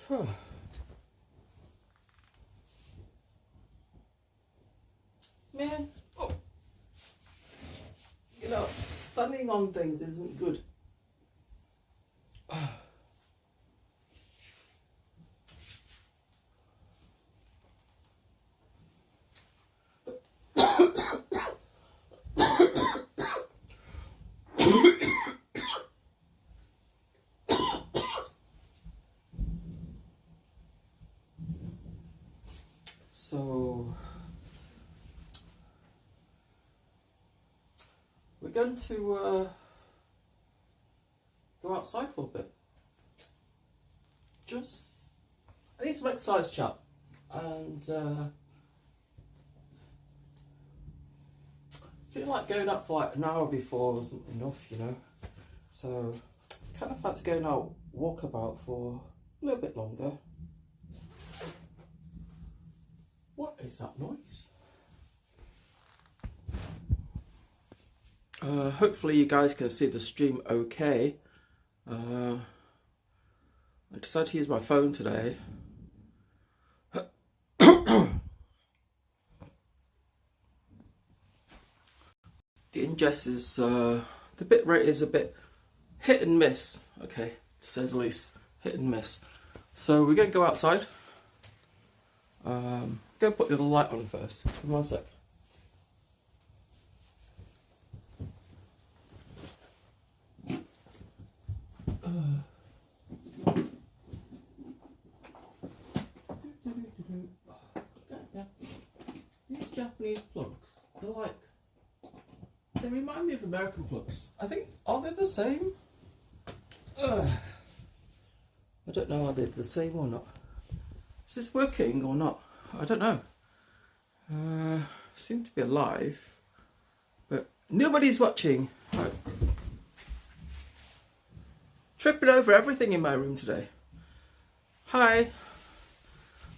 Man, oh. You know, standing on things isn't good. So we're going to go outside for a bit. I need some exercise, chap, and feel like going up for like an hour before wasn't enough, you know. So kind of fancy going out walkabout for a little bit longer. What is that noise? Hopefully you guys can see the stream okay. I decided to use my phone today. The ingest is, the bit rate is a bit hit and miss, okay, to say the least, hit and miss. So we're going to go outside. Go put the other light on first. Give me 1 sec. These Japanese plugs, they remind me of American plugs. I think, are they the same? I don't know, are they the same or not? Is this working or not? I don't know. Seem to be alive, but nobody's watching. Right. Tripping over everything in my room today. Hi.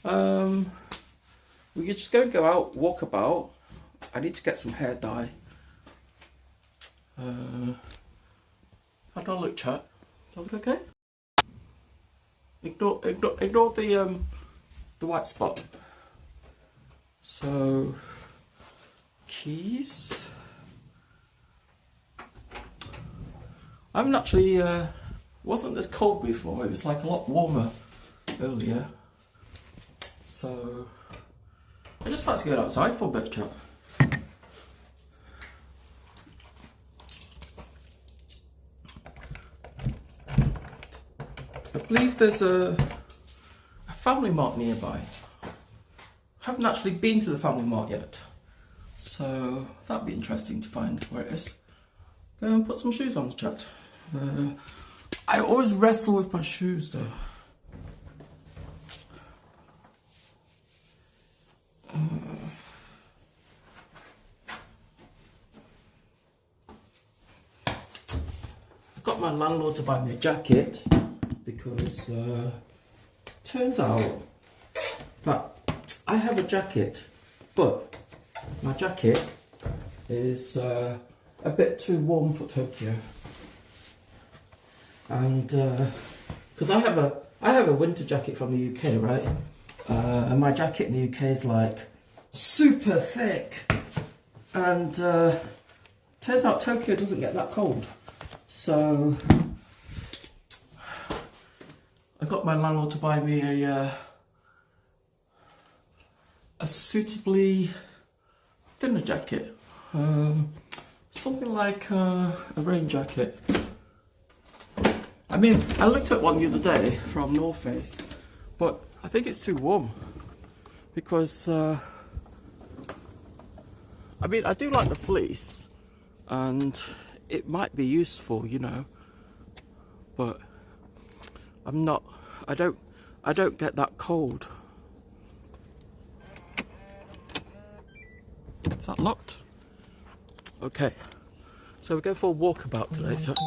We're just going to go out, walk about. I need to get some hair dye. How do I look, chat? Does that look okay? Ignore the white spot. So, keys. I haven't actually, wasn't this cold before. It was like a lot warmer earlier. So, I just fancy going outside for a bit, chat. I believe there's a FamilyMart nearby. I haven't actually been to the FamilyMart yet, so that'd be interesting to find where it is. Go and put some shoes on, chat. I always wrestle with my shoes though. I got my landlord to buy me a jacket because turns out that I have a jacket, but my jacket is a bit too warm for Tokyo, and because I have a winter jacket from the UK, right? And my jacket in the UK is like super thick, and turns out Tokyo doesn't get that cold. So I got my landlord to buy me a suitably thinner jacket, something like a rain jacket. I mean, I looked at one the other day from North Face, but I think it's too warm because I mean, I do like the fleece and it might be useful, you know, but I don't get that cold. Is that locked? Okay, so we're going for a walkabout today, chat.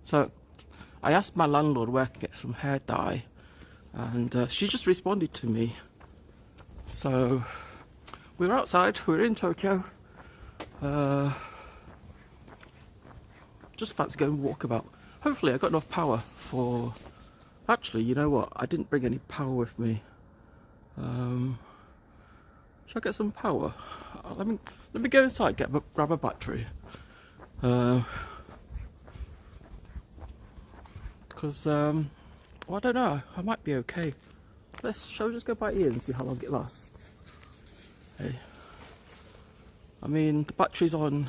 So I asked my landlord where I can get some hair dye, and she just responded to me. So we were outside, we were in Tokyo. Just fancy going walkabout. Hopefully I got enough power for... Actually, you know what? I didn't bring any power with me. Should I get some power? Let me go inside, grab a battery. Because, well, I don't know. I might be okay. Shall we just go by ear and see how long it lasts? Hey. I mean, the battery's on.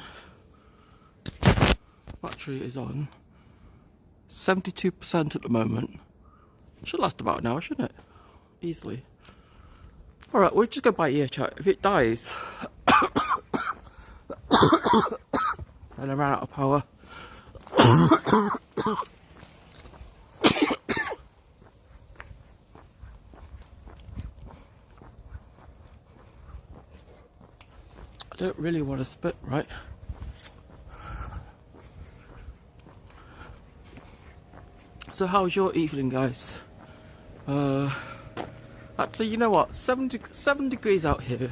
Battery is on 72% at the moment. Should last about an hour, shouldn't it? Easily. Alright, we'll just go by ear, chat. If it dies and I ran out of power. I don't really want to spit, right? So how's your evening, guys? Actually, you know what? 7 degrees out here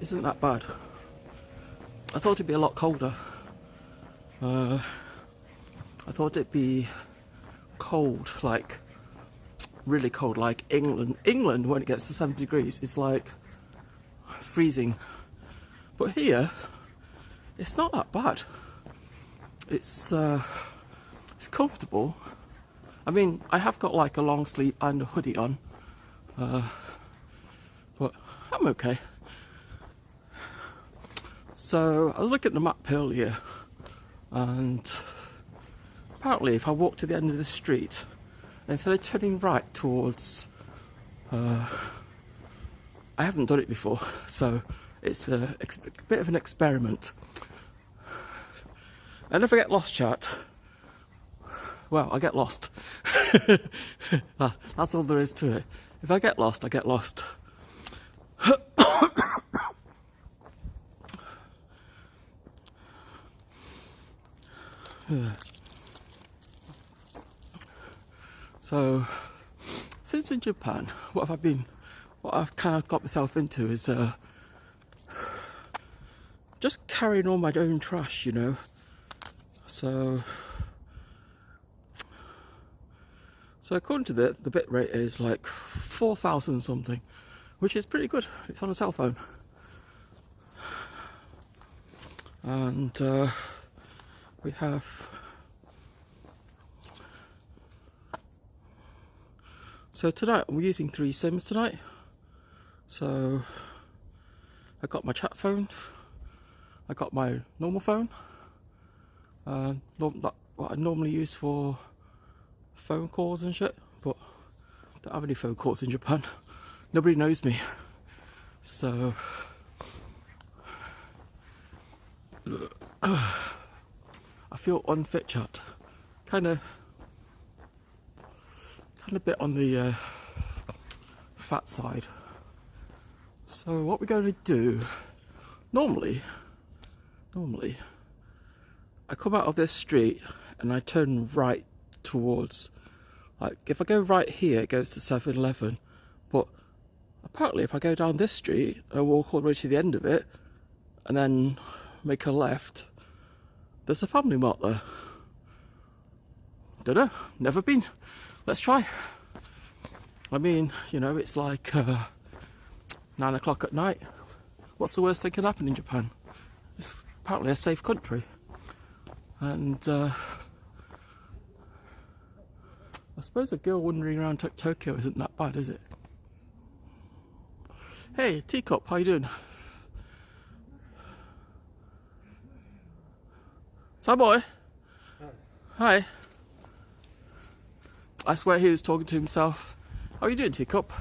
isn't that bad. I thought it'd be a lot colder. I thought it'd be cold, like really cold, like England. England, when it gets to 7 degrees, is like freezing. But here, it's not that bad. It's comfortable. I mean, I have got like a long sleeve and a hoodie on, but I'm okay. So I was looking at the map earlier, and apparently if I walk to the end of the street, instead of turning right towards, I haven't done it before, so it's a bit of an experiment. And if I get lost, chat, well, I get lost. That's all there is to it. If I get lost, I get lost. So, since in Japan, what I've kind of got myself into is just carrying all my own trash, you know. So according to the bit rate is like 4,000 something, which is pretty good. It's on a cell phone. And we have so tonight we're using 3 SIMs tonight. So I got my chat phone, I got my normal phone, what I normally use for phone calls and shit, but I don't have any phone calls in Japan. Nobody knows me, so I feel unfit, chat. Kind of a bit on the fat side. So what we're going to do, normally I come out of this street and I turn right towards, like, if I go right here, it goes to 7-Eleven, but apparently if I go down this street and walk all the way to the end of it and then make a left, there's a FamilyMart there. Don't know, never been. Let's try. I mean, you know, it's like 9 o'clock at night. What's the worst that can happen in Japan? It's apparently a safe country, and I suppose a girl wandering around Tokyo isn't that bad, is it? Hey, Teacup, how you doing? Hi, boy. Hi. I swear he was talking to himself. How are you doing, Teacup?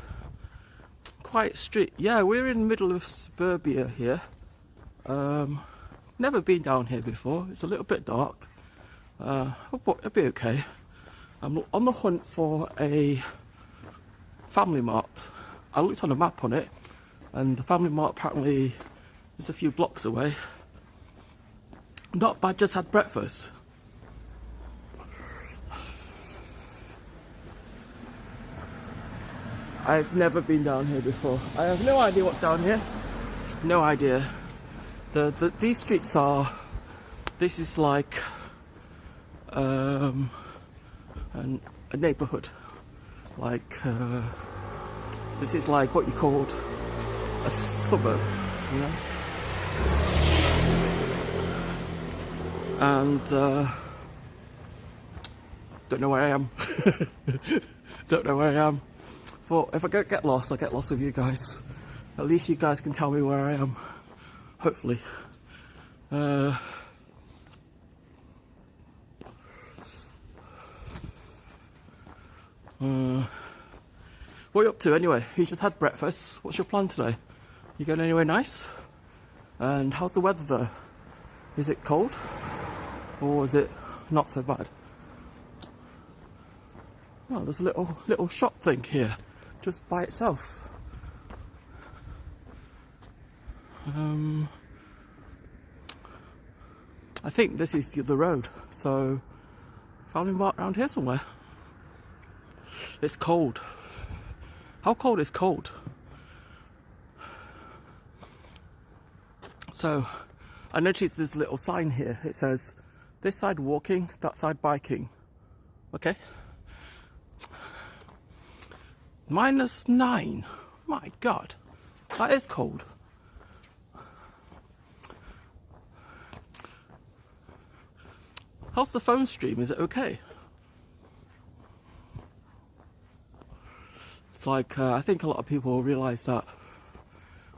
Quiet street. Yeah, we're in the middle of suburbia here. Never been down here before. It's a little bit dark. But it'll be okay. I'm on the hunt for a FamilyMart. I looked on a map on it, and the FamilyMart apparently is a few blocks away. Not bad, just had breakfast. I've never been down here before. I have no idea what's down here. No idea. These streets are. This is like a neighbourhood. Like this is like what you called a suburb, you know. And don't know where I am. Don't know where I am. Thought if I get lost, I'll get lost with you guys. At least you guys can tell me where I am. Hopefully. What are you up to anyway? You just had breakfast. What's your plan today? You going anywhere nice? And how's the weather there? Is it cold? Or is it not so bad? Oh, there's a little shop thing here, just by itself. I think this is the road, so FamilyMart around here somewhere. It's cold. How cold is cold? So I noticed this little sign here. It says, this side walking, that side biking. Okay. -9. My God, that is cold. How's the phone stream? Is it okay? It's like I think a lot of people realise that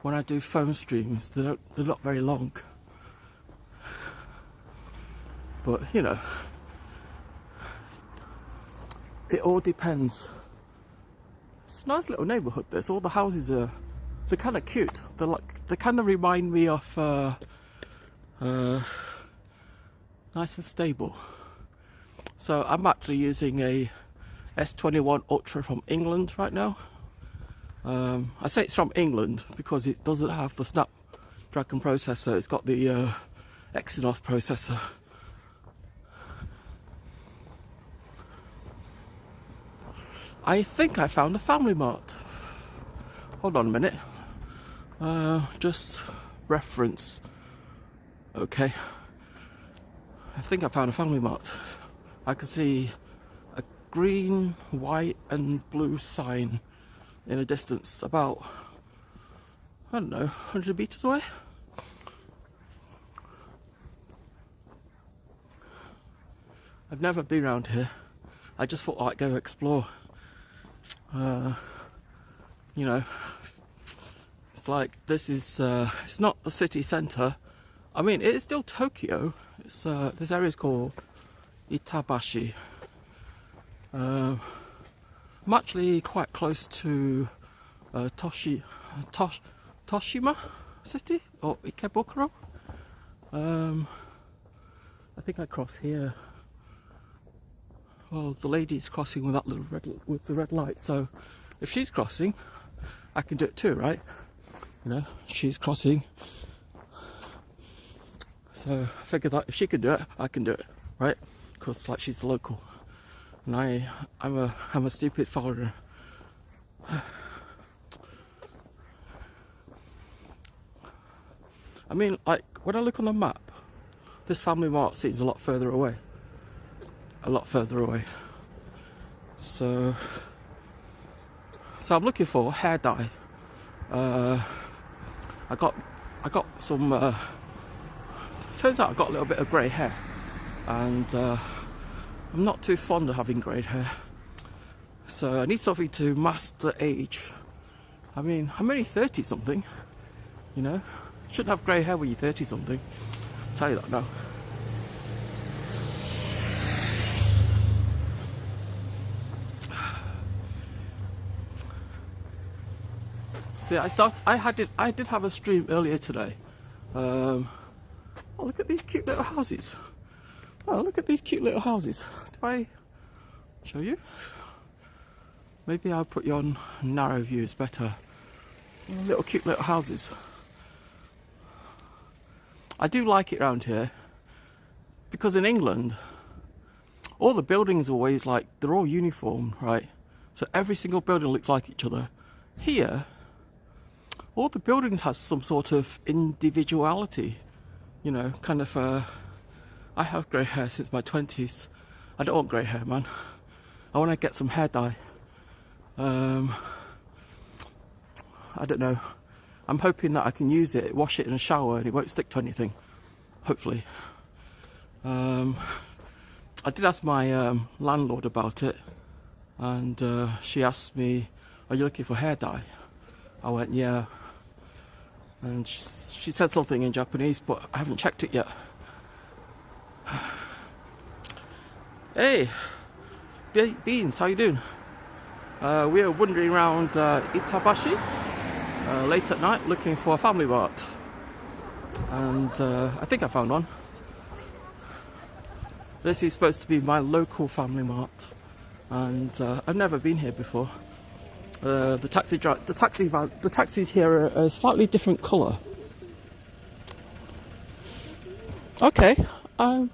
when I do phone streams, they're not very long. But you know, it all depends. It's a nice little neighbourhood. This, all the houses they're kind of cute. They kind of remind me of nice and stable. So I'm actually using a S21 Ultra from England right now. I say it's from England because it doesn't have the Snapdragon processor. It's got the Exynos processor. I think I found a FamilyMart. Hold on a minute. Just reference. Okay. I think I found a FamilyMart. I can see a green, white and blue sign in a distance about, I don't know, 100 meters away. I've never been around here. I just thought I'd go explore. You know, it's like this is it's not the city centre. I mean, it is still Tokyo. It's this area is called Itabashi. I'm actually quite close to Toshima City or Ikebukuro. I think I cross here. Well, the lady's crossing with that little with the red light. So, if she's crossing, I can do it too, right? You know, she's crossing. So I figured that if she can do it, I can do it, right? Because like she's local, and I'm a stupid foreigner. I mean, like when I look on the map, this FamilyMart seems a lot further away. A lot further away. So I'm looking for hair dye. I got some. Turns out I got a little bit of grey hair, and I'm not too fond of having grey hair. So I need something to mask the age. I mean, I'm only 30 something. You know, shouldn't have grey hair when you're 30 something. I'll tell you that now. See, I did have a stream earlier today. Oh, look at these cute little houses. Oh, look at these cute little houses. Do I show you? Maybe I'll put you on narrow view, it's better. Little cute little houses. I do like it around here because in England, all the buildings are always like, they're all uniform, right? So every single building looks like each other. Here, all the buildings has some sort of individuality, you know, kind of. I have grey hair since my 20s. I don't want grey hair, man. I want to get some hair dye. I don't know. I'm hoping that I can use it, wash it in a shower, and it won't stick to anything. Hopefully. I did ask my landlord about it, and she asked me, "Are you looking for hair dye?" I went, "Yeah." And she said something in Japanese, but I haven't checked it yet. Hey, Beans, how you doing? We are wandering around Itabashi late at night looking for a FamilyMart, and I think I found one. This is supposed to be my local FamilyMart, and I've never been here before. The taxis here are a slightly different colour. Okay, I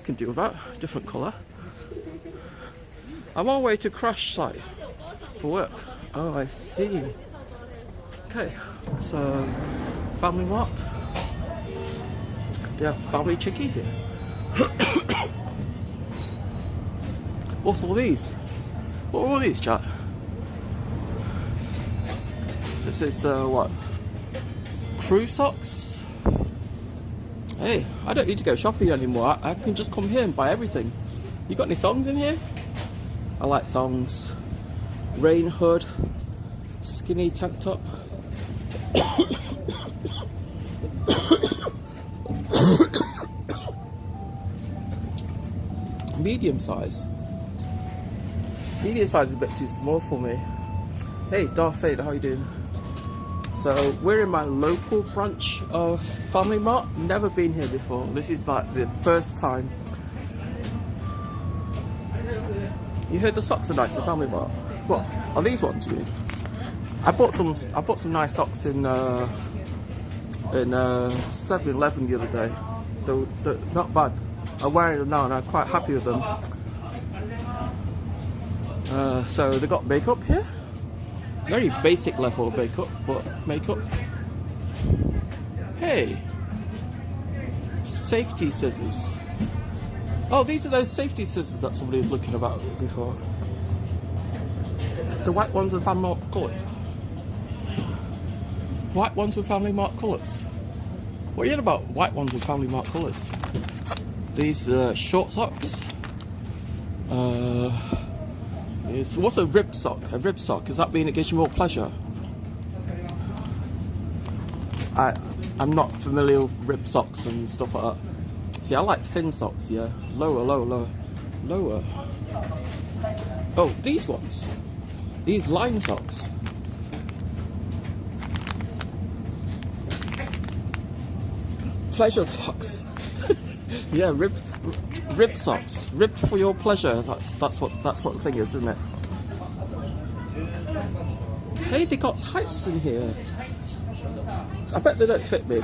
can deal with that. Different colour. I'm on my way to crash site for work. Oh, I see. Okay, so FamilyMart. They have family chicky here. What's all these? What are all these, chat? This is what? Crew socks? Hey, I don't need to go shopping anymore. I can just come here and buy everything. You got any thongs in here? I like thongs. Rain hood. Skinny tank top. Medium size. Medium size is a bit too small for me. Hey, Darth Vader, how you doing? So we're in my local branch of FamilyMart. Never been here before. This is like the first time. You heard the socks are nice at FamilyMart. What are these ones? You mean? I bought some nice socks in 7-Eleven the other day. They're not bad. I'm wearing them now and I'm quite happy with them. So they got makeup here. Very basic level of makeup, but makeup. Hey, safety scissors. Oh, these are those safety scissors that somebody was looking about before. The white ones with FamilyMart colours. White ones with FamilyMart colours. What are you about white ones with FamilyMart colours? These short socks. What's a rib sock? A rib sock, does that mean it gives you more pleasure? I'm not familiar with rib socks and stuff like that. See, I like thin socks, yeah. Lower. Oh, these ones. These line socks. Pleasure socks. Yeah, rib socks. Rib for your pleasure. That's what the thing is, isn't it? Hey, they got tights in here. I bet they don't fit me.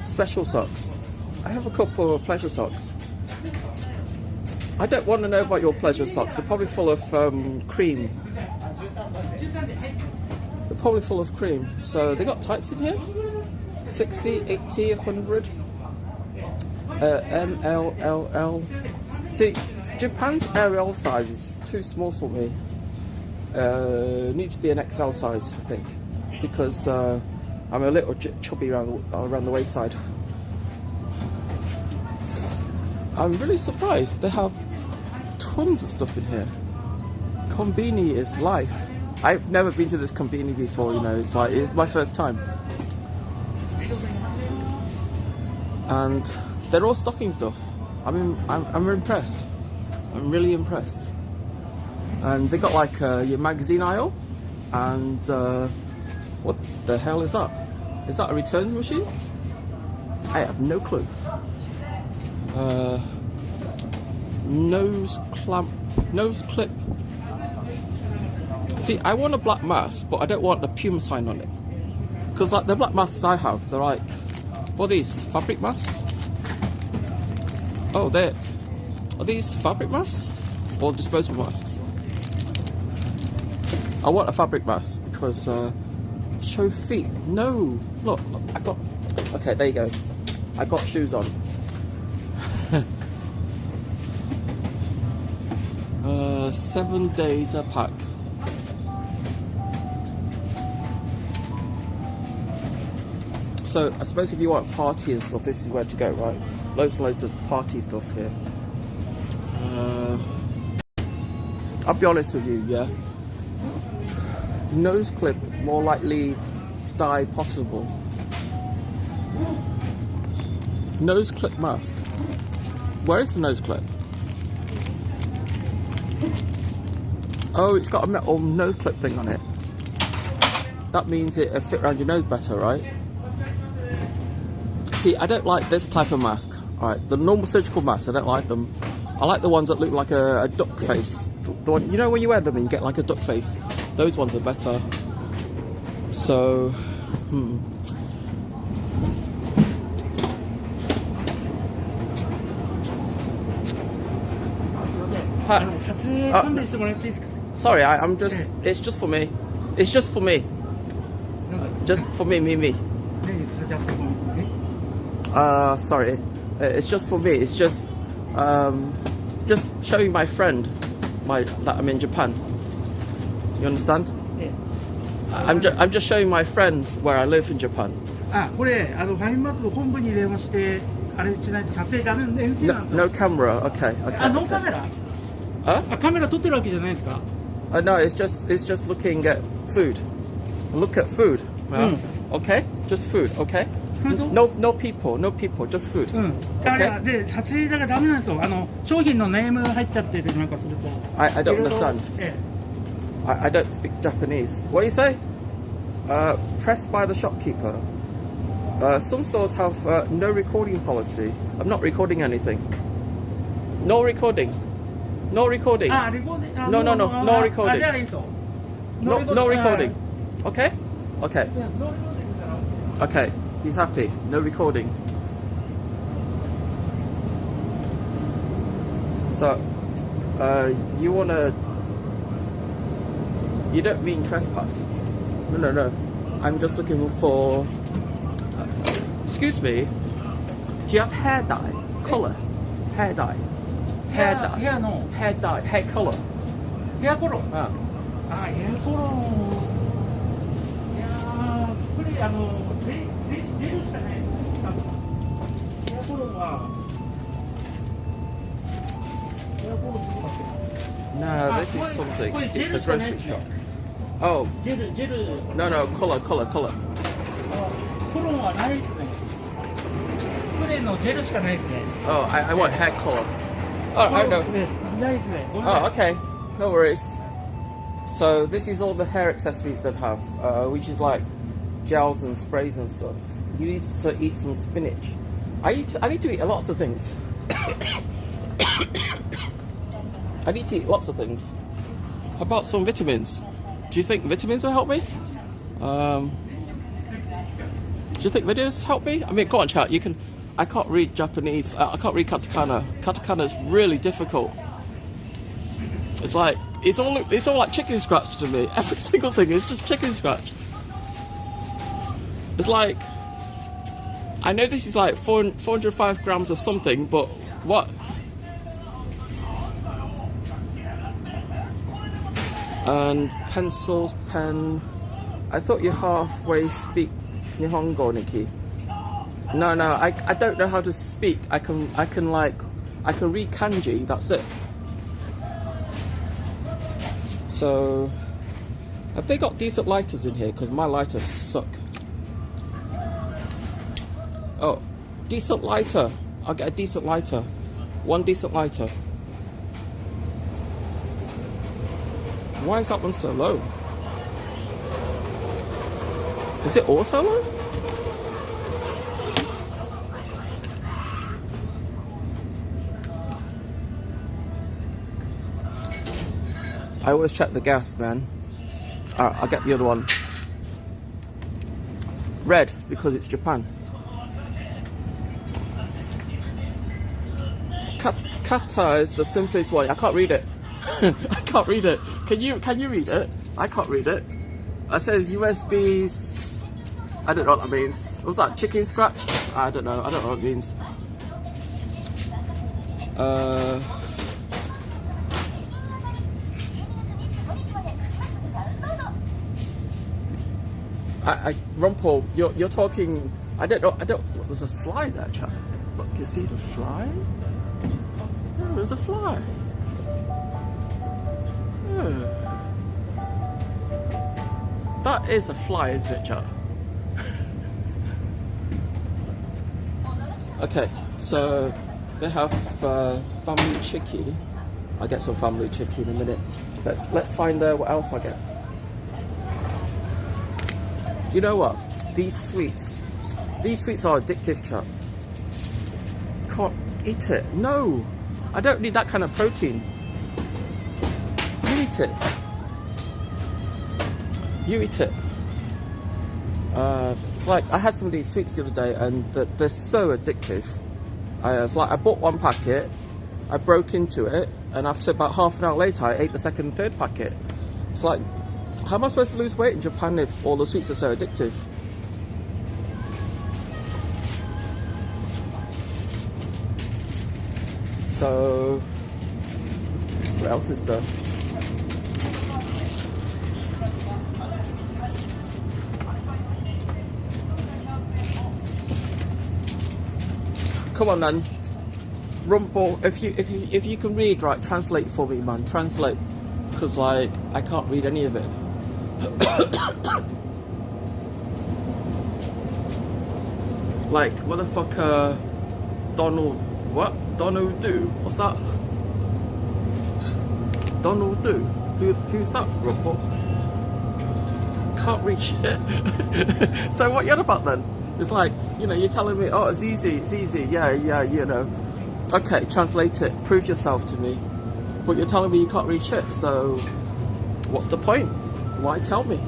Special socks. I have a couple of pleasure socks. I don't want to know about your pleasure socks. They're probably full of cream. They're probably full of cream. So they got tights in here. 60, 80, 100. MLLL. See, Japan's IRL size is too small for me. Needs to be an XL size, I think, because I'm a little chubby around the waist-side. I'm really surprised they have tons of stuff in here. Konbini is life. I've never been to this Konbini before, you know. It's my first time. And they're all stocking stuff. I'm impressed. I'm really impressed. And they got like your magazine aisle, and what the hell is that? Is that a returns machine? I have no clue. Nose clip. See, I want a black mask, but I don't want the Puma sign on it. Because like the black masks I have, they're like, what are these? Fabric masks? Oh, are these fabric masks or disposable masks? I want a fabric mask because Show feet. No. Look, I got... Okay, there you go. I got shoes on. 7 days a pack. So I suppose if you want party and stuff, this is where to go, right? Loads and loads of party stuff here. I'll be honest with you, yeah. Nose clip, more likely dye possible. Nose clip mask. Where is the nose clip? Oh, it's got a metal nose clip thing on it. That means it'll fit around your nose better, right? See, I don't like this type of mask. Alright, the normal surgical masks, I don't like them. I like the ones that look like a duck face. The one, you know when you wear them and you get like a duck face? Those ones are better. So, sorry, I'm just, it's just for me. It's just for me. Just for me. Sorry. It's just for me. It's just showing my friend that I'm in Japan. You understand? Yeah. I'm just showing my friend where I live in Japan. これファミマートの本部に電話してあれしないと撮影ダメ NG なんだ。 No camera. Okay. ノーカメラ？カメラ撮ってるわけじゃないですか？ No, it's just looking at food. Look at food. Okay, just food. Okay. No people, just food. だからで撮影だからダメなんですよ。商品のネームが入っちゃっててなんかすると。I don't understand. I don't speak Japanese. What do you say? Pressed by the shopkeeper. Some stores have no recording policy. I'm not recording anything. No recording. No recording. No recording. No recording. Okay? Okay. Okay. He's happy. No recording. So, you wanna... You don't mean trespass? No. I'm just looking for... excuse me. Do you have hair dye? Colour? Hair dye? Hair dye? Hair dye. Hair colour? ヘアコロン。Ah. ヘアコロン。いやー、これジェルしかない。ヘアコロンは。ヘアコロンどうだっけ？ No, this is something. It's a grocery shop. Oh. ジェル。No, colour. コロンはないですね。スプレーのジェルしかないですね。 Oh, I want hair colour. Oh, I know. ないですね。Oh, okay. No worries. So this is all the hair accessories they have, which is like gels and sprays and stuff. You need to eat some spinach. I need to eat lots of things. I need to eat lots of things. How about some vitamins? Do you think vitamins will help me? Do you think videos help me? I mean, go on, chat. You can. I can't read Japanese. I can't read katakana. Katakana is really difficult. It's like it's all like chicken scratch to me. Every single thing is just chicken scratch. It's like I know this is like 405 grams of something, but what? And pencils, pen. I thought you halfway speak Nihongo, Nikki. No, I don't know how to speak. I can read kanji. That's it. So, have they got decent lighters in here? Because my lighters suck. Oh, decent lighter. I'll get a decent lighter. One decent lighter. Why is that one so low? Is it all so low? I always check the gas, man. Alright, I'll get the other one. Red, because it's Japan. Kata is the simplest one. I can't read it. I can't read it. Can you read it? I can't read it. It says USBs. I don't know what that means. What's that? Chicken scratch? I don't know. I don't know what it means. Rumpel, you're talking. I don't know. There's a fly there, chap. Look, you see the fly? Oh, there's a fly. Oh. That is a fly, isn't it, chap? Okay, so they have family chicky. I'll get some family chicky in a minute. Let's find what else I get. You know what? These sweets are addictive, chap. Can't eat it. No, I don't need that kind of protein. You eat it. You eat it. It's like I had some of these sweets the other day, and they're so addictive. It's like I bought one packet, I broke into it, and after about half an hour later, I ate the second and third packet. It's like, how am I supposed to lose weight in Japan if all the sweets are so addictive? So, what else is there? Come on, man. Rumpel, if you can read, right, translate for me, man. Translate, because like I can't read any of it. Like, motherfucker, Donald, what? Donald do? What's that? Donald do? Who's that, Rumpel? Can't reach it. So what you on about then? It's like, you know, you're telling me, oh, it's easy, yeah, you know. Okay, translate it, prove yourself to me. But you're telling me you can't read shit, so what's the point? Why tell me?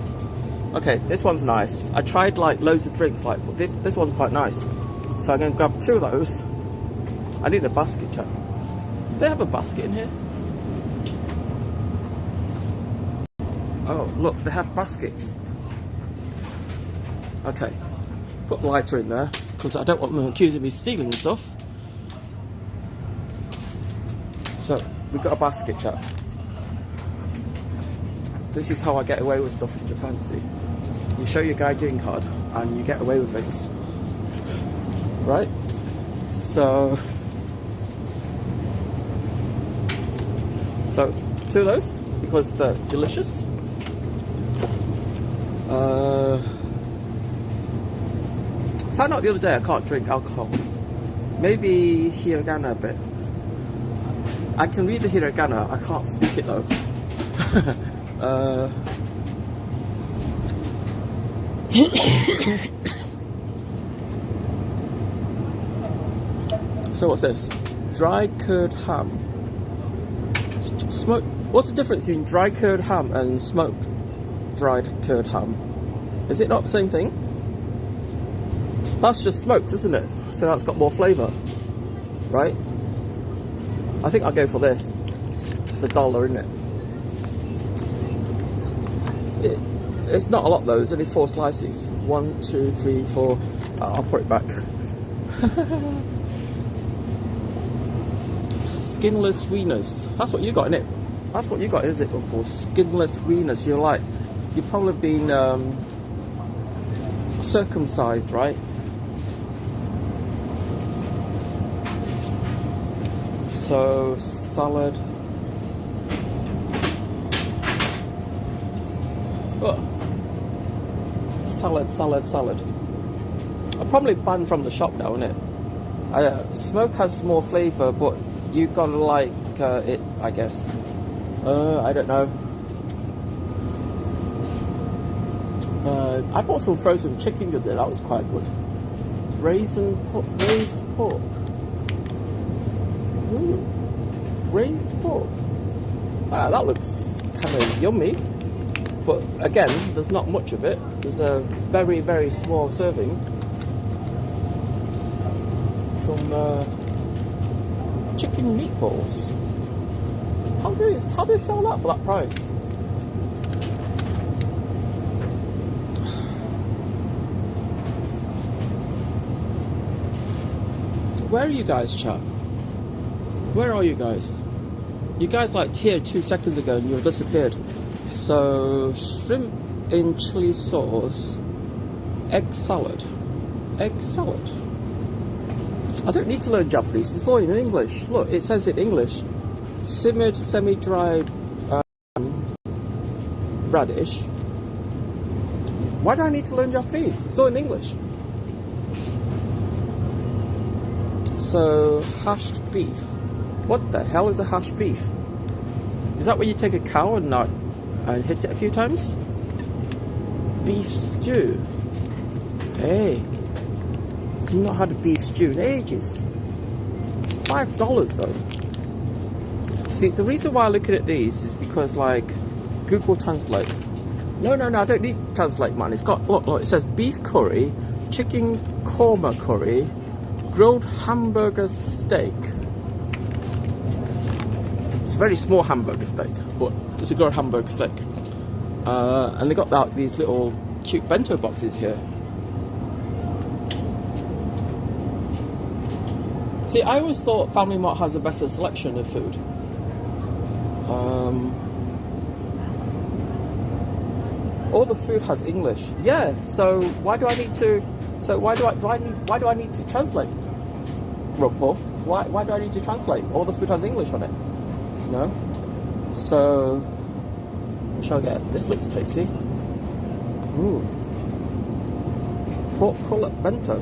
Okay, this one's nice. I tried like loads of drinks, like, but this one's quite nice. So I'm gonna grab 2 of those. I need a basket, chap. Do they have a basket in here? Oh, look, they have baskets. Okay. Put the lighter in there, because I don't want them accusing me of stealing stuff. So, we've got a basket, chap. This is how I get away with stuff in Japan, see? You show your gaijin card, and you get away with things. Right? So 2 of those, because they're delicious. Found out the other day I can't drink alcohol. Maybe hiragana a bit. I can read the hiragana, I can't speak it though. So what's this? Dry curd ham. What's the difference between dry curd ham and smoked dried curd ham? Is it not the same thing? That's just smoked, isn't it? So that's got more flavour, right? I think I'll go for this. It's $1, isn't it? It's not a lot though, there's only 4 slices. 1, 2, 3, 4. I'll put it back. Skinless wieners. That's what you got, innit? That's what you got, is it? Or skinless wieners. You've probably been circumcised, right? So, salad. Oh. Salad. I'm probably banned from the shop now, innit? Smoke has more flavour, but you gotta like it, I guess. I don't know. I bought some frozen chicken the other day, that was quite good. Raised pork. Ooh, raised pork. That looks kind of yummy. But again, there's not much of it. There's a very, very small serving. Some chicken meatballs. How do they sell that for that price? Where are you guys, chat? Where are you guys? You guys like here 2 seconds ago and you've disappeared. So, shrimp in chili sauce, egg salad. Egg salad. I don't need to learn Japanese, it's all in English. Look, it says in English. Simmered, semi-dried radish. Why do I need to learn Japanese? It's all in English. So, hashed beef. What the hell is a hashed beef? Is that where you take a cow and hit it a few times? Beef stew. Hey, I've not had a beef stew in ages. It's $5 though. See, the reason why I look at these is because, like, Google Translate. No, I don't need Translate, man. It's got, look, it says beef curry, chicken korma curry, grilled hamburger steak. It's a very small hamburger steak, but it's a grilled hamburger steak. And they got like these little cute bento boxes here. See, I always thought FamilyMart has a better selection of food. All the food has English. Yeah, so why do I need to? So why do I need to translate? Rocco, why do I need to translate? All the food has English on it. No. So what shall I get? This looks tasty. Ooh. Pork cutlet bento.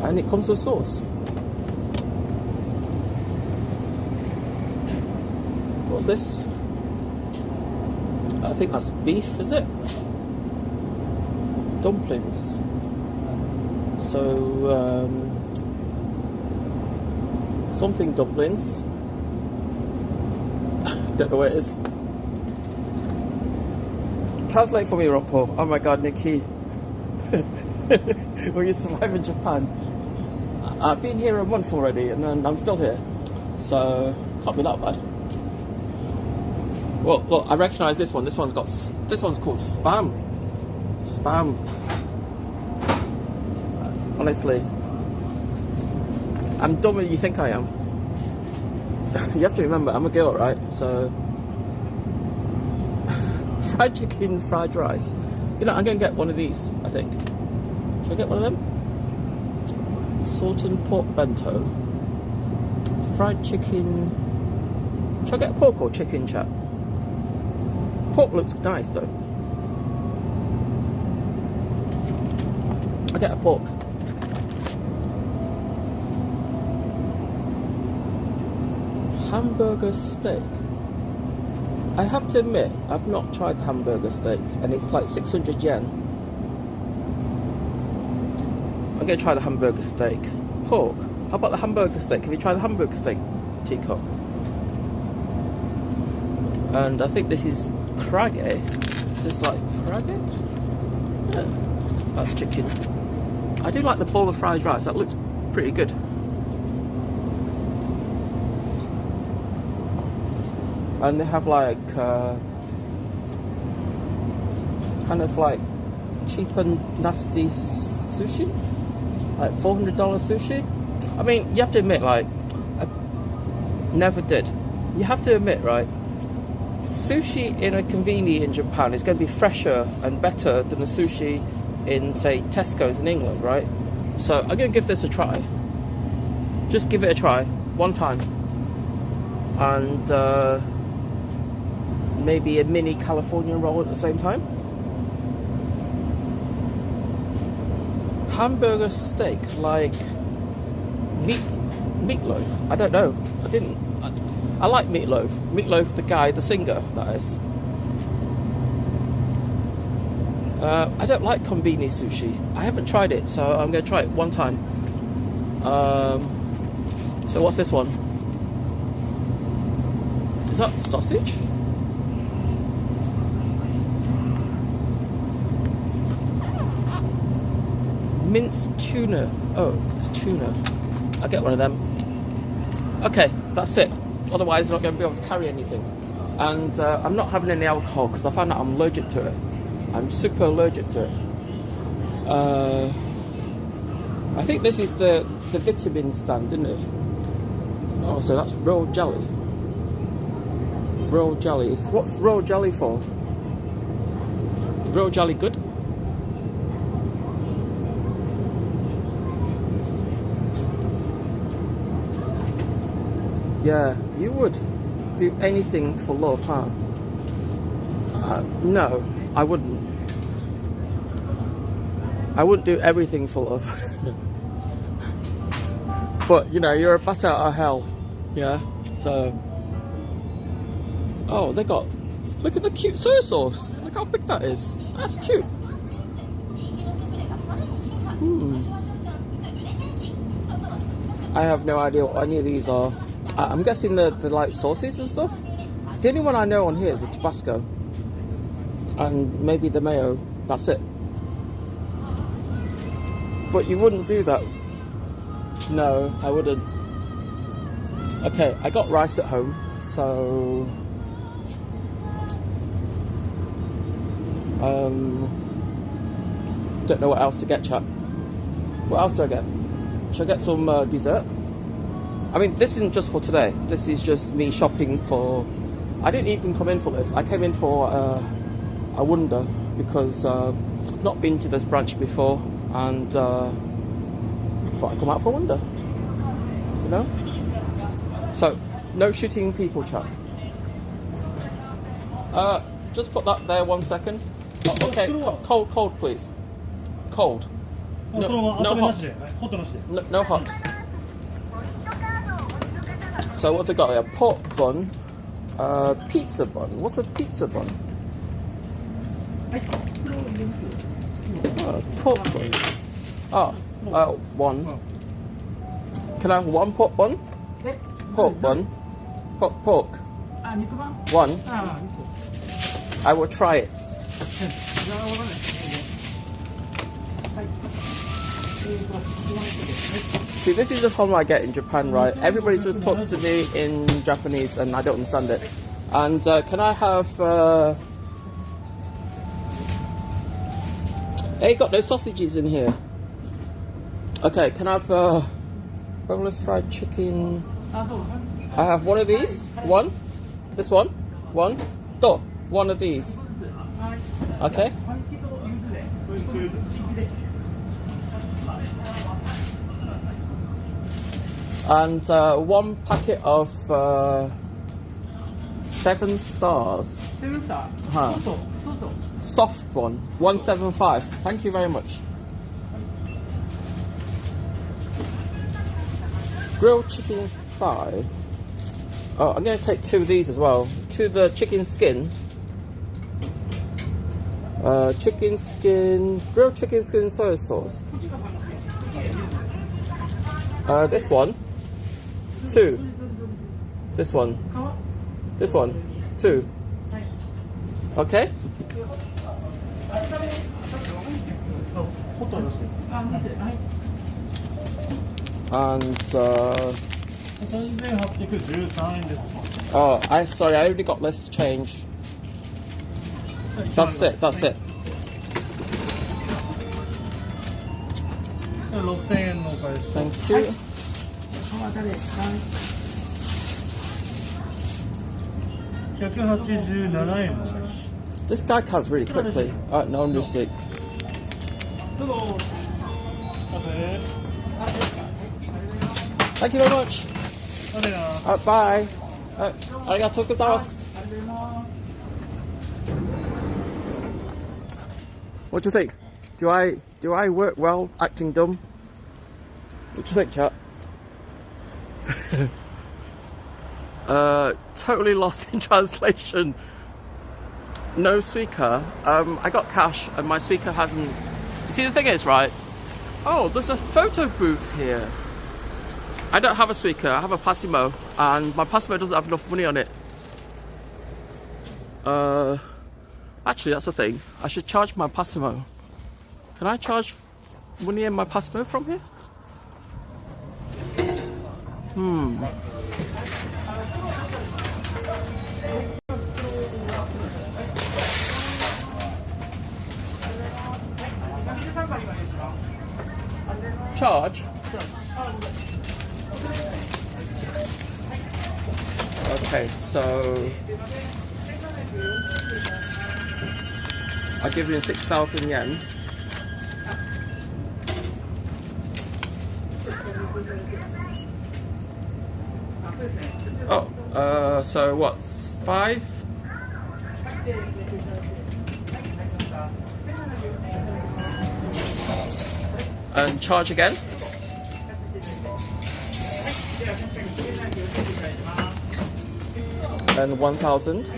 And it comes with sauce. What's this? I think that's beef, is it? Dumplings. So, something dumplings. Don't know where it is. Translate for me, Rocco. Oh my god, Nikki. Will you survive in Japan? I've been here a month already and I'm still here. So, can't be that bad. Well, look, I recognise this one. This one's called spam. Spam. Honestly, I'm dumber than you think I am. You have to remember, I'm a girl, right? So, fried chicken, fried rice. You know, I'm gonna get one of these, I think. Should I get one of them? Salt and pork bento. Fried chicken. Should I get pork or chicken, chat? Pork looks nice though. I'll get a pork. Hamburger steak. I have to admit, I've not tried hamburger steak and it's like 600 yen. I'm going to try the hamburger steak. Pork. How about the hamburger steak? Have you tried the hamburger steak, teacup? And I think this is Krage. This is like Krage? Yeah. That's chicken. I do like the bowl of fried rice. That looks pretty good. And they have like kind of like cheap and nasty sushi, like $400 sushi. I mean, you have to admit, like, I never did. You have to admit, right? Sushi in a convenience in Japan is going to be fresher and better than the sushi in, say, Tesco's in England, right? So I'm going to give this a try. Just give it a try, one time. And maybe a mini California roll at the same time. Hamburger steak, like meatloaf. I don't know. I like Meatloaf. Meatloaf, the guy, the singer, that is. I don't like konbini sushi. I haven't tried it, so I'm going to try it one time. So what's this one? Is that sausage? Minced tuna. Oh, it's tuna. I'll get one of them. Okay, that's it. Otherwise, I'm not going to be able to carry anything. And I'm not having any alcohol because I found out I'm allergic to it. I'm super allergic to it. I think this is the vitamin stand, isn't it? Oh, so that's royal jelly. Royal jelly. What's royal jelly for? Royal jelly good? Yeah, you would do anything for love, huh? No, I wouldn't. I wouldn't do everything for love. But, you know, you're a bat out of hell. Yeah, so... Oh, they got... Look at the cute soy sauce. Look how big that is. That's cute. I have no idea what any of these are. I'm guessing the like sauces and stuff. The only one I know on here is the Tabasco. And maybe the mayo. That's it. But you wouldn't do that. No, I wouldn't. Okay, I got rice at home, so... don't know what else to get, chat. What else do I get? Should I get some dessert? I mean, this isn't just for today. This is just me shopping for... I didn't even come in for this. I came in for a wonder because I've not been to this branch before, and thought I'd come out for a wonder. You know? So, no shooting people, chat. Just put that there 1 second. Oh, okay, cold, please. Cold. No hot. No hot. So what have they got here? Pork bun, pizza bun. What's a pizza bun? Pork bun. One. Can I have one pork bun? Pork bun. Pork. One. I will try it. See, this is the problem I get in Japan, right? Everybody just talks to me in Japanese and I don't understand it. And can I have... Hey, got no sausages in here. Okay, can I have boneless fried chicken? I have one of these. One. This one. One. One of these. Okay. And one packet of 7 stars. Huh. Soft one. 175. Thank you very much. Grilled chicken thigh. Oh, I'm going to take 2 of these as well. 2 of the chicken skin. Chicken skin, grilled chicken skin soy sauce. This one. 2. This one. This one. 2. Okay. And oh, sorry, I only got less change. That's it. Thank you. This guy counts really quickly. No receipt. Thank you very much. Bye. Arigatou gozaimasu. What do you think? Do I work well acting dumb? What do you think, chat? Totally lost in translation. No speaker. I got cash and my speaker hasn't... You see, the thing is, right? Oh, there's a photo booth here. I don't have a speaker, I have a Passimo, and my Passimo doesn't have enough money on it. Actually, that's the thing. I should charge my Passimo. Can I charge money in my Passimo from here? Charge? Okay, so I'll give you 6,000 yen. Oh, so what's 5? And charge again. And 1,000.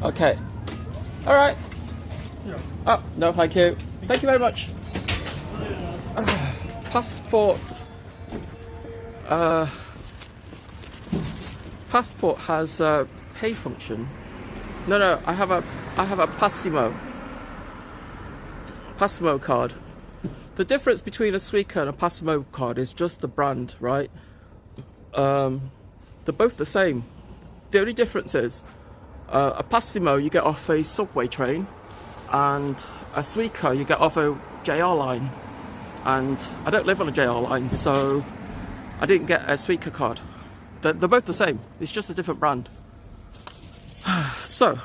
Okay. All right. Oh, no, thank you. Thank you very much. Passport. Passport has a pay function. No, I have a Passimo card. The difference between a Suica and a Passimo card is just the brand, right? They're both the same. The only difference is a Passimo you get off a subway train, and a Suica you get off a JR line. And I don't live on a JR line, so I didn't get a Suica card. They're both the same. It's just a different brand. So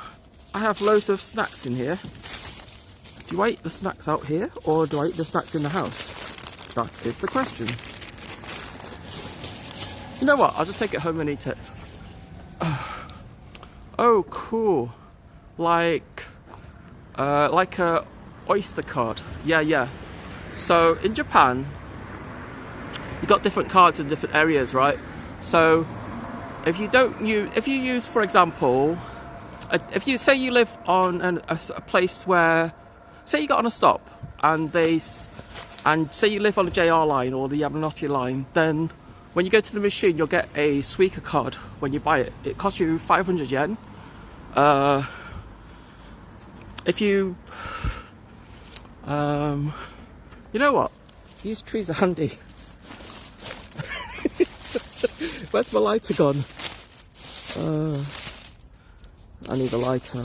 I have loads of snacks in here. Do I eat the snacks out here, or do I eat the snacks in the house? That is the question. You know what? I'll just take it home and eat it. Oh, cool. Like a Oyster card. Yeah. So in Japan, you got different cards in different areas, right? So if you use, for example, if you say you live on a place where, say you got on a stop and say you live on the JR line or the Yamanote line, then when you go to the machine you'll get a Suica card when you buy it. It costs you 500 yen. If you you know what? These trees are handy. Where's my lighter gone? I need a lighter.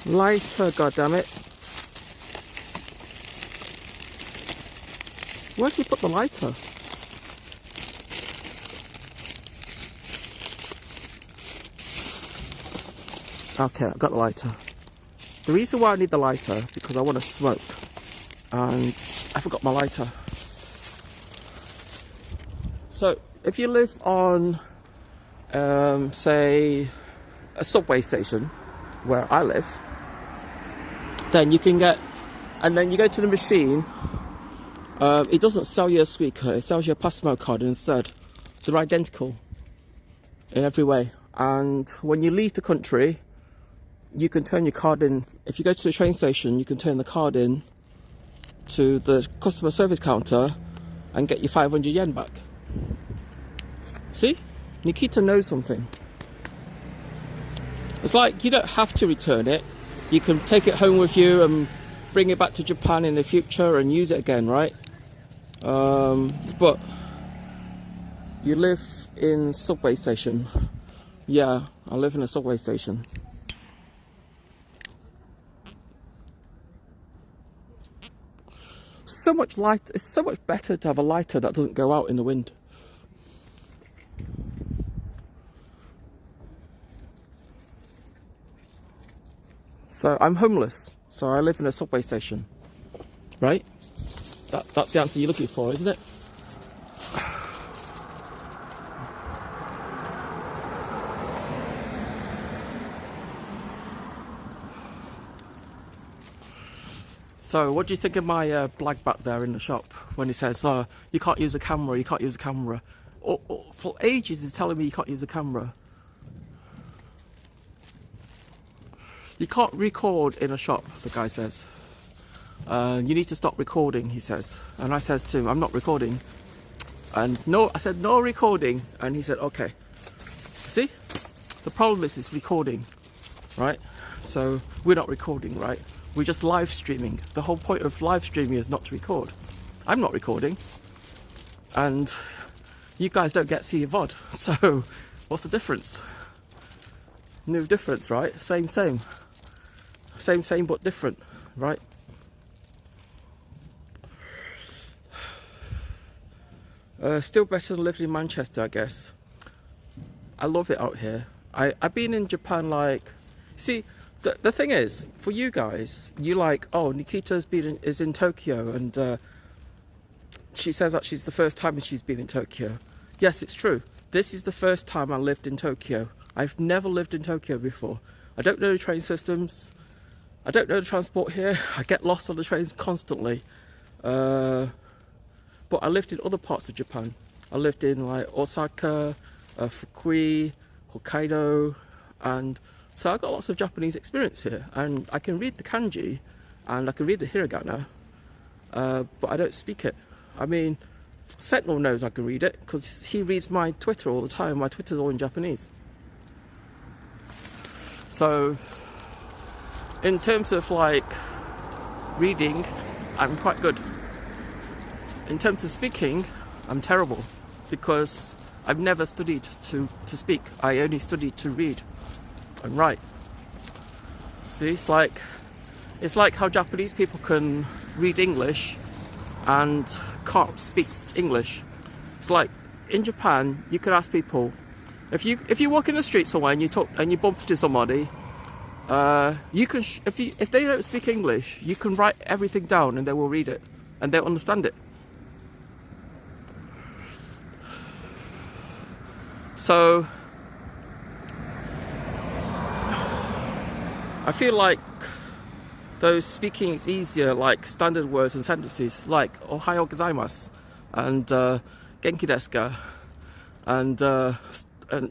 Lighter, goddammit. Where do you put the lighter? Okay, I've got the lighter. The reason why I need the lighter is because I want to smoke, and I forgot my lighter. So if you live on say a subway station where I live, then you can get, and then you go to the machine, it doesn't sell you a Suica, it sells you a Passimo card instead. They're identical in every way, and when you leave the country you can turn your card in. If you go to the train station, you can turn the card in to the customer service counter and get your 500 yen back. See? Nikita knows something. It's like you don't have to return it. You can take it home with you and bring it back to Japan in the future and use it again, right? But you live in subway station. Yeah, I live in a subway station. So much light. It's so much better to have a lighter that doesn't go out in the wind. So I'm homeless. So I live in a subway station, right? That's the answer you're looking for, isn't it? So what do you think of my blag back there in the shop when he says, you can't use a camera, you can't use a camera. For ages he's telling me you can't use a camera. You can't record in a shop, the guy says. You need to stop recording, he says. And I said to him, I'm not recording. And no, I said, no recording. And he said, okay. See? The problem is it's recording, right? So we're not recording, right? We're just live streaming. The whole point of live streaming is not to record. I'm not recording, and you guys don't get to see a VOD. So what's the difference? No difference, right? Same, but different, right? Still better than living in Manchester, I guess. I love it out here. I've been in Japan, like, see, the thing is, for you guys, you like, oh, Nikita's is in Tokyo, and she says that she's the first time she's been in Tokyo. Yes, it's true. This is the first time I lived in Tokyo. I've never lived in Tokyo before. I don't know the train systems. I don't know the transport here. I get lost on the trains constantly. But I lived in other parts of Japan. I lived in like Osaka, Fukui, Hokkaido, and so I got lots of Japanese experience here. And I can read the kanji, and I can read the hiragana, but I don't speak it. I mean, Sentinel knows I can read it because he reads my Twitter all the time. My Twitter's all in Japanese. So, in terms of like reading, I'm quite good. In terms of speaking, I'm terrible because I've never studied to speak. I only studied to read and write. See, it's like how Japanese people can read English and can't speak English. It's like in Japan, you can ask people if you walk in the street somewhere and you talk and you bump into somebody, you can if they don't speak English, you can write everything down and they will read it and they'll understand it. So I feel like those speaking is easier, like standard words and sentences like Ohayo gozaimasu and Genki desu ka, and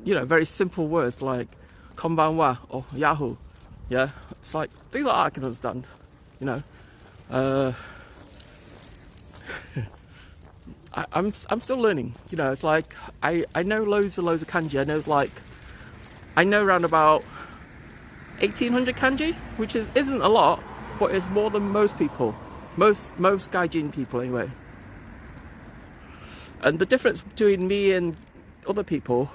you know, very simple words like konbanwa or Yahoo. Yeah, it's like things like that I can understand, you know. I'm still learning, you know. It's like I know loads of kanji. I know around about 1800 kanji, which isn't a lot, but it's more than most people, most gaijin people anyway. And the difference between me and other people,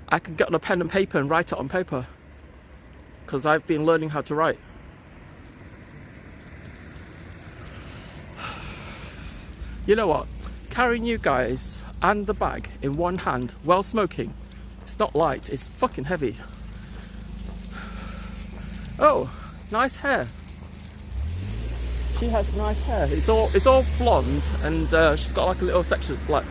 I can get on a pen and paper and write it on paper because I've been learning how to write. You know what? Carrying you guys and the bag in one hand while smoking, it's not light, it's fucking heavy. Oh, nice hair. She has nice hair. It's all blonde, and she's got like a little section of black.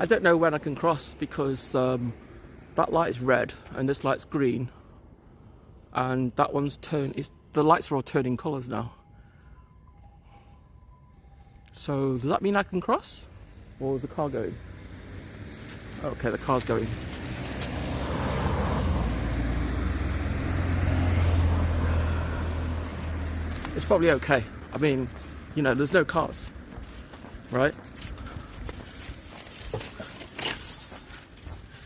I don't know when I can cross because that light is red and this light's green, and that one's the lights are all turning colours now. So does that mean I can cross? Or is the car going? Okay, the car's going. It's probably okay. I mean, you know, there's no cars, right?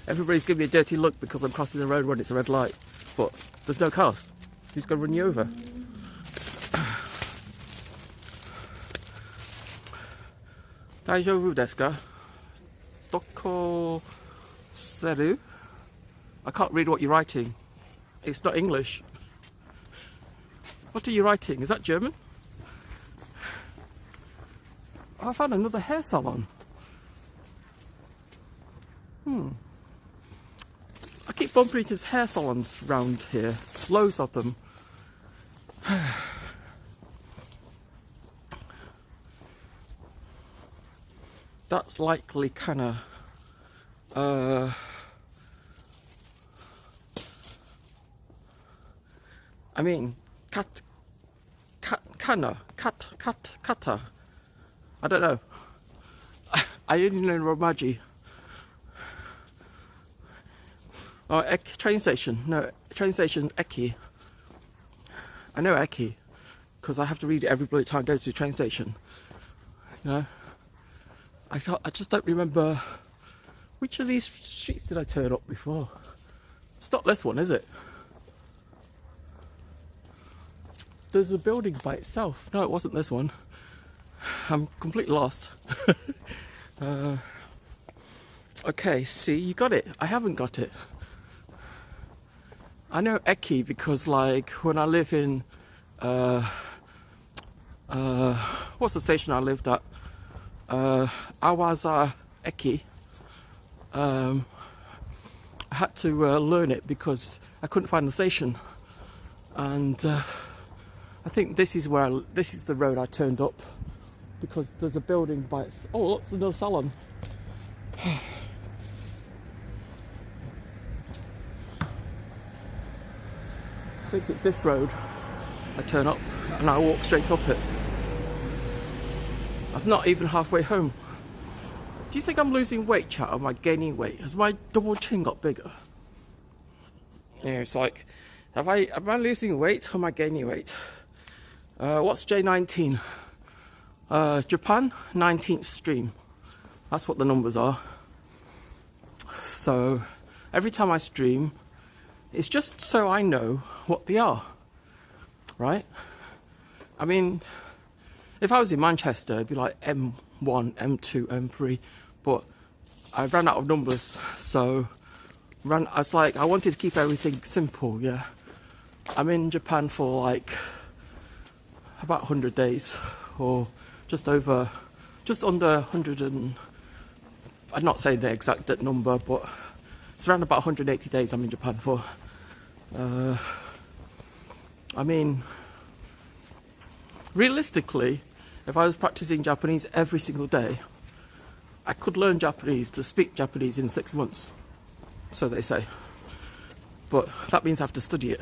Everybody's giving me a dirty look because I'm crossing the road when it's a red light, but there's no cars. Who's going to run you over? Daijoubu desu ka? Doko seru? I can't read what you're writing. It's not English. What are you writing? Is that German? Oh, I found another hair salon. I keep bumping into hair salons round here. Loads of them. That's likely kinda I mean kata. I don't know. I only know Romaji. Oh, train station. No, train station's Eki. I know Eki. because I have to read it every bloody time I go to the train station. You know, I just don't remember which of these streets did I turn up before. It's not this one, is it? There's a building by itself. No, it wasn't this one. I'm completely lost. Okay, see, you got it. I haven't got it. I know Eki because, like, when I live in what's the station I lived at? Awaza Eki. I had to learn it because I couldn't find the station, and I think this is the road I turned up, because there's a building by its. Oh, look, there's another salon. I think it's this road. I turn up and I walk straight up it. I'm not even halfway home. Do you think I'm losing weight, chat, or am I gaining weight? Has my double chin got bigger? Yeah, it's like, am I losing weight or am I gaining weight? What's J19? Japan, 19th stream. That's what the numbers are. So every time I stream, it's just so I know what they are, right? I mean, if I was in Manchester, it'd be like M1, M2, M3, but I ran out of numbers, so I was like, I wanted to keep everything simple, yeah. I'm in Japan for like about 100 days, or just under 100 and, I'd not say the exact number, but it's around about 180 days I'm in Japan for. I mean, realistically, if I was practicing Japanese every single day, I could learn Japanese to speak Japanese in 6 months, so they say. But that means I have to study it.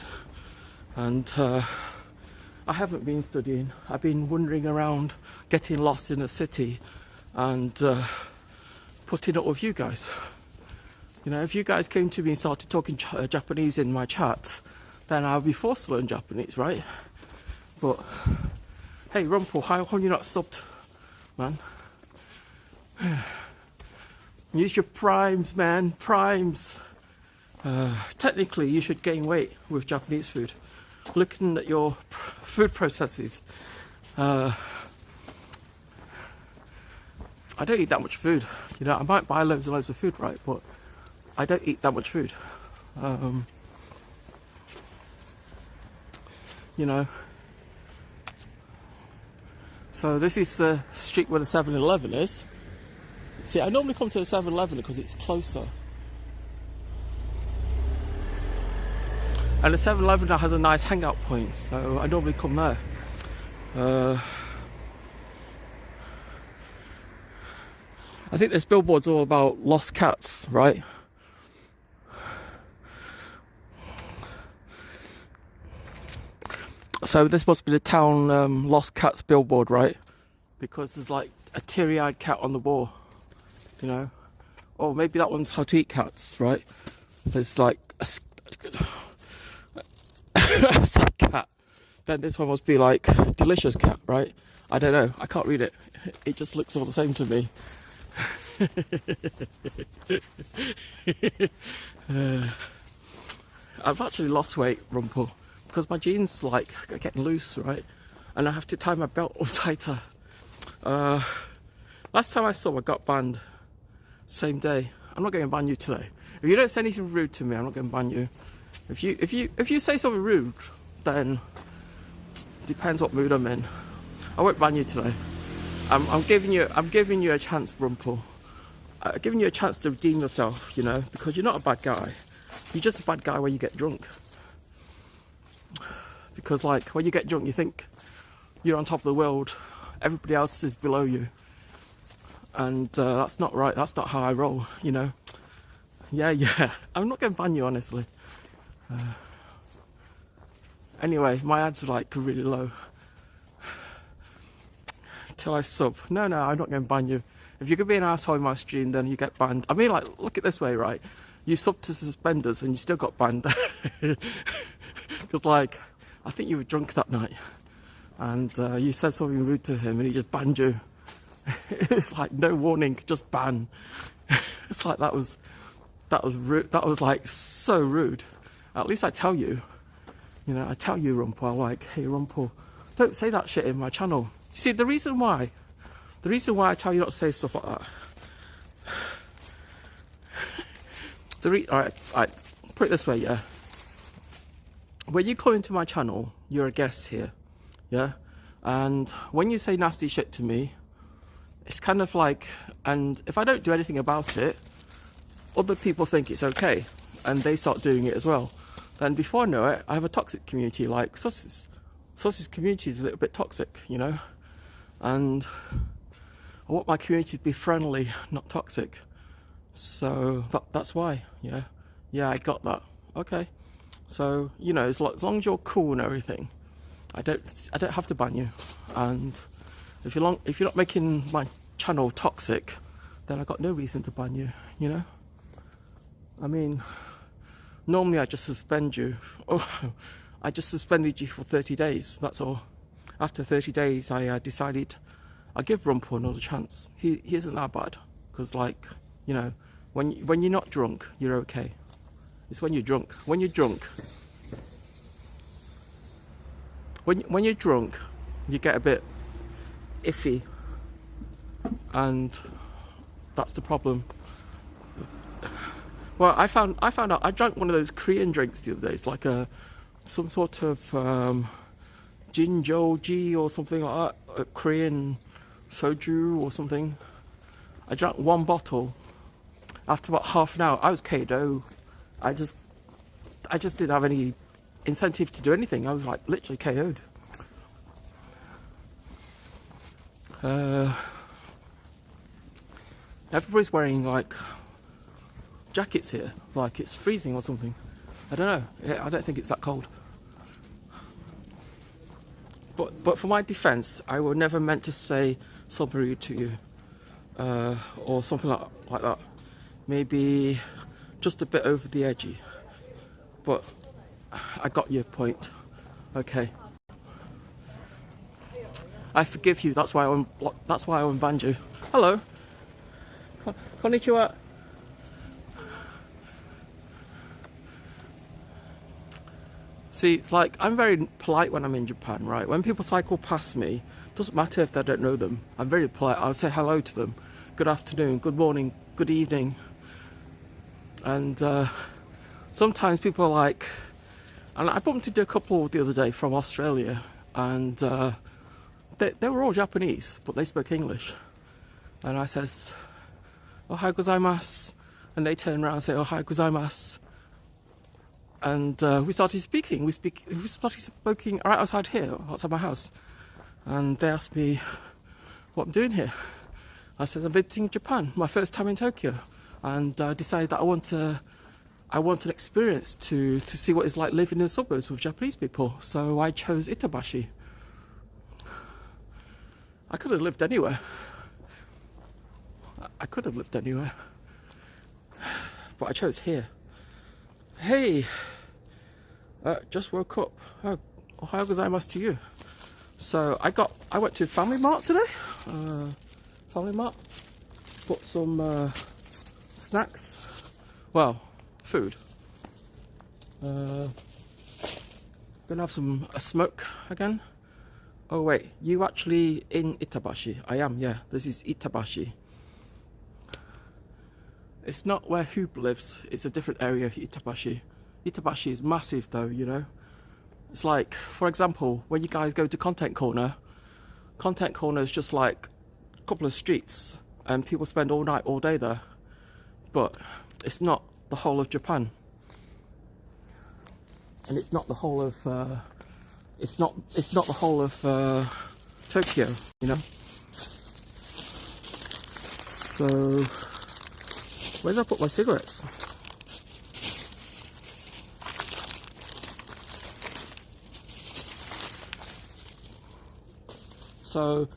And I haven't been studying. I've been wandering around, getting lost in a city, and putting up with you guys. You know, if you guys came to me and started talking Japanese in my chat, then I'll be forced to learn Japanese, right? But hey, Rumpel, how come you're not subbed, man? Use your primes, man, primes. Technically, you should gain weight with Japanese food. Looking at your food processes, I don't eat that much food. You know, I might buy loads and loads of food, right? But I don't eat that much food. You know. So this is the street where the 7-Eleven is. See, I normally come to the 7-Eleven because it's closer. And the 7-Eleven now has a nice hangout point, so I normally come there. I think this billboard's all about lost cats, right? So this must be the town lost cats billboard, right? Because there's like a teary-eyed cat on the wall, you know? Or maybe that one's how to eat cats, right? There's like a sad cat. Then this one must be like delicious cat, right? I don't know. I can't read it. It just looks all the same to me. I've actually lost weight, Rumpel, because my jeans like are getting loose, right? And I have to tie my belt on tighter. Last time I saw, I got banned. Same day. I'm not going to ban you today. If you don't say anything rude to me, I'm not going to ban you. If you say something rude, then depends what mood I'm in. I won't ban you today. I'm giving you a chance, Rumpel. I'm giving you a chance to redeem yourself, you know, because you're not a bad guy. You're just a bad guy when you get drunk. Because like when you get drunk, you think you're on top of the world. Everybody else is below you, and that's not right. That's not how I roll, you know. Yeah. I'm not going to ban you, honestly. Anyway, my ads are like really low. Till I sub. No, I'm not going to ban you. If you're going to be an asshole in my stream, then you get banned. I mean, like, look at this way, right? You sub to suspenders and you still got banned. Because, like, I think you were drunk that night. and you said something rude to him and he just banned you. It was like no warning, just ban. It's like that was rude. That was like so rude. At least I tell you, I tell you, Rumpel, I'm like, hey Rumpel, don't say that shit in my channel. You see, the reason why I tell you not to say stuff like that. Alright, put it this way, yeah. When you come into my channel, you're a guest here, yeah? And when you say nasty shit to me, it's kind of like, and if I don't do anything about it, other people think it's okay, and they start doing it as well. Then before I know it, I have a toxic community like Suss's. Suss's community is a little bit toxic, and I want my community to be friendly, not toxic. So that's why, yeah, I got that. Okay, so as long as you're cool and everything, I don't have to ban you. And if you're not making my channel toxic, then I got no reason to ban you. I mean, normally I just suspend you. Oh, I just suspended you for 30 days. That's all. After 30 days, I decided I'll give Rumpel another chance. He isn't that bad, because when you're not drunk, you're okay. It's when you're drunk. When you're drunk, you get a bit iffy, and that's the problem. Well, I found out I drank one of those Korean drinks the other day. It's like some sort of jinjoji or something like that, a Korean soju or something. I drank one bottle. After about half an hour, I was KO'd. I just didn't have any incentive to do anything. I was like literally KO'd. Everybody's wearing like jackets here, like it's freezing or something. I don't know. I don't think it's that cold. But for my defence, I was never meant to say something rude to you, or something like that. Maybe just a bit over the edgy. But I got your point. Okay. I forgive you. That's why I unbanned you. Hello. Konnichiwa. See, it's like, I'm very polite when I'm in Japan, right? When people cycle past me, doesn't matter if I don't know them, I'm very polite. I'll say hello to them. Good afternoon, good morning, good evening. And sometimes people are like, and I bumped into a couple the other day from Australia, and they were all Japanese, but they spoke English. And I says, ohayou gozaimasu. And they turn around and say, ohayou gozaimasu. And we started speaking. We started speaking right outside here, outside my house. And they asked me what I'm doing here. I said, I'm visiting Japan, my first time in Tokyo. And I decided that I want an experience to see what it's like living in the suburbs with Japanese people. So I chose Itabashi. I could have lived anywhere. But I chose here. Hey, just woke up. Oh, ohayou gozaimasu to you. So I went to FamilyMart today. FamilyMart. Bought some snacks. Well, food. Gonna have a smoke again. Oh wait, you actually in Itabashi? I am, yeah. This is Itabashi. It's not where Hoop lives, it's a different area of Itabashi. Itabashi is massive though, It's like, for example, when you guys go to Content Corner is just like a couple of streets and people spend all night, all day there. But it's not the whole of Japan. And it's not the whole of, it's not the whole of Tokyo, So, where did I put my cigarettes? So,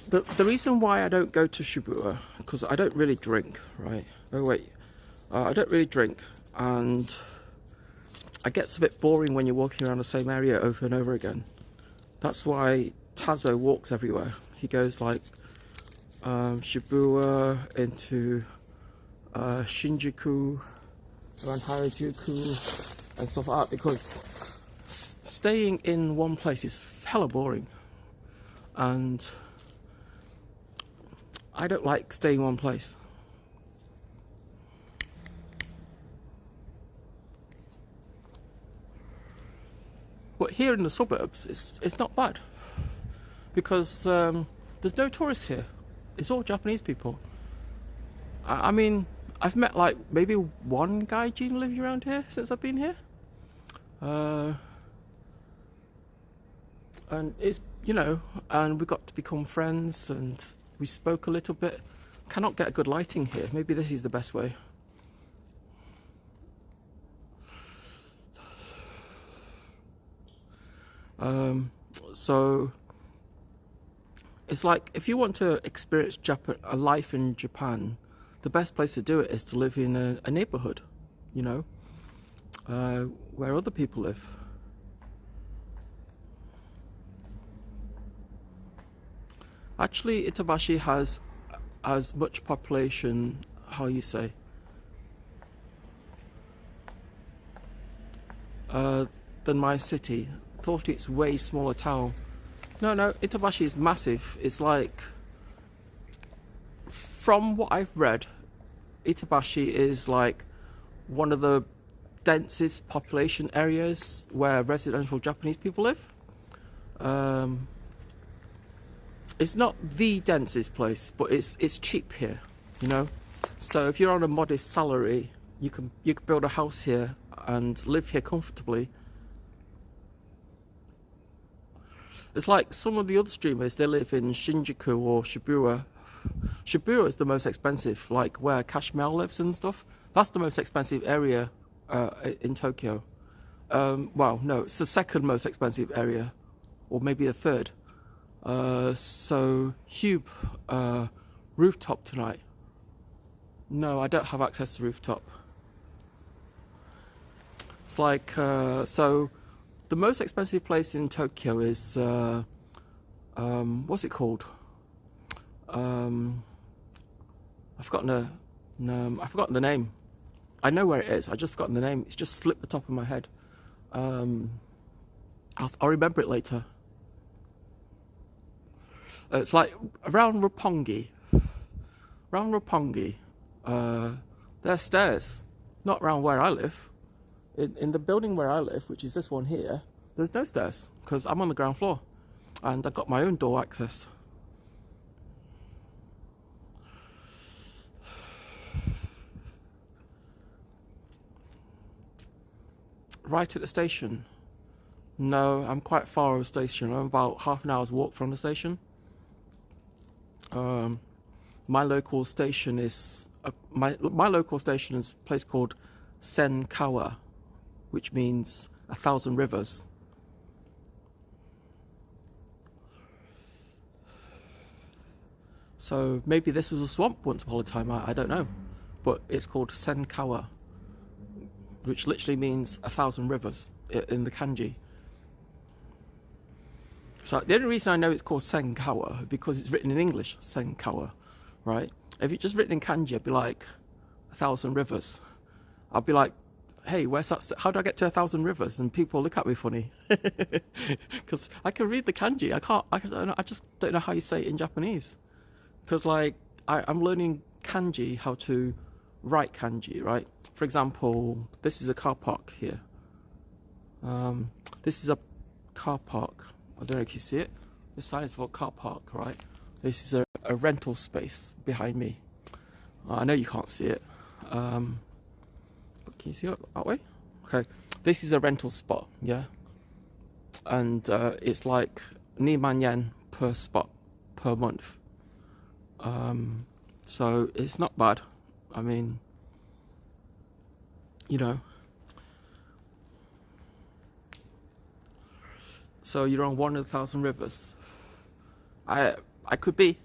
the reason why I don't go to Shibuya, because I don't really drink, right? Oh wait, I don't really drink, and it gets a bit boring when you're walking around the same area over and over again. That's why Tazo walks everywhere. He goes like Shibuya into Shinjuku, around Harajuku and stuff like that, because staying in one place is hella boring, and I don't like staying in one place. But here in the suburbs, it's not bad, because there's no tourists here. It's all Japanese people. I mean, I've met like maybe one gaijin living around here since I've been here. And it's, you know, and we got to become friends and we spoke a little bit. Cannot get good lighting here. Maybe this is the best way. So it's like, if you want to experience a life in Japan, the best place to do it is to live in a neighborhood, you know, where other people live. Actually, Itabashi has as much population, how you say, than my city. Thought it's way smaller town. No, Itabashi is massive. It's like, from what I've read, Itabashi is like one of the densest population areas where residential Japanese people live. It's not the densest place, but it's cheap here, you know. So if you're on a modest salary, you can build a house here and live here comfortably. It's like some of the other streamers, they live in Shinjuku or Shibuya. Shibuya is the most expensive, like where Cashmel lives and stuff. That's the most expensive area in Tokyo. Well, no, it's the second most expensive area, or maybe the third. So, Hube, rooftop tonight. No, I don't have access to rooftop. It's like, so the most expensive place in Tokyo is, what's it called? I've forgotten the name. I know where it is. I just forgotten the name. It's just slipped the top of my head. I'll remember it later. It's like around Roppongi. Around Roppongi, there's stairs. Not around where I live. In the building where I live, which is this one here, there's no stairs because I'm on the ground floor, and I've got my own door access. Right at the station. No, I'm quite far from the station. I'm about half an hour's walk from the station. My local station is my local station is a place called Senkawa, which means 1,000 rivers. So maybe this was a swamp once upon a time. I don't know, but it's called Senkawa, which literally means 1,000 rivers in the kanji. So the only reason I know it's called Senkawa because it's written in English, Senkawa, right? If it's just written in kanji, I'd be like, 1,000 rivers. I'd be like, hey, where's that? How do I get to 1,000 rivers? And people look at me funny because I can read the kanji. I just don't know how you say it in Japanese. Because like I'm learning kanji, how to write kanji, right? For example, this is a car park here. This is a car park. I don't know if you see it. This sign is for a car park, right? This is a rental space behind me. I know you can't see it. But can you see it that way? Okay. This is a rental spot, yeah? And it's like 2万yen per spot per month. So it's not bad. I mean, you know. So you're on 1,000 rivers. I could be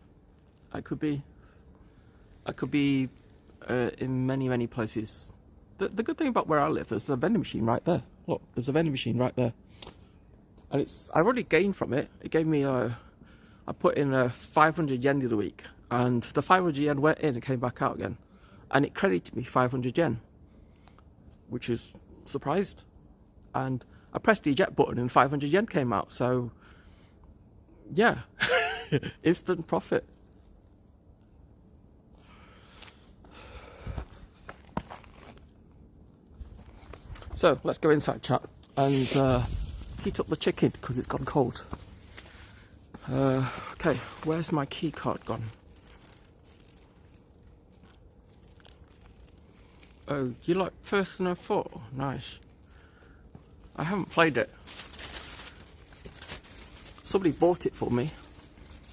in many places. The good thing about where I live, there's a vending machine right there. Look, there's a vending machine right there. and I already gained from it. It gave me I put in 500 yen the other week, and the 500 yen went in and came back out again, and it credited me 500 yen, which is surprised. And I pressed the eject button and 500 yen came out. So yeah, instant profit. So let's go inside, chat, and heat up the chicken because it's gone cold. Okay, where's my key card gone? Oh, you like Persona 4? Nice. I haven't played it. Somebody bought it for me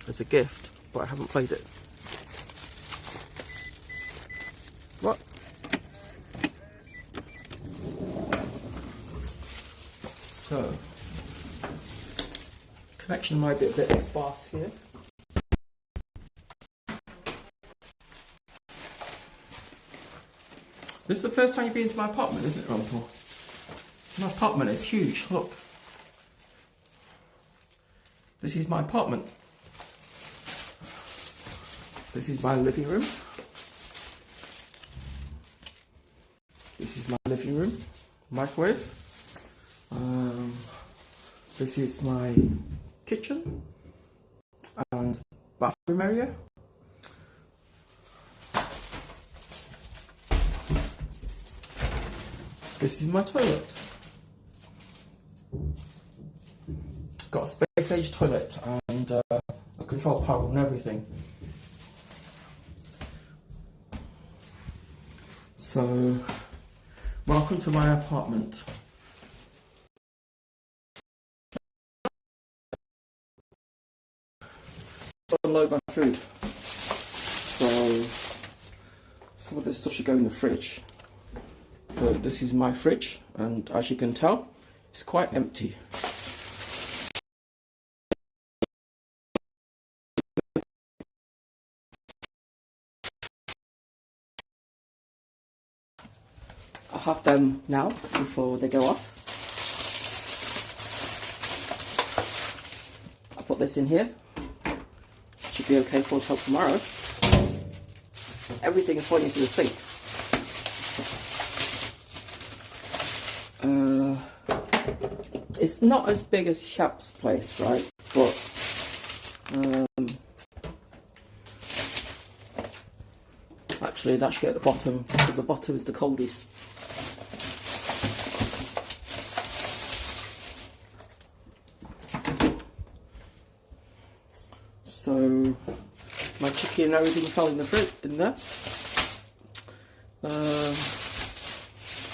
as a gift, but I haven't played it. What? So, connection might be a bit sparse here. This is the first time you've been to my apartment, isn't it, Rumpel? My apartment is huge, look. This is my apartment. This is my living room. This is my living room. Microwave. This is my kitchen and bathroom area. This is my toilet. Got a space age toilet and a control panel and everything. So, welcome to my apartment. Unload my food. So, some of this stuff should go in the fridge. So this is my fridge, and as you can tell, it's quite empty. I'll have them now before they go off. I'll put this in here. Should be okay for till tomorrow. Everything is pointing to the sink. It's not as big as Shap's place, right? But actually, that should get at the bottom because the bottom is the coldest. So my chicken and everything fell in the fridge in there.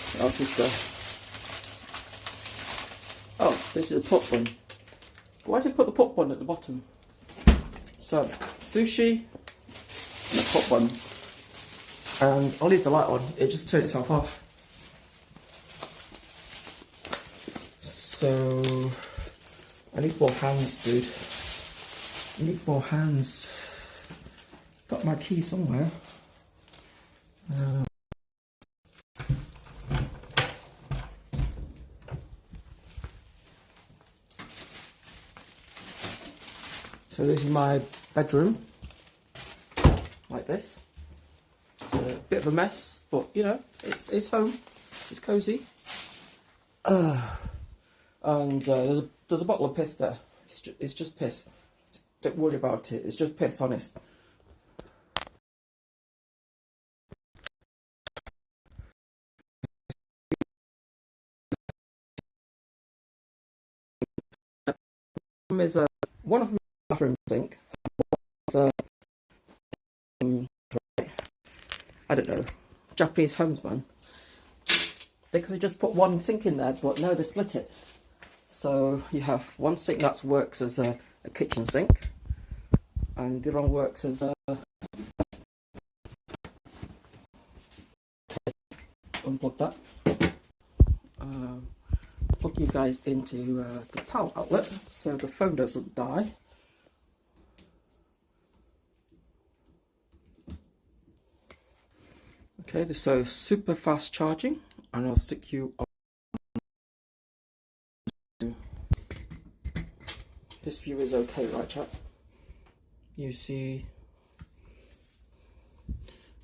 What else is there? Oh, this is a pot bun. Why did I put the pot bun at the bottom? So, sushi and a pot bun. And I'll leave the light on, it just turned itself off. So, I need more hands, dude. I need more hands. Got my key somewhere. So this is my bedroom, like this. It's a bit of a mess, but you know, it's home, it's cosy. And there's a bottle of piss there. It's just piss. Don't worry about it. It's just piss, honest. Is one of my bathroom sink. I don't know, Japanese homes, man. They could have just put one sink in there, but no, they split it. So you have one sink that works as a kitchen sink, and the other one works as a... Unplug that. Plug you guys into the power outlet so the phone doesn't die. Okay, so super fast charging, and I'll stick you on is okay, right, chap? You see,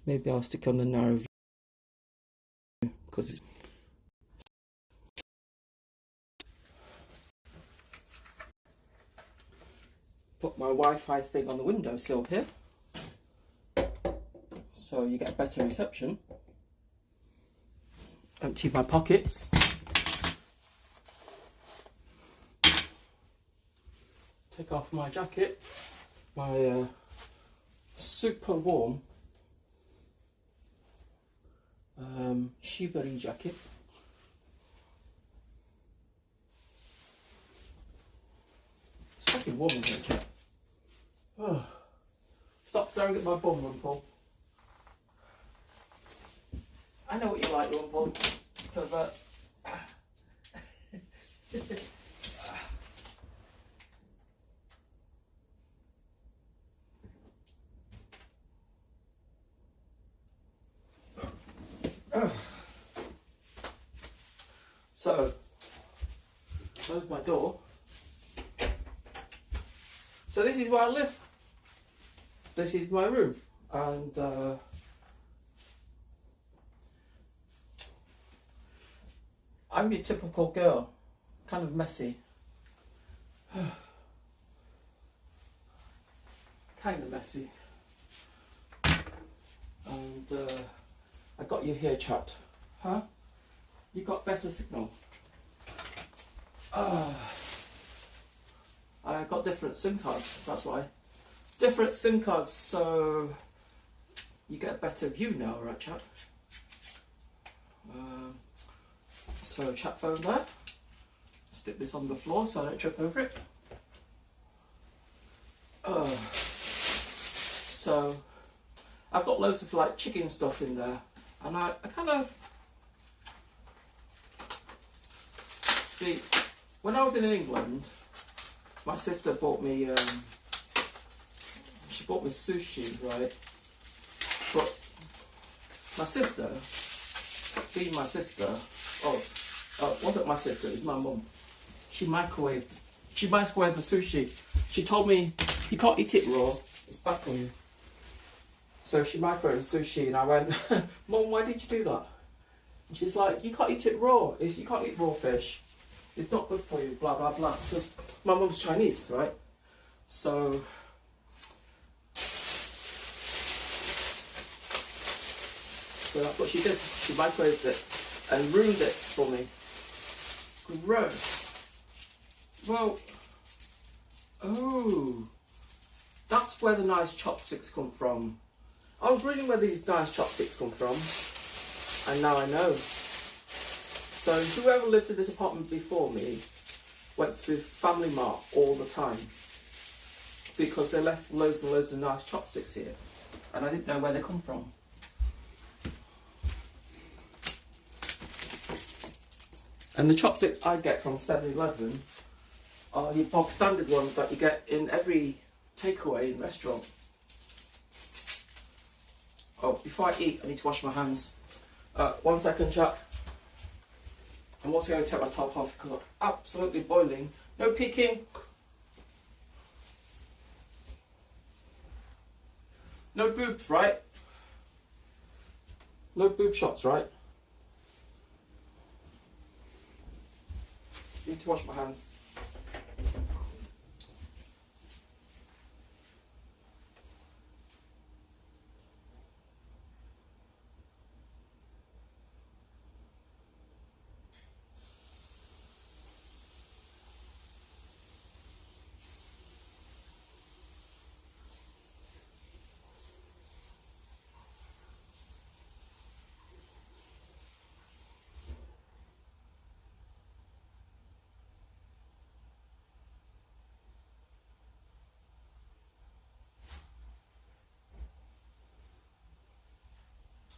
maybe I'll stick on the narrow view because it's. Put my Wi-Fi thing on the windowsill here, so you get a better reception. Empty my pockets. Take off my jacket, my super warm Shibari jacket. It's fucking warm in here, chap. Oh. Stop staring at my bum, Rumpel. I know what you like, Rumpel. Pervert. So, close my door. So this is where I live. This is my room, and I'm your typical girl, kind of messy. Kind of messy. And I got you here, chat. Huh? You got better signal. I got different SIM cards, that's why. Different SIM cards, so you get a better view now, right, chat? So chat phone there. Stick this on the floor so I don't trip over it. So I've got loads of like chicken stuff in there, and I kind of see when I was in England, my sister bought me she bought me sushi, right? But my sister, being my sister, wasn't my sister, it was my mum. She microwaved the sushi. She told me you can't eat it raw, it's bad for you. So she microwaved sushi, and I went, Mum, why did you do that? And she's like, you can't eat it raw. You can't eat raw fish. It's not good for you, blah, blah, blah. Because my mum's Chinese, right? So that's what she did. She microwaved it and ruined it for me. Gross. Well, oh, that's where the nice chopsticks come from. I was reading where these nice chopsticks come from, and now I know. So whoever lived in this apartment before me went to FamilyMart all the time because they left loads and loads of nice chopsticks here, and I didn't know where they come from. And the chopsticks I get from 7-Eleven are your bog standard ones that you get in every takeaway in restaurant. Oh, before I eat, I need to wash my hands. 1 second, chat. I'm also going to take my top off because I'm absolutely boiling. No peeking. No boobs, right? No boob shots, right? Need to wash my hands.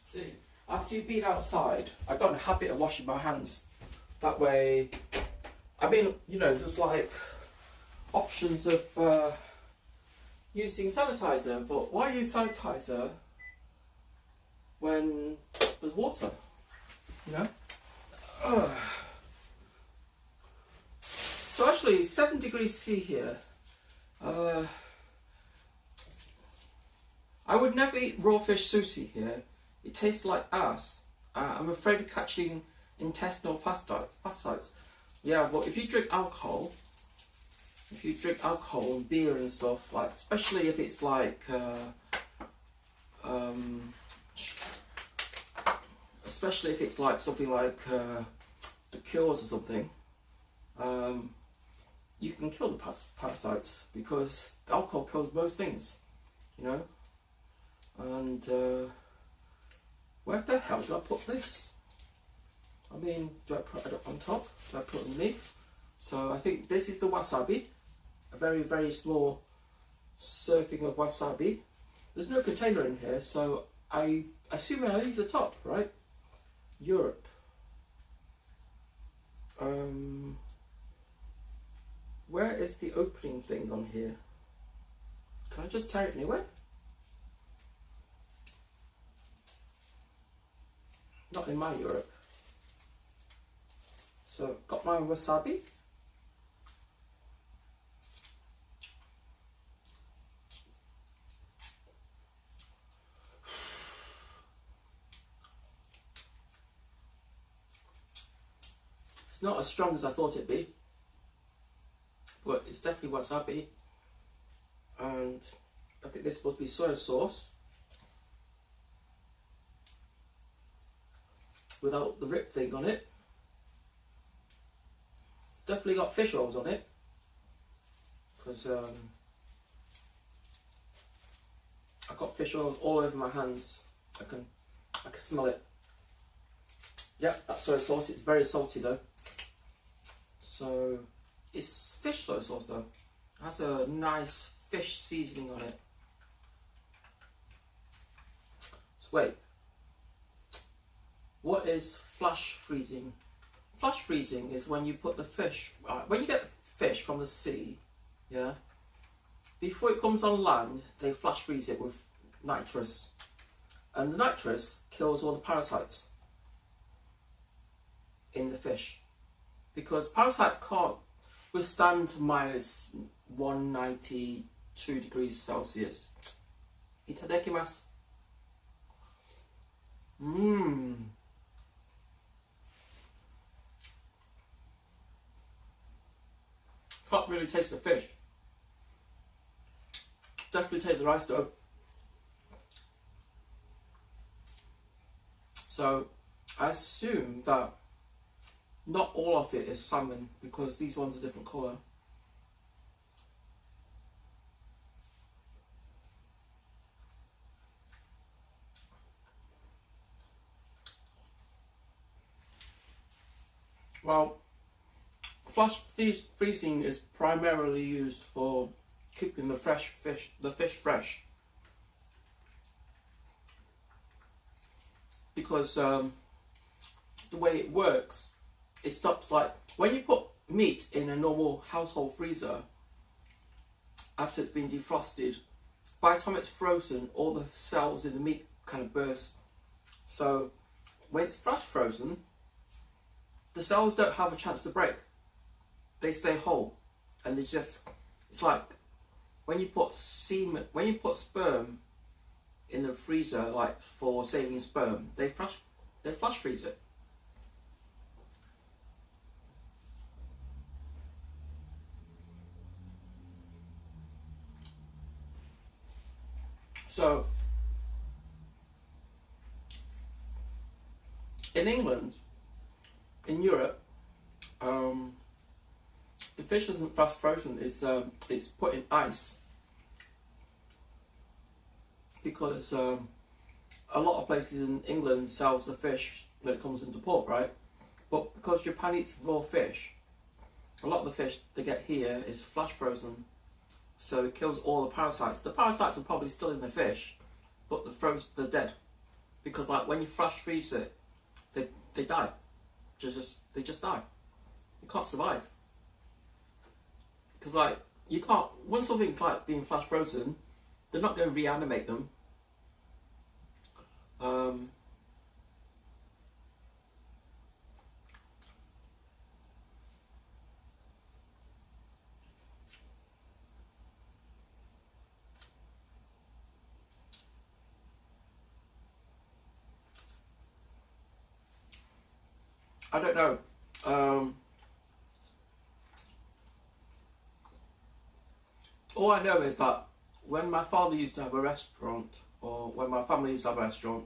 See, after you've been outside, I got in a habit of washing my hands. That way, I mean, you know, there's like options of using sanitizer, but why use sanitizer when there's water, you know? So actually, 7 degrees C here, I would never eat raw fish sushi here. It tastes like ass. I'm afraid of catching intestinal parasites. Yeah, but if you drink alcohol and beer and stuff, like especially if it's like especially if it's like something like the cures or something, you can kill the parasites because alcohol kills most things, you know. And where the hell do I put this? I mean, do I put it on top? Do I put it underneath? So I think this is the wasabi, a very, very small serving of wasabi. There's no container in here, so I assume I use the top, right? Europe. Where is the opening thing on here? Can I just tear it anyway? Not in my Europe. So, got my wasabi. It's not as strong as I thought it'd be, but it's definitely wasabi. And I think this must be soy sauce without the rip thing on it. It's definitely got fish oils on it because I've got fish oils all over my hands. I can smell it. Yep, that's soy sauce. It's very salty though. So it's fish soy sauce though. It has a nice fish seasoning on it. So wait, what is flash freezing? Flash freezing is when you put the fish, when you get fish from the sea, yeah, before it comes on land, they flash freeze it with nitrous. And the nitrous kills all the parasites in the fish. Because parasites can't withstand minus 192 degrees Celsius. Itadakimasu. Can't really taste the fish. Definitely taste the rice though. So I assume that not all of it is salmon because these ones are different colour. Well, flash freezing is primarily used for keeping the fish fresh. Because the way it works, it stops, like when you put meat in a normal household freezer after it's been defrosted, by the time it's frozen, all the cells in the meat kind of burst. So when it's flash frozen, the cells don't have a chance to break. They stay whole, and they just, it's like when you put sperm in the freezer, like for saving sperm, they flash freeze it. So in England, in Europe, the fish isn't fast frozen. It's put in ice because a lot of places in England sells the fish when it comes into port, right? But because Japan eats raw fish, a lot of the fish they get here is flash frozen, so it kills all the parasites. The parasites are probably still in the fish, but they're dead because, like, when you flash freeze it, they die. They just die. You can't survive because, like, you can't. When something's like being flash frozen, they're not going to reanimate them. I don't know. All I know is that when my father used to have a restaurant, or when my family used to have a restaurant,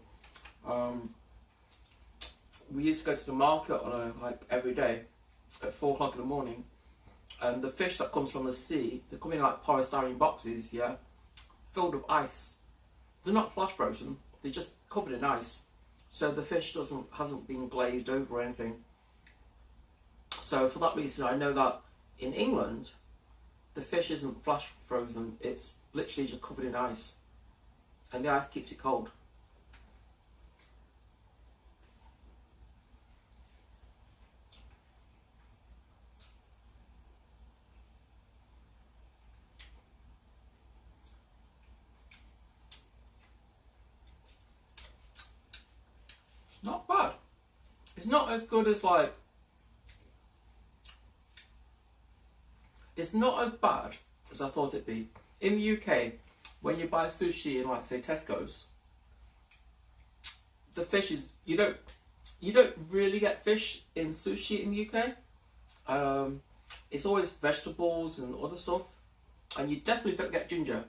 we used to go to the market on like every day at 4 o'clock in the morning, and the fish that comes from the sea, they come in like polystyrene boxes, yeah, filled with ice. They're not flash frozen, they're just covered in ice. So the fish hasn't been glazed over or anything. So for that reason, I know that in England, the fish isn't flash frozen, it's literally just covered in ice. And the ice keeps it cold. It's not bad. It's not as good as like... It's not as bad as I thought it'd be. In the UK, when you buy sushi in like say Tesco's, the fish is, you don't really get fish in sushi in the UK. It's always vegetables and other stuff, and you definitely don't get ginger.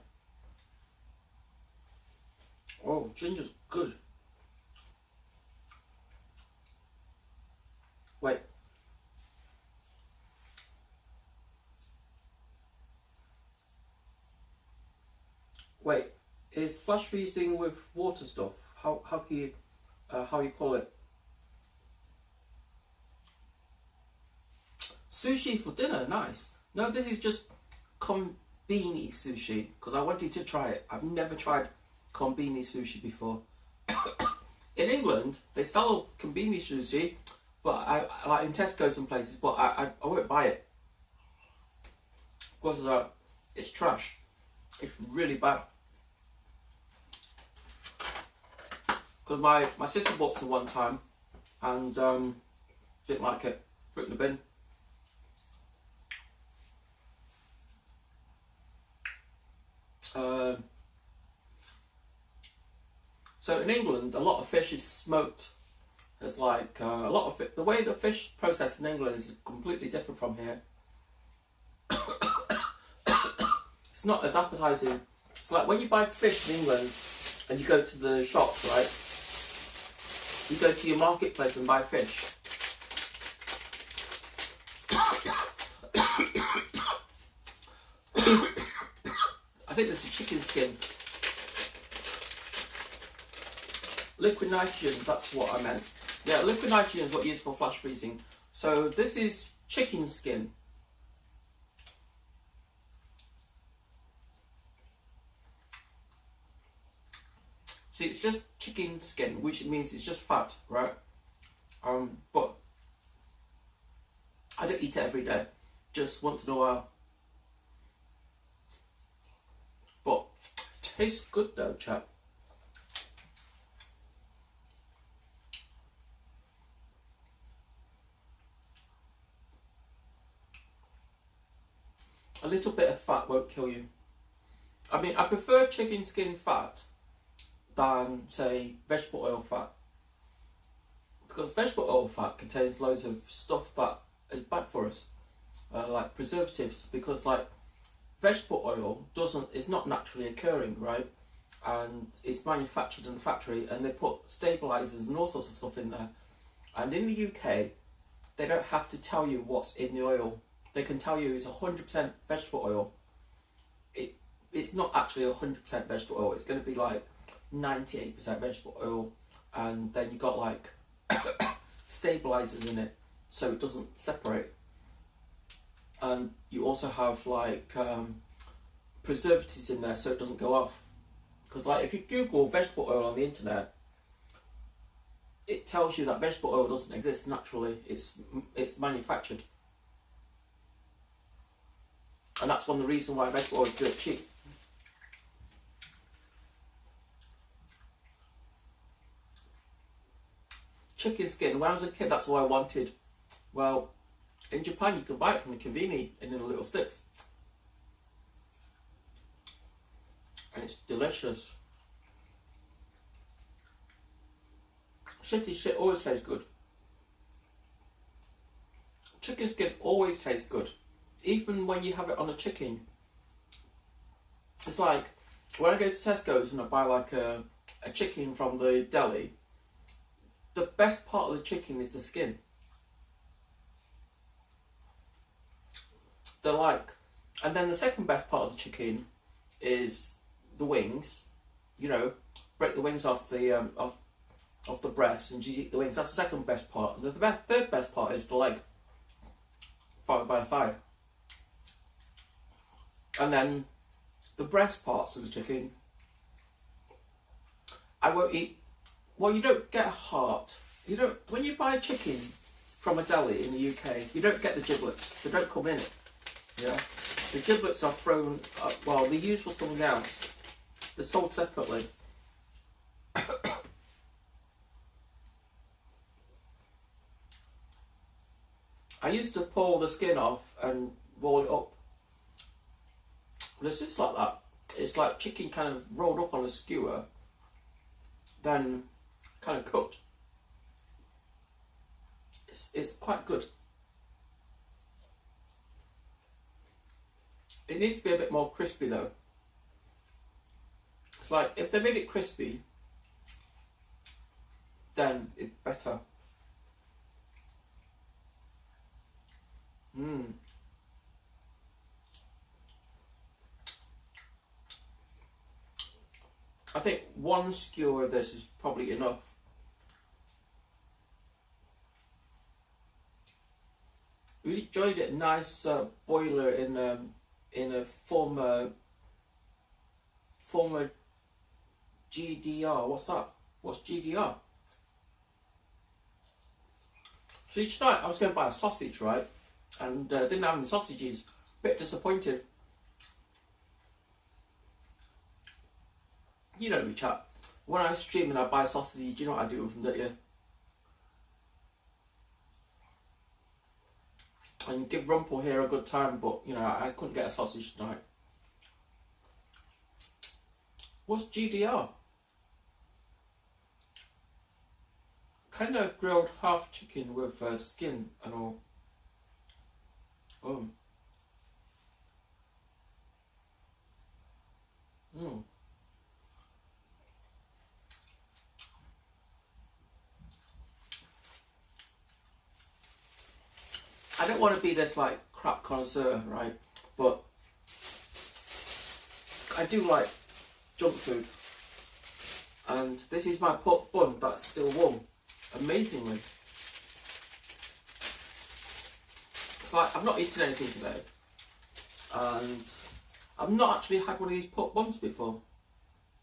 Oh, ginger's good. Wait. Wait, is flash freezing with water stuff? How can you how you call it? Sushi for dinner, nice. No, this is just konbini sushi because I wanted to try it. I've never tried konbini sushi before. In England, they sell konbini sushi, but I like in Tesco's and places, but I won't buy it because it's trash. It's really bad. Because my sister bought some one time and didn't like it. Threw it in the bin. So in England, a lot of fish is smoked. There's like a lot of the way the fish processed in England is completely different from here. It's not as appetizing. It's like when you buy fish in England and you go to the shops, right? You go to your marketplace and buy fish. I think there's a chicken skin. Liquid nitrogen, that's what I meant. Yeah, liquid nitrogen is what you use for flash freezing. So this is chicken skin. See, it's just chicken skin, which means it's just fat, right? But I don't eat it every day, just once in a while. But it tastes good though, chap. A little bit of fat won't kill you. I mean, I prefer chicken skin fat than, say, vegetable oil fat. Because vegetable oil fat contains loads of stuff that is bad for us. Like preservatives, because like vegetable oil is not naturally occurring, right? And it's manufactured in the factory and they put stabilizers and all sorts of stuff in there. And in the UK, they don't have to tell you what's in the oil. They can tell you it's 100% vegetable oil. It's not actually 100% vegetable oil. It's going to be like 98% vegetable oil, and then you got like stabilizers in it so it doesn't separate. And you also have like preservatives in there so it doesn't go off. Because like if you Google vegetable oil on the internet, it tells you that vegetable oil doesn't exist naturally. It's manufactured. And that's one of the reasons why vegetable oil is dirt cheap. Chicken skin, when I was a kid, that's all I wanted. Well, in Japan you can buy it from the convenience in the little sticks. And it's delicious. Shitty shit always tastes good. chicken skin always tastes good, even when you have it on a chicken. It's like when I go to Tesco's and I buy like a chicken from the deli, the best part of the chicken is the skin. They're like, and then the second best part of the chicken is the wings. You know, break the wings off the off the breast and just eat the wings. That's the second best part. The third best part is the leg, followed by the thigh, and then the breast parts of the chicken. I won't eat. Well, you don't get a heart. You don't. When you buy chicken from a deli in the UK, you don't get the giblets. They don't come in it. Yeah, the giblets are thrown. Well, they're used for something else. They're sold separately. I used to pull the skin off and roll it up. But it's just like that. It's like chicken kind of rolled up on a skewer, then kind of cooked. It's quite good. It needs to be a bit more crispy though. It's like if they made it crispy, then it's better. I think one skewer of this is probably enough. We enjoyed it. Nice boiler in a former GDR. What's that? What's GDR? See, tonight I was going to buy a sausage, right? And didn't have any sausages. Bit disappointed. You know me, chat. When I stream and I buy sausages, you know what I do with them, don't you? And give Rumpel here a good time, but you know, I couldn't get a sausage tonight. What's GDR? Kind of grilled half chicken with skin and all. I don't want to be this like crap connoisseur, right? But I do like junk food, and this is my pork bun that's still warm, amazingly. It's like I've not eaten anything today, and I've not actually had one of these pork buns before,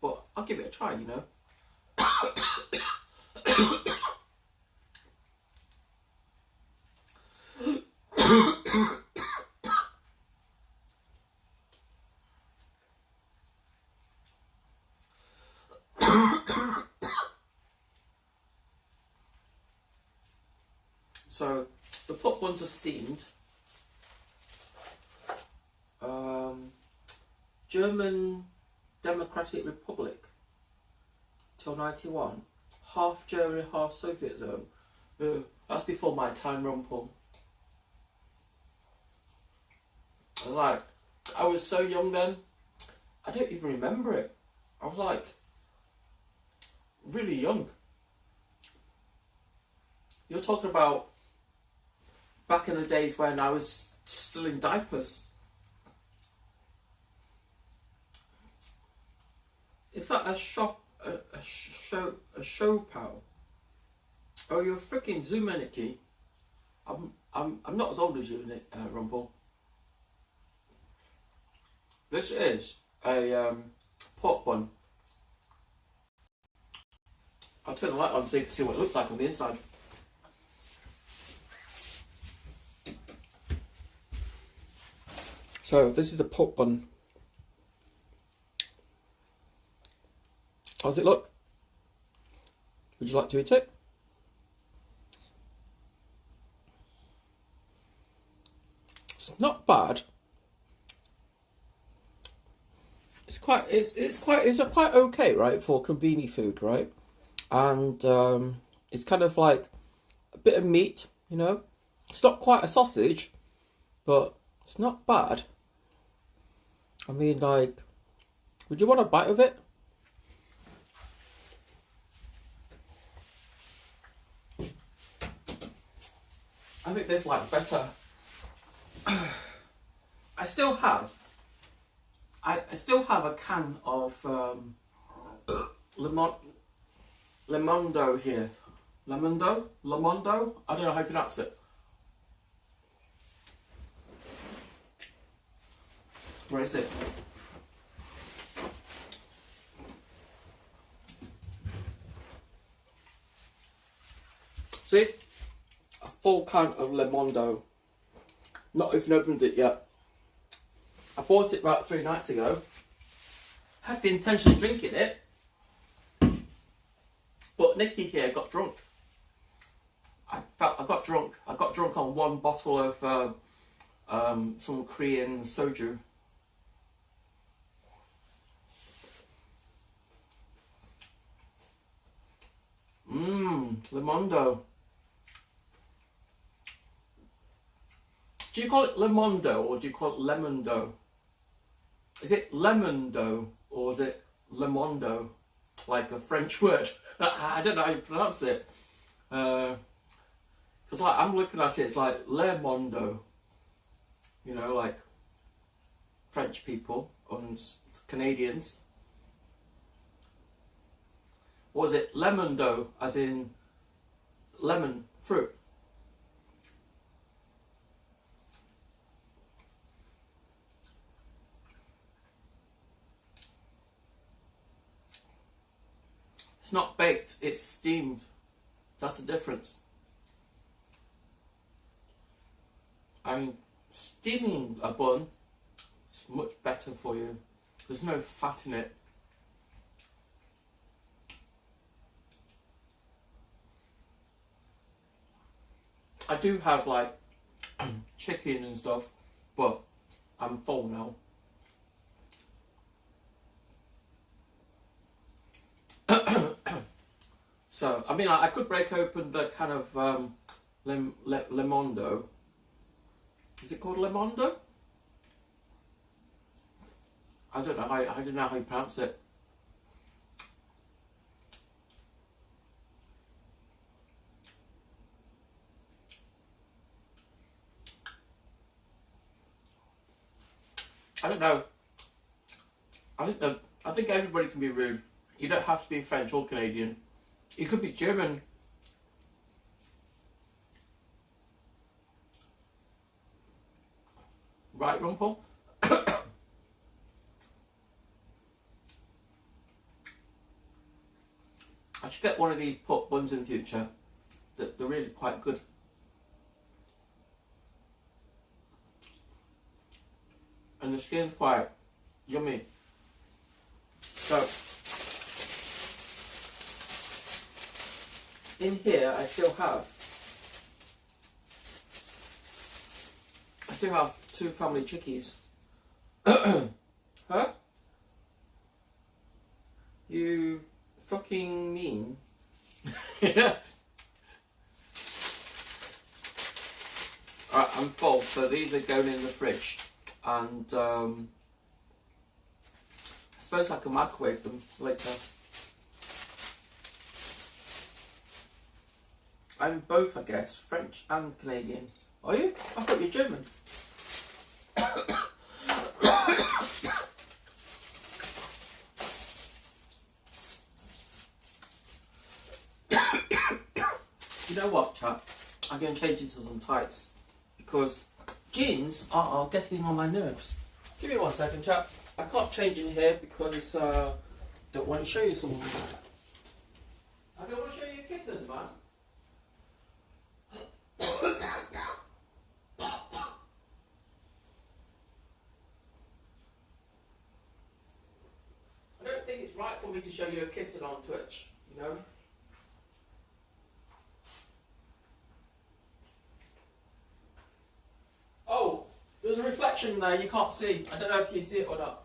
but I'll give it a try, you know. So the pork buns are steamed. German Democratic Republic till 91. Half Germany, half Soviet zone. That's before my time, Rumpel. I was so young then, I don't even remember it. I was like, really young. You're talking about back in the days when I was still in diapers. Is that a show pal? Oh, you're a freaking Zoomaniki. I'm not as old as you, Rumpel. This is a pork bun. I'll turn the light on so you can see what it looks like on the inside. So this is the pork bun. How does it look? Would you like to eat it? It's not bad. It's quite okay, right, for convenience food, right? And it's kind of like a bit of meat, you know, It's not quite a sausage, but it's not bad. I mean, like, would you want a bite of it? I think this like better. I still have a can of Lemondo here. Lemondo? I don't know how you pronounce it. Where is it? See? A full can of Lemondo. Not even opened it yet. I bought it about 3 nights ago. Had the intention of drinking it. But Nikki here got drunk. I got drunk. I got drunk on 1 bottle of some Korean soju. Lemondo. Do you call it Lemondo or do you call it Lemondo? Is it Lemondo or is it Lemondo? Like a French word. I don't know how you pronounce it. Because like I'm looking at it, it's like Le Mondo. You know, like French people and Canadians. What is it? Lemondo, as in lemon fruit. It's not baked, it's steamed. That's the difference. I mean, steaming a bun is much better for you. There's no fat in it. I do have like chicken and stuff, but I'm full now. So, I mean, I could break open the kind of Lemondo. Is it called Lemondo? I don't know how you pronounce it. I don't know. I think everybody can be rude. You don't have to be French or Canadian. You could be German. Right, Rumpel? I should get one of these put buns in the future. They're really quite good. And the skin's quite yummy. So, in here I still have 2 family chickies. Huh? You fucking mean? Alright, I'm full, so these are going in the fridge. And I suppose I can microwave them later. I'm both, I guess, French and Canadian. Are you? I thought you're German. You know what, chap? I'm going to change into some tights because jeans are getting on my nerves. Give me 1 second, chap. I can't change in here because I don't want to show you something. I don't want to show you kittens, man. I don't think it's right for me to show you a kitten on Twitch, you know? Oh, there's a reflection there you can't see. I don't know if you see it or not.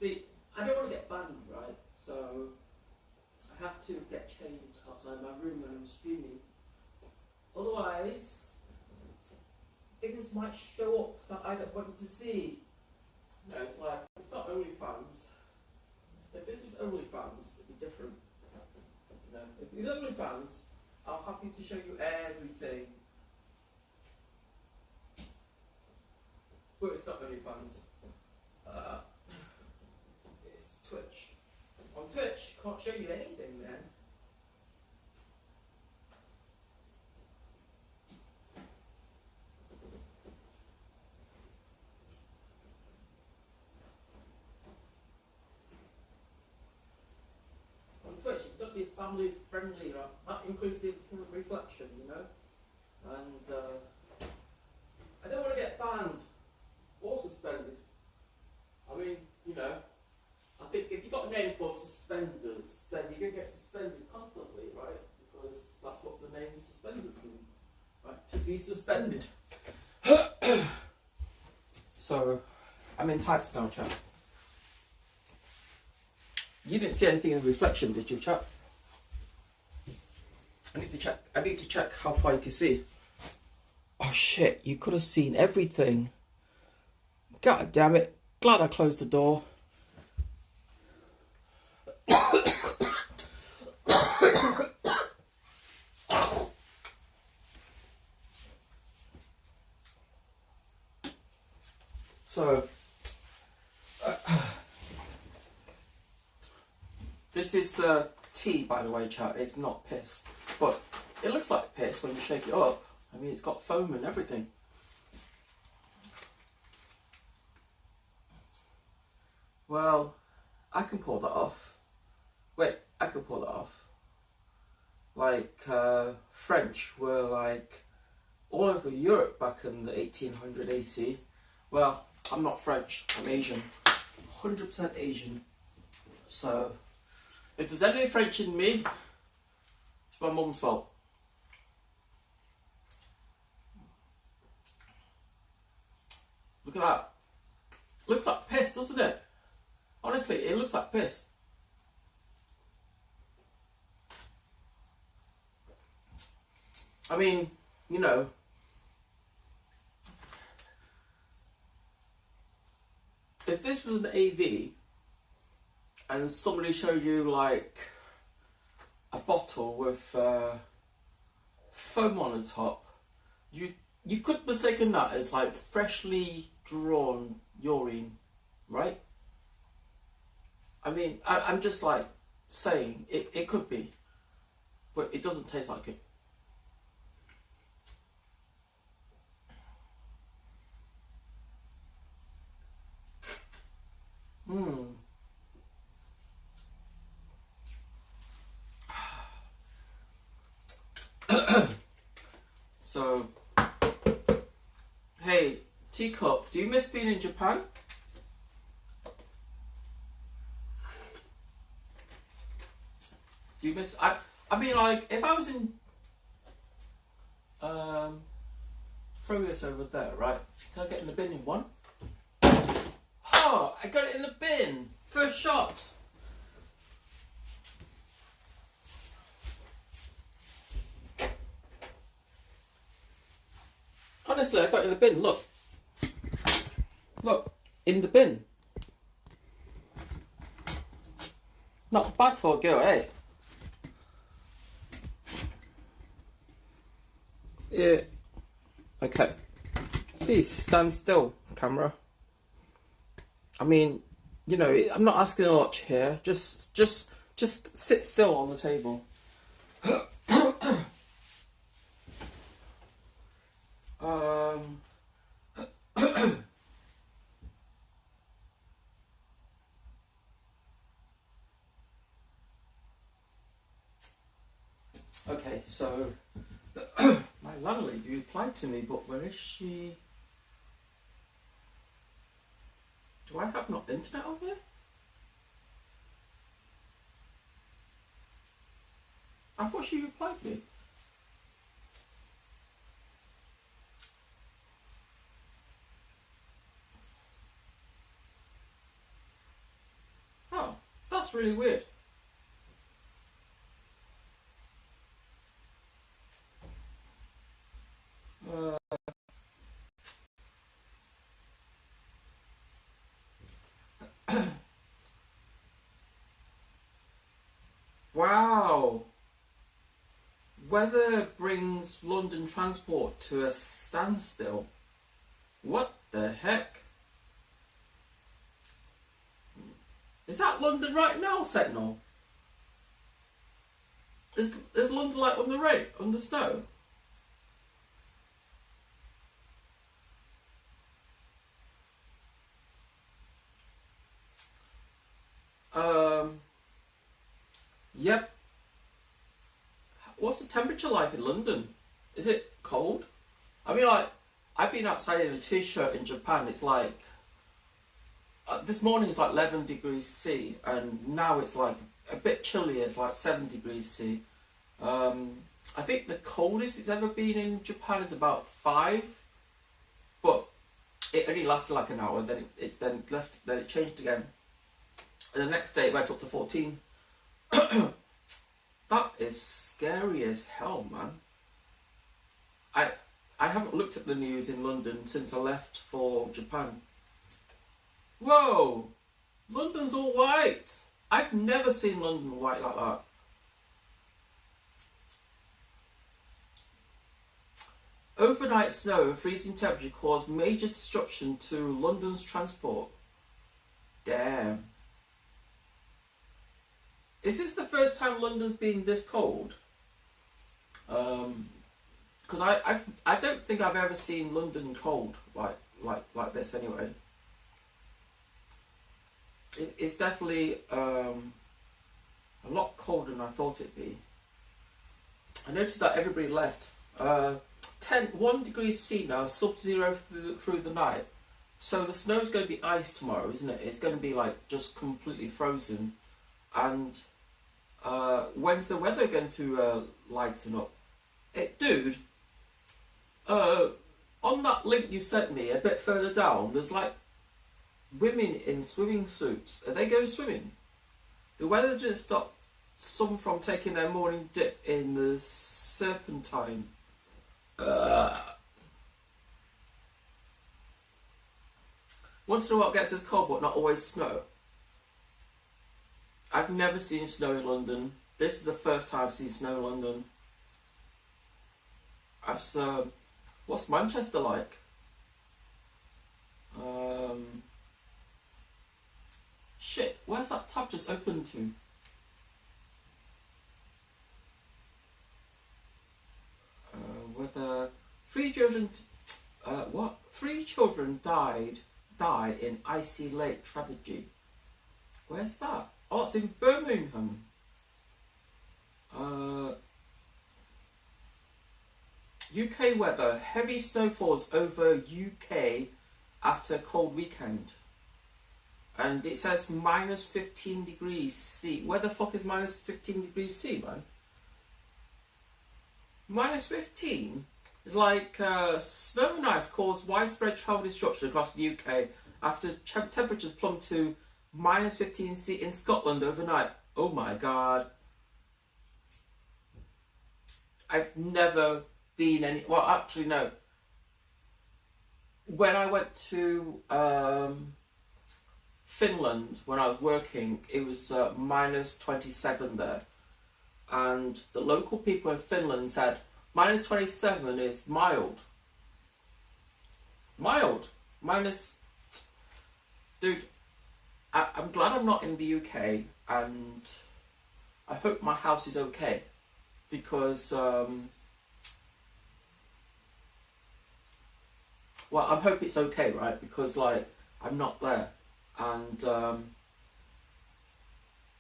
See, I don't want to get banned, right? So I have to get changed outside my room when I'm streaming. Otherwise, things might show up that I don't want you to see. No, it's like, it's not OnlyFans. If this was OnlyFans, it'd be different. You know, if it was OnlyFans, I'm happy to show you everything. But it's not OnlyFans. It's Twitch. On Twitch, can't show you anything, man. On Twitch, it's got to be family friendly, right? That includes the reflection, you know? And I don't want to get banned or suspended. I mean, you know, I think if you've got a name for suspenders, then you're going to get suspended constantly, right? Because that's what the name suspenders mean, right? To be suspended. So, I'm in tights now, chap. You didn't see anything in the reflection, did you, chap? I need to check how far you can see. Oh shit, you could have seen everything. God damn it. Glad I closed the door. So, this is tea, by the way, chat. It's not piss. But it looks like piss when you shake it up. I mean, it's got foam and everything. Well, I can pull that off. Wait, I can pull that off. Like, French were like all over Europe back in the 1800 AC. Well, I'm not French, I'm Asian. 100% Asian. So, if there's any French in me, it's my mum's fault. Look at that. Looks like piss, doesn't it? Honestly, it looks like piss. I mean, you know, if this was an AV and somebody showed you like a bottle with foam on the top, you could mistaken that as like freshly drawn urine, right? I mean, I'm just like saying it could be, but it doesn't taste like it. So, hey, Teacup, do you miss being in Japan? Do you miss... I mean, like, if I was in... throw this over there, right? Can I get in the bin in one? Oh, I got it in the bin! First shot! Honestly, I got it in the bin, look. Look, in the bin. Not bad for a girl, eh? Yeah. Okay. Please stand still, camera. I mean, you know, I'm not asking a lot here. Just sit still on the table. Okay, so my landlady replied to me, but where is she? Do I have not internet on here? I thought she replied to me. That's really weird. Wow. Weather brings London transport to a standstill. What the heck? Is that London right now, Sentinel? Is London like on the rain, on the snow? Yep. What's the temperature like in London? Is it cold? I mean, like, I've been outside in a t-shirt in Japan. It's like, this morning it's like 11 degrees C, and now it's like a bit chillier. It's like 7 degrees C. I think the coldest it's ever been in Japan is about 5, but it only lasted like an hour. Then it left. Then it changed again, and the next day it went up to 14. That is scary as hell, man. I haven't looked at the news in London since I left for Japan. Whoa! London's all white! I've never seen London white like that. Overnight snow and freezing temperature caused major disruption to London's transport. Damn. Is this the first time London's been this cold? Because I don't think I've ever seen London cold like this anyway. It's definitely a lot colder than I thought it'd be. I noticed that everybody left. 1 degree C now, sub-zero through the night. So the snow's going to be ice tomorrow, isn't it? It's going to be like just completely frozen. And when's the weather going to lighten up? Dude, on that link you sent me a bit further down, there's like women in swimming suits. Are they going swimming? The weather didn't stop some from taking their morning dip in the Serpentine. Once in a while it gets this cold, but not always snow. I've never seen snow in London. This is the first time I've seen snow in London. That's, what's Manchester like? Shit, where's that tab just opened to? Whether 3 children, what? 3 children die in icy lake tragedy. Where's that? Oh, it's in Birmingham. UK weather. Heavy snowfalls over UK after a cold weekend. And it says minus 15 degrees C. Where the fuck is minus 15 degrees C, man? Minus 15 is like snow and ice caused widespread travel disruption across the UK after temperatures plummeted to minus 15 C in Scotland overnight. Oh my god. I've never been any... Well, actually, no. When I went to Finland, when I was working, it was minus 27 there. And the local people in Finland said, minus 27 is mild. Mild. Minus... Dude, I'm glad I'm not in the UK, and I hope my house is okay. Because, well, I hope it's okay, right? Because, like, I'm not there. And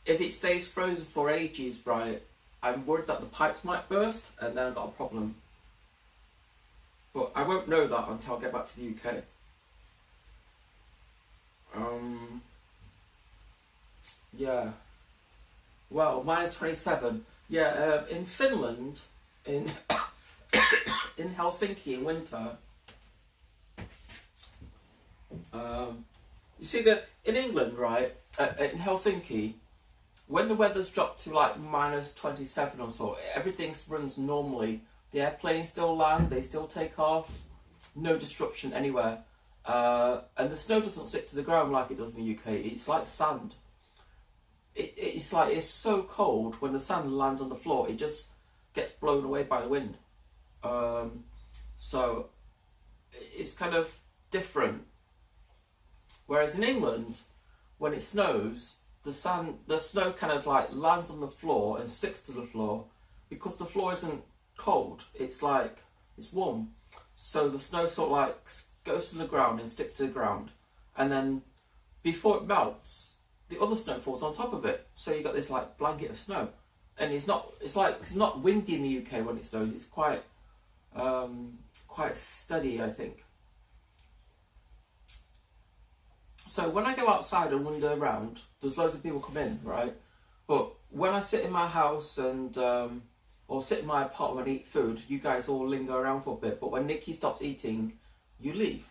if it stays frozen for ages, right, I'm worried that the pipes might burst, and then I've got a problem. But I won't know that until I get back to the UK. Yeah. Well, minus 27. Yeah, in Finland, in in Helsinki in winter, you see that in England, right, in Helsinki, when the weather's dropped to like -27 or so, everything runs normally. The airplanes still land, they still take off, no disruption anywhere. And the snow doesn't stick to the ground like it does in the UK. It's like sand. It's like, it's so cold when the sand lands on the floor, it just gets blown away by the wind. So it's kind of different. Whereas in England, when it snows, the snow kind of like lands on the floor and sticks to the floor because the floor isn't cold. It's like, it's warm. So the snow sort of like goes to the ground and sticks to the ground, and then before it melts, the other snow falls on top of it. So you got this like blanket of snow, and it's not windy in the UK when it snows. It's quite steady, I think. So when I go outside and wander around, there's loads of people come in, right? But when I sit in my house and or sit in my apartment and eat food, you guys all linger around for a bit. But when Nikki stops eating, you leave.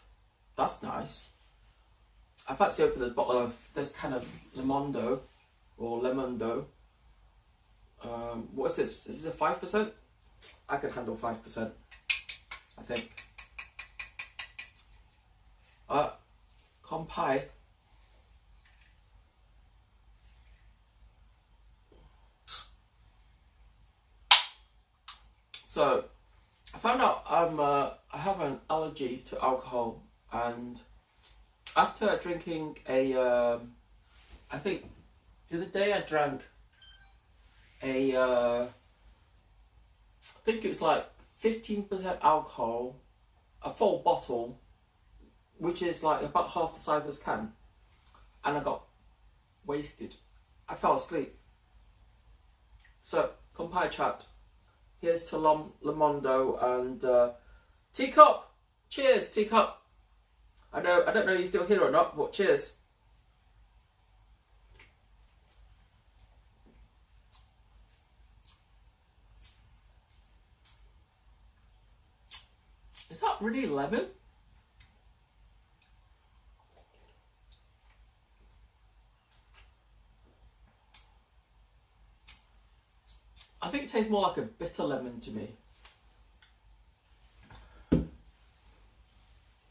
That's nice. I've actually opened this bottle of this kind of Limondo or Lemondo. What is this? Is this a 5%? I can handle 5%, I think. Kompai. So I found out I have an allergy to alcohol, and after drinking I think the other day I drank I think it was like 15% alcohol, a full bottle, which is like about half the size of this can, and I got wasted. I fell asleep. So, compare chat. Here's to Lamondo and Teacup. Cheers, Teacup. I don't know if you're still here or not, but cheers. Is that really lemon? I think it tastes more like a bitter lemon to me.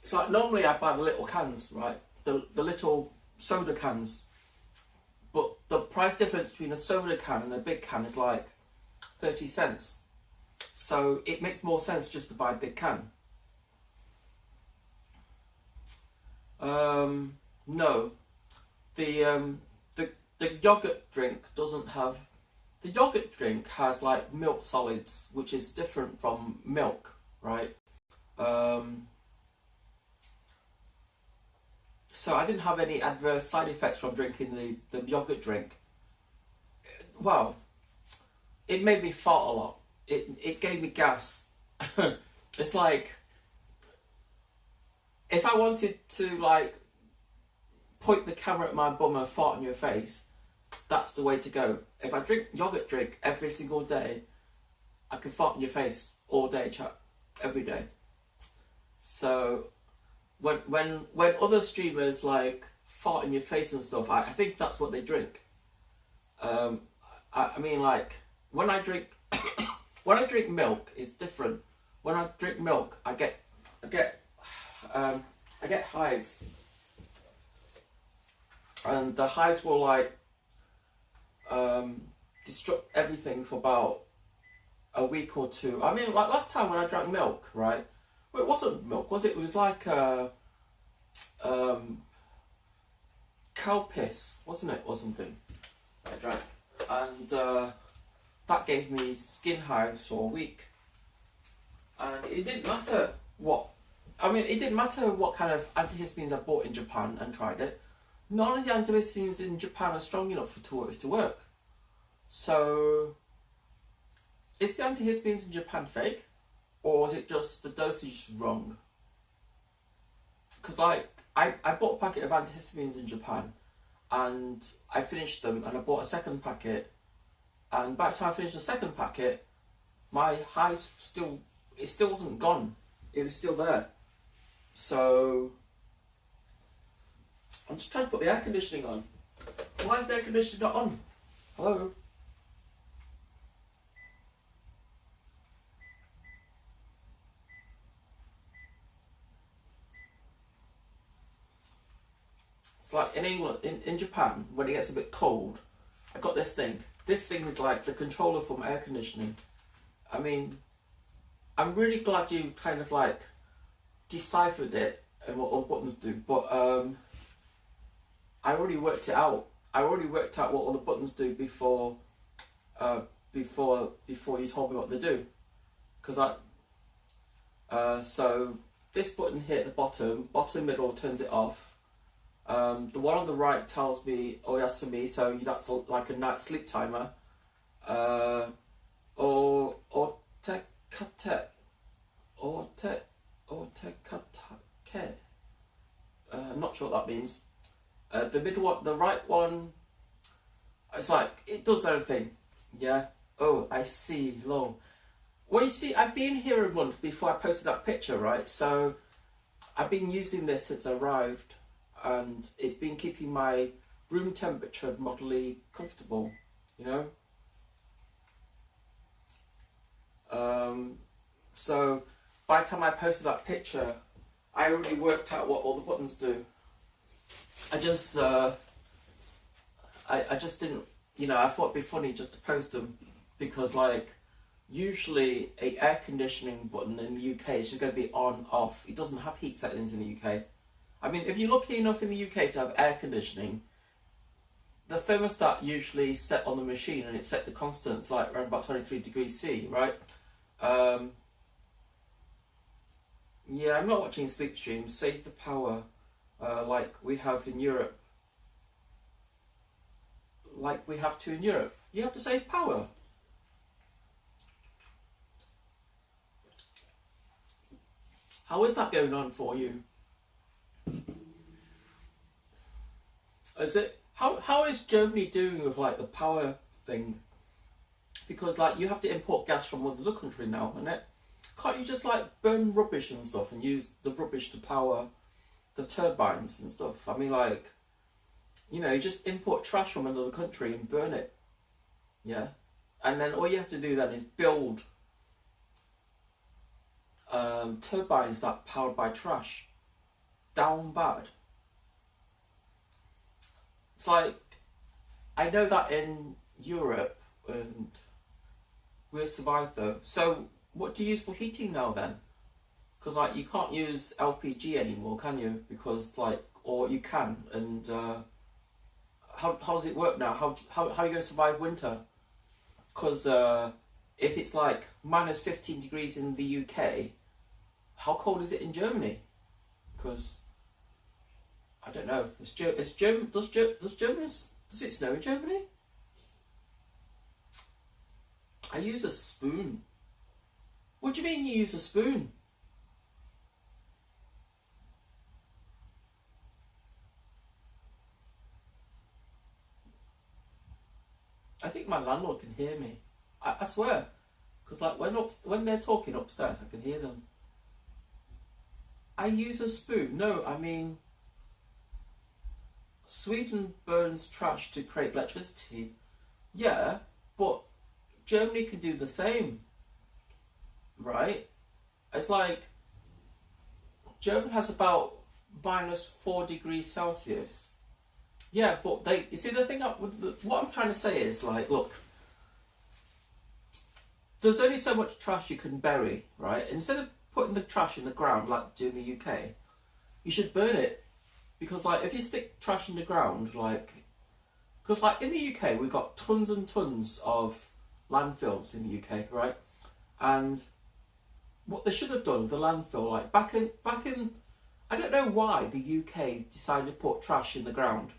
It's like, normally I buy the little cans, right? The little soda cans. But the price difference between a soda can and a big can is like 30 cents. So it makes more sense just to buy a big can. No. The yogurt drink doesn't have... The yogurt drink has like milk solids, which is different from milk, right? So I didn't have any adverse side effects from drinking the yogurt drink. Wow, it made me fart a lot. It gave me gas. It's like, if I wanted to like point the camera at my bum and fart in your face, that's the way to go. If I drink yogurt drink every single day, I can fart in your face all day, chat, every day. So when other streamers like fart in your face and stuff, I think that's what they drink. I mean, like, when I drink when I drink milk, it's different. When I drink milk, I get hives, and the hives will like disrupt everything for about a week or two. I mean, like last time when I drank milk, right? Well, it wasn't milk, was it? It was like cow piss, wasn't it, or something? I drank, and that gave me skin hives for a week. And it didn't matter what. I mean, it didn't matter what kind of antihistamines I bought in Japan and tried it. None of the antihistamines in Japan are strong enough for it to work. So, is the antihistamines in Japan fake? Or is it just the dosage wrong? Because like, I bought a packet of antihistamines in Japan, and I finished them, and I bought a second packet, and by the time I finished the second packet, my hives still wasn't gone. It was still there. So, I'm just trying to put the air conditioning on. Why is the air conditioning not on? Hello? It's like in England, in Japan, when it gets a bit cold, I got this thing. This thing is like the controller from air conditioning. I mean, I'm really glad you kind of like deciphered it and what all the buttons do, but I already worked it out. I already worked out what all the buttons do before you told me what they do. Because so this button here at the bottom middle turns it off. The one on the right tells me oyasumi, so that's like a night sleep timer. Or tekate, tekatake. I'm not sure what that means. The middle one, the right one, it's like it does everything. Yeah. Oh, I see. Lol. Well, you see, I've been here a month before I posted that picture, right? So I've been using this since I arrived, and it's been keeping my room temperature moderately comfortable, you know? So by the time I posted that picture, I already worked out what all the buttons do. I just didn't, you know, I thought it'd be funny just to post them, because like usually a air conditioning button in the UK is just going to be on off. It doesn't have heat settings in the UK. I mean, if you're lucky enough in the UK to have air conditioning, the thermostat usually set on the machine and it's set to constants, like around about 23 degrees C, right? Yeah, I'm not watching sleep streams. Save the power, like we have in Europe. Like we have to in Europe. You have to save power. How is that going on for you? Is it how is Germany doing with like the power thing? Because like you have to import gas from another country now, isn't it? Can't you just like burn rubbish and stuff and use the rubbish to power the turbines and stuff? I mean, like, you know, you just import trash from another country and burn it. Yeah. And then all you have to do then is build turbines that are powered by trash. Down bad. It's like, I know that in Europe, and we'll survive though. So what do you use for heating now then? Because like you can't use LPG anymore, can you? Because like, or you can, and how does it work now? How are you going to survive winter? Because if it's like minus 15 degrees in the UK, how cold is it in Germany? Because I don't know. Does it snow in Germany? I use a spoon. What do you mean you use a spoon? I think my landlord can hear me. I swear. Because like when they're talking upstairs, I can hear them. I use a spoon. No, I mean, Sweden burns trash to create electricity. Yeah, but Germany can do the same. Right? It's like Germany has about minus 4 degrees Celsius. Yeah, but you see the thing what I'm trying to say is like, look, there's only so much trash you can bury, right? Instead of putting the trash in the ground like do in the UK, you should burn it. Because like if you stick trash in the ground, like, because like in the UK we've got tons and tons of landfills in the UK, right? And what they should have done with the landfill, like back in I don't know why the UK decided to put trash in the ground,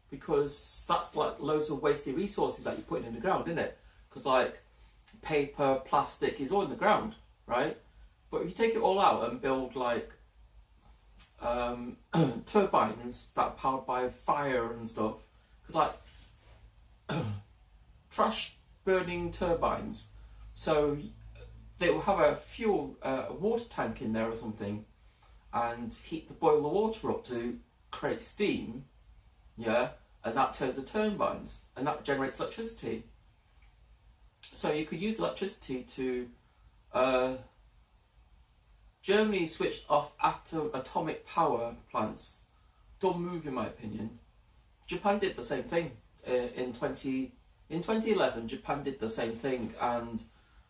because that's like loads of wasted resources that you're putting in the ground, isn't it? Because like paper, plastic is all in the ground, right? But if you take it all out and build like turbines that are powered by fire and stuff, because like trash burning turbines, so they will have a water tank in there or something, and boil the water up to create steam, yeah, and that turns the turbines, and that generates electricity. So you could use electricity to. Germany switched off atomic power plants. Dumb move, in my opinion. Japan did the same thing in 2011. Japan did the same thing, and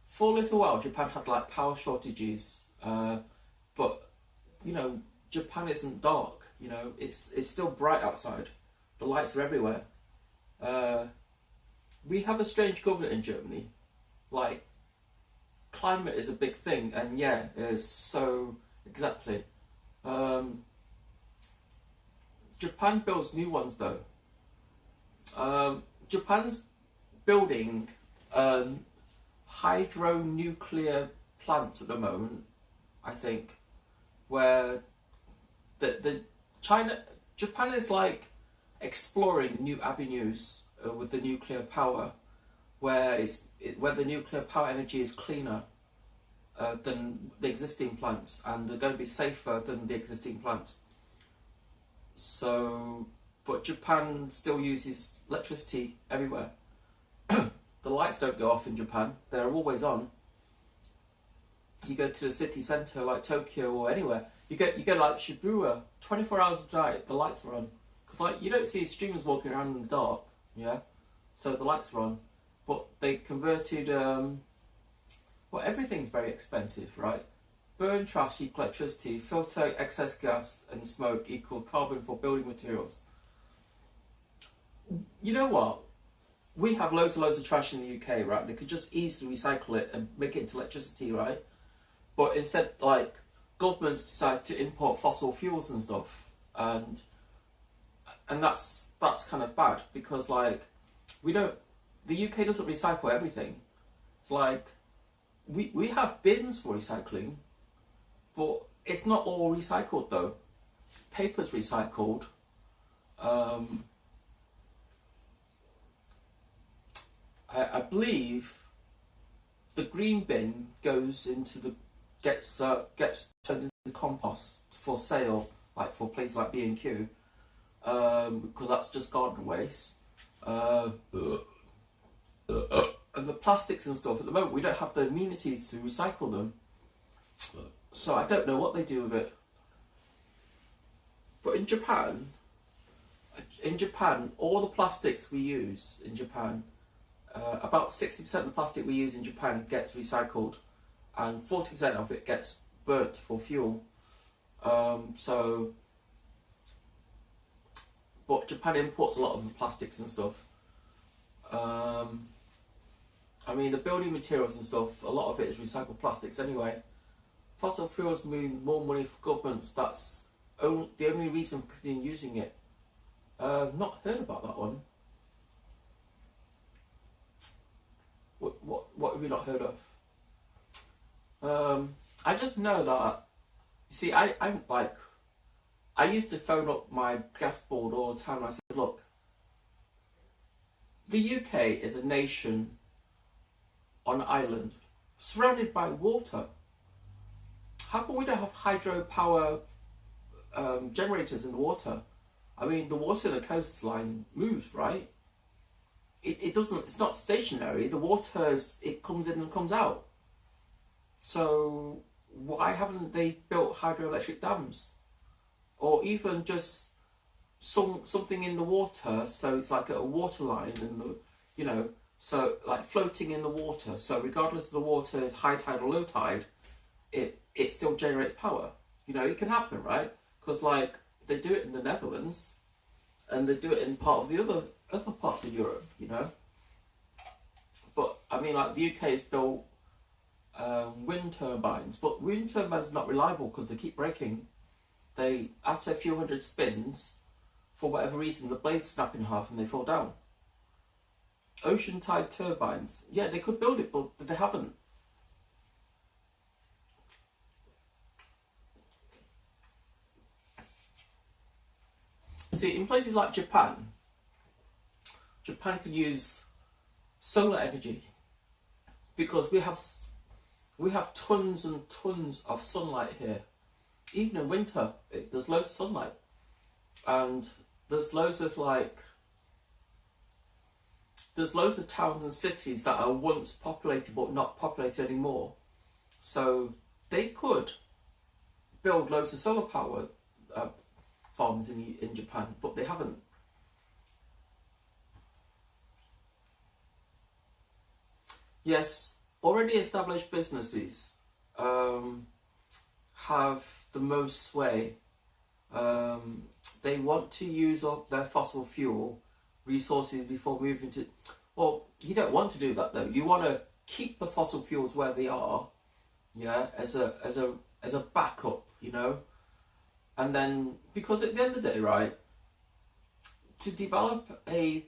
for a little while, Japan had like power shortages. But you know, Japan isn't dark. You know, it's still bright outside. The lights are everywhere. We have a strange government in Germany. Like, climate is a big thing, and yeah, it's so exactly. Japan builds new ones though. Japan's building hydro-nuclear plants at the moment, I think, where Japan is like exploring new avenues with the nuclear power, where the nuclear power energy is cleaner than the existing plants, and they're going to be safer than the existing plants. So, but Japan still uses electricity everywhere. The lights don't go off in Japan; they're always on. You go to the city centre like Tokyo or anywhere, you get like Shibuya, 24 hours a night, the lights are on. Because like, you don't see streamers walking around in the dark, yeah? So the lights are on. But they converted, well, everything's very expensive, right? Burn trash equal electricity, filter excess gas and smoke equal carbon for building materials. You know what? We have loads and loads of trash in the UK, right? They could just easily recycle it and make it into electricity, right? But instead, like, governments decide to import fossil fuels and stuff, and that's kind of bad, because like, the UK doesn't recycle everything. It's like, we have bins for recycling, but it's not all recycled though. Paper's recycled. I believe the green bin gets turned into compost for sale, like for places like B&Q, because that's just garden waste. And the plastics and stuff, at the moment we don't have the amenities to recycle them, so I don't know what they do with it. But in Japan, all the plastics we use in Japan, about 60% of the plastic we use in Japan gets recycled, and 40% of it gets burnt for fuel. But Japan imports a lot of the plastics and stuff. I mean, the building materials and stuff, a lot of it is recycled plastics anyway. Fossil fuels mean more money for governments. That's the only reason for continuing using it. Not heard about that one. What have you not heard of? I just know that. You see, I'm like, I used to phone up my gas board all the time and I said, look, the UK is a nation on an island surrounded by water. How come we don't have hydropower generators in the water? I mean, the water in the coastline moves, right? It doesn't, it's not stationary. The water, it comes in and comes out. So why haven't they built hydroelectric dams? Or even just something in the water, so it's like a water line, and so like floating in the water. So regardless of the water is high tide or low tide, it still generates power. It can happen, right? Because like they do it in the Netherlands, and they do it in part of the other parts of Europe. But I mean, like the UK has built wind turbines, but wind turbines are not reliable because they keep breaking. After a few hundred spins, for whatever reason, the blades snap in half and they fall down. Ocean tide turbines, yeah, they could build it, but they haven't. See, in places like Japan can use solar energy, because we have tons and tons of sunlight here. Even in winter, there's loads of sunlight, and there's loads of like there's loads of towns and cities that are once populated but not populated anymore. So they could build loads of solar power farms in Japan, but they haven't. Yes, already established businesses have the most sway. They want to use up their fossil fuel resources before moving to. Well, you don't want to do that though. You want to keep the fossil fuels where they are, yeah, as a backup, you know. And then, because at the end of the day, right, to develop a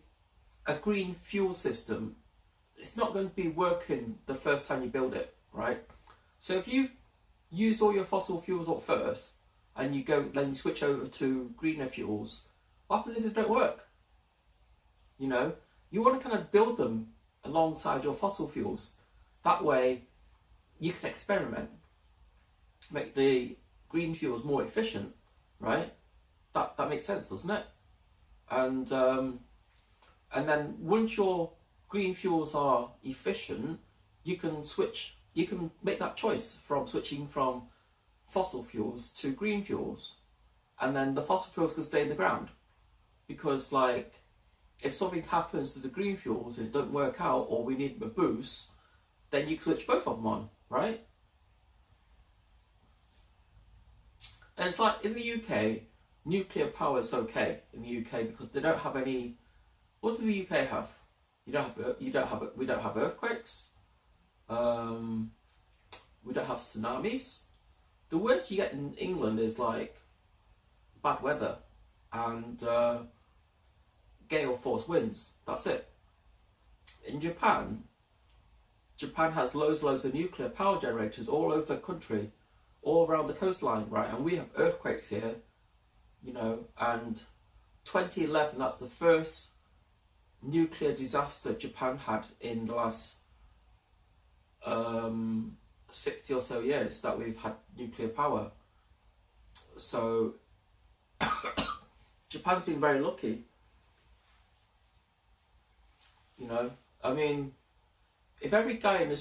green fuel system, it's not going to be working the first time you build it, right? So if you use all your fossil fuels up first, and then you switch over to greener fuels, what happens if they don't work? You know, you want to kind of build them alongside your fossil fuels. That way, you can experiment, make the green fuels more efficient, right? That makes sense, doesn't it? And then once your green fuels are efficient, you can make that choice from switching from fossil fuels to green fuels, and then the fossil fuels can stay in the ground, because like if something happens to the green fuels and it don't work out, or we need a boost, then you can switch both of them on, right? And it's like in the UK, nuclear power is okay in the UK because they don't have any. What do the UK have? We don't have earthquakes. We don't have tsunamis. The worst you get in England is like bad weather and gale force winds. That's it. In Japan has loads of nuclear power generators all over the country, all around the coastline, right? And we have earthquakes here, you know. And 2011, that's the first nuclear disaster Japan had in the last 60 or so years that we've had nuclear power. So Japan's been very lucky, you know. I mean, if every guy in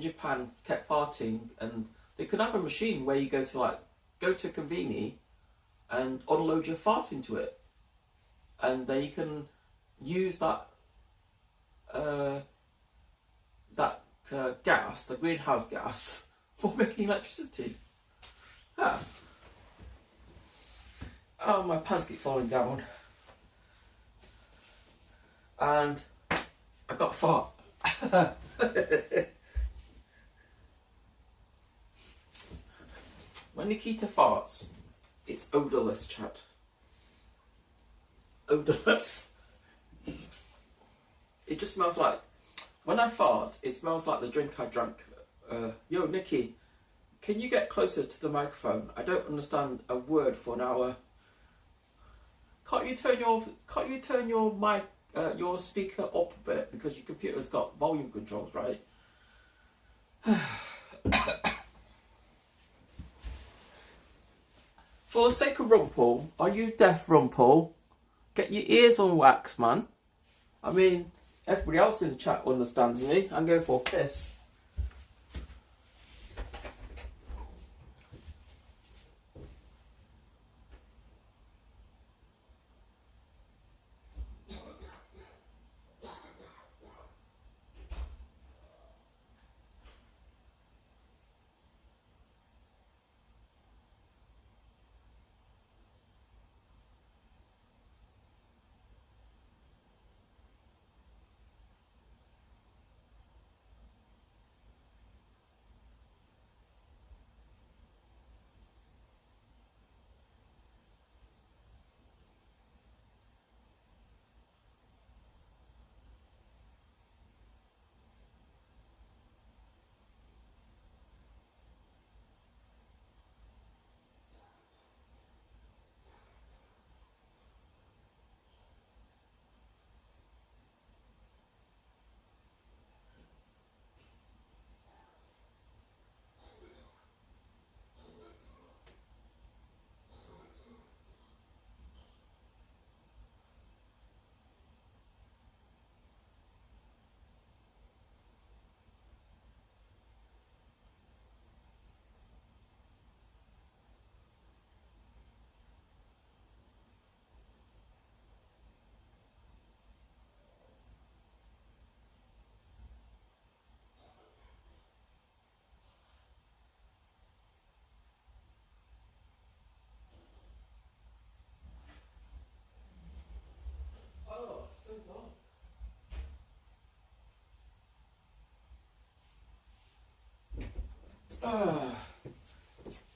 Japan kept farting, and they could have a machine where you go to a conveni and unload your fart into it, and then you can use that gas, the greenhouse gas, for making electricity. Ah. Oh, my pants keep falling down. And I got a fart. When Nikita farts, it's odorless, chat. Odorless. It just smells like, when I fart, it smells like the drink I drank. Yo, Nikki, can you get closer to the microphone? I don't understand a word for an hour. Can't you turn your mic, your speaker up a bit, because your computer's got volume controls, right? For the sake of Rumpel, are you deaf, Rumpel? Get your ears on wax, man. I mean, everybody else in the chat understands me. I'm going for a piss.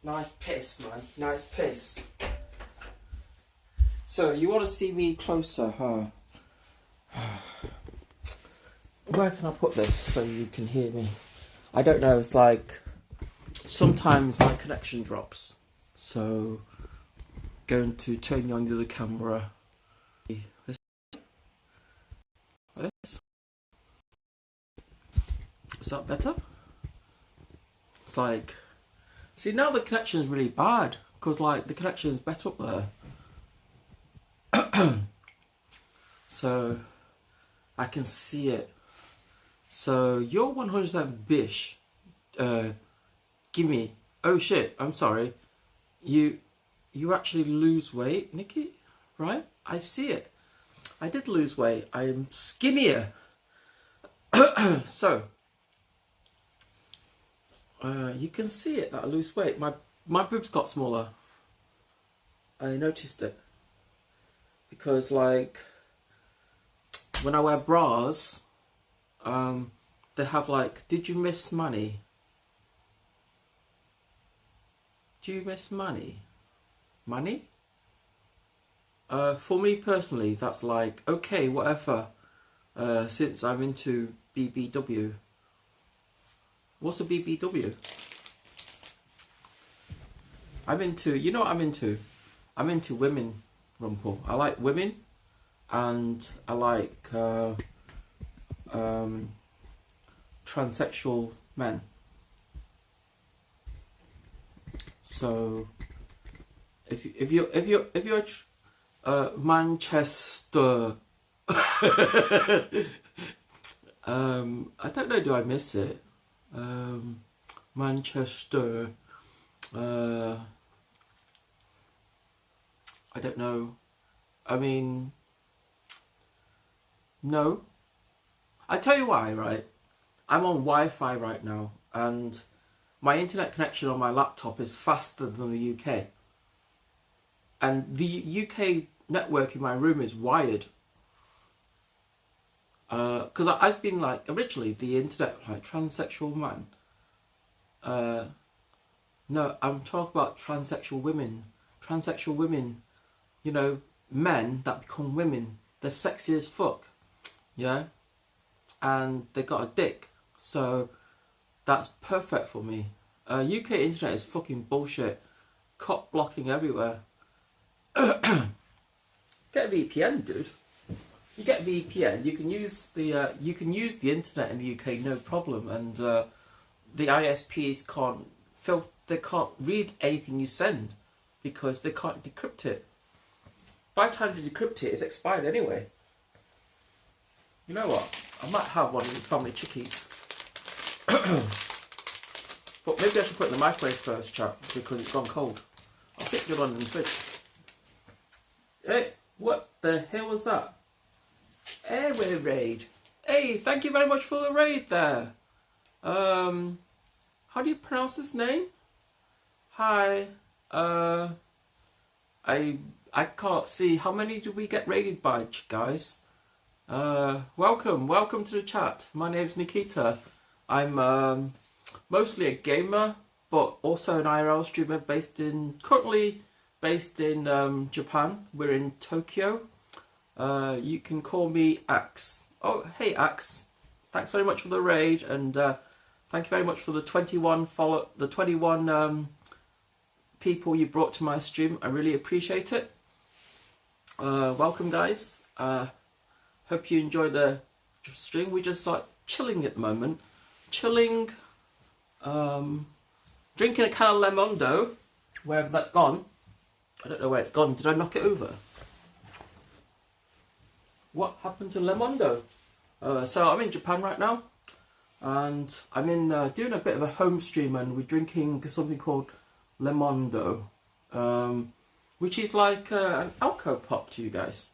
Nice piss, man. Nice piss. So, you want to see me closer, huh? Where can I put this so you can hear me? I don't know, it's like sometimes my connection drops. So, going to turn on the camera. This. Is that better? It's like, see, now the connection is really bad because like the connection is better up there. So I can see it. So you're 100% bish. Gimme. Oh shit, I'm sorry. You actually lose weight, Nikki, right? I see it. I did lose weight. I am skinnier. So you can see it that I lose weight. My boobs got smaller. I noticed it because like when I wear bras, they have like, did you miss money? Do you miss money? Money? For me personally, that's like, okay, whatever. Since I'm into BBW. What's a BBW? I'm into, you know what I'm into? I'm into women, Rumpel. I like women, and I like transsexual men. So, if you're Manchester, I don't know. Do I miss it? Manchester. I don't know. I mean, no. I tell you why, right? I'm on Wi-Fi right now, and my internet connection on my laptop is faster than the UK. And the UK network in my room is wired. Because I've been like, originally, the internet, like, transsexual man. No, I'm talking about transsexual women. Transsexual women, you know, men that become women. They're sexy as fuck. Yeah? And they got a dick. So, that's perfect for me. UK internet is fucking bullshit. Cop blocking everywhere. Get a VPN, dude. You get VPN, you can use the internet in the UK, no problem, and the ISPs they can't read anything you send because they can't decrypt it. By the time they decrypt it, it's expired anyway. You know what? I might have one of these family chickies. But maybe I should put it in the microwave first, chat, because it's gone cold. I'll stick it on in the fridge. Hey, what the hell was that? Airway raid. Hey, thank you very much for the raid there. How do you pronounce this name? Hi. I can't see. How many do we get raided by, guys? Welcome to the chat. My name's Nikita. I'm mostly a gamer, but also an IRL streamer currently based in Japan. We're in Tokyo. You can call me Axe. Oh, hey Axe. Thanks very much for the raid, and thank you very much for the 21 people you brought to my stream. I really appreciate it. Welcome, guys. Hope you enjoy the stream. We're just like chilling at the moment. Chilling, drinking a can of Lemondo, wherever that's gone. I don't know where it's gone. Did I knock it over? What happened to Lemondo? So I'm in Japan right now, and I'm in doing a bit of a home stream, and we're drinking something called Lemondo, which is like an alco pop to you guys.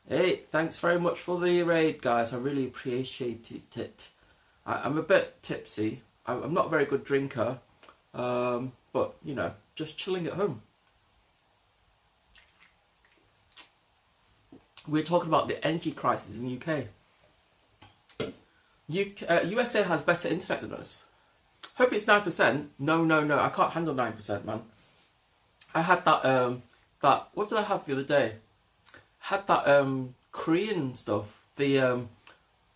Hey, thanks very much for the raid, guys. I really appreciate it. I'm a bit tipsy. I'm not a very good drinker, but you know, just chilling at home. We're talking about the energy crisis in the UK. USA has better internet than us. Hope it's 9%. No, no, no. I can't handle 9%, man. I had that what did I have the other day? Had that Korean stuff. The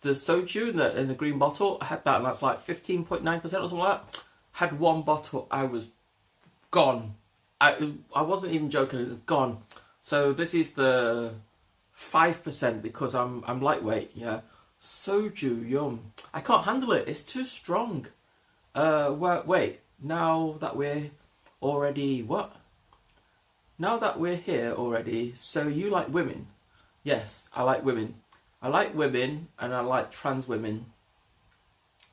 soju in the green bottle. I had that, and that's like 15.9% or something like that. Had one bottle, I was gone. I wasn't even joking. It was gone. So this is the 5% because I'm lightweight. Yeah, soju, yum. I can't handle it. It's too strong. Wait. Now that we're already what? Now that we're here already, so you like women? Yes, I like women. I like women and I like trans women.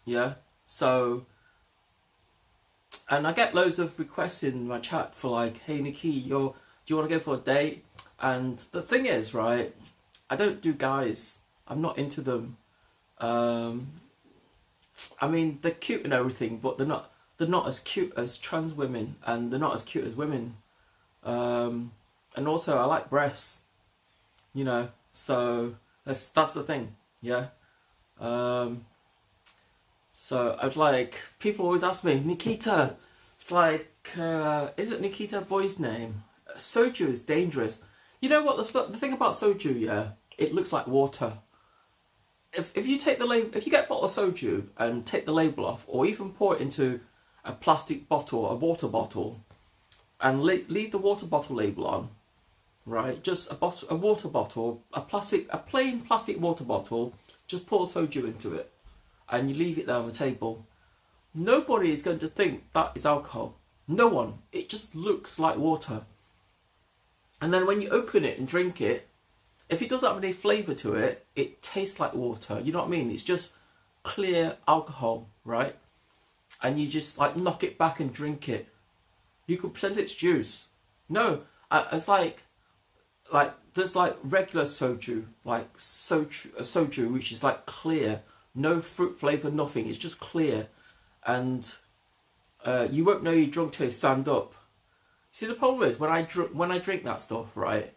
Yeah, so, and I get loads of requests in my chat for like, hey Nikki, do you want to go for a date? And the thing is, right, I don't do guys. I'm not into them. I mean, they're cute and everything, but they're not as cute as trans women, and they're not as cute as women. And also I like breasts, you know, so that's the thing, yeah. So I'd like, people always ask me, Nikita, it's like, isn't Nikita a boy's name? Soju is dangerous. You know what, the thing about soju, yeah, it looks like water. If you take the label, if you get a bottle of soju and take the label off, or even pour it into a plastic bottle, a water bottle, and leave the water bottle label on, right? Just a water bottle, a plain plastic water bottle. Just pour soju into it, and you leave it there on the table. Nobody is going to think that is alcohol. No one. It just looks like water. And then when you open it and drink it, if it doesn't have any flavour to it, it tastes like water. You know what I mean? It's just clear alcohol, right? And you just like knock it back and drink it. You could pretend it's juice. No, it's like there's like regular soju, like soju, which is like clear, no fruit flavour, nothing. It's just clear, and you won't know you're drunk till you stand up. See, the problem is when I drink that stuff, right?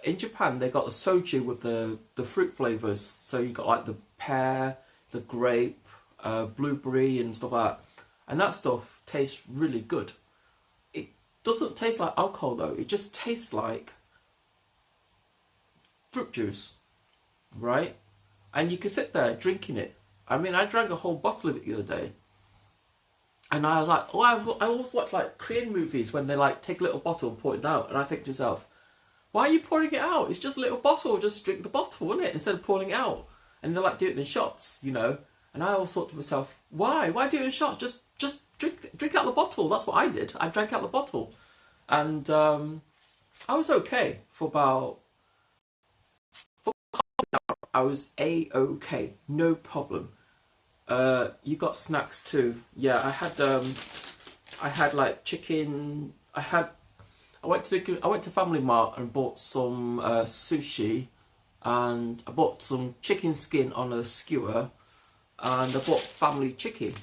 In Japan, they got the soju with the fruit flavours. So you got like the pear, the grape, blueberry, and stuff like that, and that stuff tastes really good. Doesn't taste like alcohol though, it just tastes like fruit juice, right? And you can sit there drinking it. I mean, I drank a whole bottle of it the other day, and I was like, oh, I always watch like Korean movies when they like take a little bottle and pour it out, and I think to myself, why are you pouring it out? It's just a little bottle, just drink the bottle, isn't it? Instead of pouring it out. And they like do it in shots, you know. And I always thought to myself, why do it in shots? Just drink out the bottle. That's what I did. I drank out the bottle, and I was okay for about half an hour. I was a-okay, no problem. You got snacks too? Yeah, I had like chicken. I went to FamilyMart and bought some sushi, and I bought some chicken skin on a skewer, and I bought family chicken,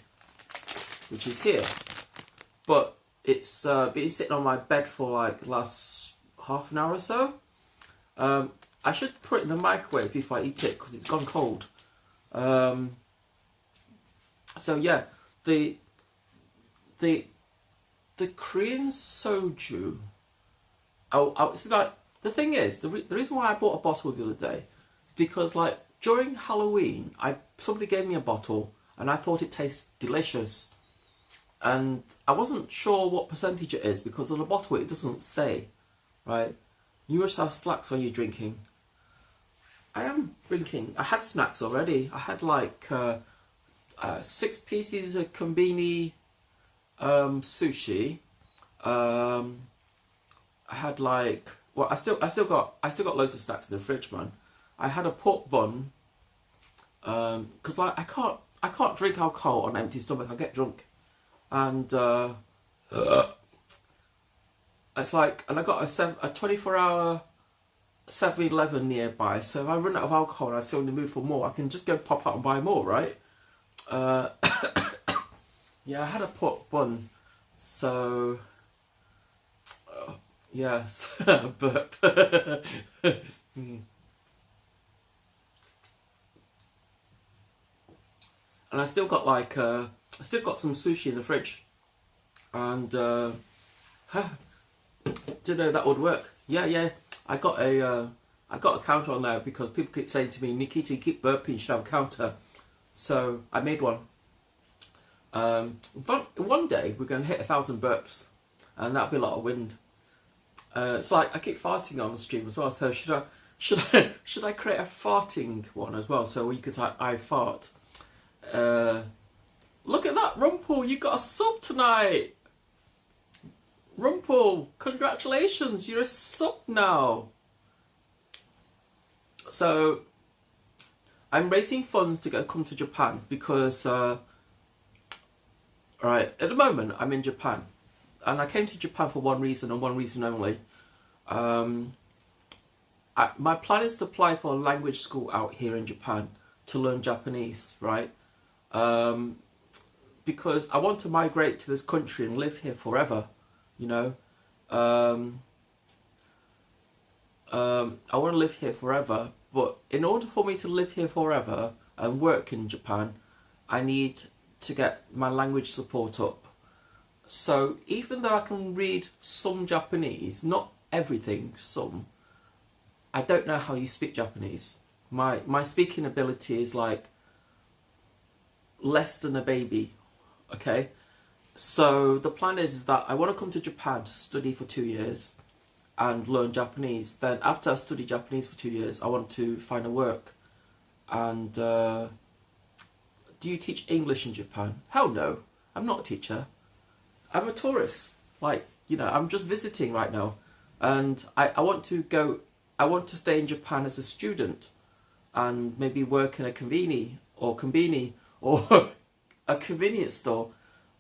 which is here, but it's been sitting on my bed for like the last half an hour or so. I should put it in the microwave if I eat it because it's gone cold. So yeah, the Korean soju. So like, the thing is, the reason why I bought a bottle the other day, because like during Halloween, somebody gave me a bottle and I thought it tastes delicious, and I wasn't sure what percentage it is because on the bottle it doesn't say, right? You must have snacks when you're drinking. I am drinking. I had snacks already. I had like 6 pieces of konbini sushi. I had like, well, I still got loads of snacks in the fridge, man. I had a pork bun, because like I can't drink alcohol on an empty stomach. I get drunk, and it's like, and I got a 24-hour 7-Eleven nearby. So if I run out of alcohol and I'm still in the mood for more, I can just go pop out and buy more, right? Yeah, I had a pork bun, so. Yes, but and I still got like I still got some sushi in the fridge, and didn't know that would work. Yeah, I got a counter on there because people keep saying to me, Nikita, you keep burping, you should have a counter. So I made one. But one day we're going to hit 1,000 burps, and that'll be a lot of wind. It's like I keep farting on the stream as well. So should I create a farting one as well? So you could type I fart. Look at that, Rumpel! You got a sub tonight. Rumpel, congratulations! You're a sub now. So I'm raising funds to come to Japan because, right, at the moment I'm in Japan, and I came to Japan for one reason and one reason only. My plan is to apply for a language school out here in Japan to learn Japanese, right? Because I want to migrate to this country and live here forever, you know. I want to live here forever, but in order for me to live here forever and work in Japan, I need to get my language support up. So even though I can read some Japanese, not everything, some, I don't know how you speak Japanese. My speaking ability is like less than a baby, okay? So the plan is that I want to come to Japan to study for 2 years and learn Japanese. Then after I study Japanese for 2 years, I want to find a work. And do you teach English in Japan? Hell no, I'm not a teacher. I'm a tourist. Like, you know, I'm just visiting right now. And I want to stay in Japan as a student and maybe work in a konbini or a convenience store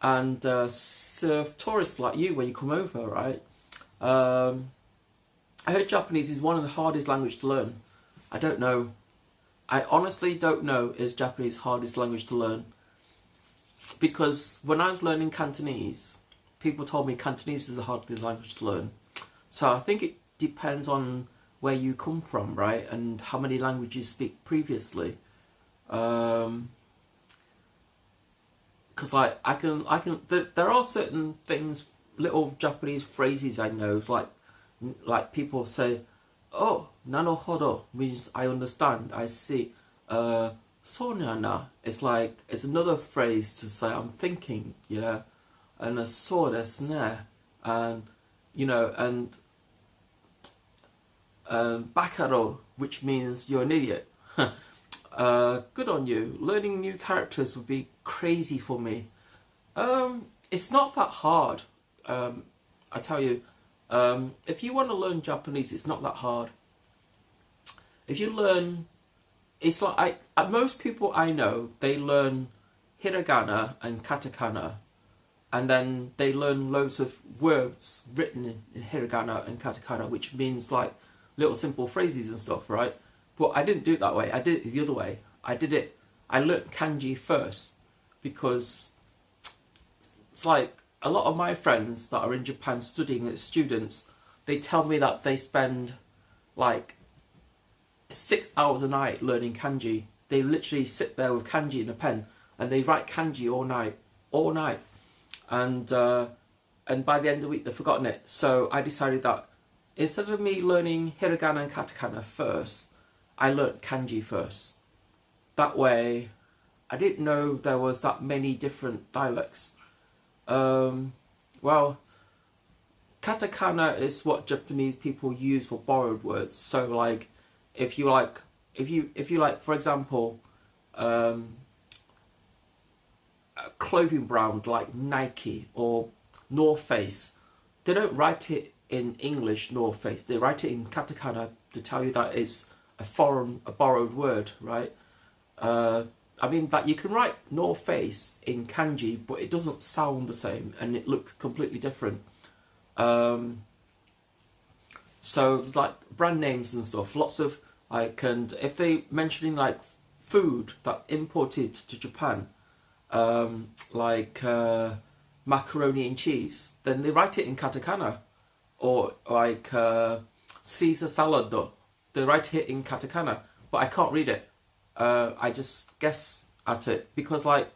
and serve tourists like you when you come over, right? I heard Japanese is one of the hardest languages to learn. I don't know. I honestly don't know is Japanese hardest language to learn. Because when I was learning Cantonese, people told me Cantonese is the hardest language to learn. So I think it depends on where you come from, right? And how many languages you speak previously. Because like there are certain things, little Japanese phrases I know, like people say, oh, nanohodo means I understand, I see. Sonyana, it's like, it's another phrase to say I'm thinking, you know. And so desu ne, and you know, and bakaro, which means you're an idiot. Good on you. Learning new characters would be crazy for me. It's not that hard. I tell you, if you want to learn Japanese, it's not that hard. If you learn, it's like most people I know, they learn hiragana and katakana, and then they learn loads of words written in hiragana and katakana, which means like little simple phrases and stuff, right? But I didn't do it that way. I did it the other way. I learnt kanji first, because it's like a lot of my friends that are in Japan studying as students, they tell me that they spend like 6 hours a night learning kanji. They literally sit there with kanji and a pen and they write kanji all night. And by the end of the week they've forgotten it. So I decided that instead of me learning hiragana and katakana first, I learnt kanji first. That way, I didn't know there was that many different dialects. Well, katakana is what Japanese people use for borrowed words. So like, if you like, for example, a clothing brand like Nike or North Face, they don't write it in English, North Face. They write it in katakana to tell you that it's a borrowed word, right? I mean, that you can write North Face in kanji, but it doesn't sound the same and it looks completely different. So like brand names and stuff, lots of like, and if they mentioning like food that imported to Japan, like macaroni and cheese, then they write it in katakana. Or like Caesar salad, though, they write it in katakana, but I can't read it. I just guess at it, because like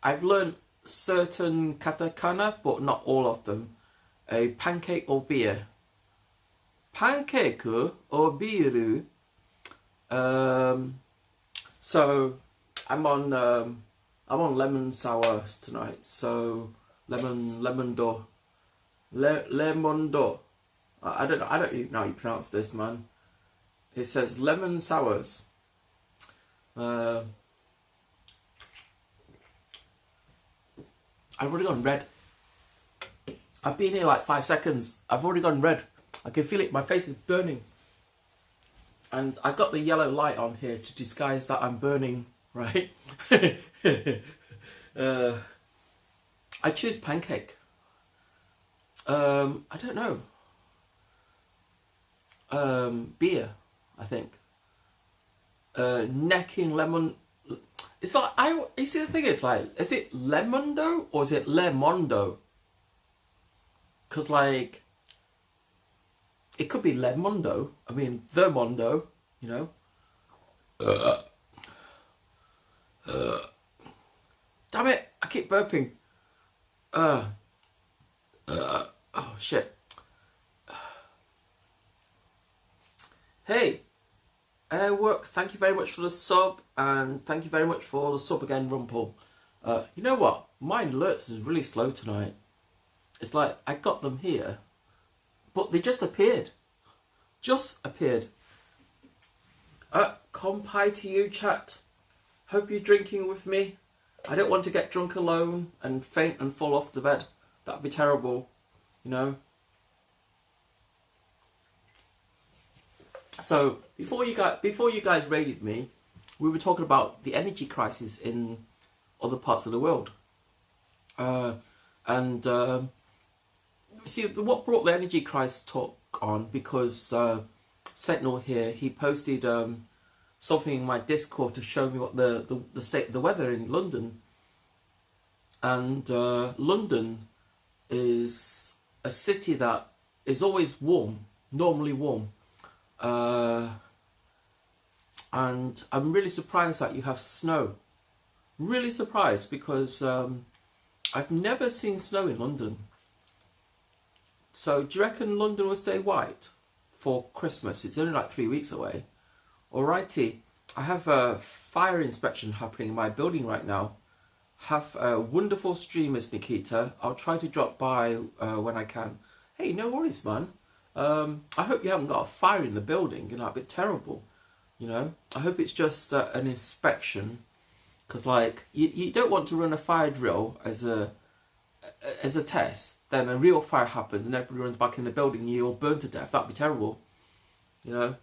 I've learned certain katakana, but not all of them. A pancake or beer. Pancake or beer. So I'm on lemon sours tonight. So lemon do. I don't even know how you pronounce this, man. It says lemon sours. I've already gone red. I've been here like 5 seconds. I've already gone red. I can feel it. My face is burning. And I got the yellow light on here to disguise that I'm burning, right? I choose pancake. I don't know. Beer, I think. Necking lemon. It's like you see, the thing is, like, is it lemondo or is it lemondo? Because like it could be lemondo. I mean, the mondo, you know. Damn it! I keep burping. Oh shit. Hey, Airwork, thank you very much for the sub, and thank you very much for the sub again, Rumpel. You know what? My alerts is really slow tonight. It's like I got them here, but they just appeared. Just appeared. Compi to you, chat. Hope you're drinking with me. I don't want to get drunk alone and faint and fall off the bed. That'd be terrible, you know. So before you guys raided me, we were talking about the energy crisis in other parts of the world. See, what brought the energy crisis talk on, because Sentinel here, he posted something in my Discord to show me what the state of the weather in London. And London is a city that is always warm, normally warm. And I'm really surprised that you have snow. Really surprised, because I've never seen snow in London. So do you reckon London will stay white for Christmas? It's only like 3 weeks away. Alrighty, I have a fire inspection happening in my building right now. Have a wonderful stream, MsNIKITA. I'll try to drop by when I can. Hey, no worries, man. I hope you haven't got a fire in the building. You know, that'd be terrible. You know, I hope it's just an inspection, because like you don't want to run a fire drill as a test. Then a real fire happens and everybody runs back in the building and you all burn to death. That'd be terrible. You know.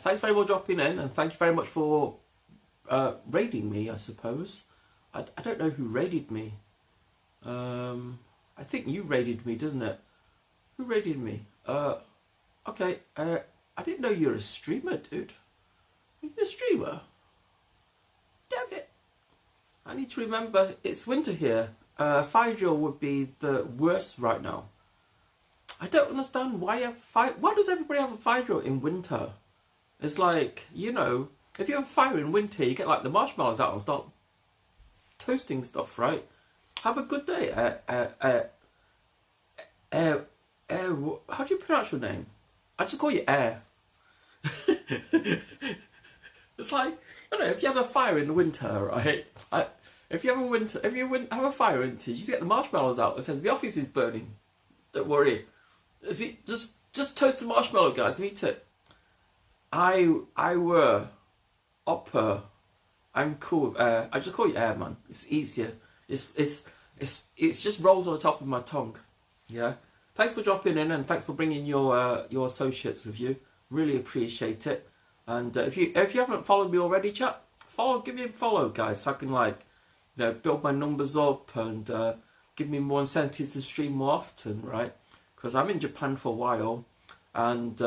Thanks very much for dropping in, and thank you very much for raiding me, I suppose. I don't know who raided me. I think you raided me, didn't it? Who raided me? Okay. I didn't know you're a streamer, dude. Are you a streamer? Damn it. I need to remember, it's winter here. Fire drill would be the worst right now. I don't understand why why does everybody have a fire drill in winter? It's like, you know, if you have a fire in winter, you get like the marshmallows out and start toasting stuff, right? Have a good day. How do you pronounce your name? I just call you Air. It's like, I don't know, if you have a fire in the winter, right? If you have a fire in winter, you just get the marshmallows out. It says the office is burning. Don't worry. Just toast a marshmallow, guys, and eat it. I were upper. I'm cool with Air. I just call you Air, man. It's easier. It just rolls on the top of my tongue. Yeah. Thanks for dropping in, and thanks for bringing your associates with you. Really appreciate it. And if you haven't followed me already, chat, give me a follow, guys, so I can, like, you know, build my numbers up and give me more incentives to stream more often, right? Because I'm in Japan for a while, and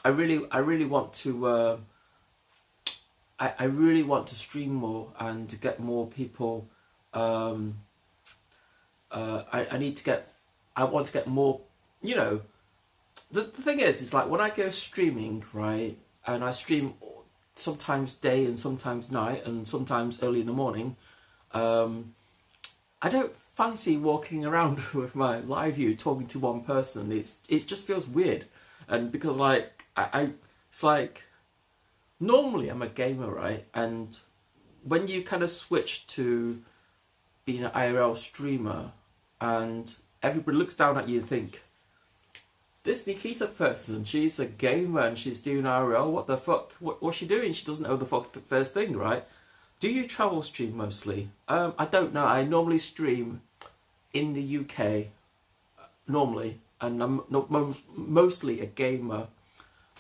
I really want to I really want to stream more and to get more people. I want to get more, you know. The thing is like when I go streaming, right, and I stream sometimes day and sometimes night and sometimes early in the morning. I don't fancy walking around with my live view talking to one person. It just feels weird, and because like it's like normally I'm a gamer, right? And when you kind of switch to being an IRL streamer, and everybody looks down at you and think, this Nikita person, she's a gamer and she's doing IRL. What the fuck? What's she doing? She doesn't know the fuck the first thing, right? Do you travel stream mostly? I don't know. I normally stream in the UK, normally, and I'm not mostly a gamer.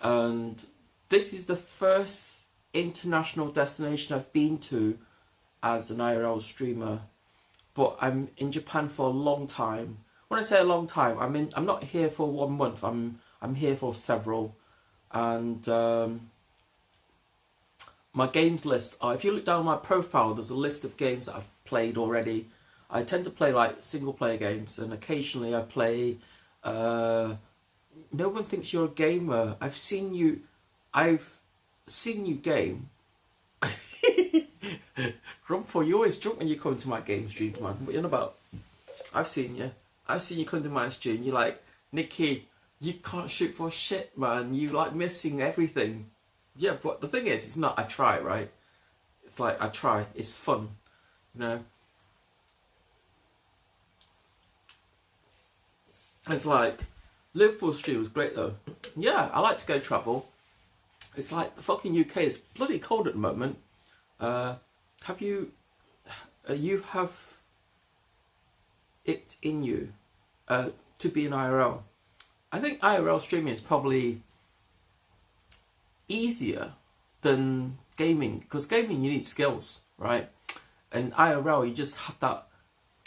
And this is the first international destination I've been to as an IRL streamer. But I'm in Japan for a long time. When I say a long time, I'm not here for 1 month. I'm here for several, and my games list. If you look down my profile, there's a list of games that I've played already. I tend to play like single player games, and occasionally I play. No one thinks you're a gamer. I've seen you game. Rumpo, you always drunk when you come to my game streams, man. What are you on about? I've seen you come to my stream. You're like, Nikki, you can't shoot for shit, man. You like missing everything. Yeah, but the thing is, it's not. I try, right? It's like I try. It's fun, you know. It's like Liverpool stream was great though. Yeah, I like to go travel. It's like the fucking UK is bloody cold at the moment. Have you have it in you to be an IRL? I think IRL streaming is probably easier than gaming, because gaming you need skills, right? And IRL you just have that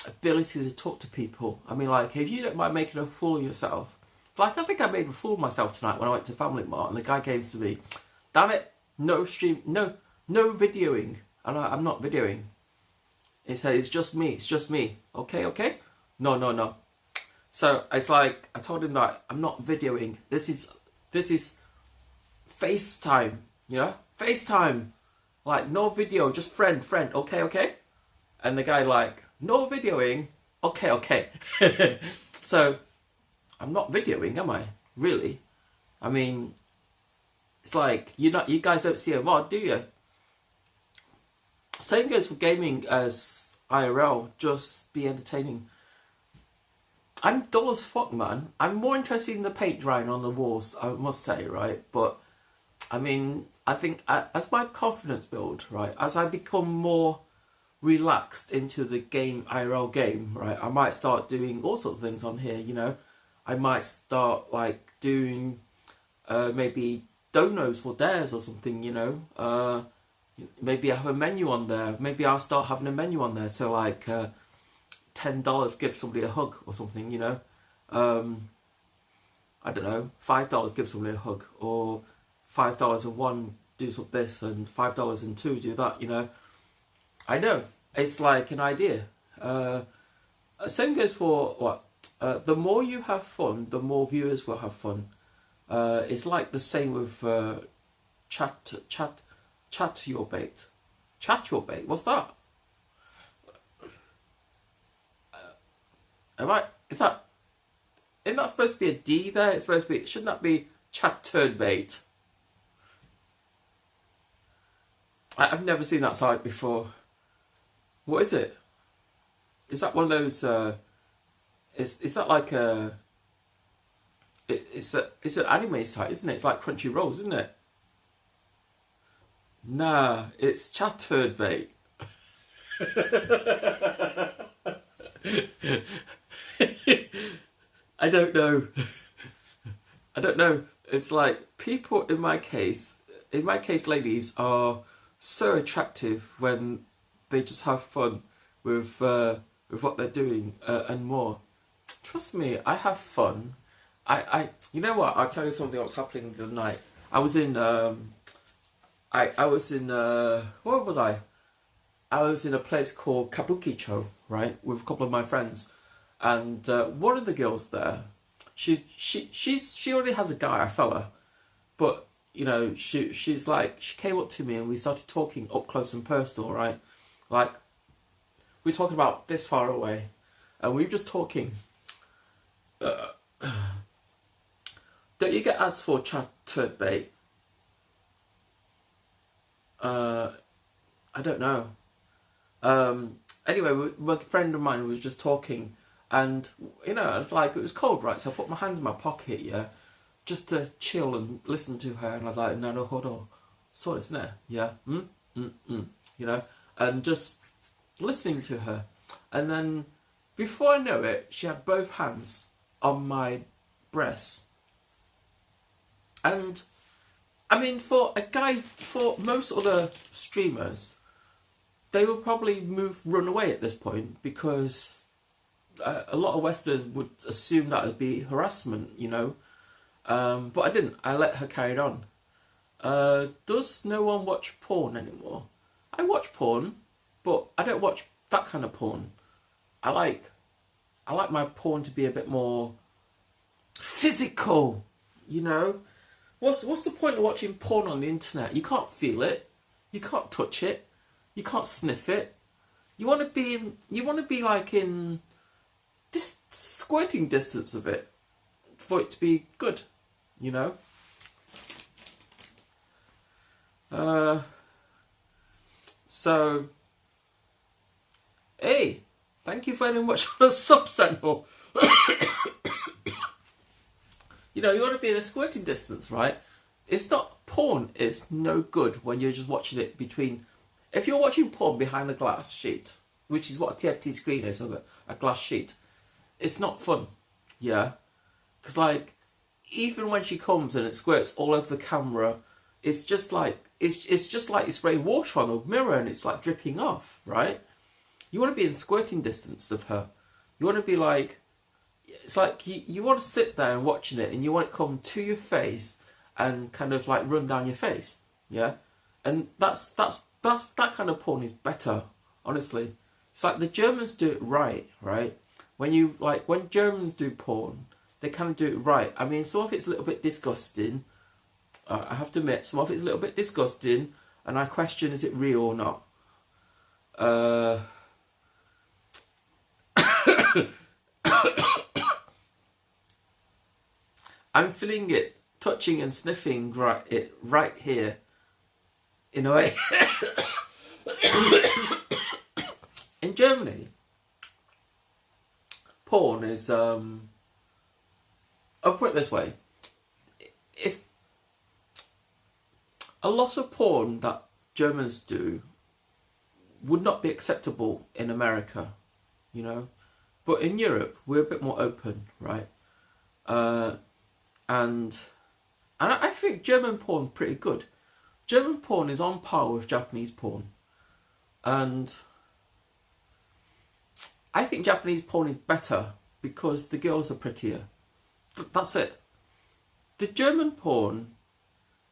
ability to talk to people. I mean, like, if you don't mind making a fool of yourself, like I think I made a fool of myself tonight when I went to FamilyMart, and the guy came to me, damn it, no stream, no videoing, and I'm not videoing. He said, it's just me. Okay, no. So it's like I told him that I'm not videoing. This is FaceTime, you know, FaceTime, like no video, just friend. Okay. And the guy like, no videoing. Okay. So I'm not videoing, am I? Really? I mean, it's like you guys don't see a VOD, do you? Same goes for gaming as IRL. Just be entertaining. I'm dull as fuck, man. I'm more interested in the paint drying on the walls, I must say, right? But I mean, I think as my confidence builds, right, as I become more relaxed into the game, IRL game, right, I might start doing all sorts of things on here, you know. I might start like doing maybe donos for dares or something, you know. Maybe I have a menu on there. Maybe I'll start having a menu on there. So like $10 give somebody a hug or something, you know. I don't know, $5 give somebody a hug, or $5 and one do some this, and $5 and two do that, you know. I know, it's like an idea. Same goes for what? The more you have fun, the more viewers will have fun. It's like the same with chat your bait. Chat your bait. What's that? Isn't that supposed to be a D there? It's supposed to be. Shouldn't that be chat turd bait? I've never seen that site before. What is it? Is that one of those? Is that like a? It's an anime site, isn't it? It's like Crunchyroll, isn't it? Nah, it's chat turd bait. I don't know. It's like people in my case, ladies are so attractive when they just have fun with what they're doing and more. Trust me, I have fun. You know what? I'll tell you something that was happening the other night. I was in where was I? I was in a place called Kabukicho, right, with a couple of my friends, and one of the girls there, she already has a guy, a fella, but you know, she's like, she came up to me and we started talking up close and personal, right? Like, we're talking about this far away, and we were just talking. Don't you get ads for chatterbait? I don't know. Anyway, my friend of mine was just talking, and you know, it's like it was cold, right? So I put my hands in my pocket, yeah, just to chill and listen to her. And I was like, no, hold on, so it's there, yeah, you know, and just listening to her. And then before I know it, she had both hands on my breasts. And I mean, for most other streamers, they would probably run away at this point, because a lot of Westerners would assume that would be harassment, you know. But I didn't. I let her carry it on. Does no one watch porn anymore? I watch porn, but I don't watch that kind of porn. I like my porn to be a bit more physical, you know. What's the point of watching porn on the internet? You can't feel it, you can't touch it, you can't sniff it. You want to be like in this squirting distance of it for it to be good, you know. So, hey, thank you very much for the sub channel. You know, you want to be in a squirting distance, right? It's not, porn is no good when you're just watching it between. If you're watching porn behind a glass sheet, which is what a TFT screen is, a glass sheet, it's not fun, yeah? Because, like, even when she comes and it squirts all over the camera, it's just like you're spraying water on a mirror and it's like dripping off, right? You want to be in squirting distance of her. You want to be like, it's like you want to sit there and watching it, and you want it to come to your face and kind of like run down your face, yeah? And that kind of porn is better, honestly. It's like the Germans do it right? When Germans do porn, they kind of do it right. I mean, some of it's a little bit disgusting. I have to admit, some of it's a little bit disgusting, and I question, is it real or not? I'm feeling it, touching and sniffing right here, in a way. In Germany, porn is, I'll put it this way, if a lot of porn that Germans do would not be acceptable in America, you know, but in Europe we're a bit more open, right? And I think German porn pretty good. German porn is on par with Japanese porn, and I think Japanese porn is better because the girls are prettier. That's it. The German porn,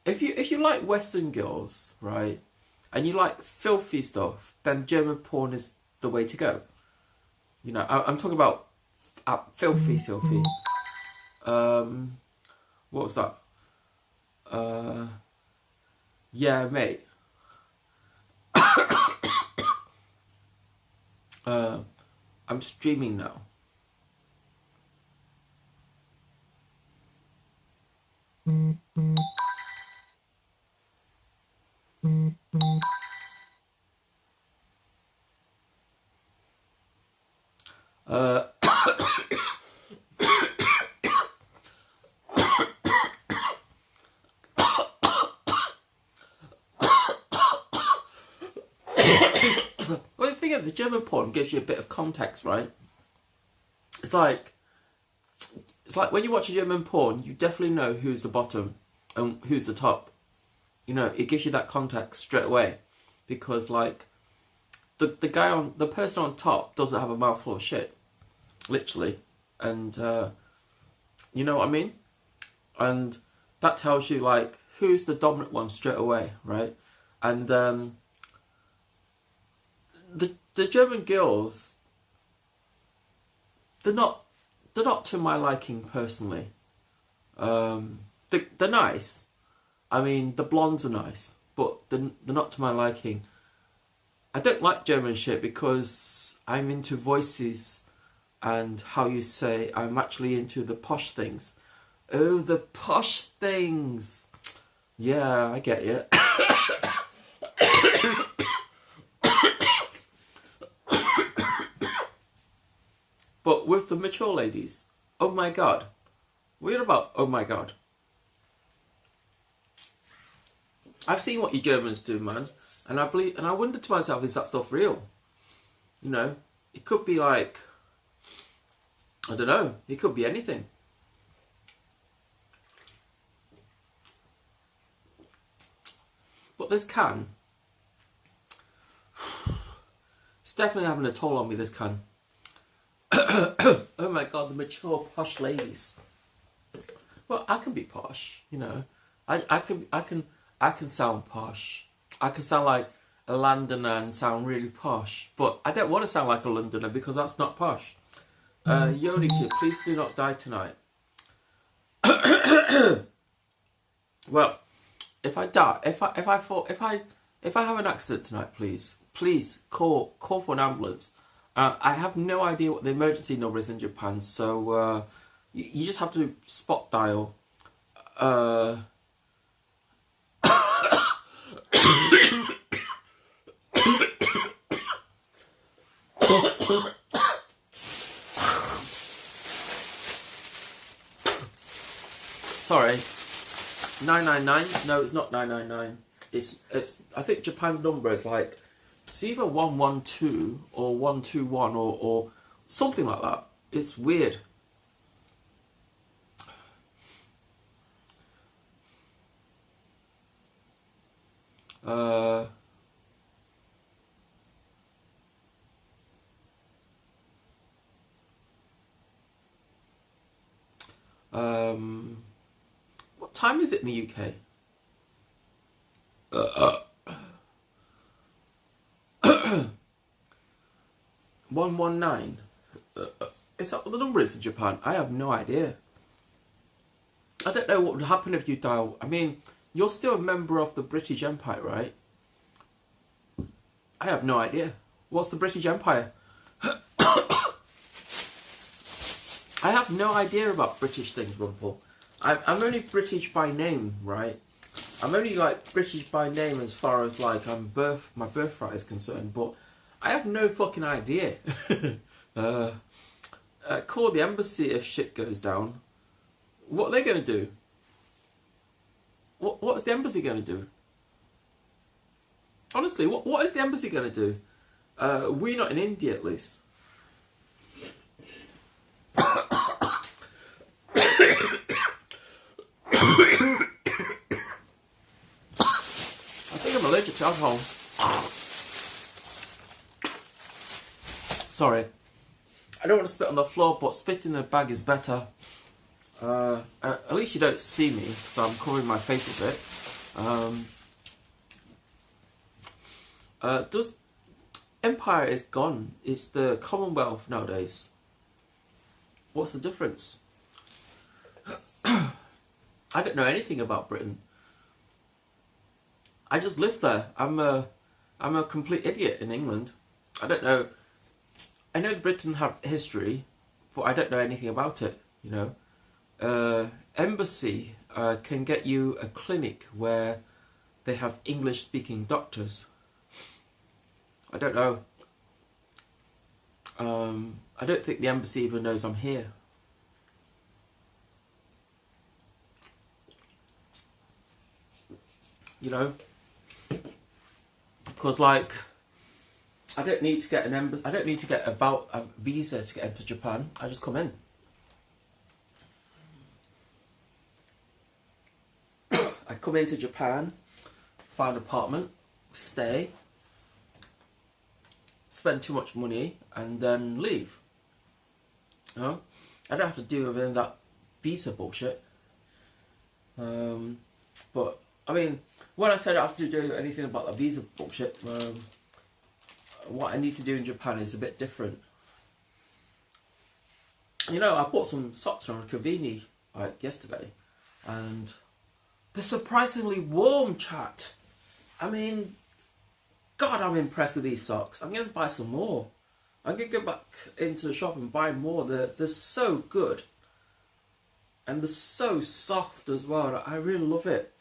if you like Western girls, right, and you like filthy stuff, then German porn is the way to go. You know, I'm talking about filthy. What was that? Yeah, mate. I'm streaming now. Well, the thing is, the German porn gives you a bit of context, right? It's like when you watch a German porn, you definitely know who's the bottom and who's the top. You know, it gives you that context straight away, because like the person on top doesn't have a mouthful of shit, literally, and you know what I mean? And that tells you like who's the dominant one straight away, right? And the German girls, they're not to my liking personally. They're nice, I mean, the blondes are nice, but they're not to my liking. I don't like German shit because I'm into voices and how you say. I'm actually into the posh things. Oh, the posh things. Yeah, I get you. But with the mature ladies, oh my god. We're about, oh my god. I've seen what you Germans do, man. And I wonder to myself, is that stuff real? You know, it could be like, I don't know, it could be anything. But this can, it's definitely having a toll on me, this can. Oh my god, the mature posh ladies. Well, I can be posh, you know. I can sound posh. I can sound like a Londoner and sound really posh, but I don't want to sound like a Londoner because that's not posh. Yodiki, please do not die tonight. Well, if I die, if I have an accident tonight, please call for an ambulance. I have no idea what the emergency number is in Japan, so you just have to spot dial. Sorry, 999. No, it's not 999. It's. I think Japan's number is like, it's either 112 or 121 or something like that. It's weird. What time is it in the UK? 119. Is that what the number is in Japan? I have no idea. I don't know what would happen if you dial. I mean, you're still a member of the British Empire, right? I have no idea. What's the British Empire? I have no idea about British things, Rumpel. I'm only British by name, right? I'm only like British by name as far as like my birthright is concerned, but I have no fucking idea. Call the embassy if shit goes down. What are they gonna do? What's the embassy gonna do? Honestly, what is the embassy gonna do? We're not in India, at least. I think I'm allergic to alcohol. Sorry. I don't want to spit on the floor, but spit in the bag is better. At least you don't see me, so I'm covering my face a bit. Empire is gone. It's the Commonwealth nowadays. What's the difference? I don't know anything about Britain. I just live there. I'm a complete idiot in England. I don't know. I know Britain have history, but I don't know anything about it. You know, embassy can get you a clinic where they have English-speaking doctors. I don't know. I don't think the embassy even knows I'm here. You know, because like, I don't need to get I don't need to get a visa to get into Japan. I just come in. I come into Japan, find an apartment, stay, spend too much money, and then leave. You know? I don't have to deal with any of that visa bullshit. But I mean, when I said I have to do anything about the visa bullshit, what I need to do in Japan is a bit different. You know, I bought some socks from Kavini like yesterday, and they're surprisingly warm, chat. I mean, God, I'm impressed with these socks. I'm going to buy some more. I'm going to go back into the shop and buy more. They're so good. And they're so soft as well. I really love it.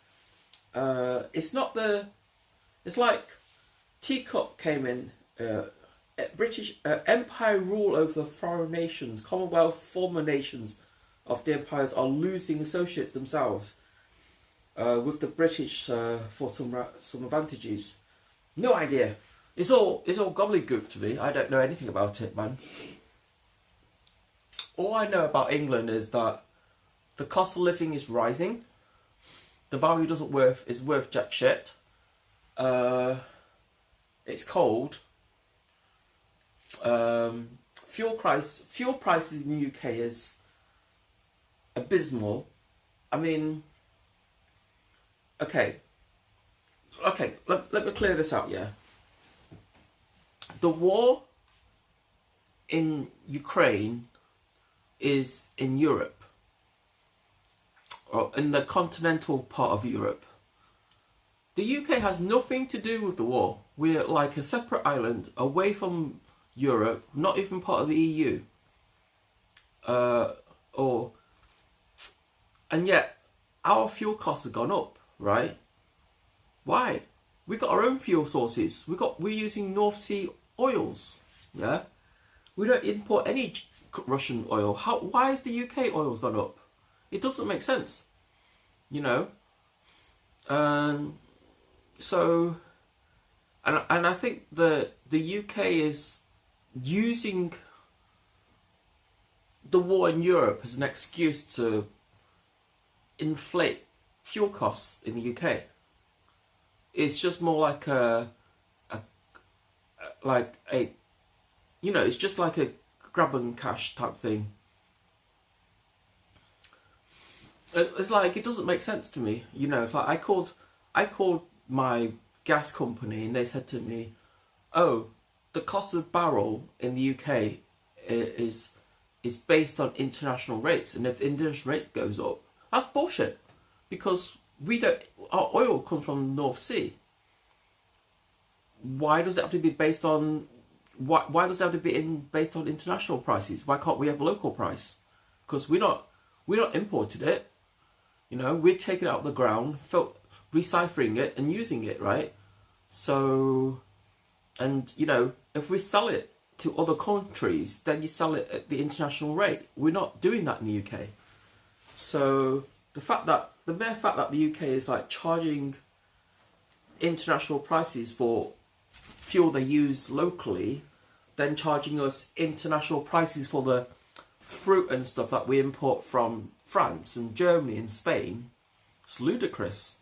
It's not the... It's like Teacup came in. British Empire rule over foreign nations. Commonwealth, former nations of the empires are losing associates themselves. With the British for some advantages. No idea. It's all gobbledygook to me. I don't know anything about it, man. All I know about England is that the cost of living is rising. The value is worth jack shit. It's cold. Fuel prices in the UK is abysmal. I mean, okay, let me clear this out, yeah. The war in Ukraine is in Europe, or in the continental part of Europe. The UK has nothing to do with the war. We're like a separate island away from Europe, not even part of the EU. And yet our fuel costs have gone up, right? Why? We've got our own fuel sources. We're using North Sea oils, yeah? We don't import any Russian oil. Why is the UK oil's gone up? It doesn't make sense, you know? So, and I think the UK is using the war in Europe as an excuse to inflate fuel costs in the UK. It's just more like it's just like a grab and cash type thing. It's like, it doesn't make sense to me, you know. It's like I called my gas company and they said to me, oh, the cost of barrel in the UK is based on international rates, and if the international rate goes up, that's bullshit, because our oil comes from the North Sea. Why does it have to be based on why does it have to be based on international prices? Why can't we have a local price? Because we're not imported it, you know. We're taking it out of the ground, recycling it and using it, right? So, and you know, if we sell it to other countries, then you sell it at the international rate. We're not doing that in the UK. So the mere fact that the UK is like charging international prices for fuel they use locally, then charging us international prices for the fruit and stuff that we import from France and Germany and Spain, it's ludicrous.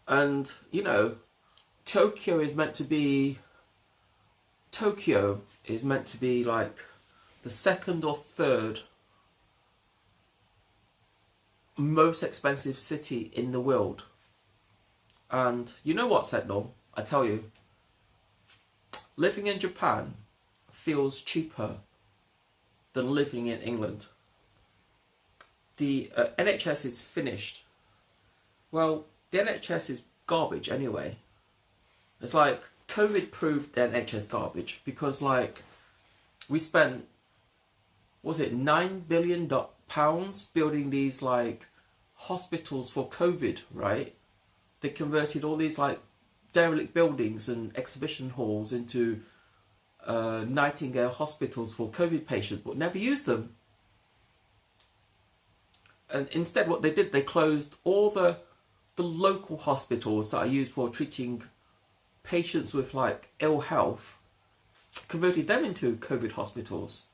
And you know, Tokyo is meant to be like the second or third most expensive city in the world. And you know what, Sentinel? I tell you, living in Japan feels cheaper than living in England. The NHS is finished. Well, the NHS is garbage anyway. It's like COVID proved the NHS garbage, because like we spent, was it £9 billion building these like hospitals for COVID, right? They converted all these like derelict buildings and exhibition halls into Nightingale hospitals for COVID patients, but never used them. And instead what they did, they closed all the local hospitals that are used for treating patients with like ill health, converted them into COVID hospitals,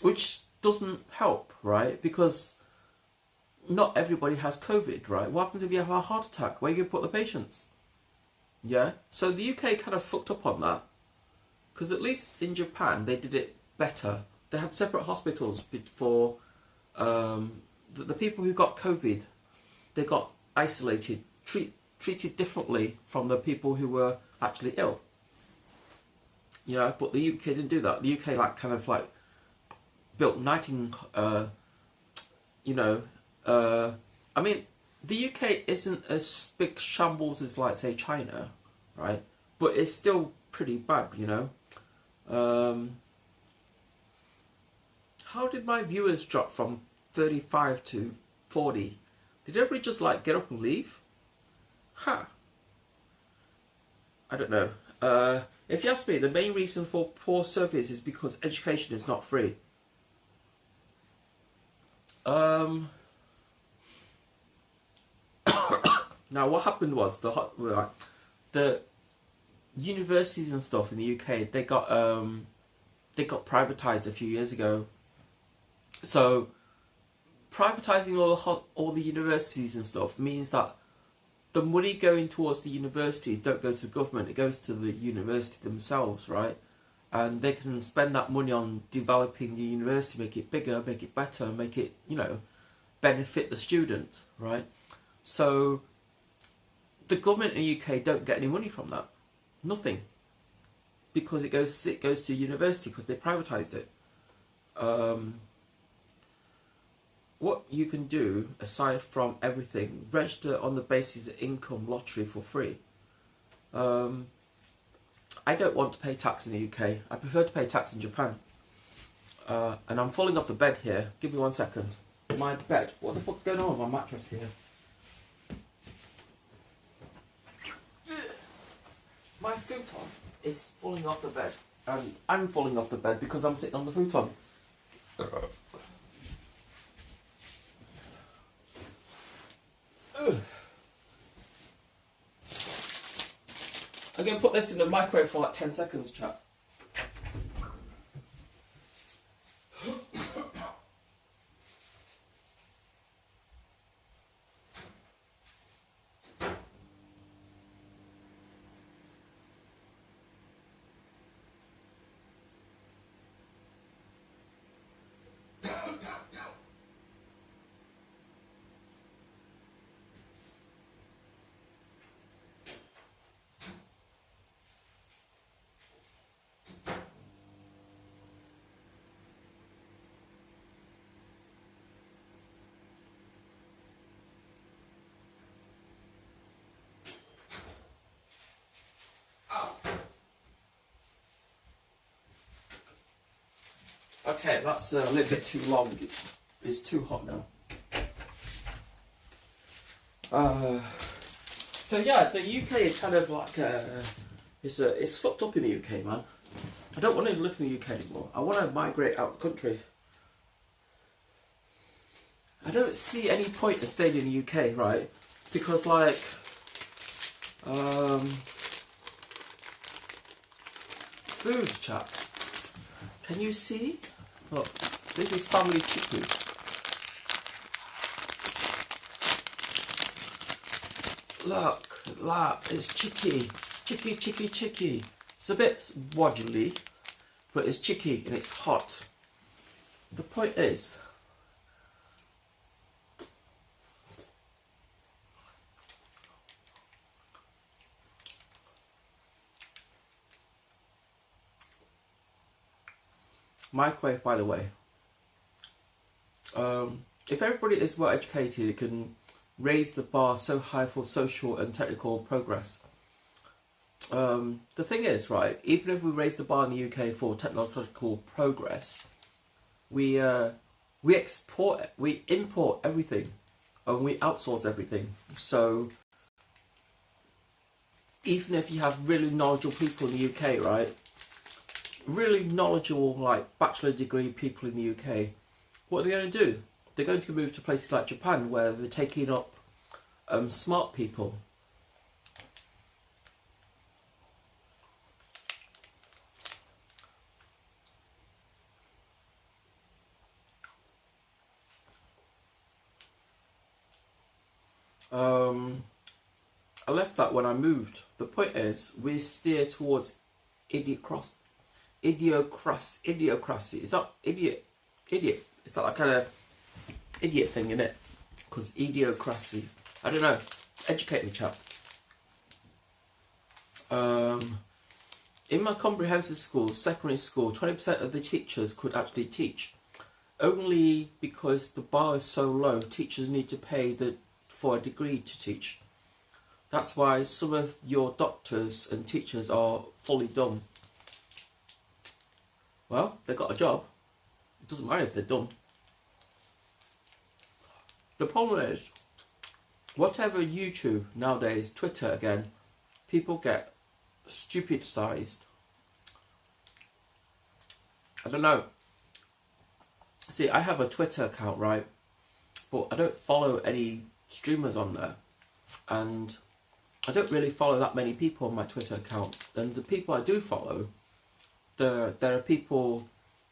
which doesn't help, right? Because not everybody has COVID, right? What happens if you have a heart attack? Where are you going to put the patients? Yeah? So the UK kind of fucked up on that. Because at least in Japan, they did it better. They had separate hospitals for the people who got COVID. They got isolated, treated differently from the people who were actually ill. You know, but the UK didn't do that. The UK like kind of like built I mean, the UK isn't as big shambles as, like, say, China, right? But it's still pretty bad, you know. How did my viewers drop from 35 to 40? Did everybody just, like, get up and leave? Ha! I don't know. If you ask me, the main reason for poor service is because education is not free. Now, what happened was the universities and stuff in the UK, they got privatized a few years ago. So privatizing all the universities and stuff means that the money going towards the universities don't go to the government, it goes to the university themselves, right? And they can spend that money on developing the university, make it bigger, make it better, make it, you know, benefit the student, right? So the government in the UK don't get any money from that. Nothing. Because it goes to university because they privatised it. What you can do, aside from everything, register on the basis of income lottery for free. I don't want to pay tax in the UK. I prefer to pay tax in Japan. And I'm falling off the bed here. Give me 1 second. My bed. What the fuck's going on with my mattress here? My futon is falling off the bed. And I'm falling off the bed because I'm sitting on the futon. I'm going to put this in the microwave for like 10 seconds, chat. Okay, that's a little bit too long. It's too hot now. So yeah, the UK is kind of like it's fucked up in the UK, man. I don't want to live in the UK anymore. I want to migrate out the country. I don't see any point in staying in the UK, right? Because like, food chat. Can you see? Look, this is family chicken. Look, it's chicky. Chicky. It's a bit waddly, but it's chicky and it's hot. The point is, microwave, by the way. If everybody is well educated, it can raise the bar so high for social and technical progress. The thing is, right, even if we raise the bar in the UK for technological progress, we import everything, and we outsource everything. So even if you have really knowledgeable people in the UK, right, really knowledgeable, like bachelor degree people in the UK, what are they going to do? They're going to move to places like Japan, where they're taking up smart people. I left that when I moved. The point is, we steer towards idiocracy. Is that idiot? Is that that kind of idiot thing, in it? Because idiocracy. I don't know. Educate me, chap. In my comprehensive school, secondary school, 20% of the teachers could actually teach. only because the bar is so low, teachers need to pay for a degree to teach. That's why some of your doctors and teachers are fully dumb. Well, they got a job. It doesn't matter if they're dumb. The problem is, whatever YouTube nowadays, Twitter again, people get stupid-sized. I don't know. See, I have a Twitter account, right? But I don't follow any streamers on there. And I don't really follow that many people on my Twitter account. And the people I do follow, there are people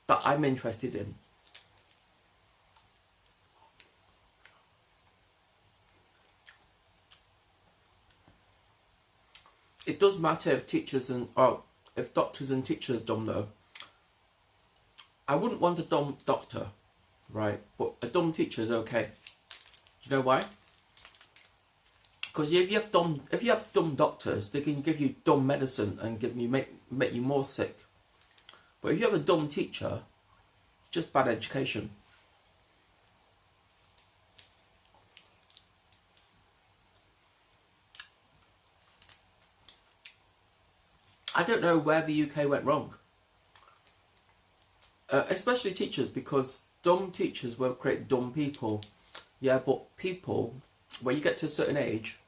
that I'm interested in. It does matter if if doctors and teachers are dumb though. I wouldn't want a dumb doctor, right? But a dumb teacher is okay. Do you know why? Because if you have dumb doctors, they can give you dumb medicine and make you more sick. But if you have a dumb teacher, just bad education. I don't know where the UK went wrong. Especially teachers, because dumb teachers will create dumb people. Yeah, but people, when you get to a certain age,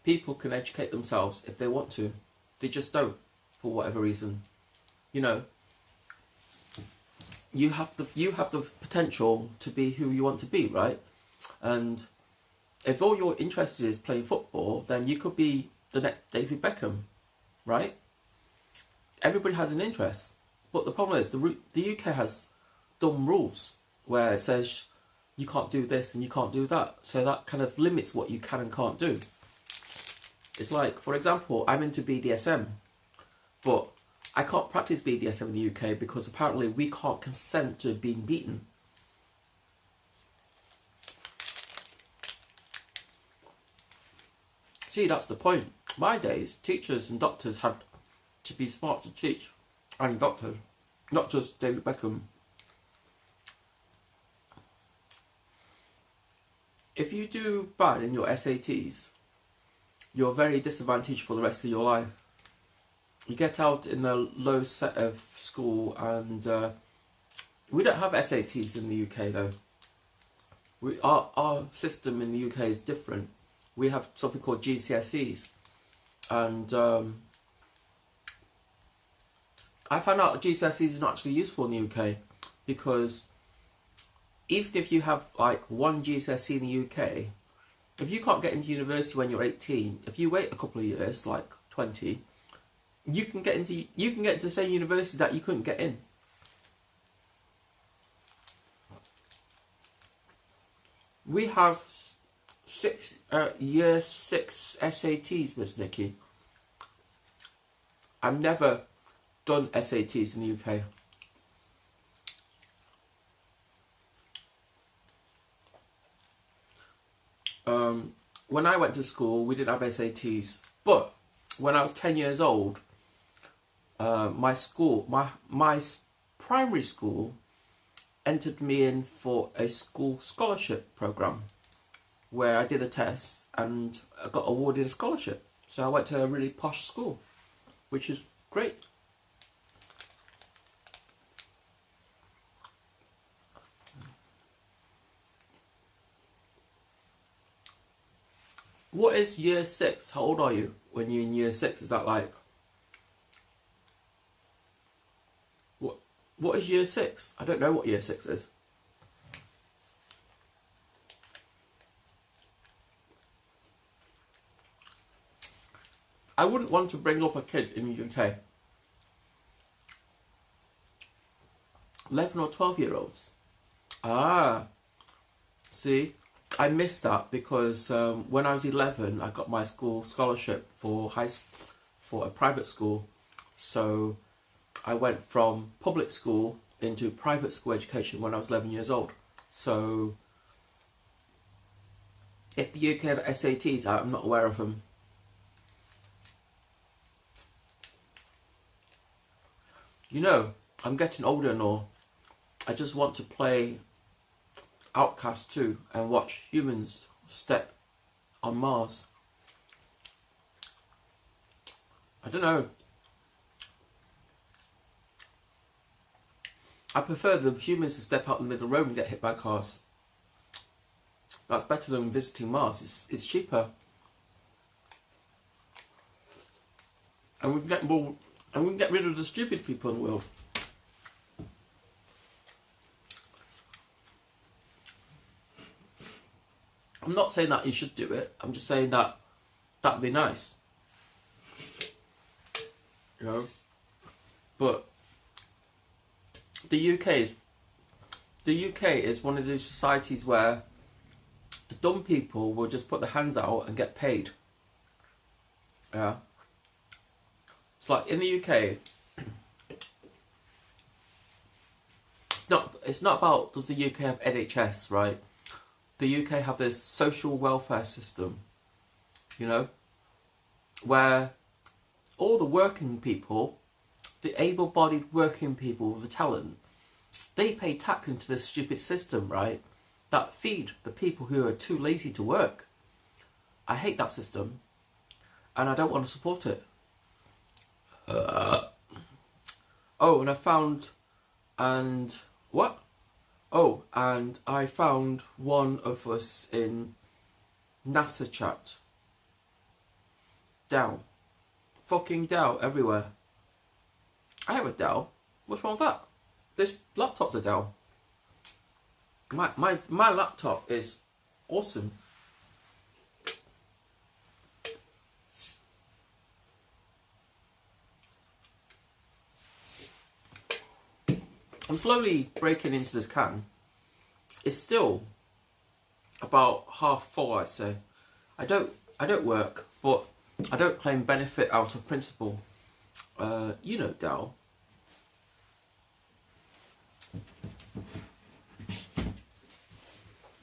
people can educate themselves if they want to. They just don't, for whatever reason. You know, you have the potential to be who you want to be, right? And if all you're interested in is playing football, then you could be the next David Beckham, right? Everybody has an interest. But the problem is, the UK has dumb rules where it says you can't do this and you can't do that. So that kind of limits what you can and can't do. It's like, for example, I'm into BDSM, but I can't practice BDSM in the UK because apparently we can't consent to being beaten. See, that's the point. My days, teachers and doctors had to be smart to teach. And doctors, not just David Beckham. If you do bad in your SATs, you're very disadvantaged for the rest of your life. You get out in the low set of school, and we don't have SATs in the UK though. Our system in the UK is different. We have something called GCSEs, and I found out GCSEs is not actually useful in the UK, because even if you have like one GCSE in the UK, if you can't get into university when you're 18, if you wait a couple of years, like 20, you can get into the same university that you couldn't get in. We have year 6 SATs, Miss Nikki. I've never done SATs in the UK. When I went to school, we didn't have SATs, but when I was 10 years old, my primary school entered me in for a school scholarship program where I did a test and I got awarded a scholarship. So I went to a really posh school, which is great. What is year 6? How old are you when you're in year 6? Is that like... What is year 6? I don't know what year 6 is. I wouldn't want to bring up a kid in the UK. 11 or 12-year-olds. Ah, see, I missed that because when I was 11, I got my school scholarship for a private school. So I went from public school into private school education when I was 11 years old. So if the UK had SATs, I'm not aware of them. You know, I'm getting older and all, I just want to play Outcast 2 and watch humans step on Mars. I don't know. I prefer the humans to step out in the middle of the road and get hit by cars. That's better than visiting Mars. It's cheaper. And we can get more, and we can get rid of the stupid people in the world. I'm not saying that you should do it. I'm just saying that that'd be nice. You know? But the UK is one of those societies where the dumb people will just put their hands out and get paid. Yeah. It's like in the UK, it's not about does the UK have NHS, right? The UK have this social welfare system, you know, where all the working people, the able-bodied working people with the talent, they pay tax into this stupid system, right? That feed the people who are too lazy to work. I hate that system, and I don't want to support it. Oh, and I found, and what? Oh, and I found one of us in NASA chat. Dell. Fucking Dell everywhere. I have a Dell. What's wrong with that? This laptop's a Dell. My laptop is awesome. I'm slowly breaking into this can. It's still about half full, I'd say. I don't work, but I don't claim benefit out of principle. You know, Dal.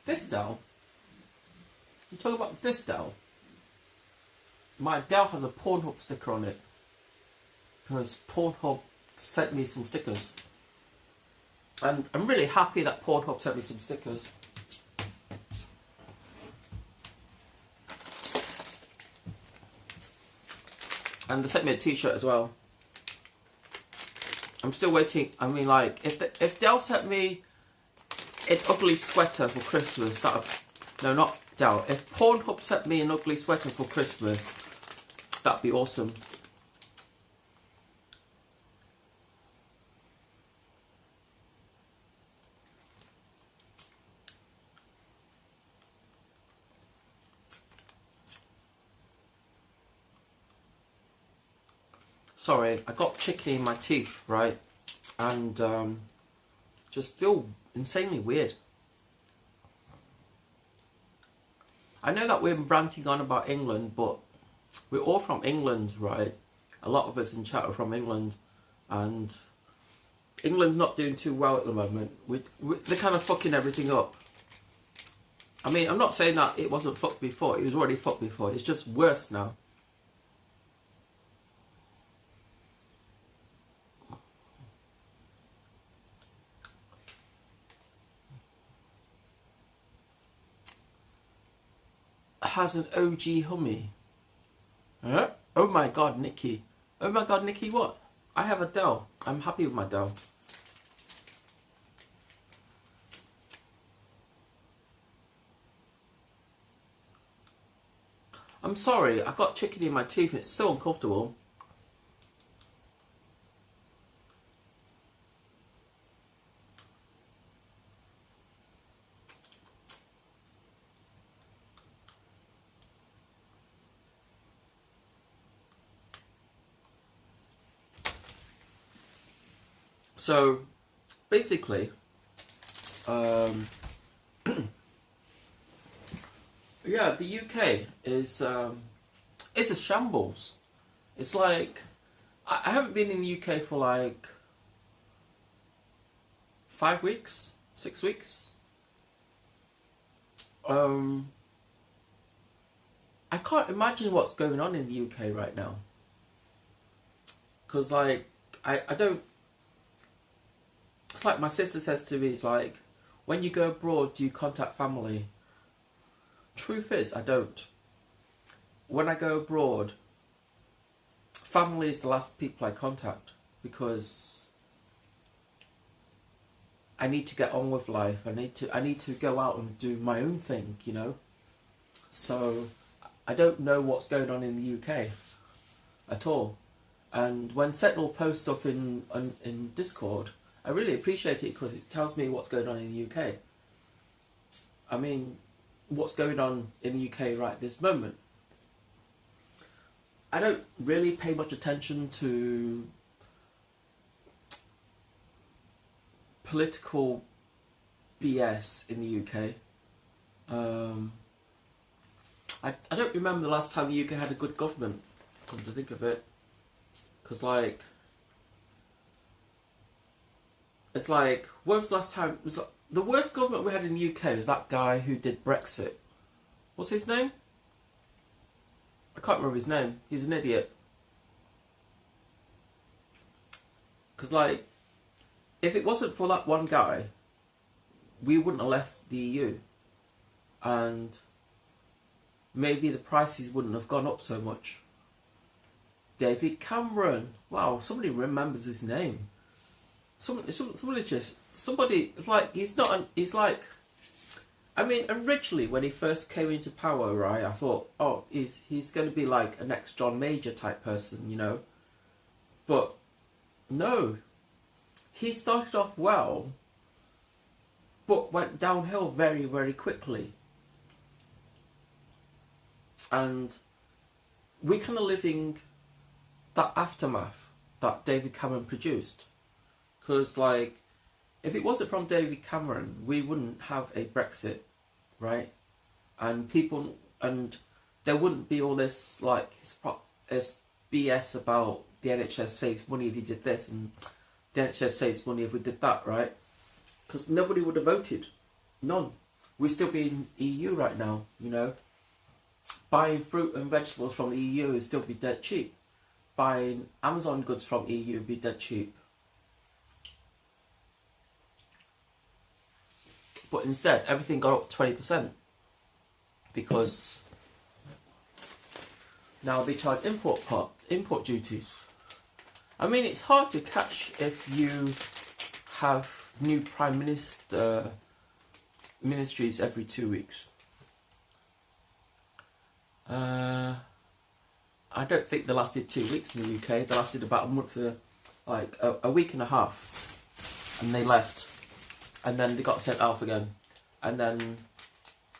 This Dal. You talk about this Dal. My Dal has a Pornhub sticker on it because Pornhub sent me some stickers. And I'm really happy that Pornhub sent me some stickers. And they sent me a t-shirt as well. I'm still waiting. I mean, like, if Dell sent me an ugly sweater for Christmas, no, not Dell. If Pornhub sent me an ugly sweater for Christmas, that'd be awesome. Sorry, I got chicken in my teeth, right? And just feel insanely weird. I know that we're ranting on about England, but we're all from England, right? A lot of us in chat are from England, and England's not doing too well at the moment. They're kind of fucking everything up. I mean, I'm not saying that it wasn't fucked before. It was already fucked before. It's just worse now. Has an OG Hummy. Huh? Oh my god, Nikki. Oh my god, Nikki, what? I have a Dell. I'm happy with my Dell. I'm sorry, I got chicken in my teeth and it's so uncomfortable. So, basically, yeah, the UK is it's a shambles. It's like I haven't been in the UK for like 5 weeks, 6 weeks. I can't imagine what's going on in the UK right now. Cause like I don't. it's like my sister says to me, it's like, when you go abroad, do you contact family? Truth is, I don't. When I go abroad, family is the last people I contact, because I need to get on with life. I need to go out and do my own thing, you know. So I don't know what's going on in the UK at all. And when Sentinel posts stuff in Discord, I really appreciate it because it tells me what's going on in the UK. I mean, what's going on in the UK right this moment. I don't really pay much attention to political BS in the UK. I don't remember the last time the UK had a good government, come to think of it. Because, like, it's like, when was the last time? It was like, the worst government we had in the UK was that guy who did Brexit. What's his name? I can't remember his name. He's an idiot. Because, like, if it wasn't for that one guy, we wouldn't have left the EU. And maybe the prices wouldn't have gone up so much. David Cameron. Wow, somebody remembers his name. Somebody, like, he's not an, he's like, I mean, originally when he first came into power, right, I thought, oh, he's going to be like a next John Major type person, you know. But no, he started off well, but went downhill very, very quickly. And we're kind of living that aftermath that David Cameron produced. Because, like, if it wasn't from David Cameron, we wouldn't have a Brexit, right? And people, and there wouldn't be all this, like, this BS about the NHS saves money if you did this, and the NHS saves money if we did that, right? Because nobody would have voted. None. We'd still be in EU right now, you know. Buying fruit and vegetables from the EU would still be dead cheap. Buying Amazon goods from EU would be dead cheap. But instead, everything got up to 20%. Because now they charge import duties. I mean, it's hard to catch if you have new Prime Minister ministries every 2 weeks. I don't think they lasted 2 weeks in the UK. They lasted about a month, like a week and a half, and they left, and then they got sent off again, and then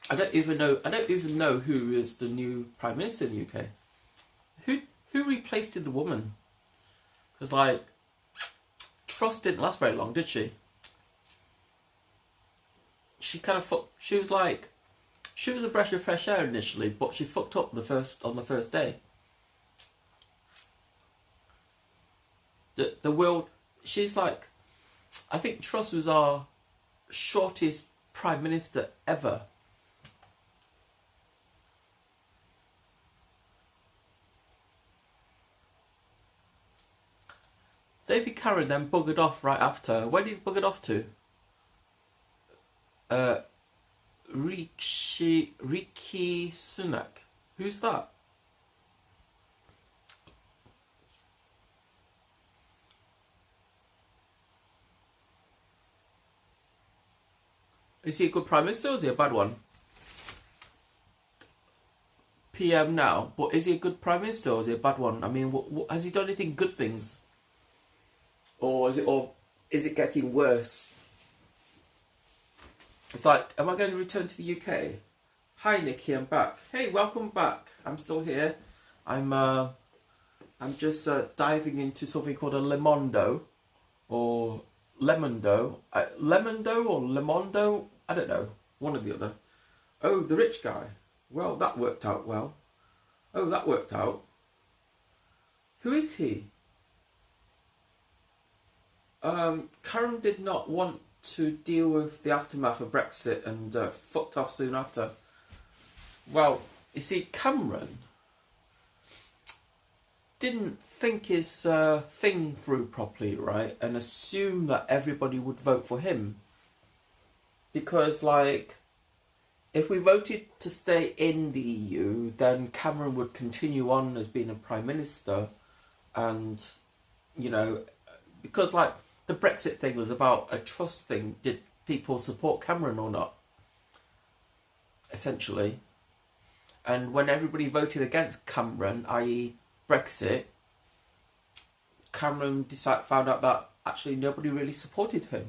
I don't even know who is the new Prime Minister in the UK. Who replaced the woman? Because, like, Truss didn't last very long, did she? She kind of she was a breath of fresh air initially, but she fucked up on the first day. The world, she's like, I think Truss was our shortest Prime Minister ever. David Cameron then buggered off right after. Where did he bugger off to? Rishi Sunak. Who's that? Is he a good Prime Minister or is he a bad one? PM now, but is he a good Prime Minister or is he a bad one? I mean, what, has he done anything good things? Or is it getting worse? It's like, am I going to return to the UK? Hi Nikki, I'm back. Hey, welcome back. I'm still here. I'm just diving into something called a Lemondo, or Lemondo. Lemondo or Lemondo? I don't know. One or the other. Oh, the rich guy. Well, that worked out well. Oh, that worked out. Who is he? Karen did not want to deal with the aftermath of Brexit and fucked off soon after. Well, you see, Cameron didn't think his thing through properly, right, and assumed that everybody would vote for him. Because, like, if we voted to stay in the EU, then Cameron would continue on as being a Prime Minister. And, you know, because, like, the Brexit thing was about a trust thing. Did people support Cameron or not? Essentially. And when everybody voted against Cameron, i.e. Brexit, Cameron found out that actually nobody really supported him.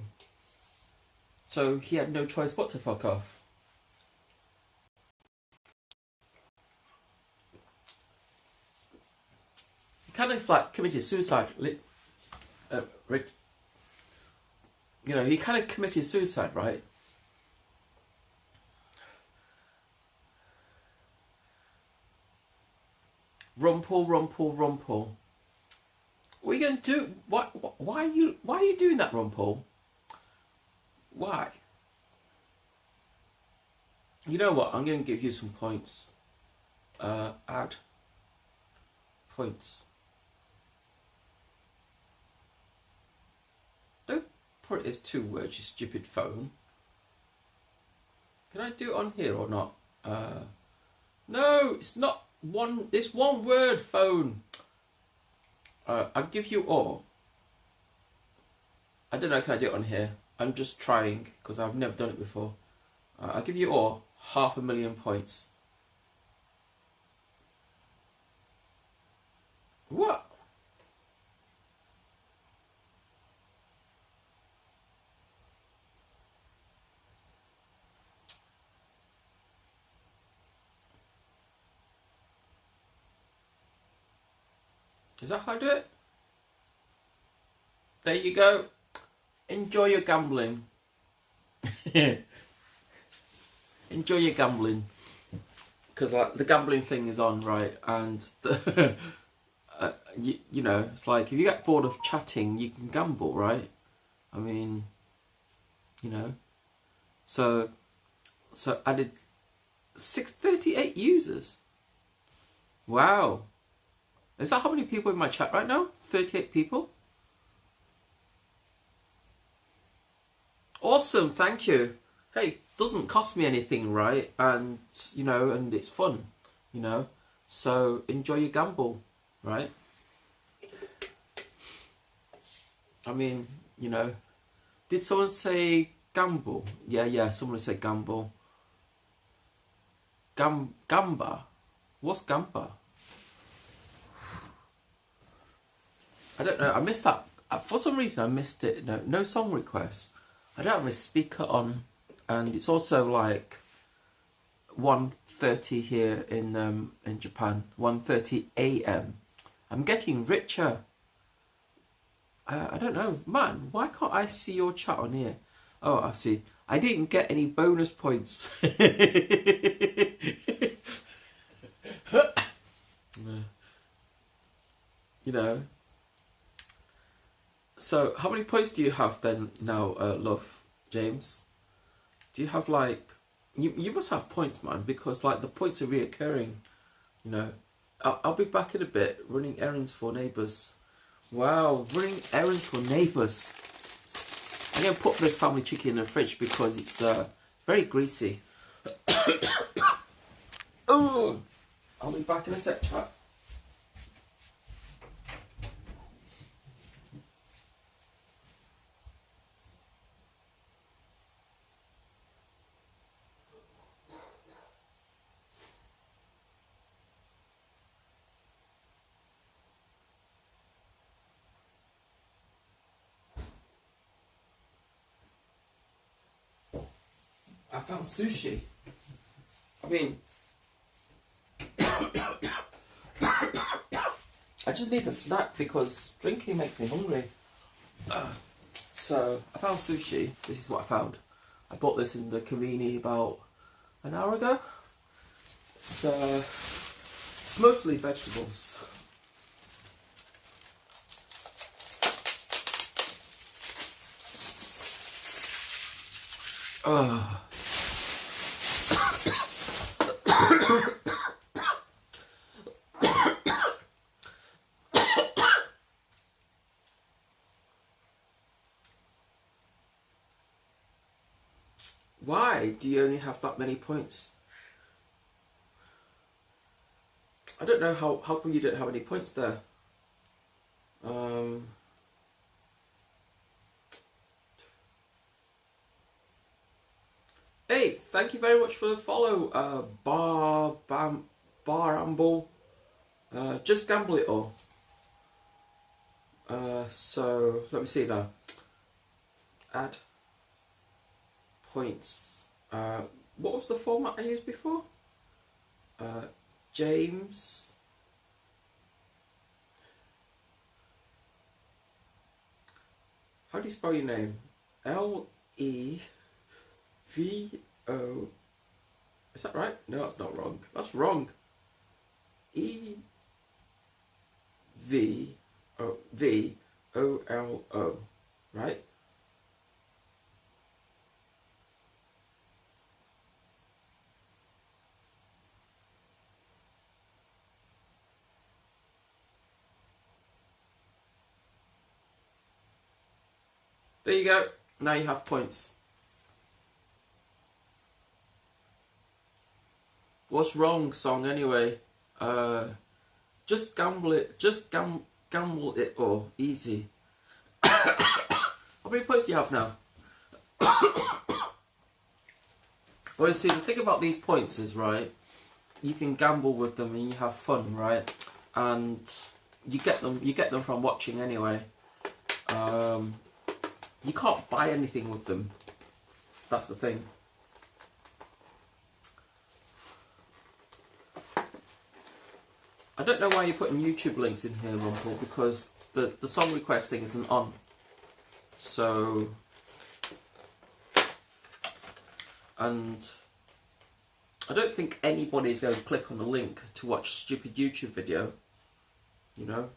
So he had no choice but to fuck off. He kind of like committed suicide. You know, he kind of committed suicide, right? Rumpel. What are you going to do? Why are you doing that, Rumpel? Why? You know what? I'm going to give you some points. Add points. Don't put it as 2 words, you stupid phone. Can I do it on here or not? No, it's not one. It's 1 word, phone. I'll give you all. I don't know, can I do it on here? I'm just trying, because I've never done it before. I'll give you all 500,000 points. What? Is that how I do it? There you go. Enjoy your gambling. Enjoy your gambling. Because like the gambling thing is on, right? And the you know, it's like if you get bored of chatting, you can gamble, right? I mean, you know. So added 638 users. Wow. Is that how many people in my chat right now? 38 people? Awesome, thank you. Hey, doesn't cost me anything, right? And, you know, and it's fun, you know? So enjoy your gamble, right? I mean, you know, did someone say gamble? Yeah, someone said gamble. Gamba? What's gamba? I don't know, I missed that. For some reason I missed it. No song requests. I don't have a speaker on, and it's also like 1:30 here in Japan. 1:30 a.m. I'm getting richer. I don't know, man. Why can't I see your chat on here? Oh, I see. I didn't get any bonus points. You know. So, how many points do you have then now, love, James? Do you have like... You must have points, man, because like the points are reoccurring, you know. I'll be back in a bit, running errands for neighbours. Wow, running errands for neighbours. I'm going to put this family chicken in the fridge because it's very greasy. Oh, I'll be back in a sec, chat. I found sushi. I mean, I just need a snack because drinking makes me hungry. So I found sushi. This is what I found. I bought this in the convenience about an hour ago. So it's mostly vegetables. why do you only have that many points? I don't know how come you don't have any points there. Hey, thank you very much for the follow, Baramble. Just gamble it all. So let me see now. Add points. What was the format I used before? James. How do you spell your name? Levo. Is that right? No, that's not wrong. That's wrong. EVOLO. Right? There you go. Now you have points. What's wrong, song, anyway? Just gamble it. Just gamble it all. Easy. How many points do you have now? Well, you see, the thing about these points is, right, you can gamble with them and you have fun, right? And you get them from watching anyway. You can't buy anything with them. That's the thing. I don't know why you're putting YouTube links in here, Rumpel, because the song request thing isn't on. So, and I don't think anybody's going to click on the link to watch a stupid YouTube video. You know?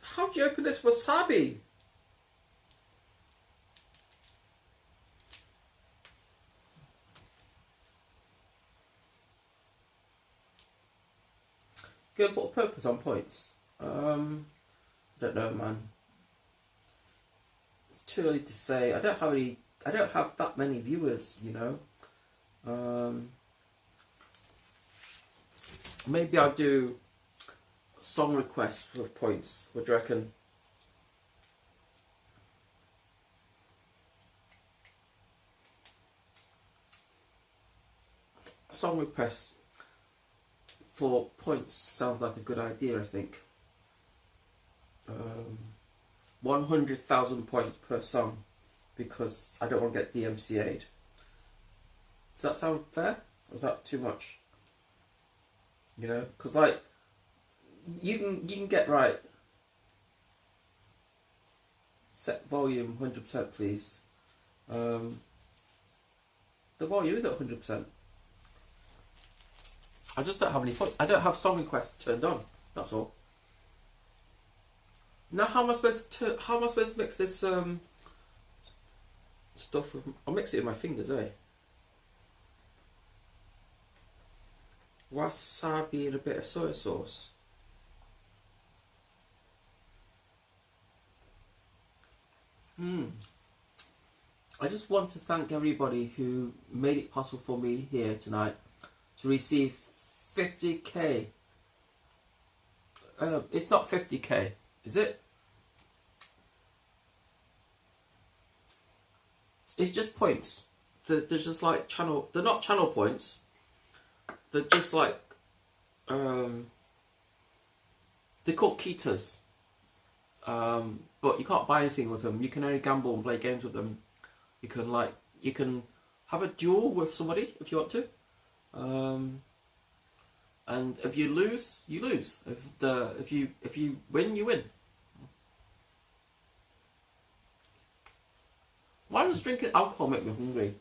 How do you open this wasabi? Gonna put a purpose on points. Don't know, man. It's too early to say. I don't have that many viewers, you know. Maybe I'll do song requests with points. What do you reckon? Song requests for points sounds like a good idea, I think. 100,000 points per song, because I don't want to get DMCA'd. Does that sound fair? Or is that too much? You know, because like you can get right. Set volume 100%, please. The volume is at 100%. I just don't have any points. I don't have song requests turned on. That's all. Now, how am I supposed to mix this stuff with? I'll mix it with my fingers, eh? Wasabi and a bit of soy sauce. I just want to thank everybody who made it possible for me here tonight to receive 50k. It's not 50k, is it? It's just points. They're just like channel. They're not channel points. They're just like they're called Kitas. But you can't buy anything with them. You can only gamble and play games with them. You can have a duel with somebody if you want to. And if you lose, you lose. If you win, you win. Why does drinking alcohol make me hungry?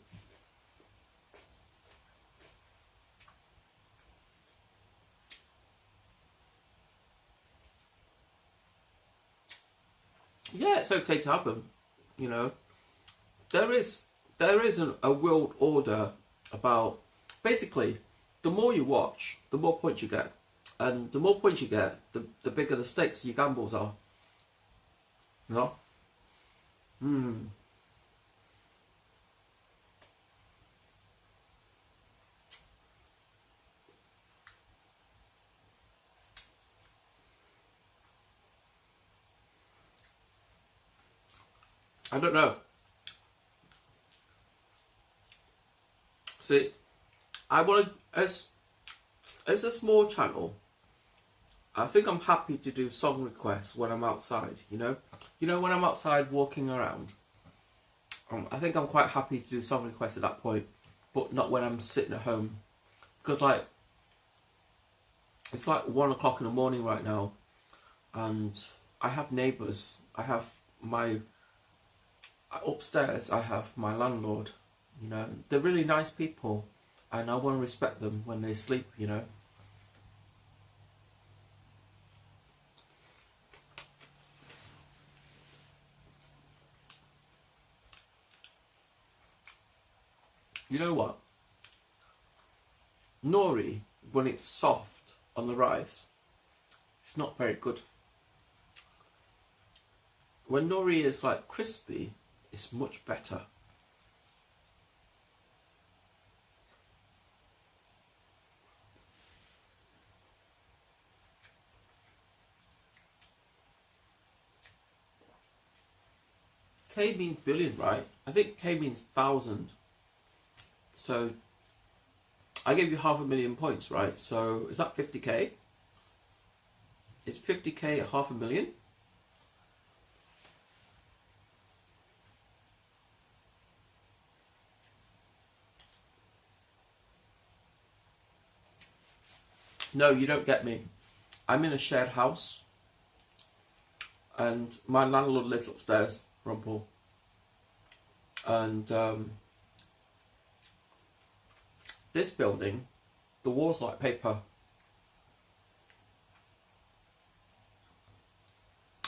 Yeah, it's okay to have them. You know, there is a world order about, basically, the more you watch, the more points you get, and the more points you get, the bigger the stakes your gambles are. You know? I don't know. See, I want to, as a small channel, I think I'm happy to do song requests when I'm outside, you know? You know, when I'm outside walking around, I think I'm quite happy to do song requests at that point, but not when I'm sitting at home. Because, like, it's like 1 o'clock in the morning right now, and I have neighbours. I have upstairs, I have my landlord, you know? They're really nice people, and I want to respect them when they sleep, you know? You know what? Nori, when it's soft on the rice, it's not very good. When nori is like crispy, it's much better. K means billion, right? I think K means 1,000. So I gave you 500,000 points, right? So is that 50k? Is 50k 500,000? No, you don't get me. I'm in a shared house, and my landlord lives upstairs, Rumpel. And this building, the walls like paper.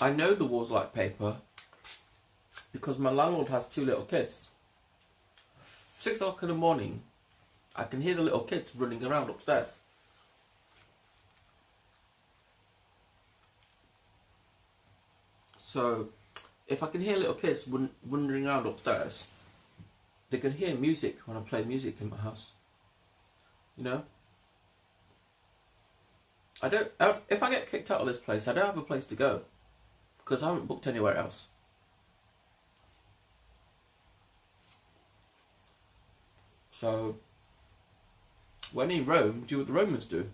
I know the walls like paper because my landlord has 2 little kids. 6 o'clock in the morning, I can hear the little kids running around upstairs. So, if I can hear little kids wandering around upstairs, they can hear music when I play music in my house. You know? If I get kicked out of this place, I don't have a place to go, because I haven't booked anywhere else. So, when in Rome, do what the Romans do.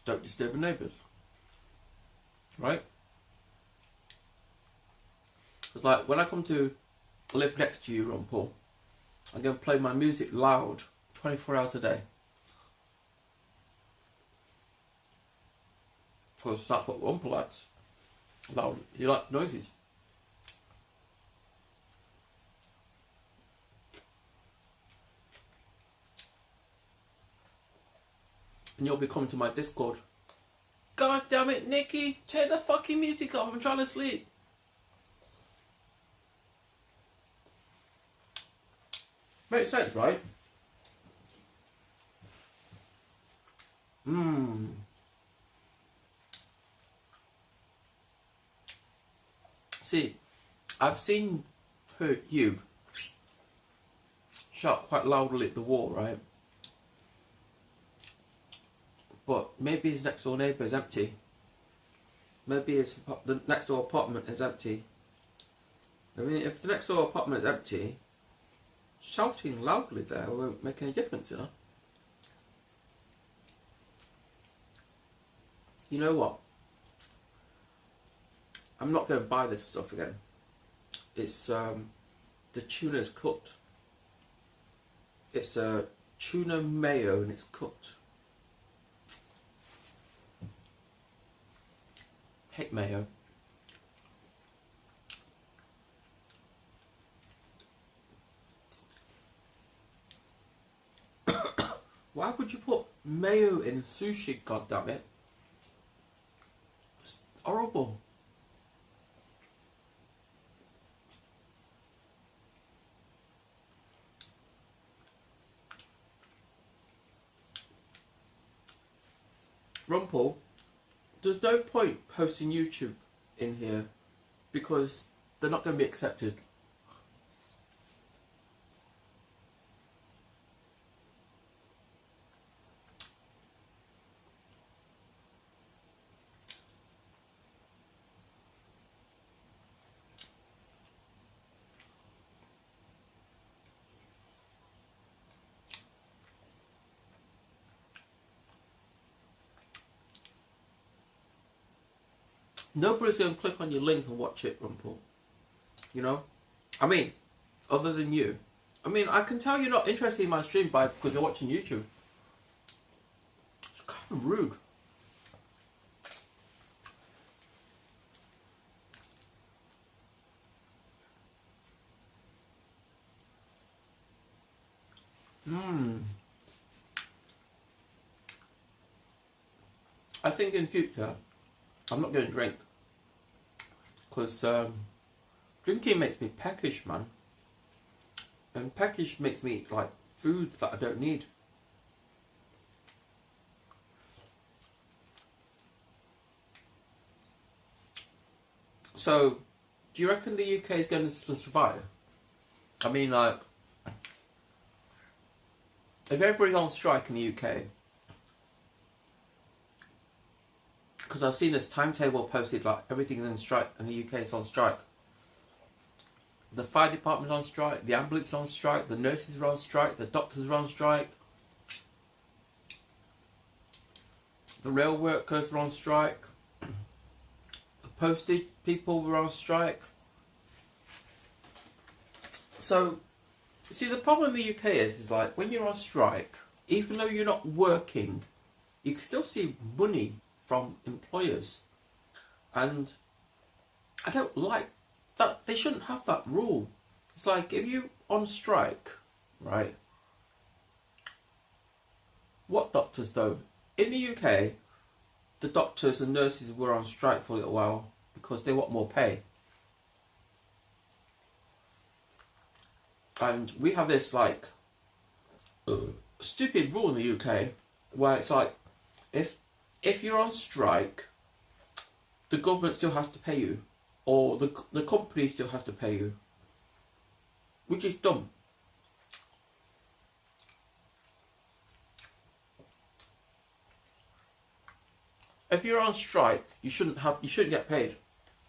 Don't disturb the neighbours. Right? It's like, when I come to live next to you, Ron Paul, I'm going to play my music loud 24 hours a day. Because that's what Ron Paul likes. Loud. He likes noises. And you'll be coming to my Discord. God damn it, Nikki! Turn the fucking music off, I'm trying to sleep. Makes sense, right? See, I've seen you shout quite loudly at the wall, right? But maybe his next door neighbour is empty. Maybe the next door apartment is empty. I mean, if the next door apartment is empty, shouting loudly there won't make any difference, you know? You know what? I'm not going to buy this stuff again. It's, the tuna's cooked. It's a tuna mayo and it's cooked. Hate mayo. Why would you put mayo in sushi, goddammit? It's horrible. Rumpel, there's no point posting YouTube in here because they're not going to be accepted. Nobody's going to click on your link and watch it, Rumpel. You know? I mean, other than you. I mean, I can tell you're not interested in my stream because you're watching YouTube. It's kind of rude. I think in future, I'm not going to drink. Because drinking makes me peckish, man. And peckish makes me eat like food that I don't need. So, do you reckon the UK is going to survive? I mean, like, if everybody's on strike in the UK, because I've seen this timetable posted, like everything is on strike, and the UK is on strike. The fire department's on strike, the ambulance is on strike, the nurses are on strike, the doctors are on strike, the rail workers are on strike, the postage people were on strike. So, see, the problem in the UK is like when you're on strike, even though you're not working, you can still see money from employers, and I don't like that. They shouldn't have that rule. It's like if you on strike, right? What doctors though? In the UK, the doctors and nurses were on strike for a little while because they want more pay. And we have this like stupid rule in the UK where it's like if you're on strike, the government still has to pay you, or the company still has to pay you, which is dumb. If you're on strike, you shouldn't get paid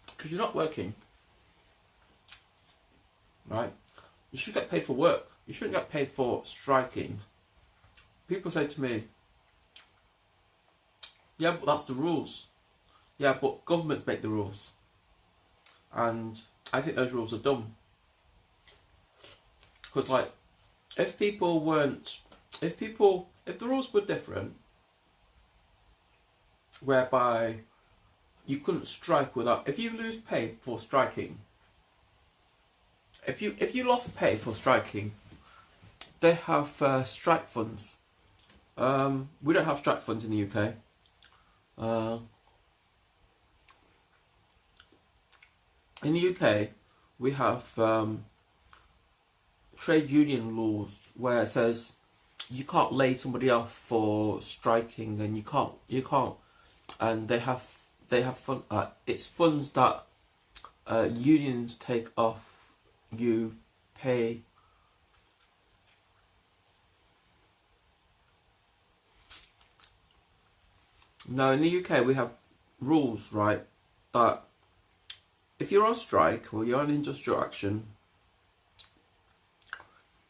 because you're not working, right? You should get paid for work. You shouldn't get paid for striking. People say to me, yeah, but that's the rules. Yeah, but governments make the rules. And I think those rules are dumb. Because like, if the rules were different, whereby you couldn't strike without, if you lose pay for striking, if you lost pay for striking, they have strike funds. We don't have strike funds in the UK. In the UK, we have trade union laws where it says you can't lay somebody off for striking, and you can't, and they have fun. It's funds that unions take off you pay. Now in the UK we have rules, right, that if you're on strike or you're on industrial action,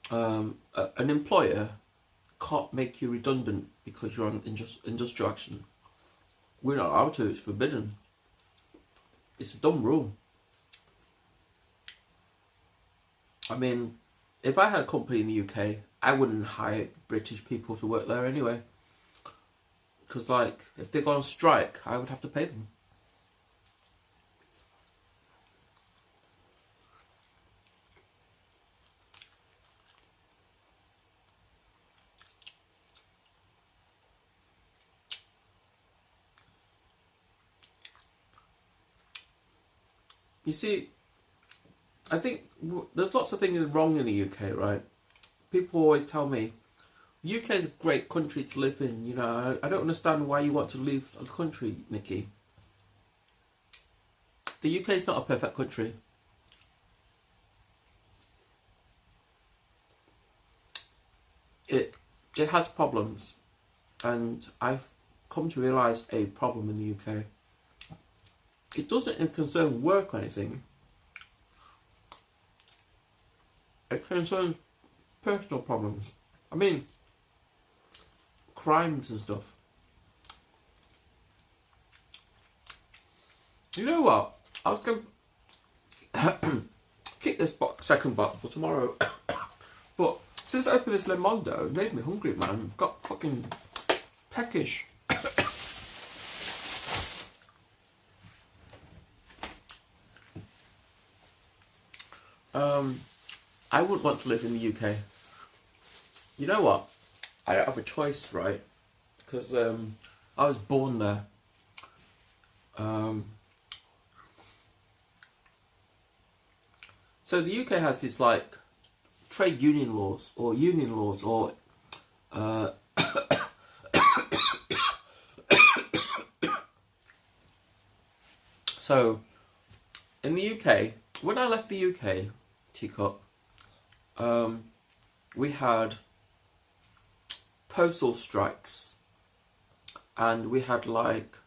an employer can't make you redundant because you're on industrial action. We're not allowed to, it's forbidden. It's a dumb rule. I mean, if I had a company in the UK, I wouldn't hire British people to work there anyway. Because like, if they go on strike, I would have to pay them. You see, I think there's lots of things wrong in the UK, right? People always tell me, UK is a great country to live in, you know, I don't understand why you want to leave the country, Nikki. The UK is not a perfect country. It has problems, and I've come to realise a problem in the UK. It doesn't concern work or anything. It concerns personal problems. I mean, crimes and stuff. You know what? I was going to keep this second box for tomorrow. But since I opened this Lemondo, it made me hungry, man. Got fucking peckish. I wouldn't want to live in the UK. You know what? I don't have a choice, right? Because I was born there. So the UK has these like trade union laws or union laws or so in the UK, when I left the UK, Teacup, we had postal strikes, and we had like,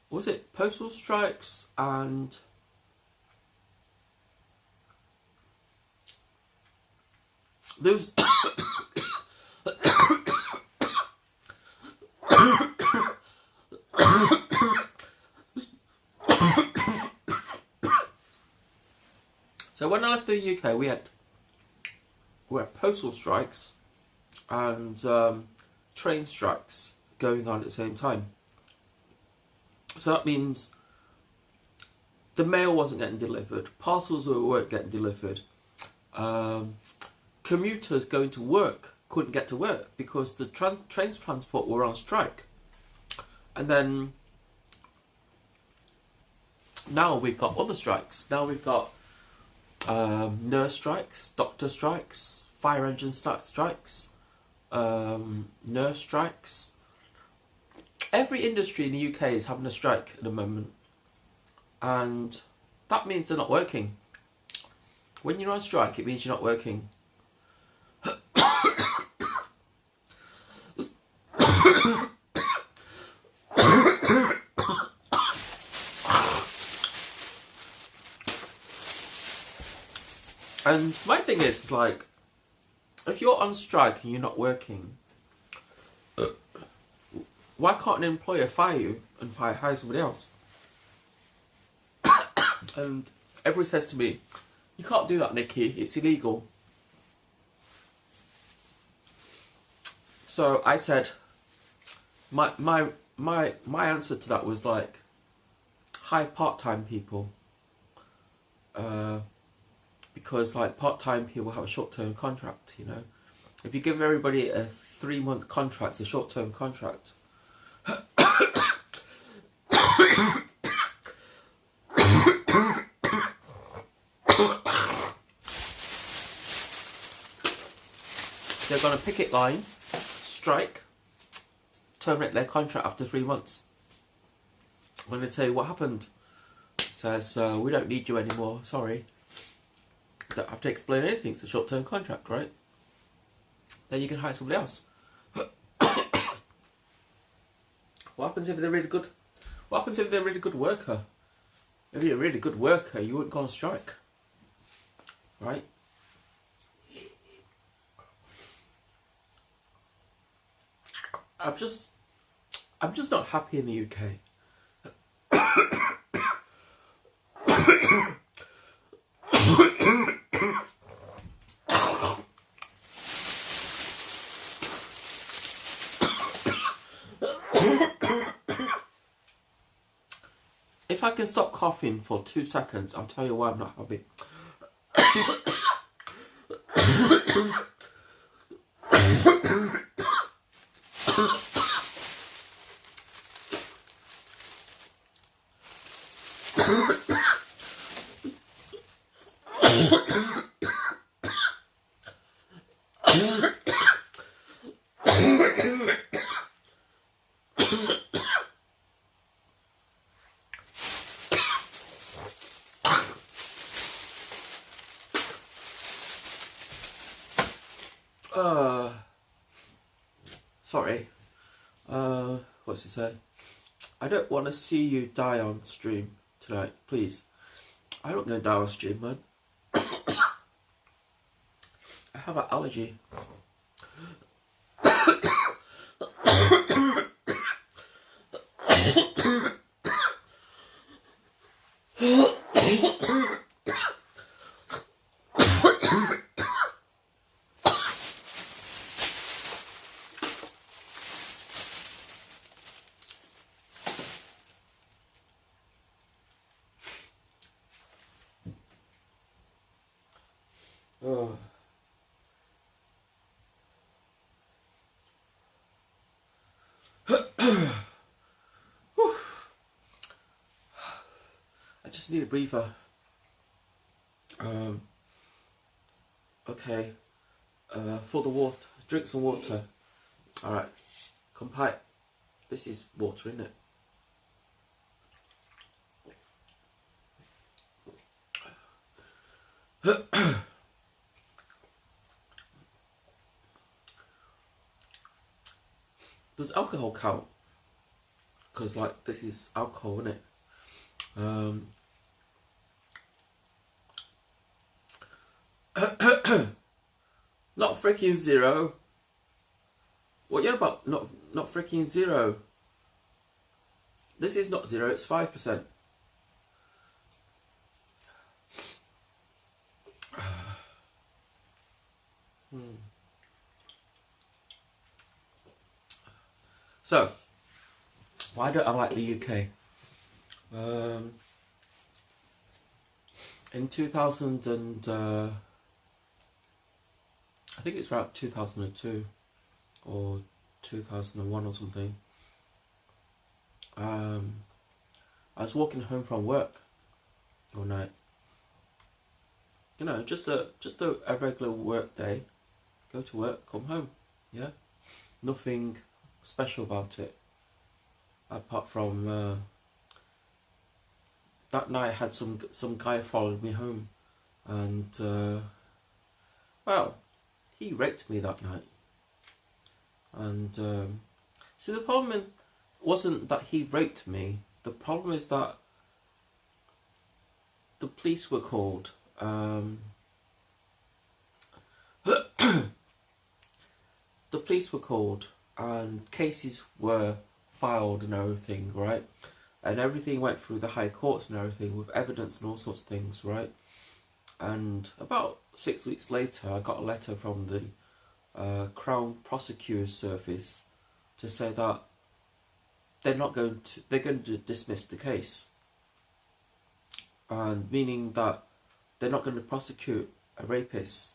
was it postal strikes and there was so when I left the UK, we had postal strikes and train strikes going on at the same time. So that means the mail wasn't getting delivered, parcels weren't getting delivered, commuters going to work couldn't get to work because the trains transport were on strike. And then now we've got other strikes. Now we've got nurse strikes, doctor strikes, fire engine strikes, nurse strikes. Every industry in the UK is having a strike at the moment, and that means they're not working. When you're on strike, it means you're not working. And my thing is, like, if you're on strike and you're not working, why can't an employer fire you and hire somebody else? And everyone says to me, you can't do that, Nikki, it's illegal. So I said, my answer to that was like, hire part-time people. Because like part-time people have a short-term contract, you know. If you give everybody a 3-month contract, it's a short-term contract. They're going to picket line, strike, terminate their contract after 3 months. When they say, what happened? Says, we don't need you anymore, sorry. Don't have to explain anything, it's a short-term contract, right? Then you can hire somebody else. What happens if they're really good? What happens if they're a really good worker? If you're a really good worker, you wouldn't go on strike, right? I'm just not happy in the UK. If I can stop coughing for 2 seconds, I'll tell you why I'm not happy. Sorry. What's it say? I don't want to see you die on stream tonight, please. I'm not going to die on stream, man. I have an allergy. I just need a breather. Okay. For the water, drink some water. Alright. Compile. This is water, isn't it? Does alcohol count? Because like this is alcohol, isn't it? Not freaking zero. What you're about? Not freaking zero. This is not zero. It's 5%. So, why don't I like the UK? In 2000 and I think it's around 2002 or 2001 or something. I was walking home from work one night. You know, just a regular work day. Go to work, come home. Yeah, nothing special about it. Apart from that night, I had some guy followed me home, and well, he raped me that night. And see, the problem wasn't that he raped me. The problem is that the police were called. The police were called and cases were filed and everything, right? And everything went through the high courts and everything with evidence and all sorts of things, right? And about 6 weeks later, I got a letter from the Crown Prosecutor's Service to say that they're going to dismiss the case, and meaning that they're not going to prosecute a rapist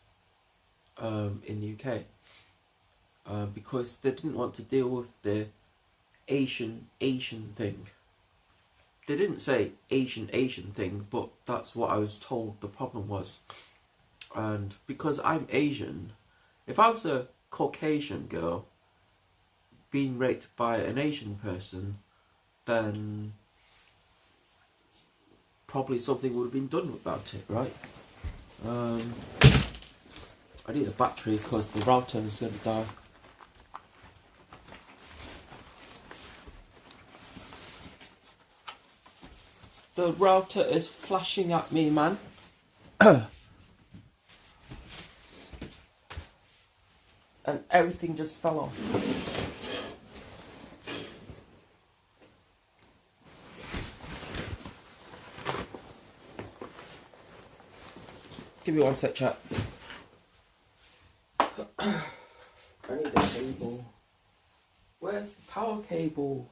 in the UK because they didn't want to deal with the Asian thing. They didn't say Asian thing, but that's what I was told the problem was. And because I'm Asian, if I was a Caucasian girl being raped by an Asian person, then probably something would have been done about it, right? I need a battery because the router is going to die. The router is flashing at me, man. And everything just fell off. Give me one sec, chat. I need a cable. Where's the power cable?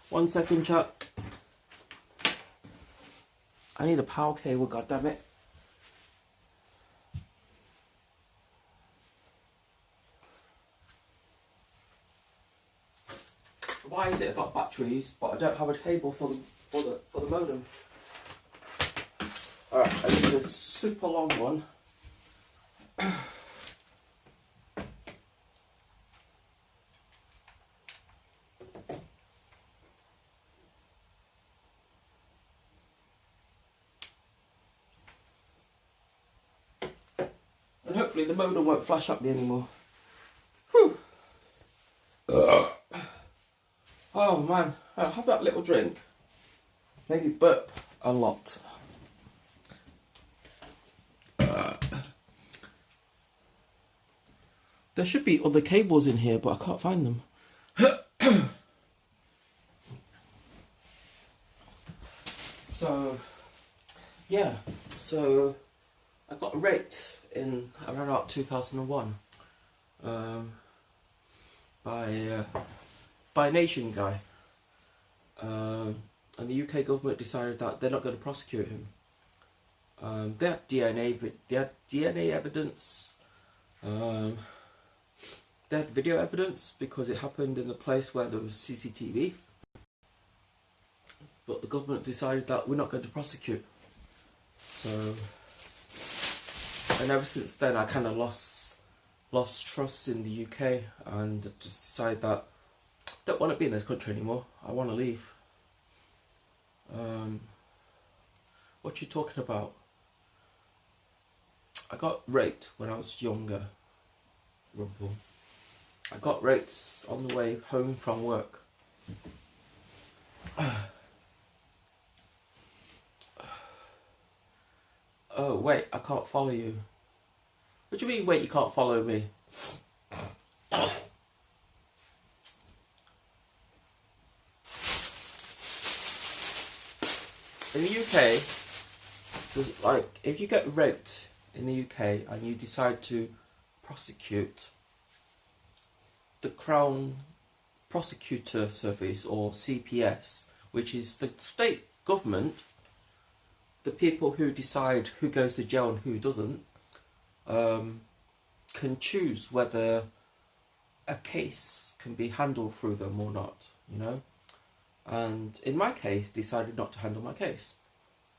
One second, chat. I need a power cable, goddammit. Why is it I've got batteries, but I don't have a cable for the modem? Alright, I need a super long one. And hopefully the modem won't flash at me anymore. Whew. Oh man, I'll have that little drink. Maybe burp a lot. There should be other cables in here, but I can't find them. So, yeah. So, I got raped in around about 2001 by an Asian guy. And the UK government decided that they're not going to prosecute him. They had DNA evidence. They had video evidence because it happened in a place where there was CCTV. But the government decided that we're not going to prosecute. So, and ever since then, I kind of lost trust in the UK, and just decided that I don't want to be in this country anymore. I want to leave. What you talking about? I got raped when I was younger. Rumble. I got raped on the way home from work. Oh wait, I can't follow you. What do you mean, wait, you can't follow me? In the UK, like, if you get raped in the UK and you decide to prosecute, the Crown Prosecutor Service, or CPS, which is the state government, the people who decide who goes to jail and who doesn't, can choose whether a case can be handled through them or not, you know. And in my case, decided not to handle my case.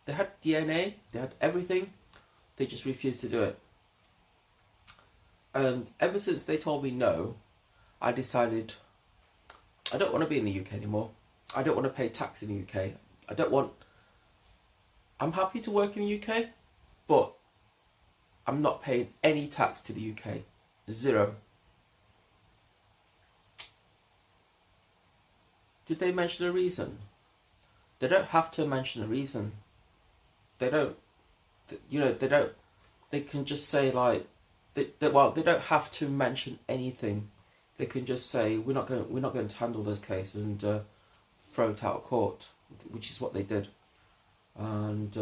They had DNA, they had everything, they just refused to do it. And ever since they told me no, I decided I don't want to be in the UK anymore. I don't want to pay tax in the UK. I'm happy to work in the UK, but I'm not paying any tax to the UK. Zero. Did they mention a reason? They don't have to mention a reason. They don't, you know, they can just say, like, they don't have to mention anything. They can just say, we're not going to handle this case, and throw it out of court, which is what they did. And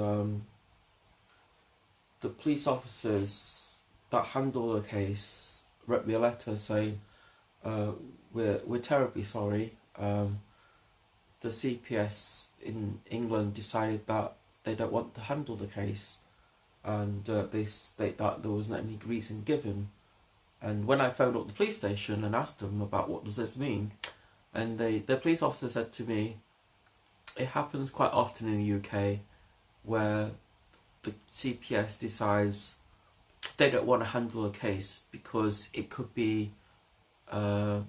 the police officers that handle the case wrote me a letter saying, we're terribly sorry. The CPS in England decided that they don't want to handle the case, and they state that there wasn't any reason given. And when I phoned up the police station and asked them about what does this mean, and the police officer said to me, it happens quite often in the UK where the CPS decides they don't want to handle a case because it could be, you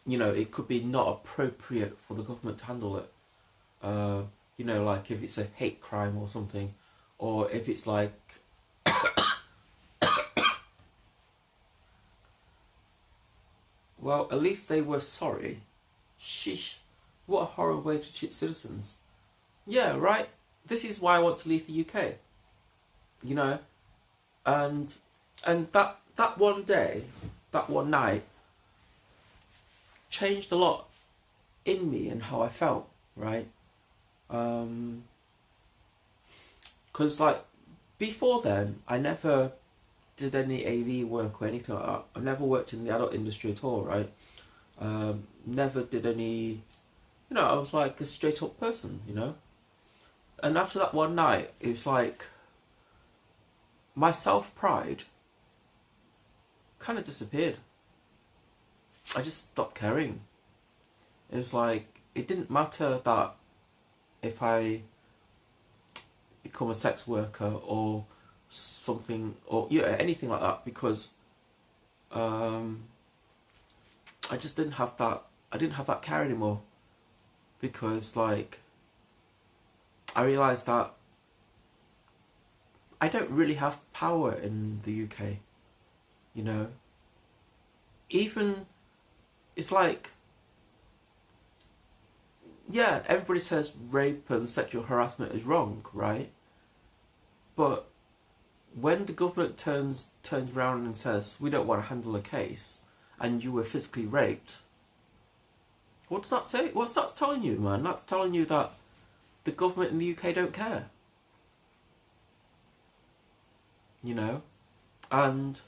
know, it could be not appropriate for the government to handle it. You know, like if it's a hate crime or something, or if it's like well, at least they were sorry. Sheesh, what a horrible way to treat citizens. Yeah, right? This is why I want to leave the UK. You know? And that one day, that one night, changed a lot in me and how I felt, right? Because, like, before then, I never did any AV work or anything like that. I never worked in the adult industry at all, right? Never did any, you know, I was like a straight up person, you know? And after that one night, it was like, my self-pride kind of disappeared. I just stopped caring. It was like, it didn't matter that if I become a sex worker or something, or anything like that, because I just didn't have that care anymore, because, like, I realised that I don't really have power in the UK, you know. Even, it's like, yeah, everybody says rape and sexual harassment is wrong, right? But when the government turns around and says, we don't want to handle a case, and you were physically raped, what does that say? What's that telling you, man? That's telling you that the government in the UK don't care. You know? And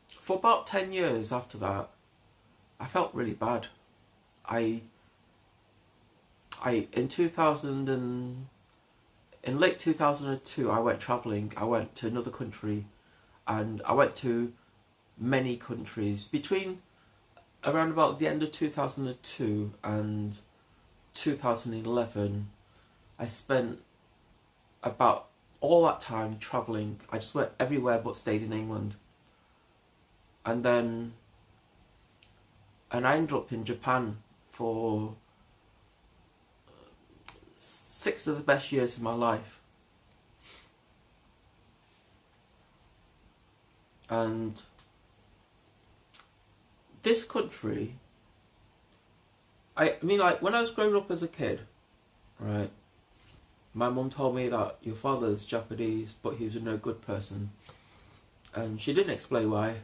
for about 10 years after that, I felt really bad. In 2000 and in late 2002, I went travelling. I went to another country, and I went to many countries between around about the end of 2002 and 2011. I spent about all that time travelling. I just went everywhere but stayed in England. And I ended up in Japan for 6 of the best years of my life. And this country, I mean, like, when I was growing up as a kid, right, my mum told me that your father's Japanese, but he was a no good person. And she didn't explain why.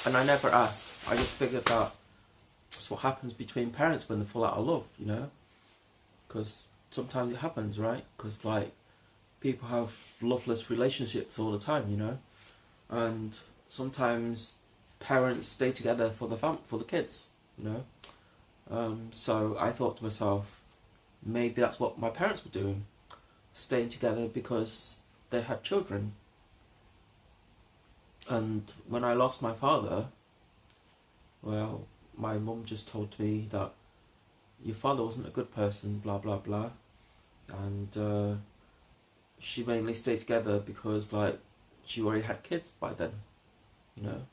And I never asked. I just figured that that's what happens between parents when they fall out of love, you know? Because sometimes it happens, right? Because, like, people have loveless relationships all the time, you know? And sometimes parents stay together for the kids, you know? So I thought to myself, maybe that's what my parents were doing, staying together because they had children. And when I lost my father, well, my mum just told me that your father wasn't a good person, blah blah blah, and she mainly stayed together because, like, she already had kids by then, you know,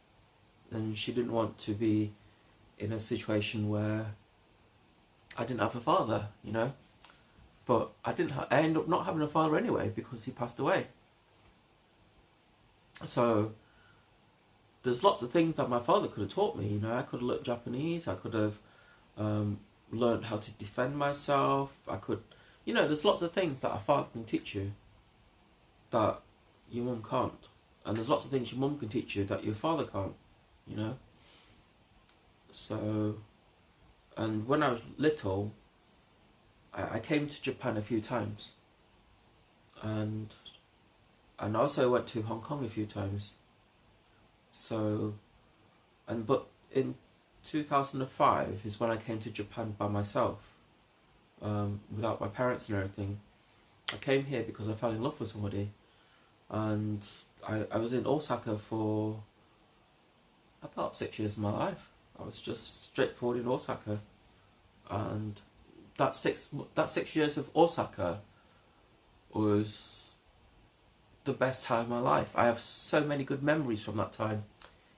and she didn't want to be in a situation where I didn't have a father, you know. But I ended up not having a father anyway because he passed away. So there's lots of things that my father could have taught me, you know. I could have learned Japanese, I could have learned how to defend myself, I could, you know, there's lots of things that a father can teach you that your mum can't. And there's lots of things your mum can teach you that your father can't, you know. So, and when I was little, I came to Japan a few times, and also went to Hong Kong a few times. So, but in 2005 is when I came to Japan by myself, without my parents and everything. I came here because I fell in love with somebody, and I was in Osaka for about 6 years of my life. I was just straightforward in Osaka, and that six years of Osaka was the best time of my life. I have so many good memories from that time.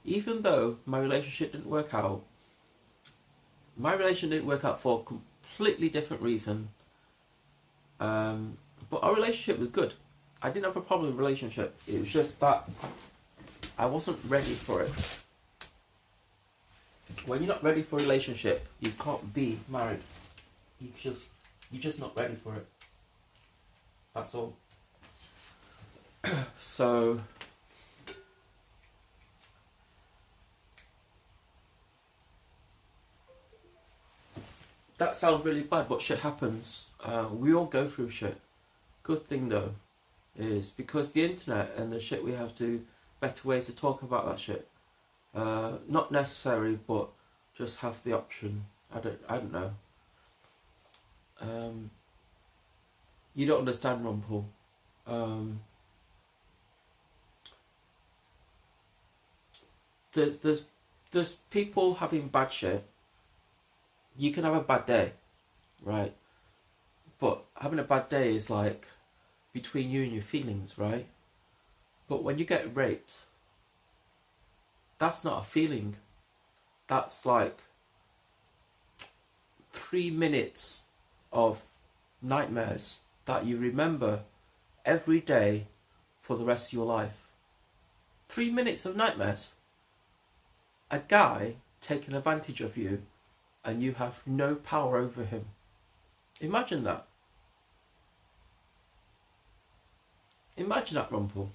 Even though my relationship didn't work out. My relationship didn't work out for a completely different reason. But our relationship was good. I didn't have a problem with the relationship. It was just that I wasn't ready for it. When you're not ready for a relationship, you can't be married. You're just not ready for it. That's all. So that sounds really bad, but shit happens. We all go through shit. Good thing though is because the internet and the shit, we have to better ways to talk about that shit. Not necessary, but just have the option. I don't know. You don't understand, Rumpel. There's people having bad shit. You can have a bad day, right? But having a bad day is like between you and your feelings, right? But when you get raped, that's not a feeling. That's like 3 minutes of nightmares that you remember every day for the rest of your life. 3 minutes of nightmares. A guy taking advantage of you and you have no power over him. Imagine that. Imagine that, Rumpel.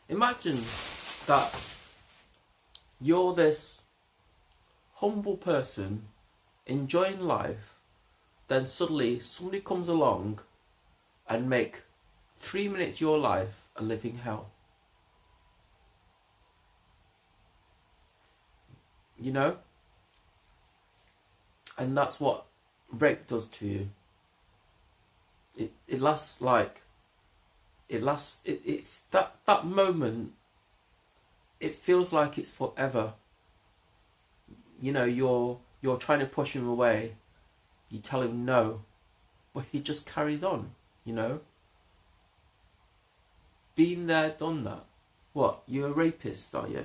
Imagine that you're this humble person enjoying life, then suddenly somebody comes along and make 3 minutes of your life a living hell. You know? And that's what rape does to you. It lasts like, that moment, it feels like it's forever. You know, you're trying to push him away, you tell him no, but he just carries on, you know. Been there, done that. What, you're a rapist, are you?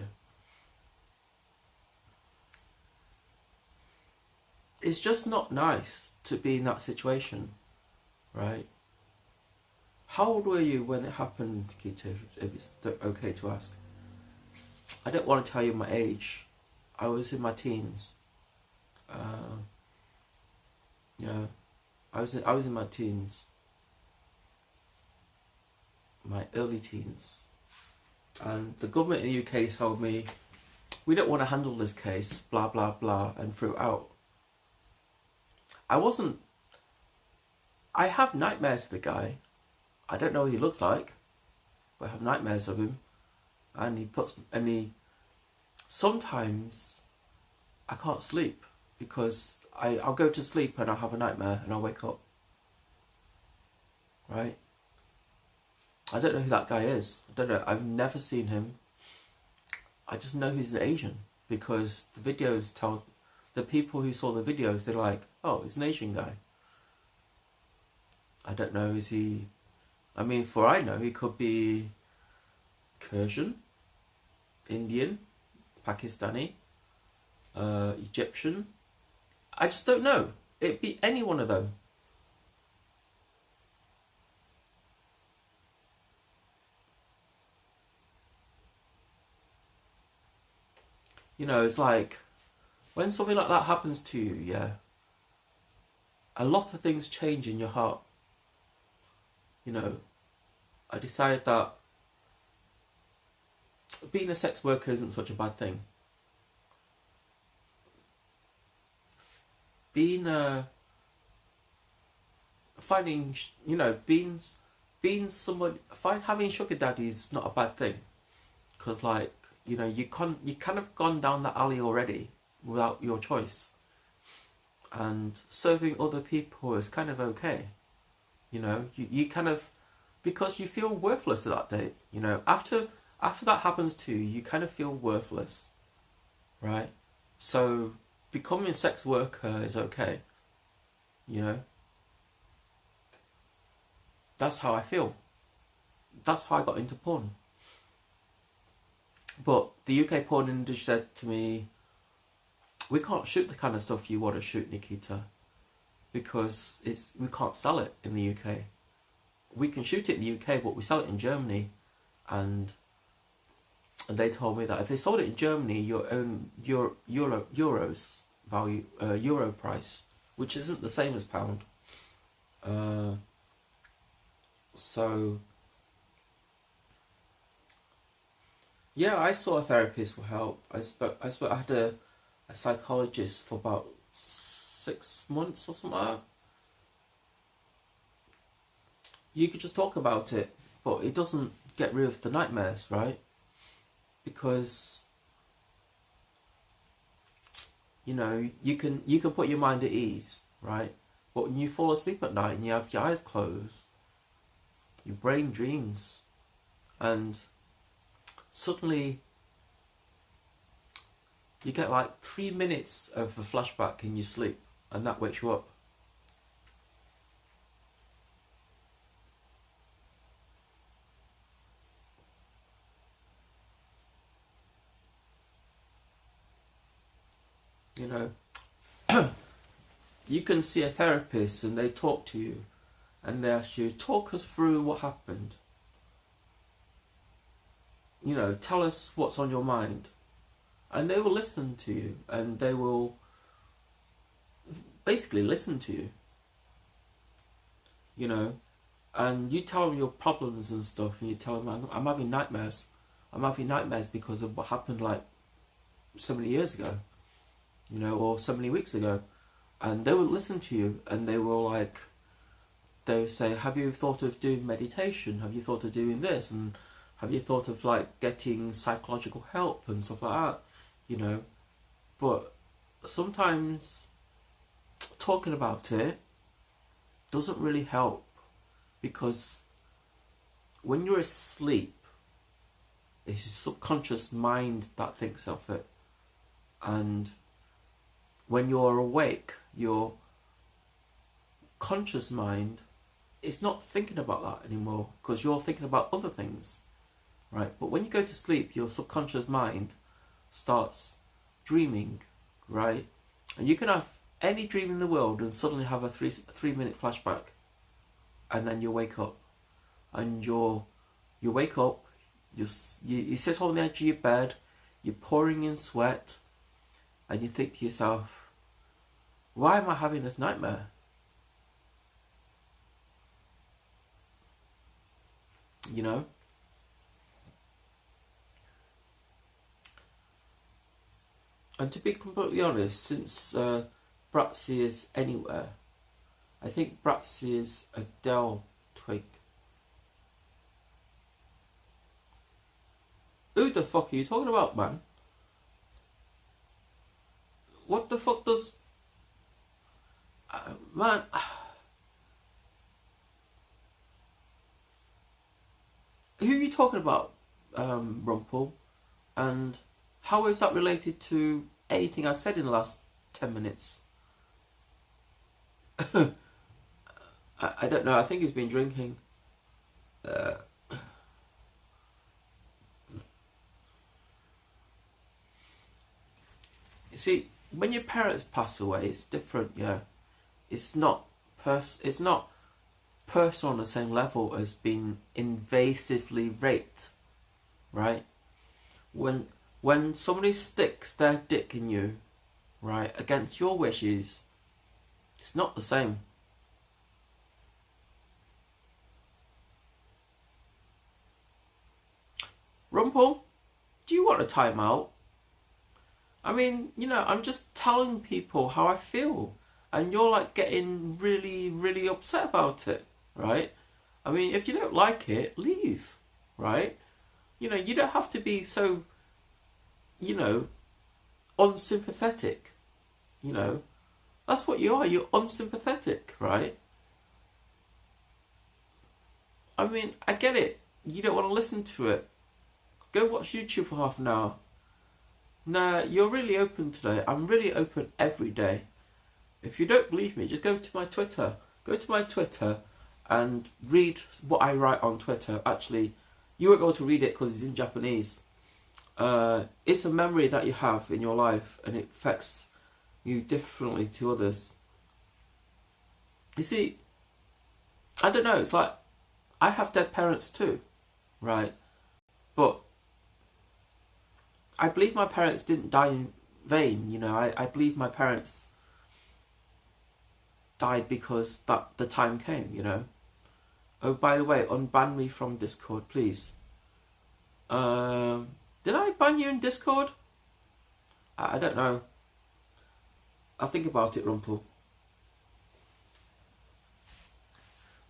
It's just not nice to be in that situation, right? How old were you when it happened, Kita, if it's okay to ask? I don't want to tell you my age. I was in my teens. Yeah, I was in my teens. My early teens. And the government in the UK told me, we don't want to handle this case, blah, blah, blah, and threw it out. I have nightmares of the guy. I don't know what he looks like, but I have nightmares of him. And sometimes I can't sleep because I'll go to sleep and I'll have a nightmare and I'll wake up. Right? I don't know who that guy is. I don't know. I've never seen him. I just know he's an Asian because the videos tells the people who saw the videos, they're like, oh, it's an Asian guy. I don't know, is he... I mean, for I know, he could be Persian, Indian, Pakistani, Egyptian. I just don't know. It'd be any one of them. You know, it's like, when something like that happens to you, yeah, a lot of things change in your heart. You know, I decided that being a sex worker isn't such a bad thing. Being having sugar daddy is not a bad thing, because like, you know, you kind of gone down that alley already without your choice, and serving other people is kind of okay. You know, you kind of, because you feel worthless at that date. You know, after that happens to you, you kind of feel worthless, right? So becoming a sex worker is okay. You know, that's how I feel. That's how I got into porn. But the UK porn industry said to me, we can't shoot the kind of stuff you want to shoot, Nikita, because we can't sell it in the UK. We can shoot it in the UK, but we sell it in Germany. And they told me that if they sold it in Germany, your own euros value, euro price, which isn't the same as pound. So yeah, I saw a therapist for help. I had a psychologist for about 6 months or something like that. You could just talk about it, but it doesn't get rid of the nightmares, right? Because, you know, you can put your mind at ease, right? But when you fall asleep at night and you have your eyes closed, your brain dreams, and suddenly you get like 3 minutes of a flashback in your sleep, and that wakes you up. You know, you can see a therapist and they talk to you and they ask you, talk us through what happened. You know, tell us what's on your mind. And they will listen to you, and they will basically listen to you. You know, and you tell them your problems and stuff, and you tell them, I'm having nightmares. I'm having nightmares because of what happened like so many years ago, you know, or so many weeks ago. And they will listen to you, and they will like, they will say, have you thought of doing meditation? Have you thought of doing this? And have you thought of like getting psychological help and stuff like that? You know, but sometimes talking about it doesn't really help, because when you're asleep, it's your subconscious mind that thinks of it, and when you're awake, your conscious mind is not thinking about that anymore, because you're thinking about other things, right? But when you go to sleep, your subconscious mind starts dreaming, right? And you can have any dream in the world and suddenly have a three-minute flashback, and then you wake up, and you wake up, you sit on the edge of your bed, you're pouring in sweat, and you think to yourself, why am I having this nightmare? You know? And to be completely honest, since Bratsy is anywhere, I think Bratsy is a Dell twig. Who the fuck are you talking about, man? What the fuck does... man... Who are you talking about, Rumpel? And how is that related to anything I said in the last 10 minutes? I don't know, I think he's been drinking. You see, when your parents pass away, it's different, yeah. It's not personal on the same level as being invasively raped, right? When somebody sticks their dick in you, right, against your wishes, it's not the same. Rumpel, do you want a timeout? I mean, you know, I'm just telling people how I feel, and you're like getting really, really upset about it, right? I mean, if you don't like it, leave, right? You know, you don't have to be so, you know, unsympathetic, you know. That's what you are, you're unsympathetic, right? I mean, I get it. You don't want to listen to it. Go watch YouTube for half an hour. Nah, you're really open today. I'm really open every day. If you don't believe me, just go to my Twitter. Go to my Twitter and read what I write on Twitter. Actually, you won't be able to read it because it's in Japanese. It's a memory that you have in your life, and it affects you differently to others. You see, I don't know, it's like, I have dead parents too, right? But I believe my parents didn't die in vain, you know. I believe my parents died because the time came, you know. Oh, by the way, unban me from Discord, please. Did I ban you in Discord? I don't know. I'll think about it, Rumpel.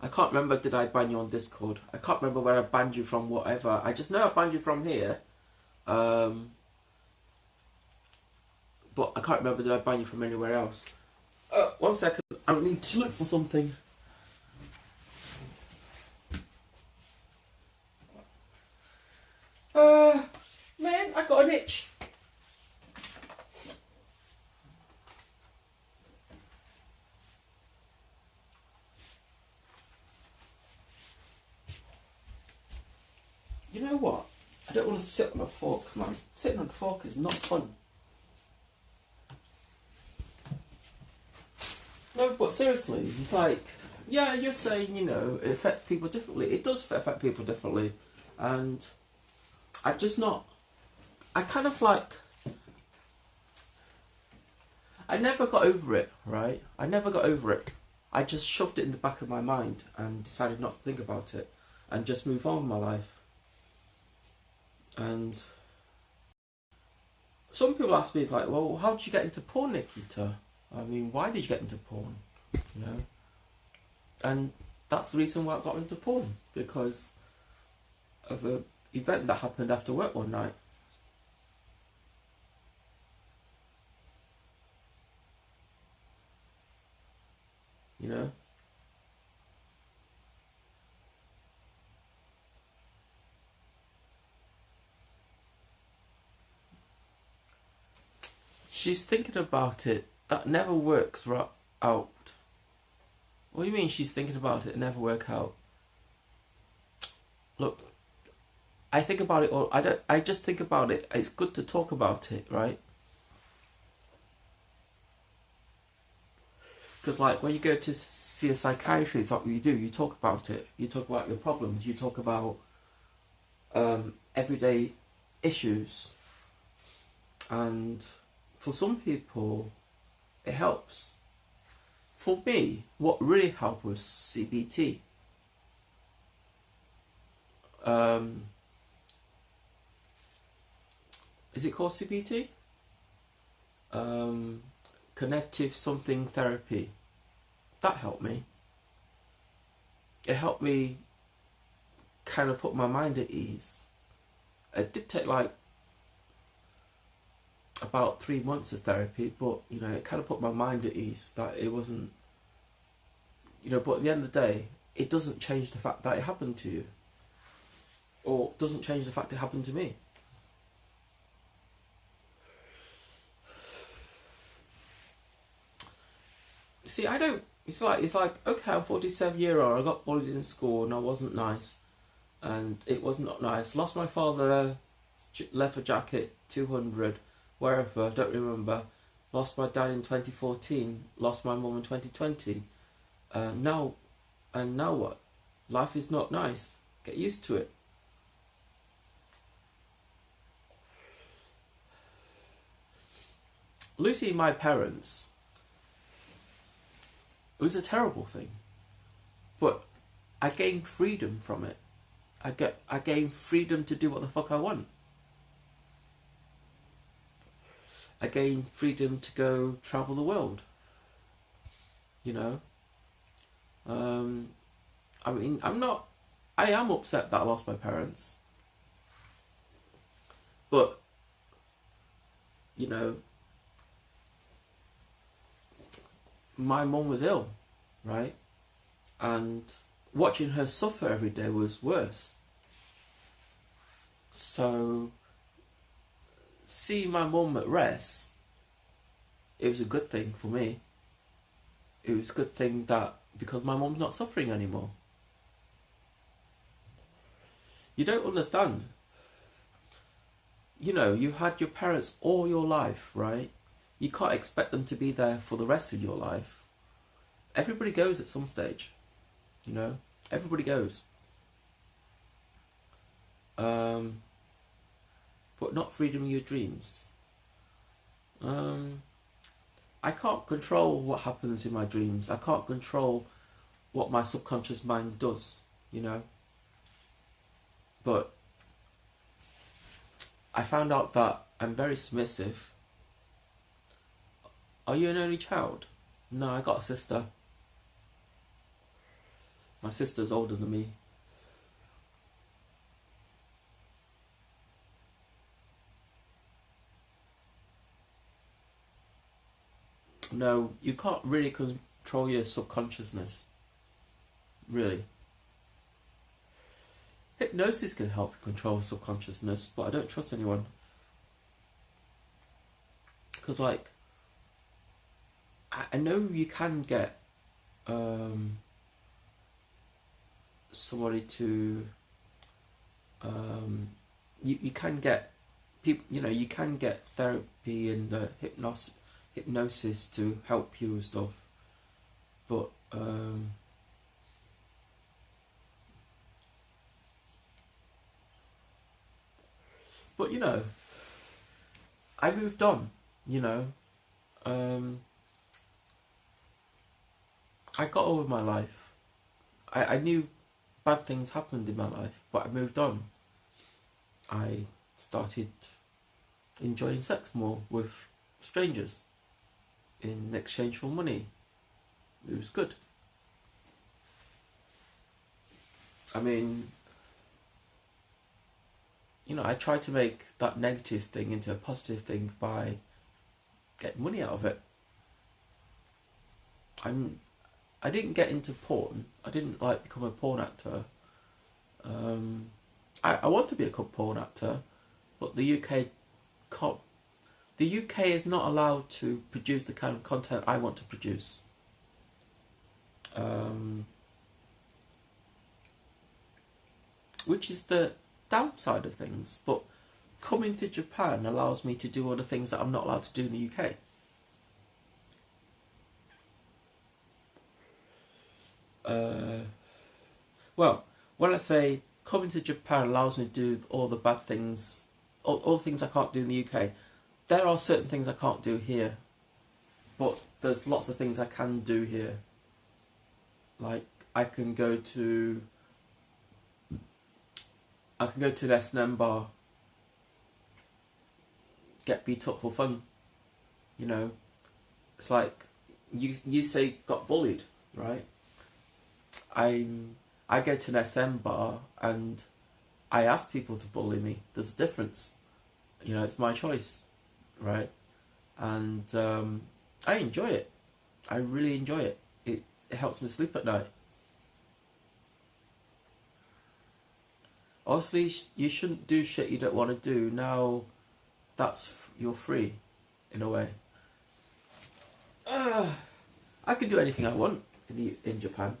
I can't remember, did I ban you on Discord? I can't remember where I banned you from, whatever. I just know I banned you from here. But I can't remember, did I ban you from anywhere else? 1 second, I need to look for something. Man, I got an itch. You know what? I don't want to sit on a fork, man. Sitting on a fork is not fun. No, but seriously, it's like, yeah, you're saying, you know, it affects people differently. It does affect people differently. And I've just not... I kind of like... I never got over it, right? I never got over it. I just shoved it in the back of my mind and decided not to think about it and just move on with my life. And some people ask me, like, well, how did you get into porn, Nikita? I mean, why did you get into porn? You know? And that's the reason why I got into porn, because of an event that happened after work one night. you know. She's thinking about it. That never works out. What do you mean she's thinking about it and never work out? Look, I think about it all. I just think about it. It's good to talk about it, right? Because like when you go to see a psychiatrist, like what you do, you talk about it. You talk about your problems. You talk about everyday issues. And for some people, it helps. For me, what really helped was CBT. Is it called CBT? Connective something therapy. That helped me. It helped me kind of put my mind at ease. It did take like about 3 months of therapy, but you know, it kind of put my mind at ease that it wasn't, you know, but at the end of the day, it doesn't change the fact that it happened to you, or doesn't change the fact it happened to me. See, I don't, it's like, okay, I'm 47-year-old, I got bullied in school and I wasn't nice, and it was not nice. Lost my father, leather jacket, 200, wherever, don't remember. Lost my dad in 2014, lost my mum in 2020. Now what? Life is not nice. Get used to it. Losing my parents, it was a terrible thing, but I gained freedom from it. I gained freedom to do what the fuck I want. I gained freedom to go travel the world. You know? I mean, I am upset that I lost my parents. But, you know, my mum was ill, right? And watching her suffer every day was worse. So, seeing my mum at rest, it was a good thing for me. It was a good thing that, because my mum's not suffering anymore. You don't understand. You know, you had your parents all your life, right? You can't expect them to be there for the rest of your life. Everybody goes at some stage, you know? Everybody goes. But not freedom of your dreams. I can't control what happens in my dreams. I can't control what my subconscious mind does, you know? But I found out that I'm very submissive. Are you an only child? No, I got a sister. My sister's older than me. No, you can't really control your subconsciousness. Really. Hypnosis can help you control subconsciousness, but I don't trust anyone. Because, like, I know you can get somebody to you can get people, you know, you can get therapy and hypnosis to help you and stuff, but you know, I moved on, you know. I got on with my life. I knew bad things happened in my life, but I moved on. I started enjoying sex more with strangers in exchange for money. It was good. I mean, you know, I tried to make that negative thing into a positive thing by getting money out of it. I didn't get into porn. I didn't like become a porn actor. I want to be a porn actor, but the UK can't. The UK is not allowed to produce the kind of content I want to produce. Which is the downside of things. But coming to Japan allows me to do all the things that I'm not allowed to do in the UK. Well, when I say coming to Japan allows me to do all the bad things, all the things I can't do in the UK, there are certain things I can't do here, but there's lots of things I can do here. Like I can go to an S&M bar, get beat up for fun. You know, it's like you say got bullied, right? I go to an SM bar and I ask people to bully me. There's a difference. You know, it's my choice, right? And I enjoy it. I really enjoy it. It helps me sleep at night. Obviously, you shouldn't do shit you don't want to do. Now, you're free, in a way. I can do anything I want in Japan.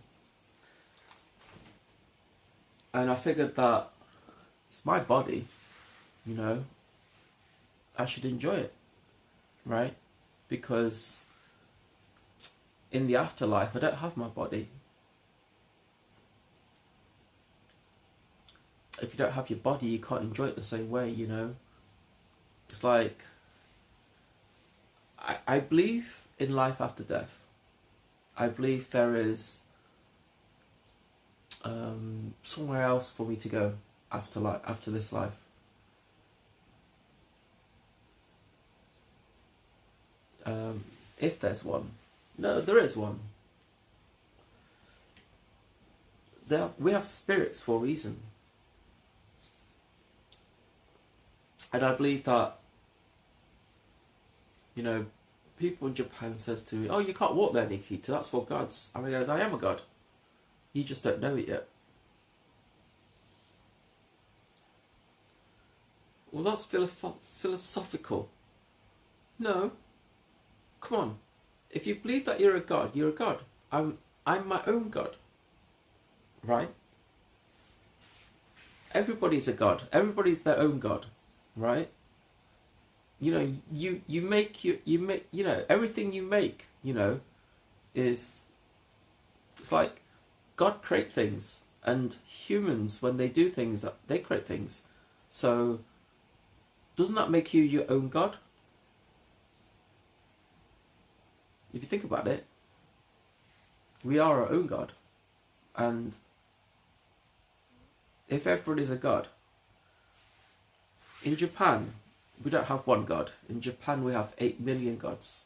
And I figured that it's my body, you know, I should enjoy it, right? Because in the afterlife, I don't have my body. If you don't have your body, you can't enjoy it the same way, you know. It's like, I believe in life after death. I believe there is somewhere else for me to go after this life. If there's one. No, there is one. We have spirits for a reason. And I believe that, you know, people in Japan says to me, oh, you can't walk there, Nikita, that's for gods. And I goes, I am a god. You just don't know it yet. Well, that's philosophical. No. Come on. If you believe that you're a god, you're a god. I'm my own god. Right? Everybody's a god. Everybody's their own god. Right? You know, you make you know, everything you make, you know, it's like God create things, and humans, when they do things, that they create things. So doesn't that make you your own god? If you think about it, we are our own god. And if everybody's a god, in Japan, we don't have one god. In Japan, we have 8 million gods.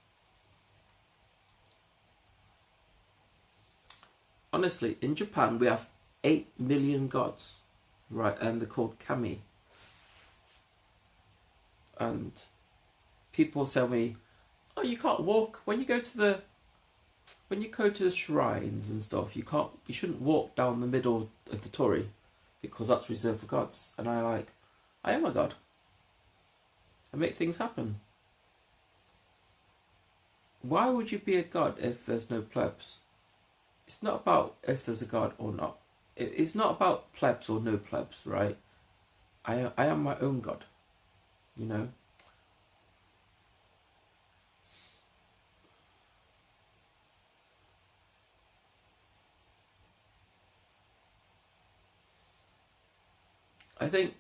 Honestly, in Japan, we have 8 million gods, right? And they're called kami. And people tell me, oh, you can't walk when you go to the shrines and stuff. You shouldn't walk down the middle of the torii because that's reserved for gods. And I am a god. I make things happen. Why would you be a god if there's no plebs? It's not about if there's a god or not. It's not about plebs or no plebs, right? I am my own god, you know? I think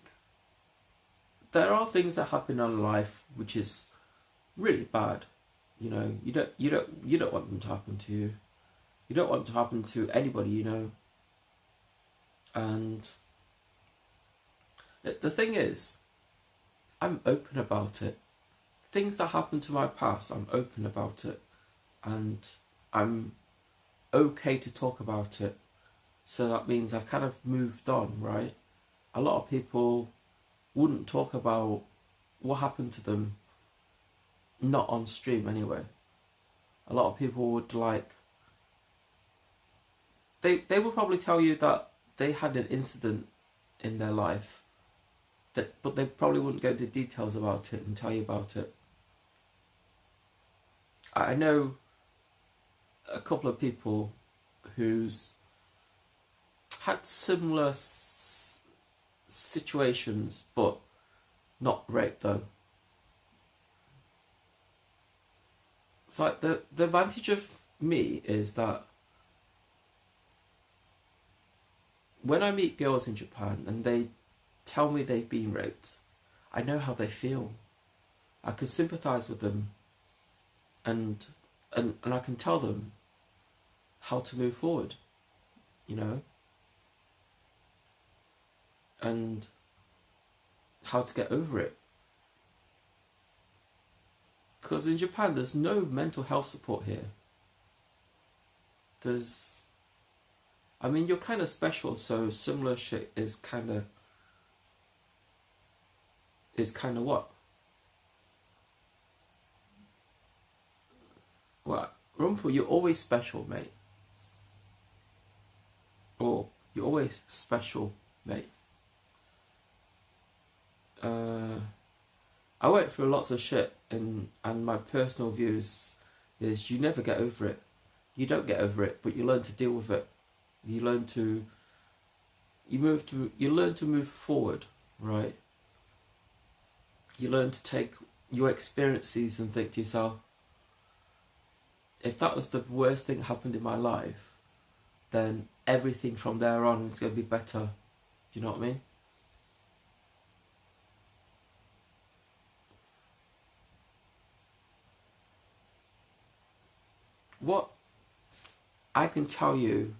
there are things that happen in life which is really bad. You know, you don't want them to happen to you. You don't want it to happen to anybody, you know. And the thing is, I'm open about it. Things that happened to my past, I'm open about it. And I'm okay to talk about it. So that means I've kind of moved on, right? A lot of people wouldn't talk about what happened to them, not on stream anyway. A lot of people would they will probably tell you that they had an incident in their life, but they probably wouldn't go into details about it and tell you about it. I know a couple of people who's had similar situations, but not rape though. It's like the advantage of me is that when I meet girls in Japan and they tell me they've been raped, I know how they feel. I can sympathise with them, and I can tell them how to move forward, you know, and how to get over it. Because in Japan there's no mental health support here. I mean, you're kind of special, so similar shit is kind of what? What? Rumpel, you're always special, mate. Or, you're always special, mate. I went through lots of shit, and my personal views is you never get over it. You don't get over it, but you learn to deal with it. You learn to move forward, right? You learn to take your experiences and think to yourself, if that was the worst thing that happened in my life, then everything from there on is going to be better. Do you know what I mean? What I can tell you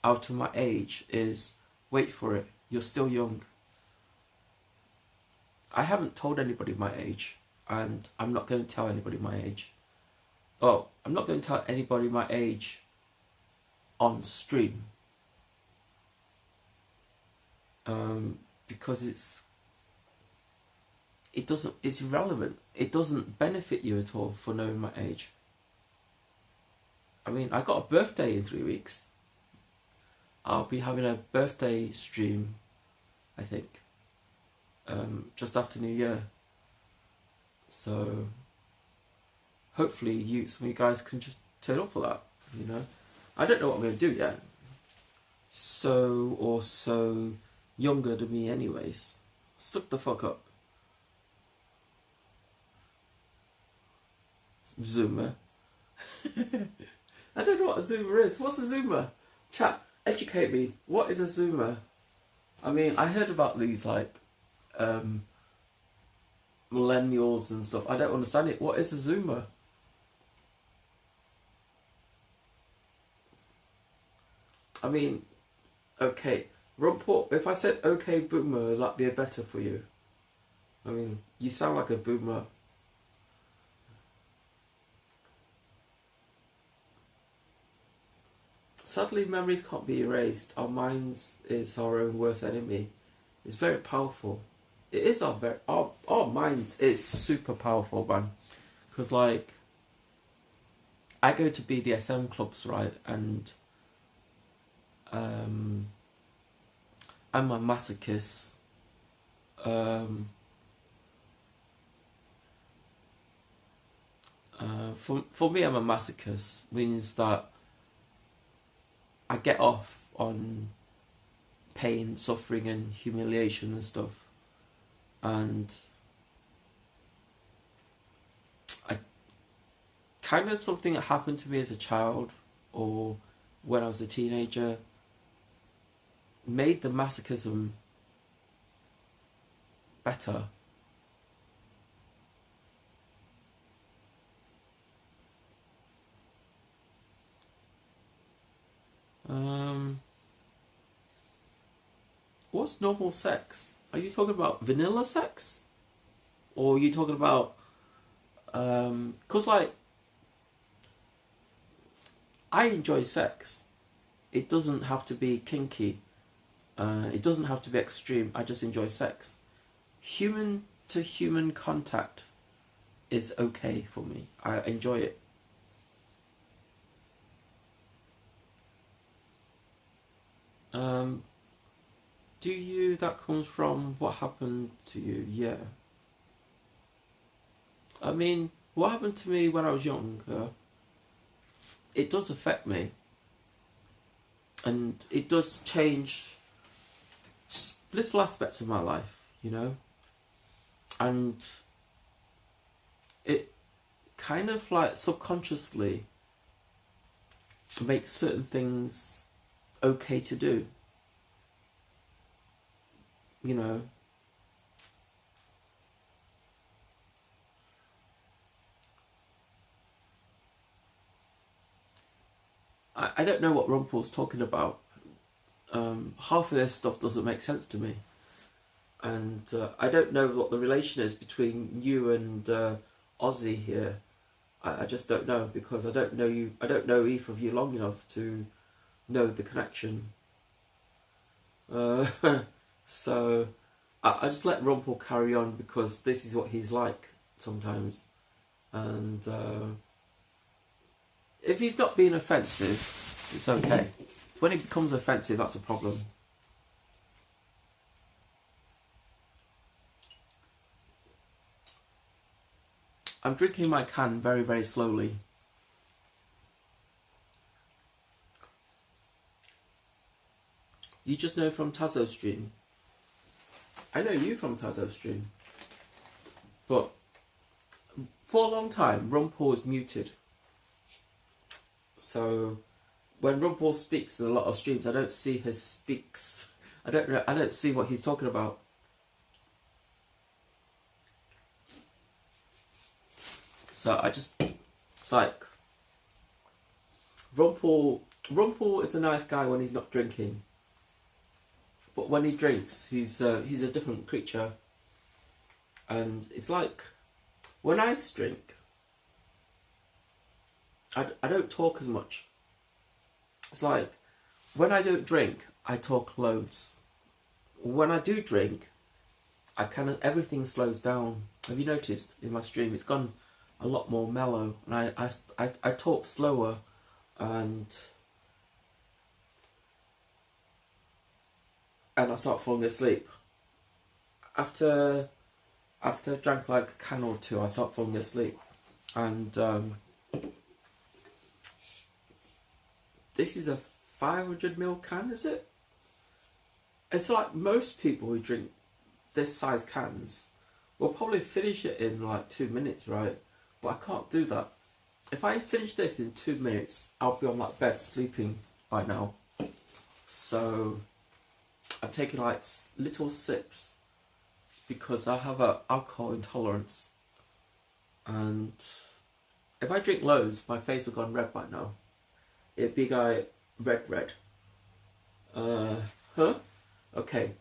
out of my age is, wait for it, you're still young. I haven't told anybody my age, and I'm not going to tell anybody my age. Oh, I'm not going to tell anybody my age on stream. Because it's irrelevant. It doesn't benefit you at all for knowing my age. I mean, I got a birthday in 3 weeks. I'll be having a birthday stream, I think, just after New Year. So hopefully some of you guys can just turn up for that, you know. I don't know what I'm going to do yet. So younger than me anyways. Stuck the fuck up. Zoomer. I don't know what a zoomer is. What's a zoomer? Chat, educate me. What is a zoomer? I mean, I heard about these like millennials and stuff. I don't understand it. What is a zoomer? I mean, okay, Rumport, if I said okay boomer, would that be better for you? I mean, you sound like a boomer. Sadly, memories can't be erased. Our minds is our own worst enemy. It's very powerful. It is our minds is super powerful, man. Because like, I go to BDSM clubs, right, and I'm a masochist. For me, I'm a masochist, means that I get off on pain, suffering and humiliation and stuff. And I kind of something that happened to me as a child or when I was a teenager made the masochism better. What's normal sex? Are you talking about vanilla sex? Or are you talking about cause like I enjoy sex. It doesn't have to be kinky. It doesn't have to be extreme. I just enjoy sex. Human to human contact is okay for me. I enjoy it. Do you? That comes from what happened to you? Yeah. I mean, what happened to me when I was younger, it does affect me. And it does change little aspects of my life, you know? And it kind of like subconsciously makes certain things okay to do. You know? I don't know what Rumpel's talking about. Half of this stuff doesn't make sense to me. And I don't know what the relation is between you and Ozzy here. I just don't know, because I don't know you. I don't know either of you long enough to know the connection. So I just let Rumpel carry on, because this is what he's like sometimes. And if he's not being offensive, it's okay. When it becomes offensive, that's a problem. I'm drinking my can very, very slowly. You just know from Tazo's stream. I know you from Tazo's stream. But for a long time, Rumpel was muted. So when Rumpel speaks in a lot of streams, I don't see his speaks. I don't see what he's talking about. So it's like, Rumpel is a nice guy when he's not drinking. But when he drinks, he's a different creature. And it's like, when I drink, I don't talk as much. It's like, when I don't drink, I talk loads. When I do drink, everything slows down. Have you noticed in my stream? It's gone a lot more mellow, and I talk slower, and I start falling asleep. After I drank like a can or two, I start falling asleep. And this is a 500ml can, is it? It's like most people who drink this size cans will probably finish it in like 2 minutes, right? But I can't do that. If I finish this in 2 minutes, I'll be on that bed sleeping by now. So I'm taking like little sips, because I have an alcohol intolerance. And if I drink loads, my face will gone red by now. It'd be like red. Okay,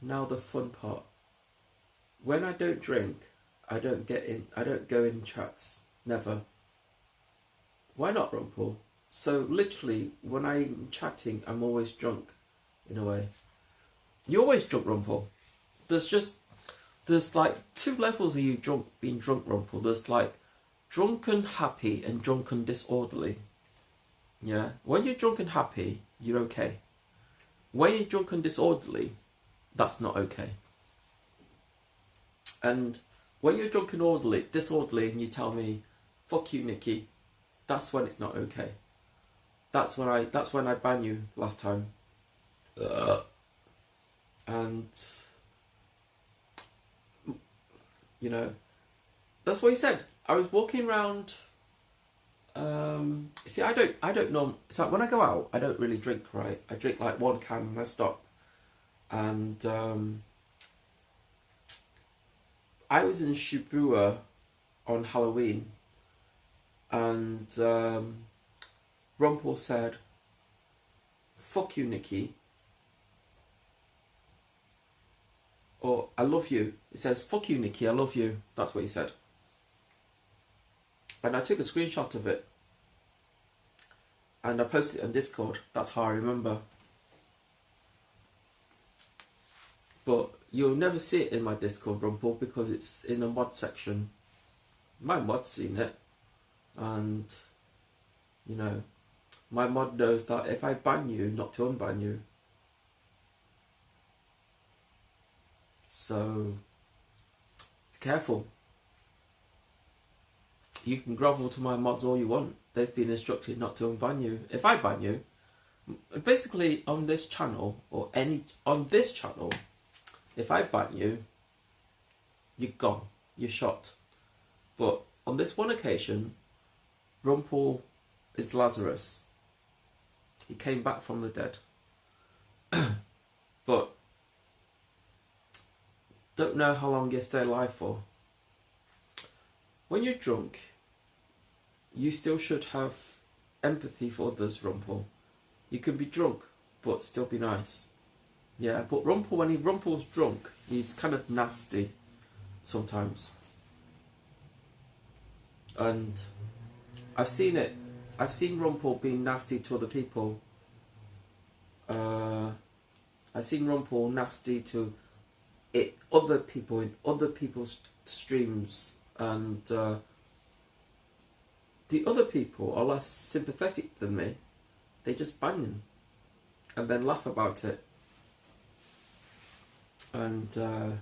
now the fun part. When I don't drink, I don't go in chats. Never. Why not, Rumpel? So literally, when I'm chatting, I'm always drunk, in a way. You're always drunk, Rumpel. There's like 2 levels of you being drunk, Rumpel. There's like drunken happy and drunken disorderly. Yeah? When you're drunk and happy, you're okay. When you're drunk and disorderly, that's not okay. And when you're drunk and disorderly, and you tell me, "Fuck you, Nikki," that's when it's not okay. That's when I ban you last time. And you know, that's what he said. I was walking around. See, I don't know. It's like when I go out, I don't really drink, right? I drink like 1 can and I stop. And I was in Shibuya on Halloween, and Rumpel said, "Fuck you, Nikki," or "I love you." It says, "Fuck you, Nikki, I love you." That's what he said. And I took a screenshot of it, and I posted it on Discord. That's how I remember. But you'll never see it in my Discord, Rumpel, because it's in the mod section. My mod's seen it, and you know, my mod knows that if I ban you, not to unban you. So be careful. You can grovel to my mods all you want. They've been instructed not to unban you. If I ban you, basically on this channel or on this channel, if I ban you, you're gone. You're shot. But on this one occasion, Rumpel is Lazarus. He came back from the dead. But don't know how long you stay alive for. When you're drunk, you still should have empathy for others, Rumpel. You can be drunk, but still be nice. Yeah, but Rumpel, when Rumpel's drunk, he's kind of nasty sometimes. And I've seen it. I've seen Rumpel being nasty to other people. I've seen Rumpel nasty to other people in other people's streams, and the other people are less sympathetic than me. They just ban him and then laugh about it. And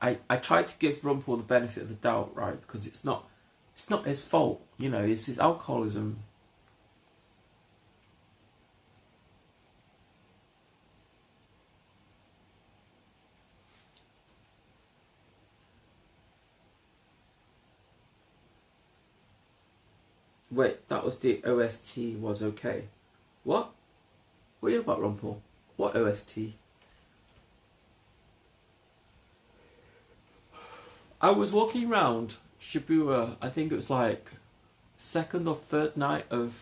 I try to give Rumpel the benefit of the doubt, right? Because it's not his fault, you know. It's his alcoholism. Wait, that was the OST was okay. What? What are you about, Rumpel? What OST? I was walking around Shibuya, I think it was like second or third night of,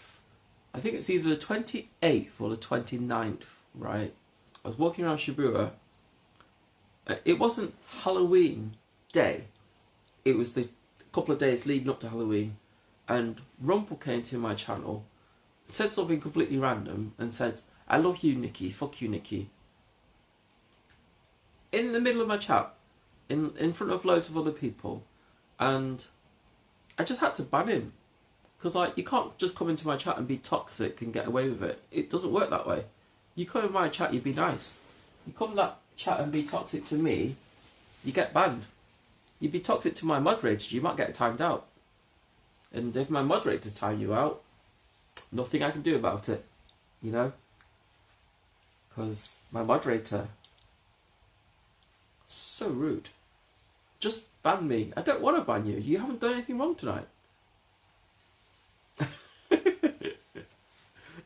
I think it's either the 28th or the 29th, right? I was walking around Shibuya. It wasn't Halloween day. It was the couple of days leading up to Halloween. And Rumpel came to my channel, said something completely random, and said, "I love you, Nikki. Fuck you, Nikki." In the middle of my chat, in front of loads of other people, and I just had to ban him. Because, like, you can't just come into my chat and be toxic and get away with it. It doesn't work that way. You come in my chat, you be nice. You come in that chat and be toxic to me, you get banned. You be toxic to my moderator, you might get timed out. And if my moderator time you out, nothing I can do about it, you know? Because my moderator, so rude. Just ban me. I don't want to ban you. You haven't done anything wrong tonight.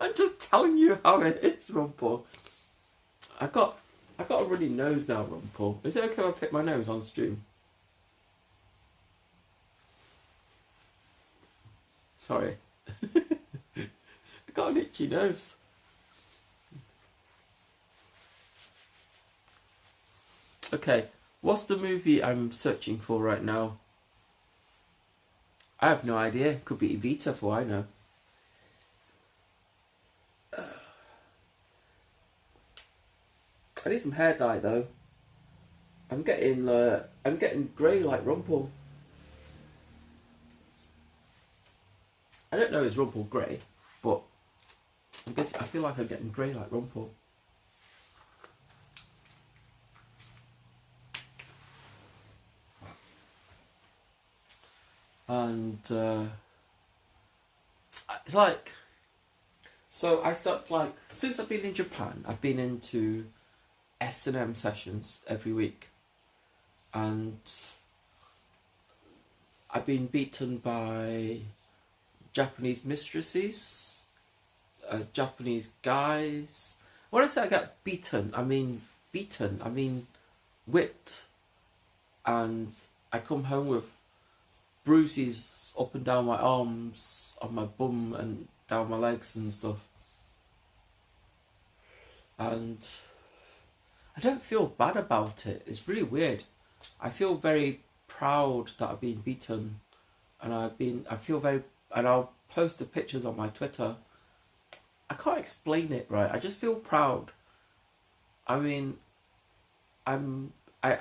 I'm just telling you how it is, Rumpel. I got a runny nose now, Rumpel. Is it okay if I pick my nose on stream? Sorry. I got an itchy nose. Okay, what's the movie I'm searching for right now? I have no idea. Could be Evita for all I know. I need some hair dye though. I'm getting grey like Rumpel. I don't know is Rumpel grey, but I feel like I'm getting grey like Rumpel. And it's like, so I start, like, since I've been in Japan, I've been into S&M sessions every week, and I've been beaten by Japanese mistresses, Japanese guys. When I say I get beaten, I mean whipped, and I come home with bruises up and down my arms, on my bum and down my legs and stuff. And I don't feel bad about it. It's really weird. I feel very proud that I've been beaten, and I'll post the pictures on my Twitter. I can't explain it, right? I just feel proud. I mean, I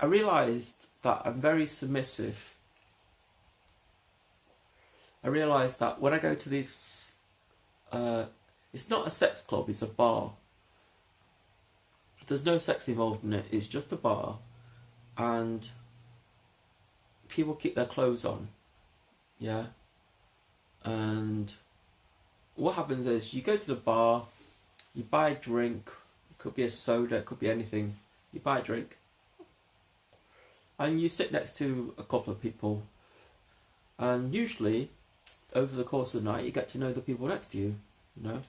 realised that I'm very submissive. I realised that when I go to these, it's not a sex club, it's a bar. there's no sex involved in it. It's just a bar, and people keep their clothes on, yeah. And what happens is you go to the bar, you buy a drink. It could be a soda, it could be anything. You buy a drink, and you sit next to a couple of people, and usually over the course of the night you get to know the people next to you, you know,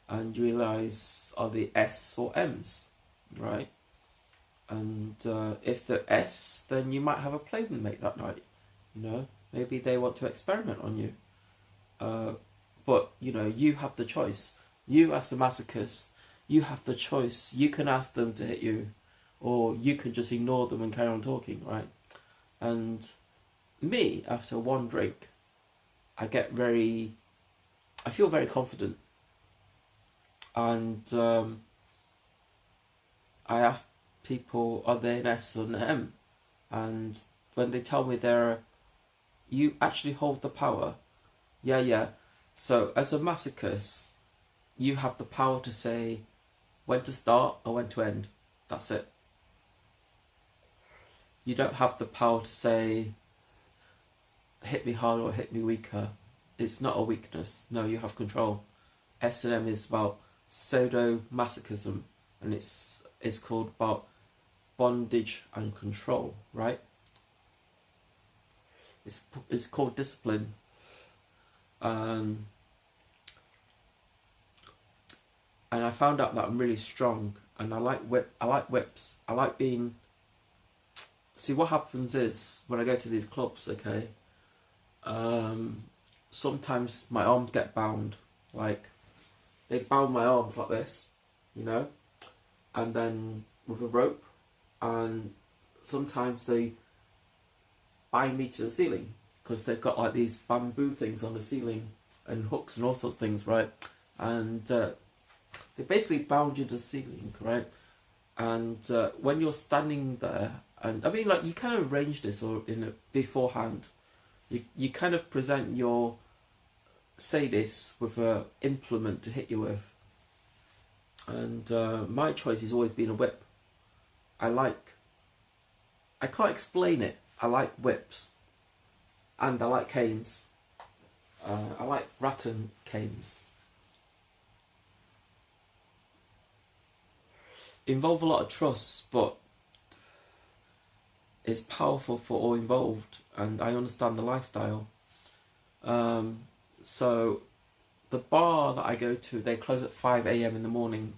and you realise are they S or M's, right? And if they're S, then you might have a playmate that night, you know, maybe they want to experiment on you, but you know, you have the choice. You as the masochist, you have the choice. You can ask them to hit you, or you can just ignore them and carry on talking, right? And me, after one drink, I feel very confident, and I ask people, are they an S or an M? And when they tell me you actually hold the power. Yeah. So as a masochist, you have the power to say when to start or when to end. That's it. You don't have the power to say hit me harder or hit me weaker. It's not a weakness. No, you have control. S&M is about pseudo-masochism, and it's called about bondage and control, right? It's called discipline. And I found out that I'm really strong, and I like whips. I like being. See, what happens is when I go to these clubs, okay. Sometimes my arms get bound, like they bound my arms like this, you know, and then with a rope, and sometimes they bind me to the ceiling because they've got like these bamboo things on the ceiling and hooks and all sorts of things, right? And they basically bound you to the ceiling, right? And when you're standing there, and I mean, like, you kind of arrange this or beforehand. You kind of present your sadist with an implement to hit you with. And my choice has always been a whip. I can't explain it. I like whips. And I like canes. I like rattan canes. Involve a lot of trust, but it's powerful for all involved, and I understand the lifestyle. So the bar that I go to, they close at 5 a.m. in the morning.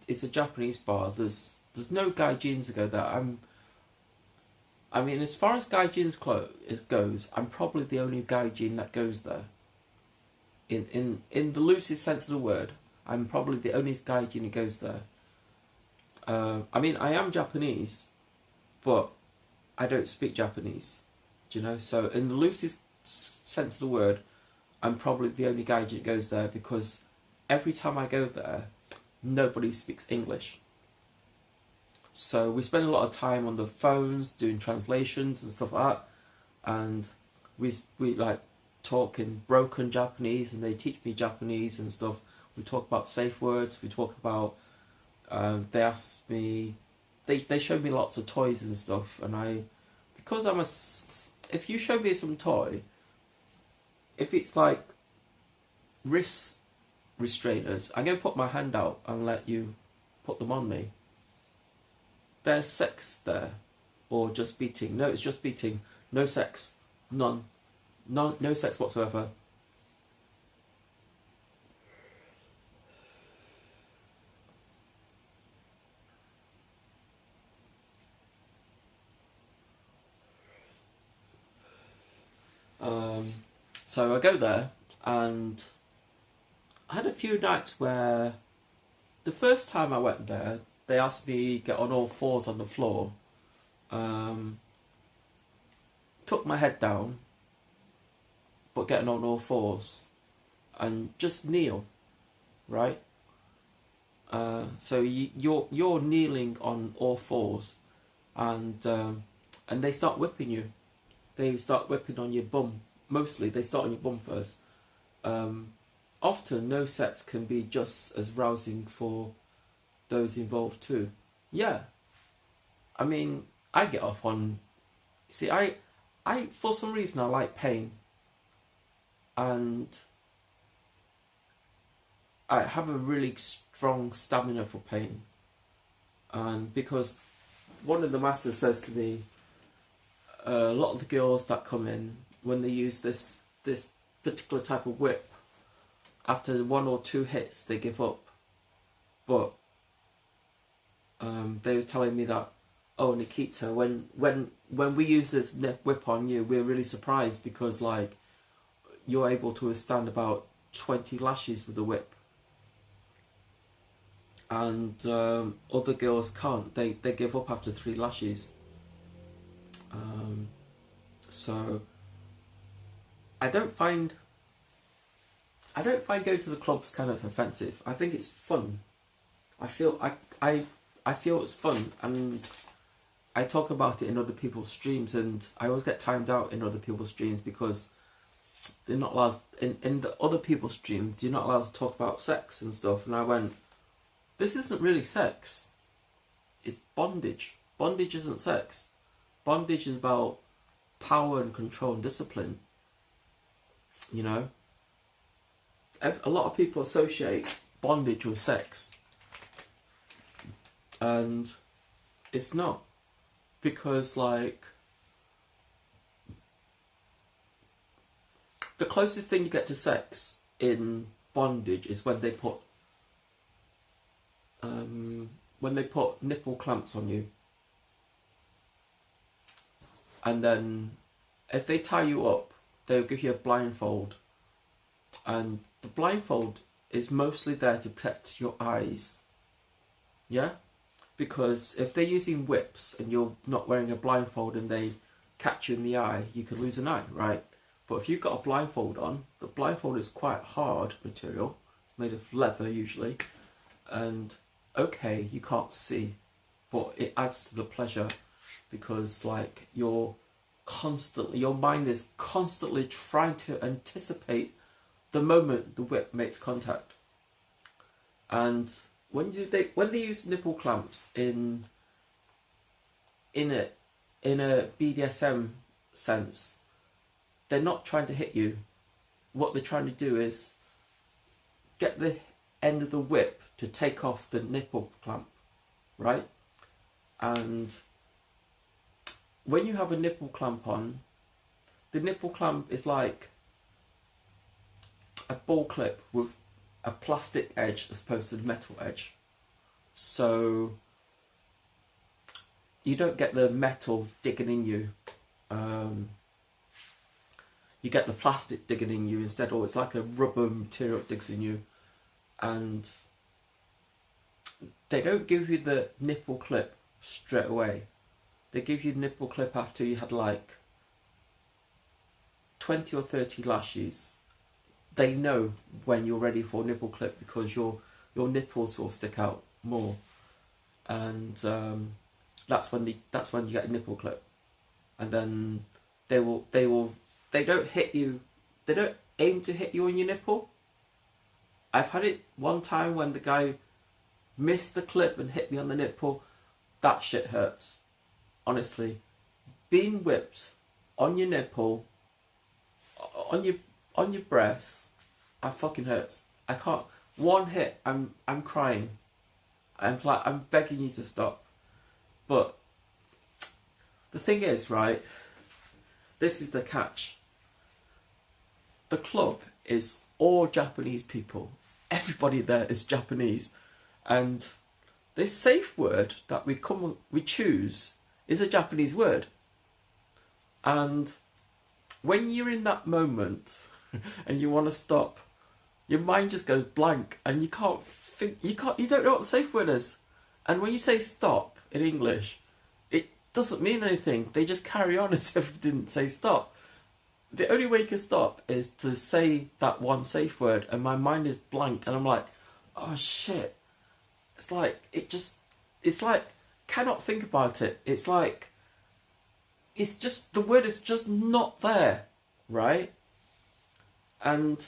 It's a Japanese bar. There's no gaijins that go there. I mean, as far as gaijins goes, I'm probably the only gaijin that goes there. In the loosest sense of the word, I'm probably the only gaijin who goes there. I mean, I am Japanese, but I don't speak Japanese, do you know? So in the loosest sense of the word, I'm probably the only gaijin that goes there, because every time I go there, nobody speaks English. So we spend a lot of time on the phones doing translations and stuff like that, and we like talk in broken Japanese, and they teach me Japanese and stuff. We talk about safe words. We talk about. They ask me. They show me lots of toys and stuff, and because I'm if you show me some toy, if it's like wrist restrainers, I'm gonna put my hand out and let you put them on me. There's sex there, or just beating? No, it's just beating. No sex, none, no sex whatsoever. So I go there, and I had a few nights where the first time I went there, they asked me to get on all fours on the floor, took my head down, but getting on all fours, and just kneel, right? So you're kneeling on all fours, and they start whipping you. They start whipping on your bum. Mostly, they start on your bum first. Often, no sex can be just as rousing for those involved too. Yeah, I mean, I get off on. See, I for some reason I like pain, and I have a really strong stamina for pain, and because one of the masters says to me, a lot of the girls that come in, when they use this particular type of whip, after 1 or 2 hits they give up. But they were telling me that, oh Nikita, when we use this whip on you, we're really surprised because like you're able to withstand about 20 lashes with the whip, and other girls can't. They give up after 3 lashes. So I don't find going to the clubs kind of offensive. I think it's fun. I feel it's fun, and I talk about it in other people's streams, and I always get timed out in other people's streams because they're not allowed in the other people's streams. You're not allowed to talk about sex and stuff. And I went, this isn't really sex. It's bondage. Bondage isn't sex. Bondage is about power and control and discipline. You know, a lot of people associate bondage with sex, and it's not, because like the closest thing you get to sex in bondage is when they put nipple clamps on you, and then if they tie you up, they'll give you a blindfold, and the blindfold is mostly there to protect your eyes. Yeah, because if they're using whips and you're not wearing a blindfold and they catch you in the eye, you could lose an eye, right? But if you've got a blindfold on, the blindfold is quite hard material, made of leather usually, and okay, you can't see, but it adds to the pleasure, because like your mind is constantly trying to anticipate the moment the whip makes contact. And when they use nipple clamps in a BDSM sense, they're not trying to hit you. What they're trying to do is get the end of the whip to take off the nipple clamp, right? And when you have a nipple clamp on, the nipple clamp is like a ball clip with a plastic edge as opposed to the metal edge. So you don't get the metal digging in you. You get the plastic digging in you instead, or it's like a rubber material that digs in you. And they don't give you the nipple clip straight away. They give you the nipple clip after you had like 20 or 30 lashes. They know when you're ready for a nipple clip because your nipples will stick out more, and that's when you get a nipple clip. And then they don't hit you. They don't aim to hit you on your nipple. I've had it one time when the guy missed the clip and hit me on the nipple. That shit hurts. Honestly, being whipped on your nipple, on your breasts, it fucking hurts. I can't. One hit, I'm crying. I'm begging you to stop. But the thing is, right, this is the catch. The club is all Japanese people. Everybody there is Japanese, and this safe word that we choose is a Japanese word. And when you're in that moment and you want to stop, your mind just goes blank, and you don't know what the safe word is. And when you say stop in English, it doesn't mean anything. They just carry on as if you didn't say stop. The only way you can stop is to say that one safe word, and my mind is blank, and I'm like, oh shit. It's like, cannot think about it. It's like, it's just, the word is just not there, right? And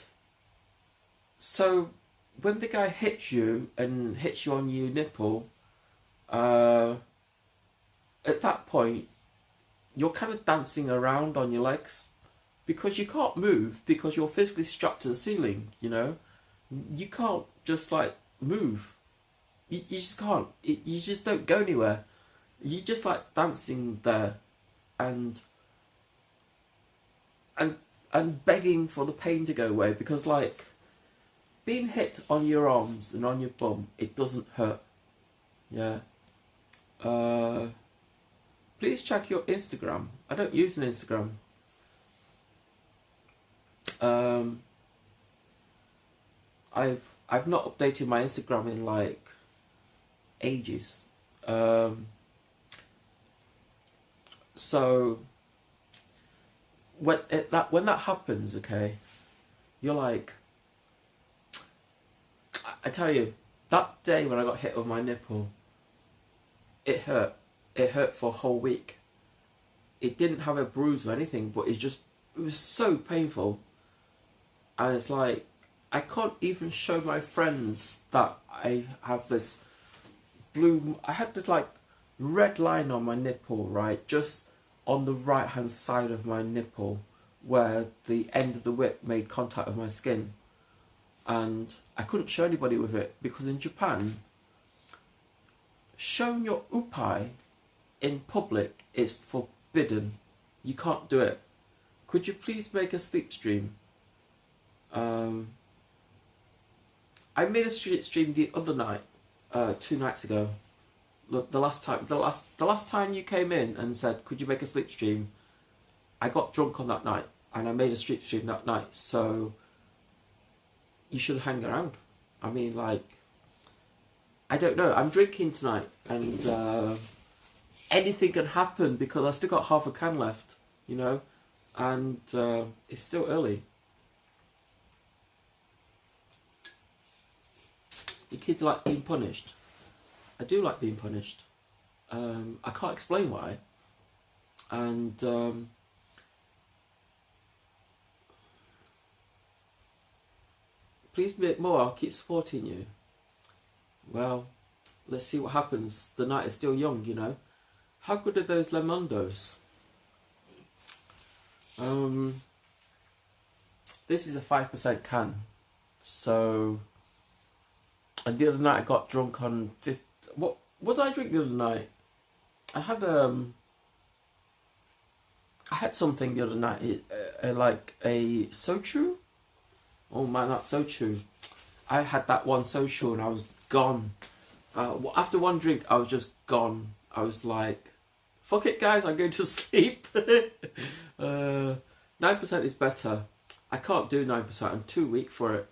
so when the guy hits you and hits you on your nipple, at that point, you're kind of dancing around on your legs because you can't move because you're physically strapped to the ceiling, you know? You can't just like move. You just can't. You just don't go anywhere. You just like dancing there and begging for the pain to go away because like being hit on your arms and on your bum, it doesn't hurt. Yeah. Please check your Instagram. I don't use an Instagram. I've not updated my Instagram in like ages. So when that happens, okay, you're like, I tell you, that day when I got hit with my nipple, it hurt. It hurt for a whole week. It didn't have a bruise or anything, but it was so painful. And it's like, I can't even show my friends that I have this I have this like red line on my nipple, right? Just on the right hand side of my nipple where the end of the whip made contact with my skin. And I couldn't show anybody with it because in Japan, showing your upai in public is forbidden. You can't do it. Could you please make a sleep stream? I made a stream the other night, 2 nights ago. Look, the last time you came in and said, could you make a sleep stream? I got drunk on that night and I made a sleep stream that night. So you should hang around. I mean, like, I don't know. I'm drinking tonight and anything can happen because I still got half a can left, you know, and it's still early. The kids like being punished. I do like being punished. I can't explain why. And please make more, I'll keep supporting you. Well, let's see what happens. The night is still young, you know. How good are those Lemondos? This is a 5% can. So, and the other night I got drunk on what did I drink the other night? I had something the other night, like a sochu. Oh man, that sochu. I had that one sochu and I was gone. After one drink, I was just gone. I was like, fuck it guys, I'm going to sleep. 9% is better. I can't do 9%, I'm too weak for it.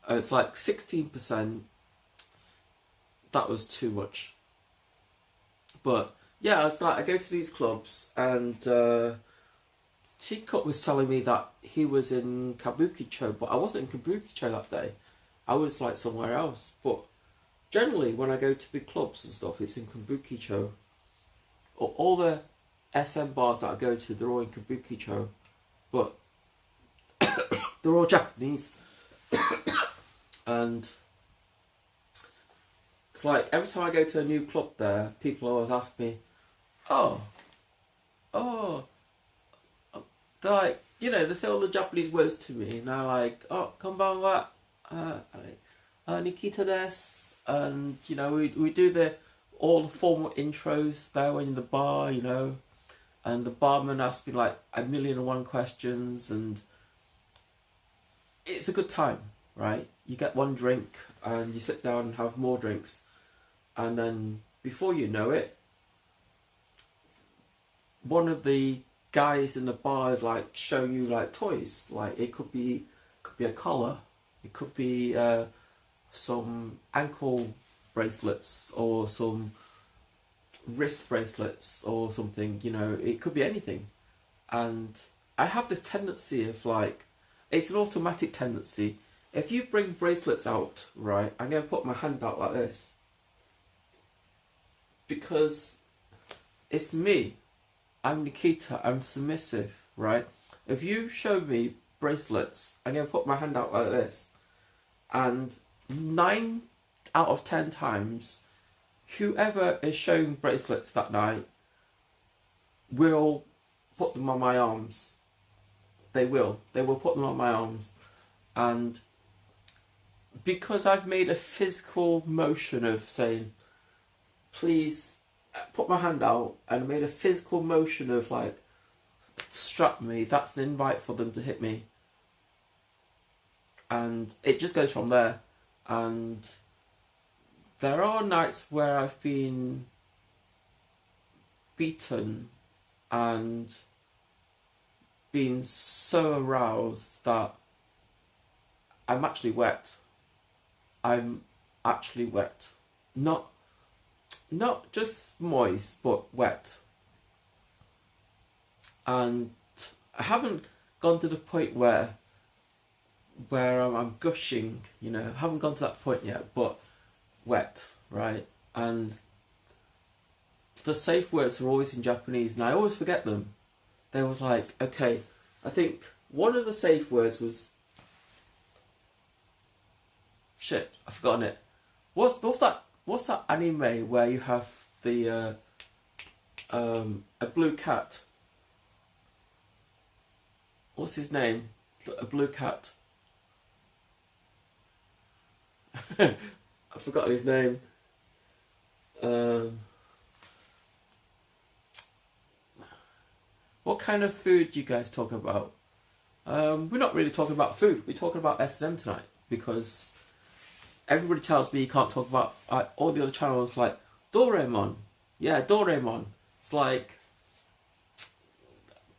It's like 16%. That was too much. But yeah, it's like I go to these clubs and Teacup was telling me that he was in Kabukicho, but I wasn't in Kabukicho that day. I was like somewhere else. But generally when I go to the clubs and stuff, it's in Kabukicho. All the SM bars that I go to, they're all in Kabukicho. But they're all Japanese. And it's like every time I go to a new club there, people always ask me, oh, they're like, you know, they say all the Japanese words to me, and they're like, oh, konbanwa, Nikita desu, and you know, we do all the formal intros there when in the bar, you know, and the barman asks me like 1,000,001 questions, and it's a good time, right? You get one drink and you sit down and have more drinks, and then before you know it, one of the guys in the bar is like showing you like toys. Like it could be a collar, it could be some ankle bracelets or some wrist bracelets or something, you know, it could be anything. And I have this tendency of like, it's an automatic tendency. If you bring bracelets out, right, I'm going to put my hand out like this. Because it's me. I'm Nikita, I'm submissive, right? If you show me bracelets, I'm going to put my hand out like this. And 9 out of 10 times, whoever is showing bracelets that night will put them on my arms. They will put them on my arms. And because I've made a physical motion of saying, please put my hand out, and I made a physical motion of like, strap me, that's an invite for them to hit me. And it just goes from there. And there are nights where I've been beaten and been so aroused that I'm actually wet. I'm actually wet. Not just moist, but wet. And I haven't gone to the point where I'm gushing, you know, I haven't gone to that point yet, but wet, right? And the safe words are always in Japanese, and I always forget them. They was like, okay, I think one of the safe words was, shit, I've forgotten it. What's that anime where you have the a blue cat? What's his name? A blue cat. I've forgotten his name. What kind of food do you guys talk about? We're not really talking about food. We're talking about S&M tonight, because everybody tells me you can't talk about all the other channels, like Doraemon. Yeah, Doraemon. It's like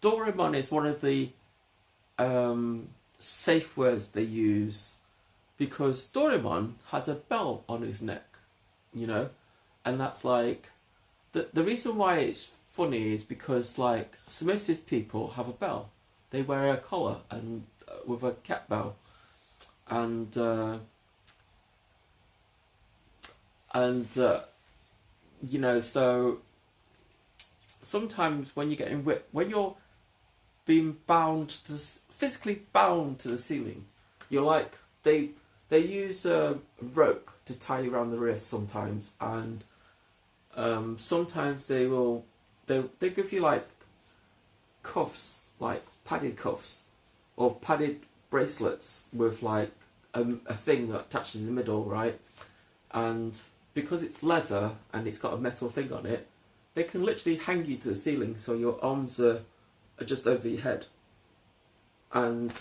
Doraemon is one of the safe words they use, because Doraemon has a bell on his neck, you know, and that's like the reason why it's funny is because like submissive people have a bell. They wear a collar and with a cat bell, and you know, so sometimes when you're getting when you're being physically bound to the ceiling, you're like, they use a rope to tie you around the wrist sometimes, and sometimes they give you like cuffs, like padded cuffs or padded bracelets with like a thing that attaches in the middle, right? And because it's leather and it's got a metal thing on it, they can literally hang you to the ceiling, so your arms are just over your head. And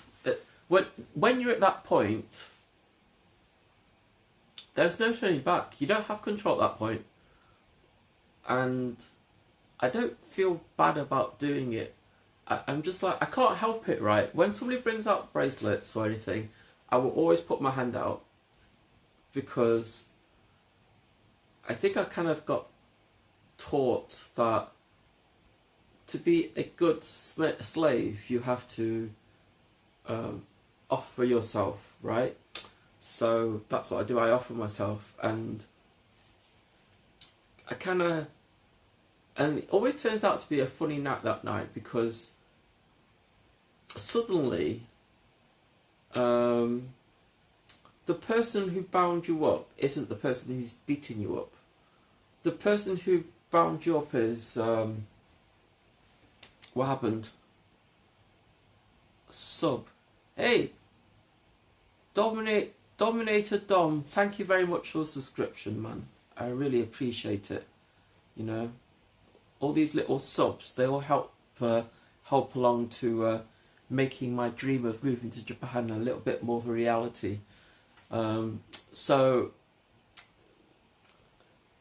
when you're at that point, there's no turning back. You don't have control at that point. And I don't feel bad about doing it. I'm just like, I can't help it, right? When somebody brings out bracelets or anything, I will always put my hand out, because I think I kind of got taught that to be a good slave, you have to offer yourself, right? So that's what I do. I offer myself, and I kind of, and it always turns out to be a funny night that night, because suddenly the person who bound you up isn't the person who's beating you up. The person who bound you up is what happened? Sub. Hey, Dominator Dom, thank you very much for the subscription, man. I really appreciate it. You know, all these little subs, they all help along to making my dream of moving to Japan a little bit more of a reality. So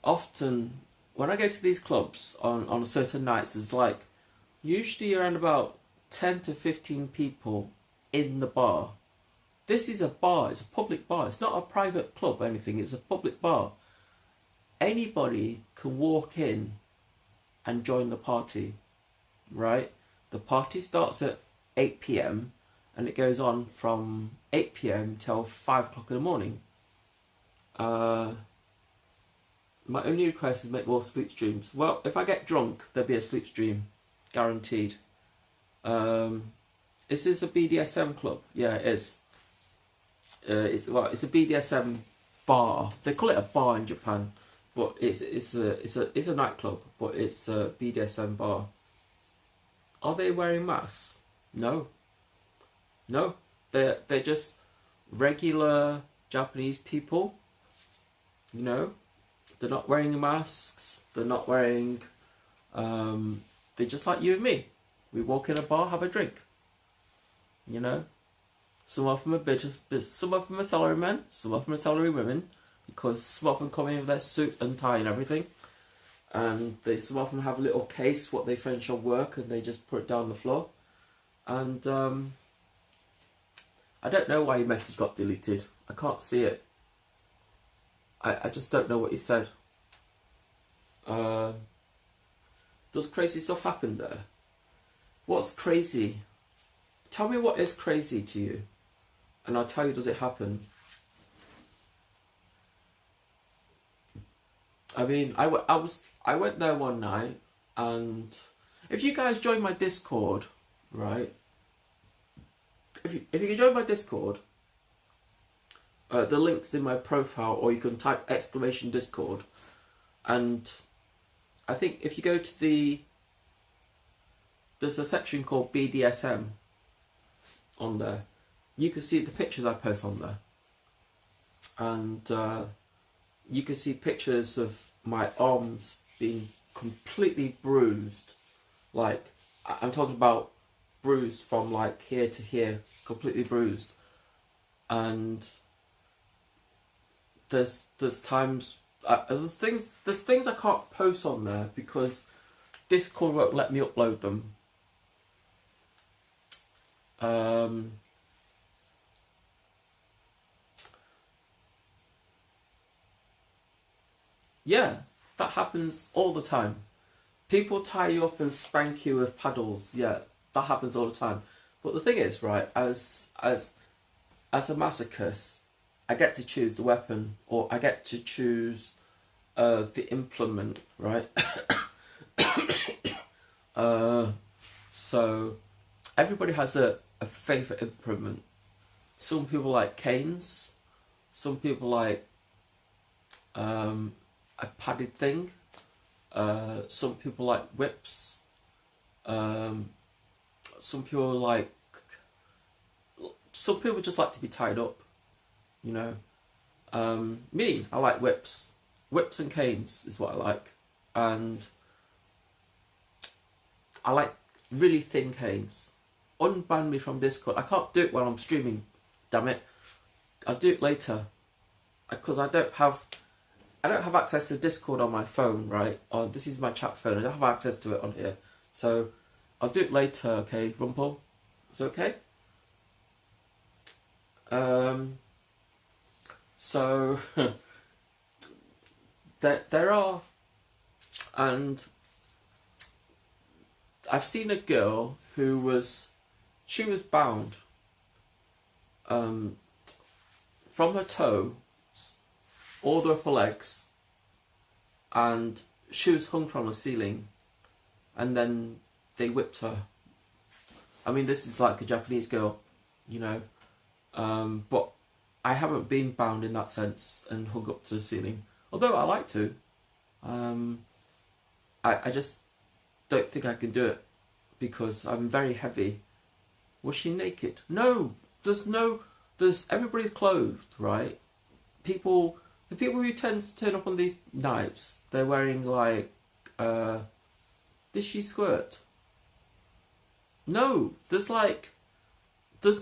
often when I go to these clubs on certain nights, there's like usually around about 10 to 15 people in the bar. This is a bar, it's a public bar, it's not a private club or anything, it's a public bar. Anybody can walk in and join the party, right? The party starts at 8 PM and it goes on from 8 PM till 5 o'clock in the morning. My only request is make more sleep streams. Well, if I get drunk, there'll be a sleep stream, guaranteed. Is this a BDSM club? Yeah, it is. It's a BDSM bar. They call it a bar in Japan, but it's a nightclub, but it's a BDSM bar. Are they wearing masks? No. No. They're just regular Japanese people. You know, they're not wearing masks. They're not wearing. They're just like you and me. We walk in a bar, have a drink. You know, some of them are bitches. Some of them are salary men. Some of them are salary women, because some of them come in with their suit and tie and everything. And some of them have a little case what they finish on work, and they just put it down the floor. And I don't know why your message got deleted. I can't see it. I just don't know what you said. Does crazy stuff happen there? What's crazy? Tell me what is crazy to you, and I'll tell you, does it happen? I mean, I went there one night, and if you guys join my Discord, right? If you can join my Discord, the link's in my profile, or you can type !Discord, and I think if you go to there's a section called BDSM on there. You can see the pictures I post on there, and you can see pictures of my arms being completely bruised. Like, I'm talking about bruised from like here to here, completely bruised. And there's times there's things I can't post on there because Discord won't let me upload them. Yeah, that happens all the time. People tie you up and spank you with paddles. Yeah, that happens all the time. But the thing is, right, as a masochist, I get to choose the weapon, or I get to choose the implement, right? So everybody has a favourite implement. Some people like canes. Some people like a padded thing. Some people like whips. Some people just like to be tied up, you know. Me, I like whips. Whips and canes is what I like. And I like really thin canes. Unban me from Discord. I can't do it while I'm streaming, damn it. I'll do it later, because I don't have access to Discord on my phone, right? This is my chat phone. I don't have access to it on here. So I'll do it later, okay, Rumpel? Is it okay? So there are, and I've seen a girl who was bound from her toes all the upper legs, and she was hung from the ceiling, and then they whipped her. I mean, this is like a Japanese girl, you know, but I haven't been bound in that sense and hung up to the ceiling, although I like to. I just don't think I can do it because I'm very heavy. Was she naked? No, there's everybody's clothed, right? The people who tend to turn up on these nights, they're wearing like, did she squirt? No, there's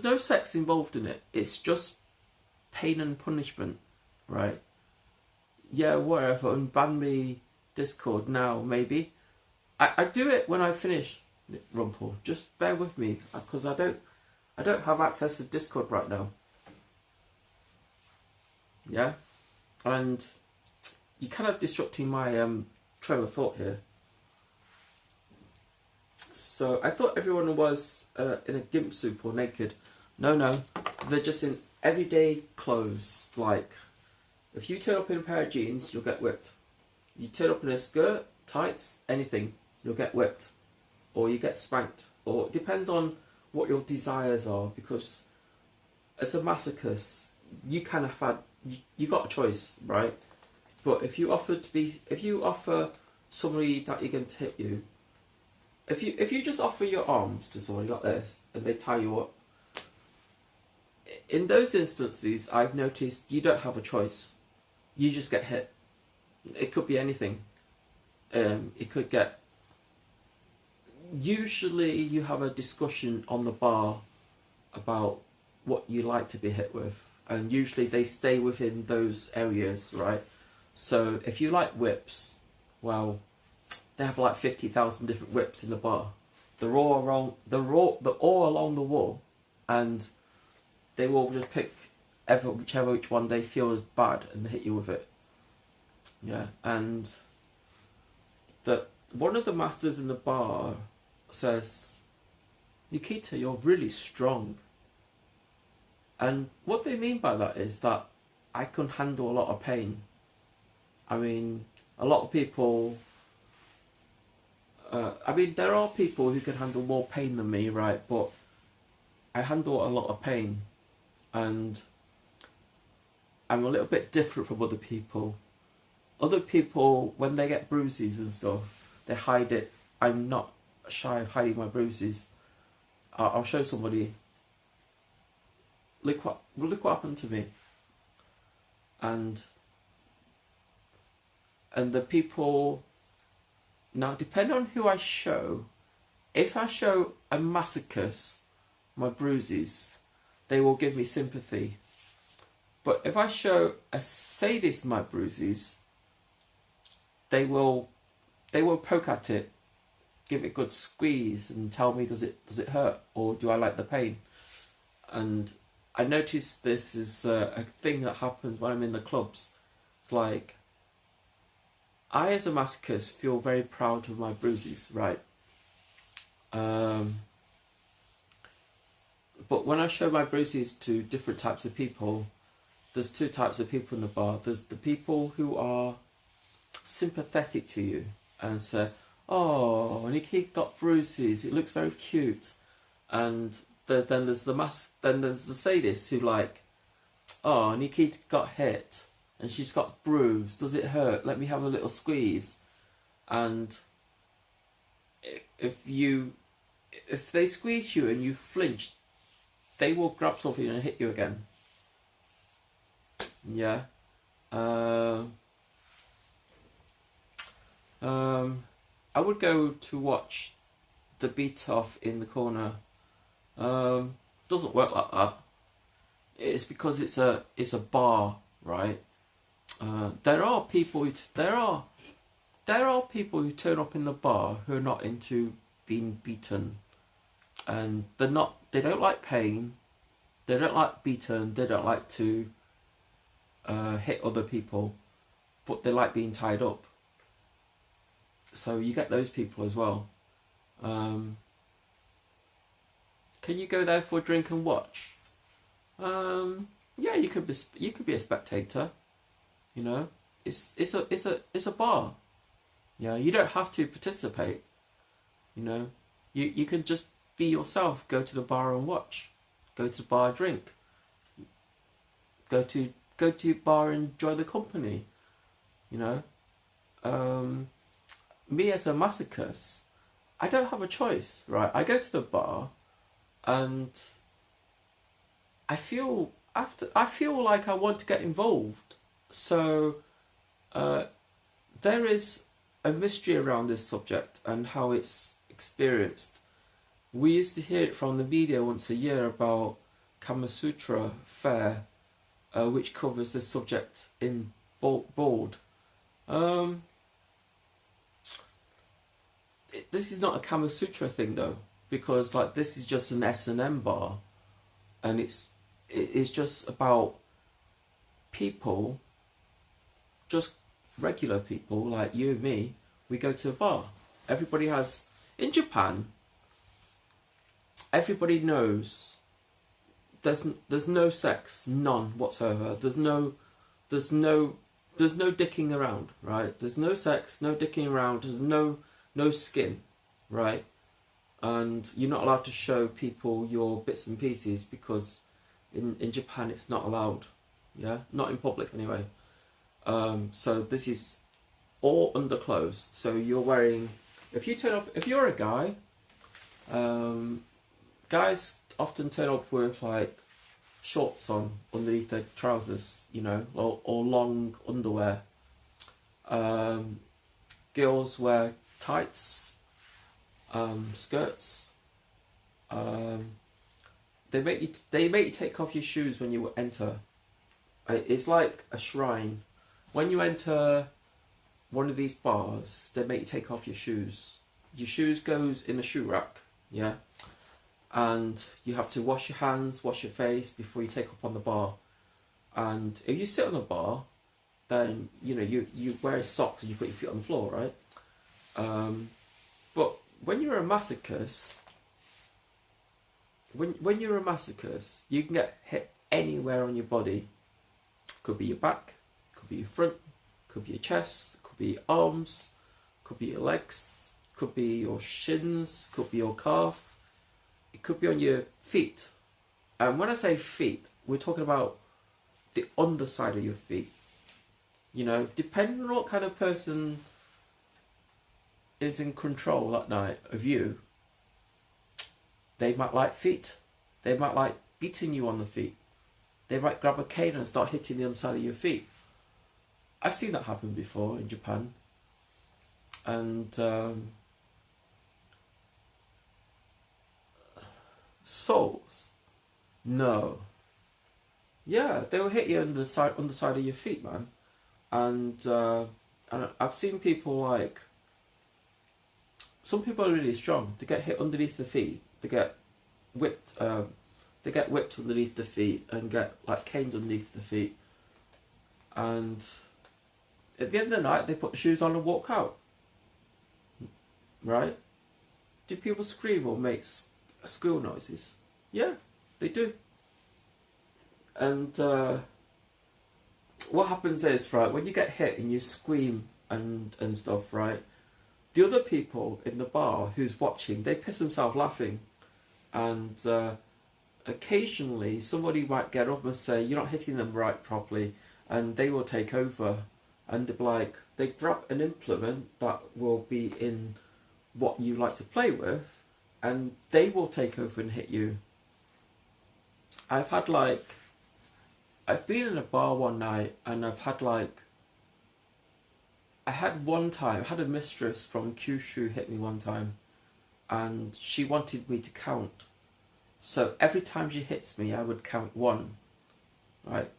no sex involved in it. It's just pain and punishment, right? Yeah, whatever, unban me Discord now, maybe. I do it when I finish, Rumpel. Just bear with me, because I don't have access to Discord right now. Yeah? And you're kind of disrupting my train of thought here. So I thought everyone was in a gimp suit or naked. No, they're just in everyday clothes. Like, if you turn up in a pair of jeans, you'll get whipped. You turn up in a skirt, tights, anything, you'll get whipped. Or you get spanked. Or it depends on what your desires are, because as a masochist, you kind of you got a choice, right? But if you offer somebody that you're going to hit you, if you just offer your arms to somebody like this and they tie you up, in those instances, I've noticed you don't have a choice. You just get hit. It could be anything. It could get. Usually, you have a discussion on the bar about what you like to be hit with, and usually they stay within those areas, right? So if you like whips, well, they have like 50,000 different whips in the bar. They're all along the wall, and they will just pick whichever one they feel is bad and hit you with it. Yeah, and one of the masters in the bar says, "Nikita, you're really strong." And what they mean by that is that I can handle a lot of pain. I mean, a lot of people. There are people who can handle more pain than me, right? But I handle a lot of pain, and I'm a little bit different from other people. Other people, when they get bruises and stuff, they hide it. I'm not shy of hiding my bruises. I'll show somebody. Look what happened to me. And the people. Now, depending on who I show, if I show a masochist my bruises, they will give me sympathy. But if I show a sadist my bruises, they will poke at it, give it a good squeeze, and tell me does it hurt or do I like the pain? And I noticed this is a thing that happens when I'm in the clubs. It's like, I as a masochist feel very proud of my bruises, right? But when I show my bruises to different types of people, there's two types of people in the bar. There's the people who are sympathetic to you and say, "Oh, Nikki got bruises. It looks very cute." And then there's the sadists who like, "Oh, Nikki got hit and she's got bruised. Does it hurt? Let me have a little squeeze." And if they squeeze you and you flinch, they will grab something and hit you again. Yeah. I would go to watch the beat off in the corner. Doesn't work like that. It's because it's a bar, right? There are people who turn up in the bar who are not into being beaten, and they don't like pain, they don't like beaten, they don't like to hit other people, but they like being tied up. So you get those people as well. Can you go there for a drink and watch? Yeah, you could be a spectator. You know, it's a bar. Yeah, you don't have to participate. You know, you can just be yourself. Go to the bar and watch. Go to the bar, drink. Go to bar and enjoy the company. You know, me as a masochist, I don't have a choice, right? I go to the bar, and I feel like I want to get involved. So there is a mystery around this subject and how it's experienced. We used to hear it from the media once a year about Kama Sutra Fair, which covers this subject in bold. This is not a Kama Sutra thing though, because like this is just an S&M bar, and it's just about people, just regular people like you and me. We go to a bar. Everybody has, in Japan, everybody knows there's no sex, none whatsoever. There's no dicking around, right? There's no sex, no dicking around. There's no skin, right? And you're not allowed to show people your bits and pieces because in Japan it's not allowed. yeah, not in public anyway. So this is all underclothes. So you're wearing, if you turn up, if you're a guy, guys often turn up with like shorts on underneath their trousers, you know, or long underwear. Girls wear tights, skirts. They make you take off your shoes when you enter. It's like a shrine. When you enter one of these bars, they make you take off your shoes. Your shoes goes in a shoe rack, yeah, and you have to wash your hands, wash your face before you take up on the bar. And if you sit on the bar, then you know you wear socks and you put your feet on the floor, right? But when you're a masochist, when you're a masochist, you can get hit anywhere on your body. Could be your back, could be your front, could be your chest, could be your arms, could be your legs, could be your shins, could be your calf. It could be on your feet. And when I say feet, we're talking about the underside of your feet. You know, depending on what kind of person is in control that night of you, they might like feet. They might like beating you on the feet. They might grab a cane and start hitting the underside of your feet. I've seen that happen before in Japan. And soles, no. Yeah, they will hit you on the underside of your feet, man. And I've seen people like, some people are really strong. They get hit underneath the feet. They get whipped. They get whipped underneath the feet and get like caned underneath the feet. And at the end of the night, they put the shoes on and walk out. Right? Do people scream or make squeal noises? Yeah, they do. And what happens is, right, when you get hit and you scream and stuff, right, the other people in the bar who's watching, they piss themselves laughing. And occasionally somebody might get up and say, you're not hitting them right properly, and they will take over. And they'll be like, they grab an implement that will be in what you like to play with, and they will take over and hit you. I've been in a bar one night, and I had a mistress from Kyushu hit me one time, and she wanted me to count. So every time she hits me, I would count one, right?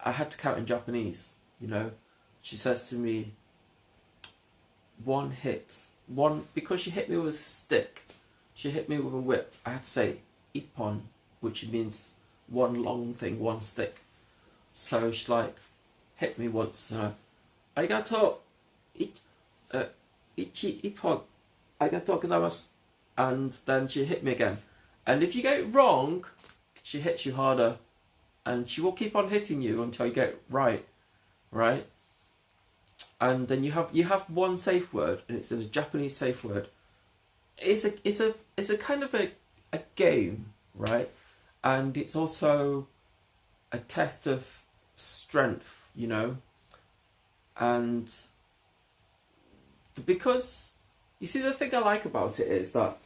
I had to count in Japanese, you know. She says to me, one hit, because she hit me with a stick, she hit me with a whip, I had to say, ippon, which means one long thing, one stick. So she like, hit me once, arigato, ichi ippon, arigato gozaimasu, and then she hit me again. And if you get it wrong, she hits you harder, and she will keep on hitting you until you get it right? And then you have one safe word, and it's a Japanese safe word. It's a kind of a game, right? And it's also a test of strength, you know. And because you see, the thing I like about it is that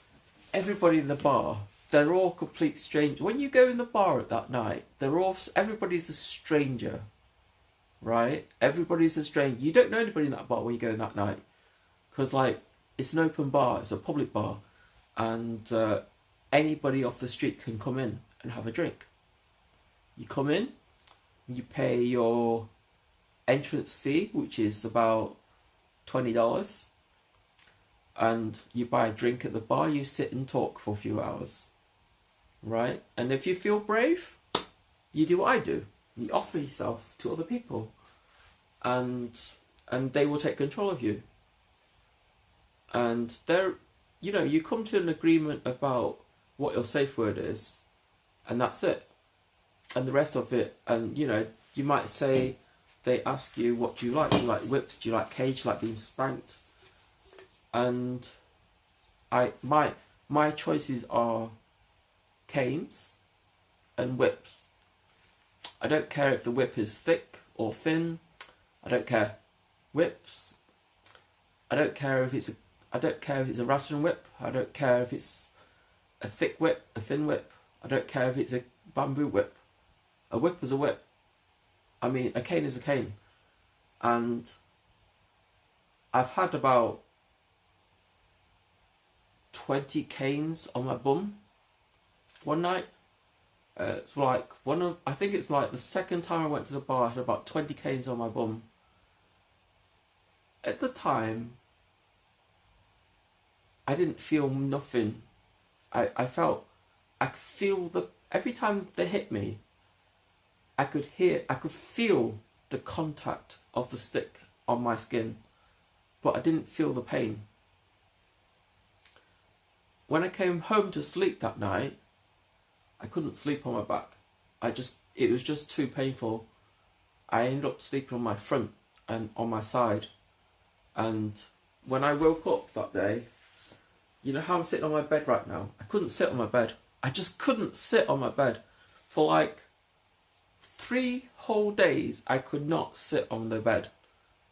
everybody in the bar, they're all complete strangers. When you go in the bar at that night, everybody's a stranger, right? Everybody's a stranger. You don't know anybody in that bar when you go in that night, because like it's an open bar, it's a public bar, and anybody off the street can come in and have a drink. You come in, you pay your entrance fee, which is about $20, and you buy a drink at the bar. You sit and talk for a few hours, right? And if you feel brave, you do what I do. You offer yourself to other people, and they will take control of you. And you come to an agreement about what your safe word is, and that's it. And the rest of it, and you might say, they ask you, what do you like? Do you like whipped? Do you like caged? Do you like being spanked? And my choices are canes and whips. I don't care if the whip is thick or thin. I don't care. Whips. I don't care if it's a rattan whip. I don't care if it's a thick whip, a thin whip. I don't care if it's a bamboo whip. A whip is a whip. I mean, a cane is a cane. And I've had about 20 canes on my bum one night. It's like I think it's like the second time I went to the bar, I had about 20 canes on my bum. At the time, I didn't feel nothing. I could feel every time they hit me, I could feel the contact of the stick on my skin, but I didn't feel the pain. When I came home to sleep that night, I couldn't sleep on my back. It was just too painful. I ended up sleeping on my front and on my side. And when I woke up that day, you know how I'm sitting on my bed right now? I couldn't sit on my bed. I just couldn't sit on my bed. For like 3 whole days, I could not sit on the bed.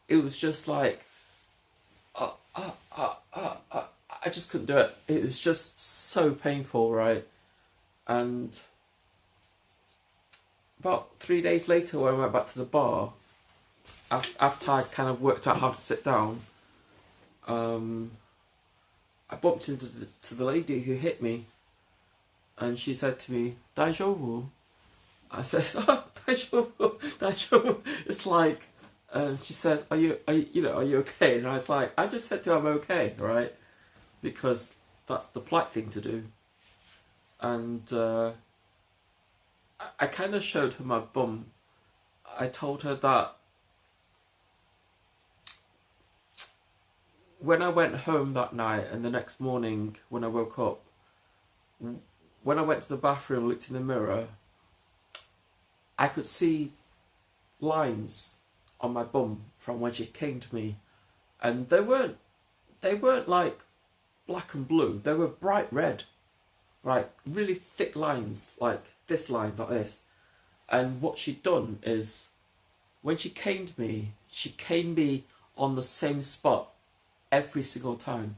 It was just like, I just couldn't do it. It was just so painful, right? And about 3 days later, when I went back to the bar, after I kind of worked out how to sit down, I bumped into the lady who hit me, and she said to me, "Daijoubu?" I said, "Oh, daijoubu." It's like, she says, "Are you okay?" And I was like, I just said to her, "I'm okay," right? Because that's the polite thing to do. And I kind of showed her my bum. I told her that when I went home that night and the next morning when I woke up, when I went to the bathroom and looked in the mirror, I could see lines on my bum from when she came to me, and they weren't like black and blue. They were bright red, right? Really thick lines, like this line, like this. And what she'd done is, when she caned me, she caned me on the same spot every single time.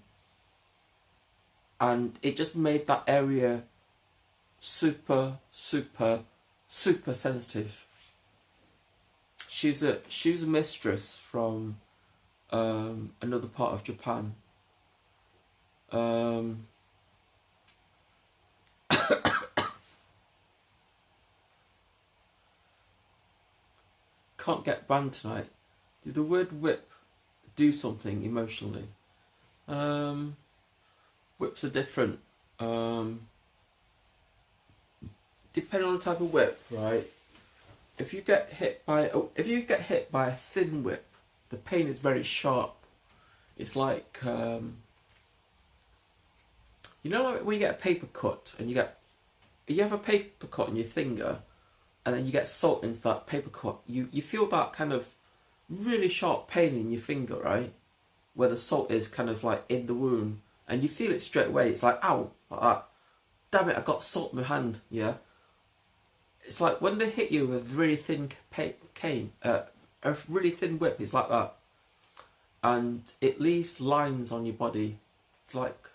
And it just made that area super, super, super sensitive. She was a mistress from another part of Japan. Can't get banned tonight. Did the word whip do something emotionally? Whips are different. Depending on the type of whip, right? If you get hit by a thin whip, the pain is very sharp. It's like you know, like when you get a paper cut and you have a paper cut on your finger, and then you get salt into that paper cut. You feel that kind of really sharp pain in your finger, right? Where the salt is kind of like in the wound, and you feel it straight away. It's like, ow, like that. Damn it, I got salt in my hand. Yeah. It's like when they hit you with really thin a really thin whip. It's like that, and it leaves lines on your body. It's like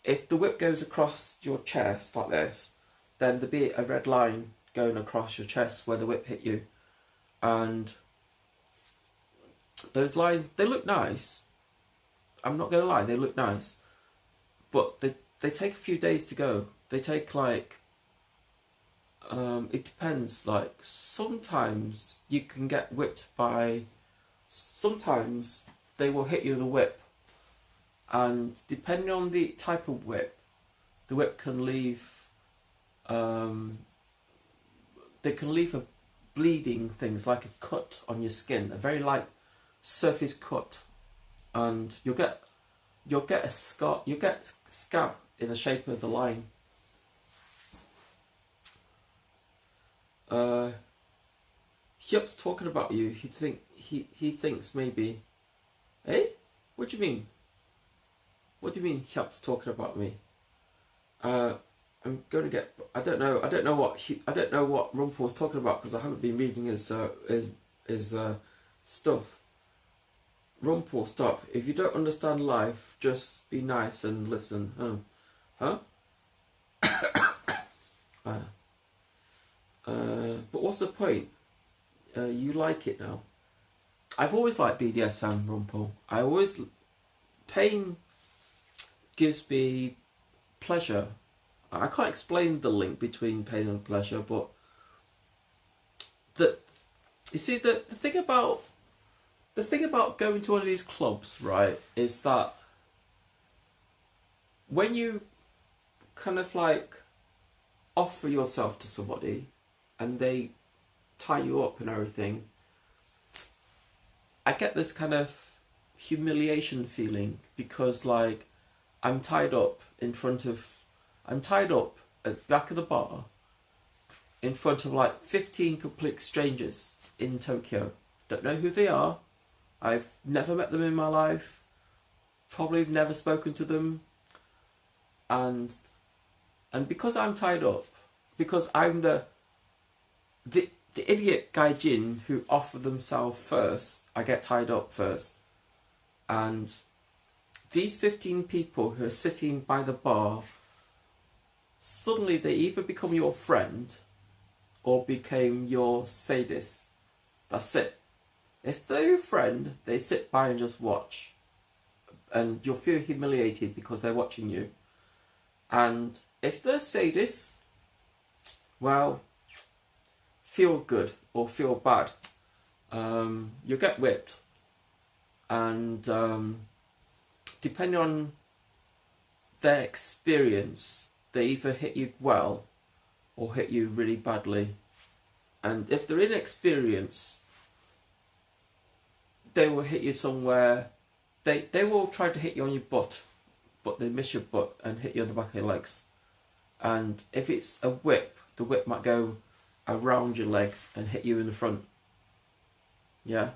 if the whip goes across your chest like this, then there'd be a red line going across your chest where the whip hit you, and those lines, they look nice. I'm not gonna lie, they look nice, but they take a few days to go. They take like it depends. Like sometimes you can get whipped by. Sometimes they will hit you with a whip, and depending on the type of whip, the whip can leave. They can leave a bleeding things like a cut on your skin, a very light surface cut, and you'll get a scar. You'll get scab in the shape of the line. Hyup's talking about you. He thinks maybe. Eh? What do you mean? What do you mean Hyup's talking about me? I I'm going to get. I don't know what Rumpel's talking about because I haven't been reading his stuff. Rumpel, stop. If you don't understand life, just be nice and listen. Huh? But what's the point? You like it now. I've always liked BDSM, Rumpel. Pain gives me pleasure. I can't explain the link between pain and pleasure, but you see the thing about going to one of these clubs, right, is that when you kind of like offer yourself to somebody and they tie you up and everything, I get this kind of humiliation feeling because like I'm tied up at the back of the bar in front of like 15 complete strangers in Tokyo. Don't know who they are. I've never met them in my life. Probably never spoken to them. And because I'm tied up, because I'm the idiot gaijin who offered themselves first, I get tied up first. And these 15 people who are sitting by the bar, suddenly they either become your friend or became your sadist. That's it. If they're your friend, they sit by and just watch. And you'll feel humiliated because they're watching you. And if they're sadists, well, feel good or feel bad. You'll get whipped. And depending on their experience, they either hit you well or hit you really badly. And if they're inexperienced, they will hit you somewhere. They will try to hit you on your butt, but they miss your butt and hit you on the back of your legs. And if it's a whip, the whip might go around your leg and hit you in the front. Yeah.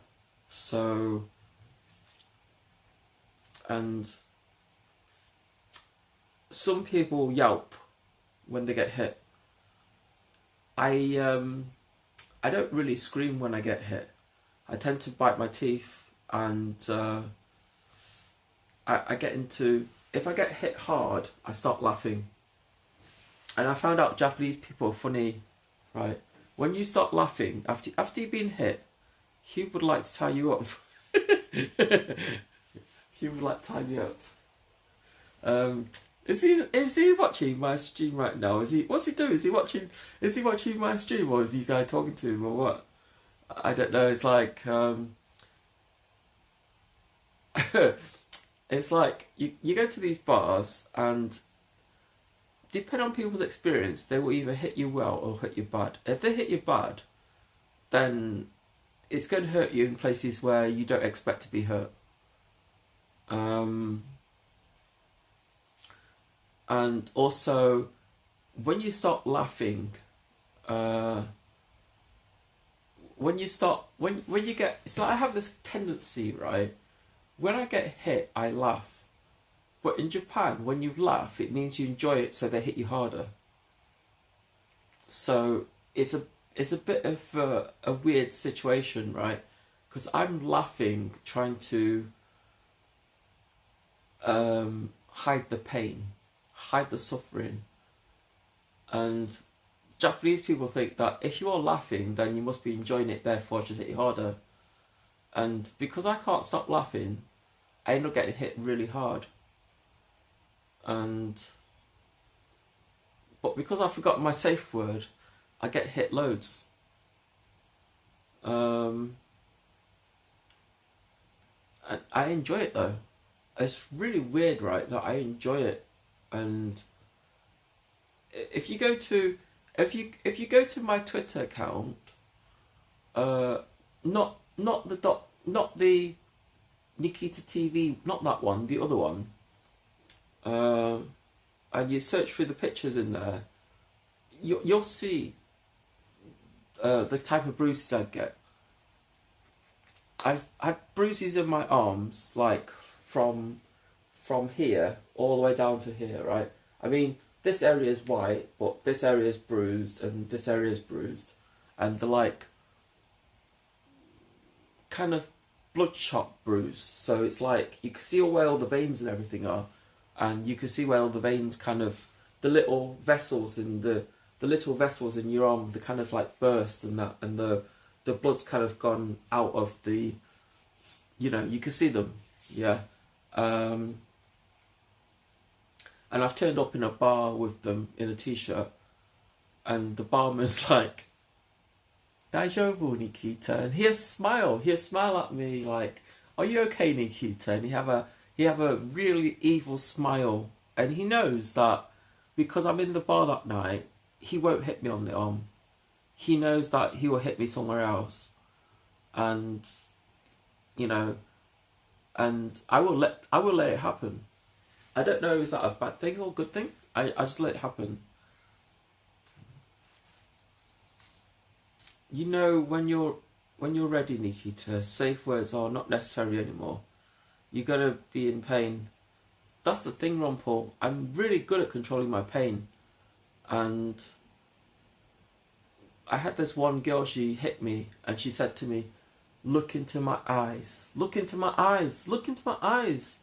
So, and some people yelp when they get hit. I don't really scream when I get hit. I tend to bite my teeth, and I get into, if I get hit hard, I start laughing. And I found out Japanese people are funny, right? When you start laughing after you've been hit, he would like to tie you up. He would like to tie me up. Is he watching my stream right now? What's he doing? Is he watching my stream, or is you guy talking to him, or what? I don't know. It's like it's like you go to these bars, and depending on people's experience, they will either hit you well or hit you bad. If they hit you bad, then it's going to hurt you in places where you don't expect to be hurt. And also, when you start laughing, when you get, it's like I have this tendency, right? When I get hit, I laugh. But in Japan, when you laugh, it means you enjoy it, so they hit you harder. So it's a bit of a weird situation, right? Because I'm laughing, trying to hide the pain, hide the suffering. And Japanese people think that if you are laughing, then you must be enjoying it, therefore it should hit you harder. And because I can't stop laughing, I end up getting hit really hard. But because I forgot my safe word, I get hit loads. And I enjoy it though. It's really weird, right, that I enjoy it. And if you go to my Twitter account, not the Nikita TV, not that one, the other one, and you search through the pictures in there, you'll see the type of bruises I get. I've had bruises in my arms, like from here all the way down to here, right? I mean, this area is white, but this area is bruised, and this area is bruised, and they're like kind of bloodshot bruise. So it's like you can see where all the veins and everything are, and you can see where all the veins kind of the little vessels in the little vessels in your arm, they kind of like burst and that, and the blood's kind of gone out of the, you know, you can see them, yeah. And I've turned up in a bar with them in a t-shirt, and the barman's like, "Daijoubu, Nikita," and he'll smile at me like, "Are you okay, Nikita?" And he have a really evil smile, and he knows that because I'm in the bar that night, he won't hit me on the arm. He knows that he will hit me somewhere else, and you know, and I will let it happen. I don't know, is that a bad thing or good thing? I just let it happen. You know, when you're ready, Nikita, safe words are not necessary anymore. You gotta be in pain. That's the thing, Ron Paul. I'm really good at controlling my pain, and I had this one girl. She hit me, and she said to me, "Look into my eyes. Look into my eyes. Look into my eyes."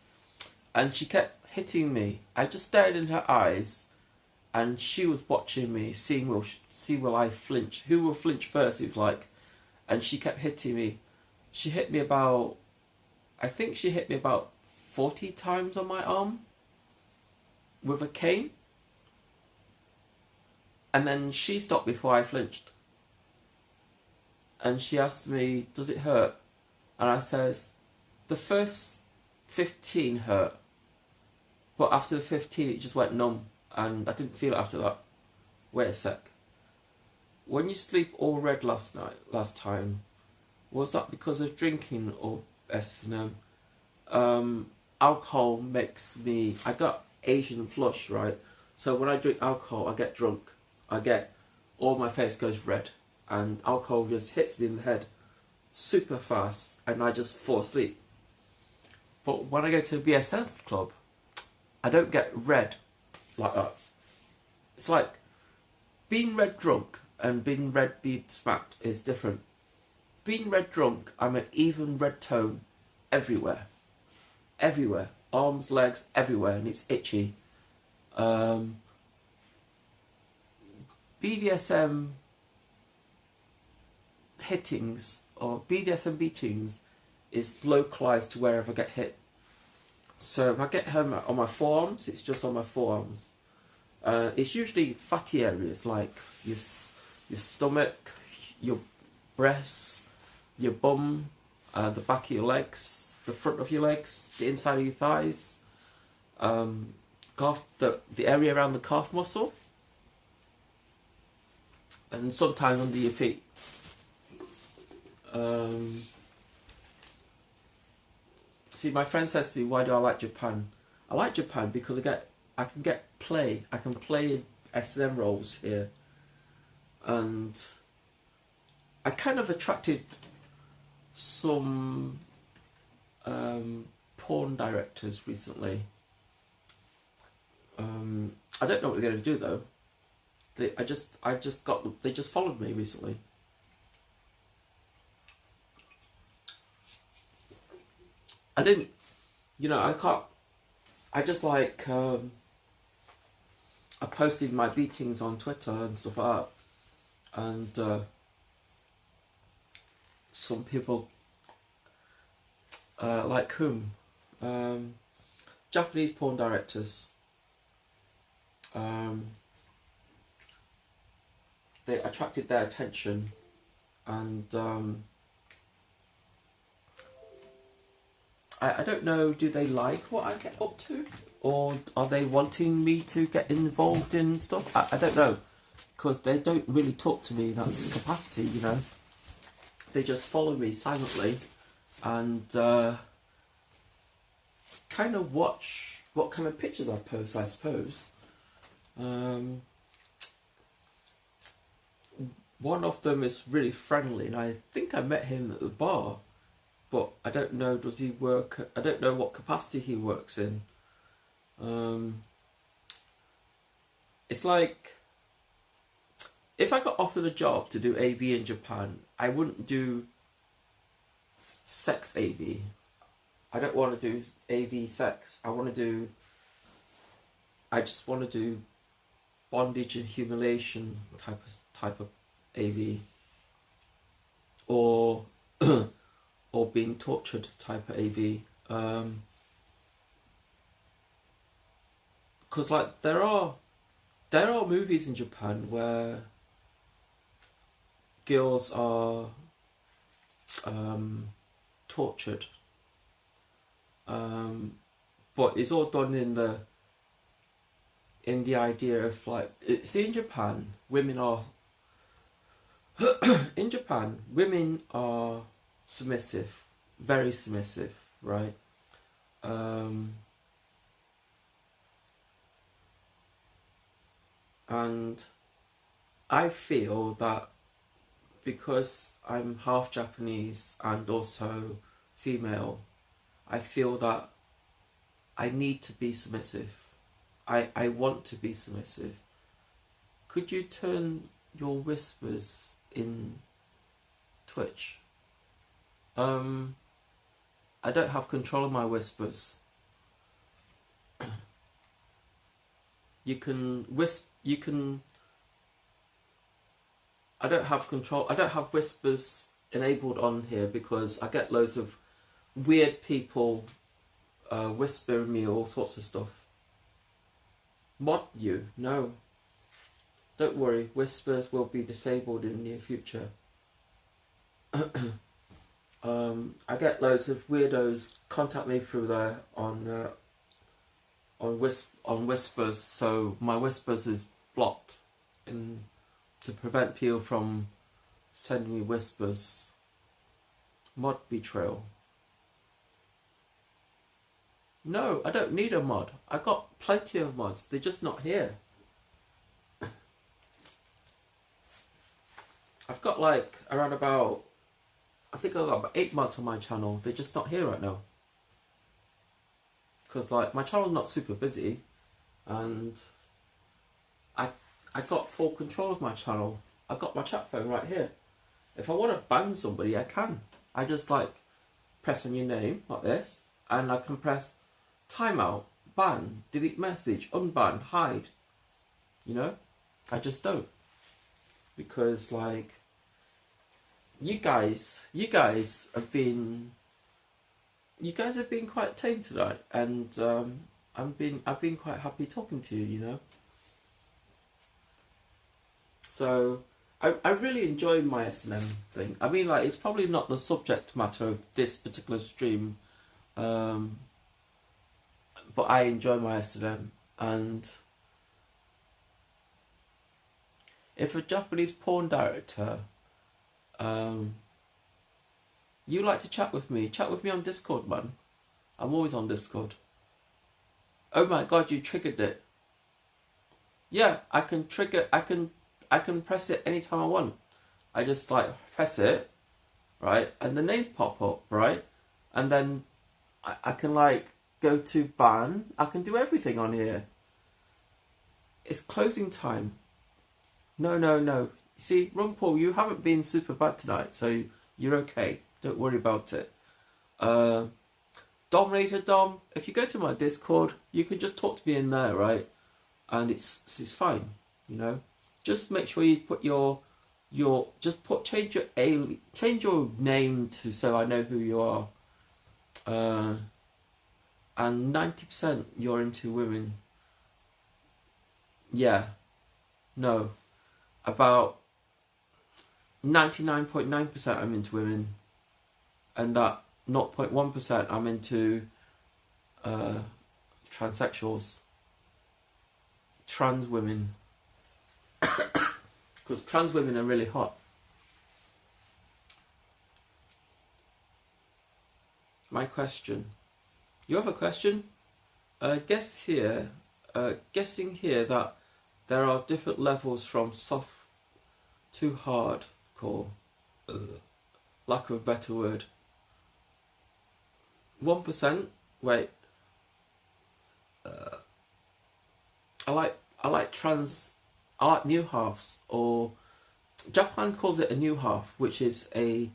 And she kept hitting me. I just stared in her eyes, and she was watching me, seeing will I flinch. Who will flinch first? It was like, and she kept hitting me. She hit me about, I think she hit me about 40 times on my arm with a cane, and then she stopped before I flinched. And she asked me, "Does it hurt?" And I says, "The first 15 hurt, but after the 15 it just went numb, and I didn't feel it after that." Wait a sec. When you sleep all red last time, was that because of drinking or S&M? Alcohol makes me, I got Asian flush, right? So when I drink alcohol, I get drunk. All my face goes red, and alcohol just hits me in the head super fast, and I just fall asleep. But when I go to a BSS club, I don't get red like that. It's like being red drunk and being red being smacked is different. Being red drunk, I'm an even red tone everywhere. Everywhere. Arms, legs, everywhere, and it's itchy. BDSM hittings or BDSM beatings is localized to wherever I get hit. So if I get hurt on my forearms, it's just on my forearms. It's usually fatty areas like your stomach, your breasts, your bum, the back of your legs, the front of your legs, the inside of your thighs, calf, the area around the calf muscle, and sometimes under your feet. See, my friend says to me, "Why do I like Japan?" I like Japan because I can play S&M roles here, and I kind of attracted some porn directors recently. I don't know what they're going to do though. They just followed me recently. I didn't, I just like, I posted my beatings on Twitter and stuff like that, and some people, like whom? Japanese porn directors, they attracted their attention, and I don't know, do they like what I get up to? Or are they wanting me to get involved in stuff? I don't know. Because they don't really talk to me, that's capacity, They just follow me silently and kind of watch what kind of pictures I post, I suppose. One of them is really friendly, and I think I met him at the bar. But I don't know, does he work, I don't know what capacity he works in. it's like if I got offered a job to do AV in Japan, I wouldn't do sex AV. I don't want to do AV sex. I just want to do bondage and humiliation type of AV, or or being tortured type of AV. Because like there are movies in Japan where girls are tortured, but it's all done in the idea of like, see, in Japan women are submissive, very submissive, right? And I feel that because I'm half Japanese and also female, I feel that I need to be submissive. I want to be submissive. Could you turn your whispers in Twitch? I don't have control of my whispers. You can I don't have control. I don't have whispers enabled on here because I get loads of weird people whispering me all sorts of stuff. Mod you? No. Don't worry, whispers will be disabled in the near future. I get loads of weirdos contact me through there on whispers, so my whispers is blocked to prevent people from sending me whispers. Mod betrayal. No, I don't need a mod. I got plenty of mods. They're just not here. I've got like around about, I think I've got about 8 mods on my channel. They're just not here right now. Because like my channel's not super busy, and I got full control of my channel. I got my chat phone right here. If I want to ban somebody, I can. I just like press on your name like this, and I can press timeout, ban, delete message, unban, hide. You know, I just don't, because like you guys have been quite tame tonight, and I've been quite happy talking to you. You know, so I really enjoyed my S&M thing. I mean, like, it's probably not the subject matter of this particular stream, but I enjoy my S&M. And if a Japanese porn director, you like to chat with me on Discord, man. I'm always on Discord. Oh my god, you triggered it. Yeah, I can press it anytime I want. I just like press it, right, and the names pop up, right, and then I can like go to ban. I can do everything on here. It's closing time. No. See, Rumpel, you haven't been super bad tonight, so you're okay. Don't worry about it. Dominator Dom, if you go to my Discord, you can just talk to me in there, right? And it's fine, you know. Just make sure you put change your name to, so I know who you are. And 90% you're into women. Yeah. No. About 99.9% I'm into women. And that 0.1% I'm into transsexuals. Trans women. Because trans women are really hot. My question. You have a question? Guessing here that there are different levels from soft to hardcore. Lack of a better word. 1%. Wait. I like new halves, or Japan calls it a new half, which is a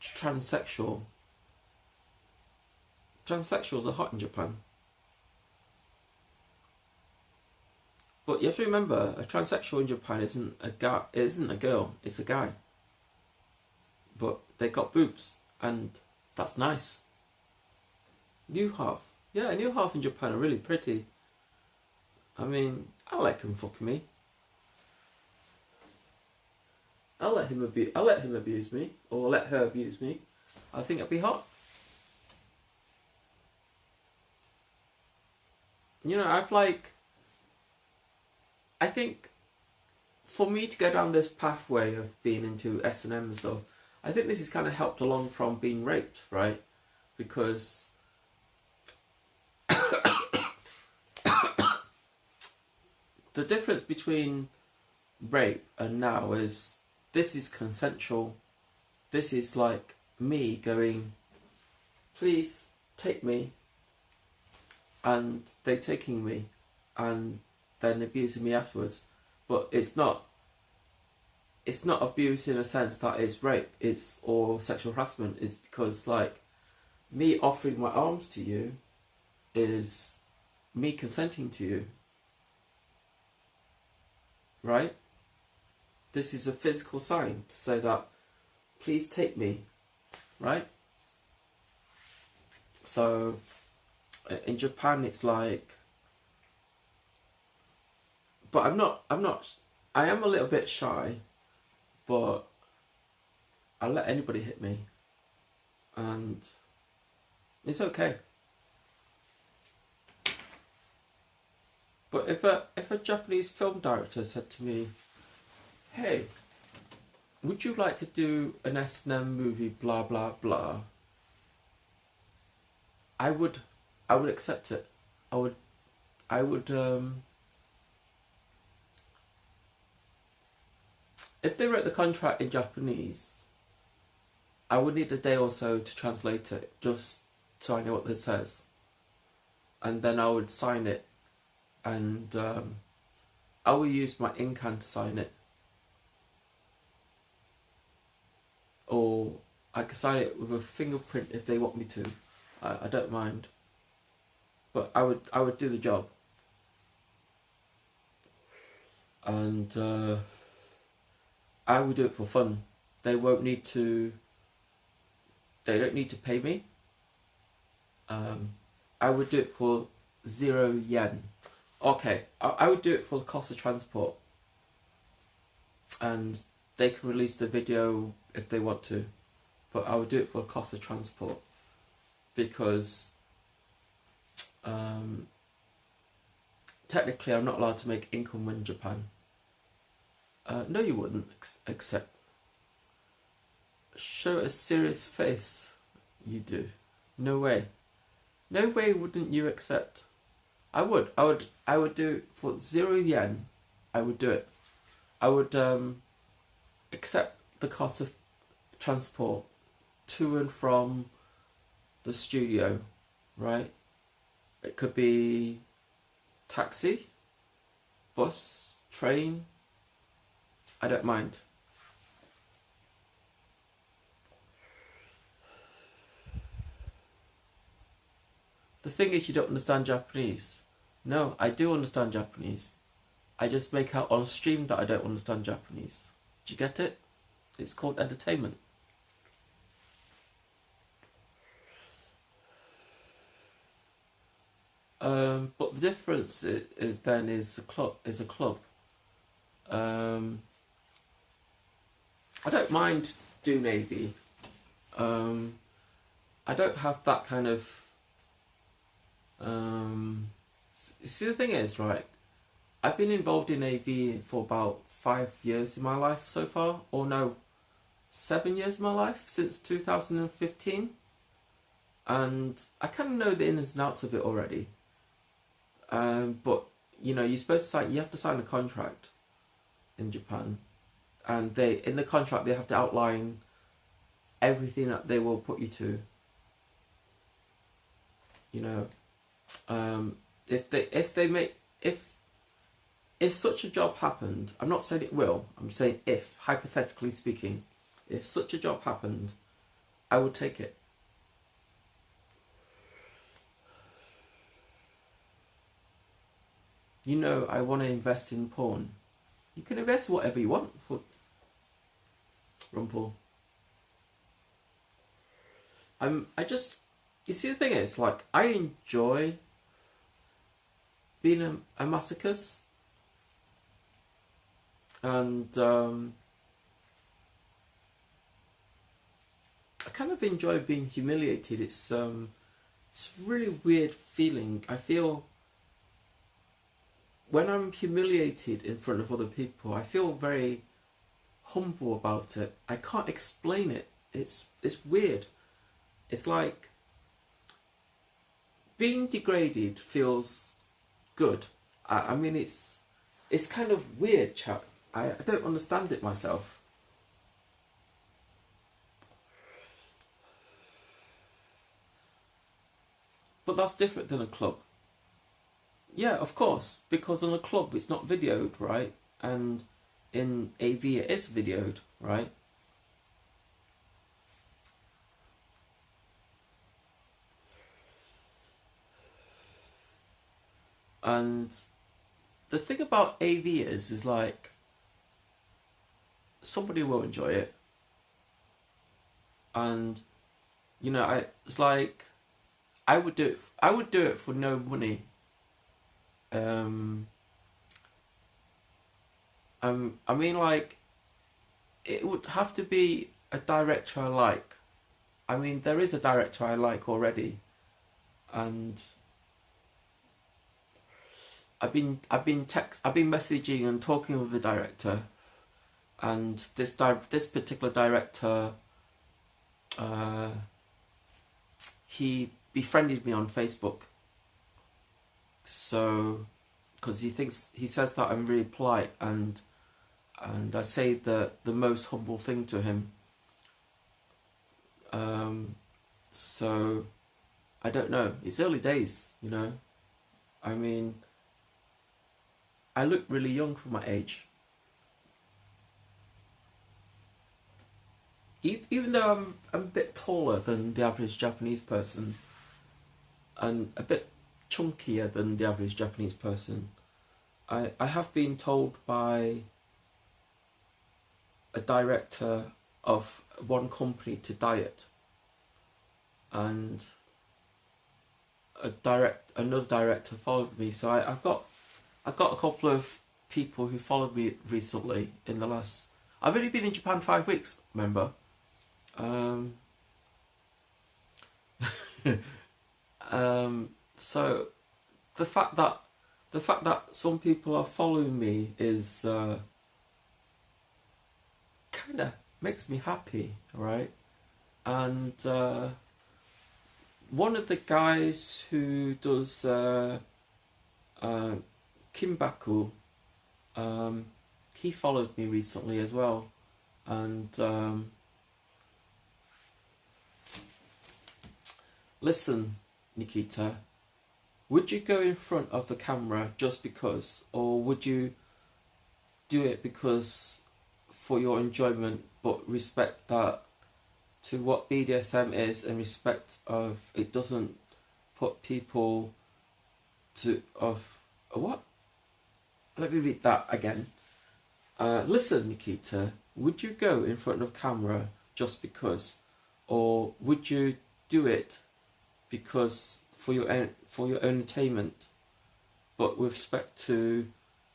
transsexual. Transsexuals are hot in Japan. But you have to remember, a transsexual in Japan isn't a guy, isn't a girl, it's a guy. But they got boobs, and that's nice. New half. Yeah, a new half in Japan are really pretty. I mean, I like him fucking me. I'll let him abuse me, or let her abuse me. I think it'd be hot. You know, I think for me to go down this pathway of being into S&M and stuff, I think this is kind of helped along from being raped, right? Because the difference between rape and now is this is consensual. This is like me going, please take me, and they taking me and then abusing me afterwards. But it's not abuse in a sense that it's rape, or sexual harassment. It's because like me offering my arms to you is me consenting to you, right? This is a physical sign to say that please take me, right? So in Japan it's like, but I am a little bit shy, but I let anybody hit me and it's okay. But if a Japanese film director said to me, hey, would you like to do an S&M movie, blah blah blah, I would accept it. I would if they wrote the contract in Japanese, I would need a day or so to translate it, just so I know what it says. And then I would sign it, and I will use my ink hand to sign it. Or I could sign it with a fingerprint if they want me to. I don't mind. But I would do the job. And I would do it for fun. They don't need to pay me. I would do it for 0 yen. Okay, I would do it for the cost of transport. And they can release the video if they want to. But I would do it for the cost of transport. Because technically I'm not allowed to make income in Japan. No, you wouldn't accept. Show a serious face. You do. No way. No way wouldn't you accept. I would do it for 0 yen. I would do it. I would accept the cost of transport to and from the studio, right? It could be taxi, bus, train. I don't mind. The thing is, you don't understand Japanese. No, I do understand Japanese. I just make out on stream that I don't understand Japanese. Do you get it? It's called entertainment. But the difference is a club. I don't mind doing AV. I don't have that kind of. See, the thing is, right? I've been involved in AV for about 5 years in my life so far, or no, 7 years of my life, since 2015, and I kind of know the ins and outs of it already. But you know, you have to sign a contract in Japan, and in the contract they have to outline everything that they will put you to. You know, if if such a job happened, I'm not saying it will, I'm saying if, hypothetically speaking, if such a job happened, I would take it. You know, I want to invest in porn. You can invest whatever you want for Rumpel. You see, the thing is, like, I enjoy being a masochist, and I kind of enjoy being humiliated. It's a really weird feeling. I feel when I'm humiliated in front of other people, I feel very humble about it. I can't explain it. It's weird. It's like being degraded feels good. I mean, it's kind of weird, chat. I don't understand it myself. But that's different than a club. Yeah, of course, because in a club it's not videoed, right? And in AV it is videoed, right? And the thing about AV is like, somebody will enjoy it. And, you know, it's like, I would do it for no money. I mean, like, it would have to be a director I like. I mean, there is a director I like already, and I've been messaging and talking with the director, and this particular director, he befriended me on Facebook. So, because he says that I'm really polite, and I say the most humble thing to him. So I don't know. It's early days, you know. I mean, I look really young for my age. Even though I'm a bit taller than the average Japanese person, and a bit chunkier than the average Japanese person, I have been told by a director of one company to diet, and another director followed me. So I've got a couple of people who followed me recently in the last. I've only been in Japan 5 weeks, remember. So the fact that some people are following me is kind of makes me happy, right? And one of the guys who does Kimbaku, he followed me recently as well, and listen, Nikita, would you go in front of the camera just because, or would you do it because for your enjoyment, but respect that to what BDSM is, and respect of it doesn't put people of what? Let me read that again. Listen, Nikita, would you go in front of camera just because, or would you do it because for your entertainment, but with respect to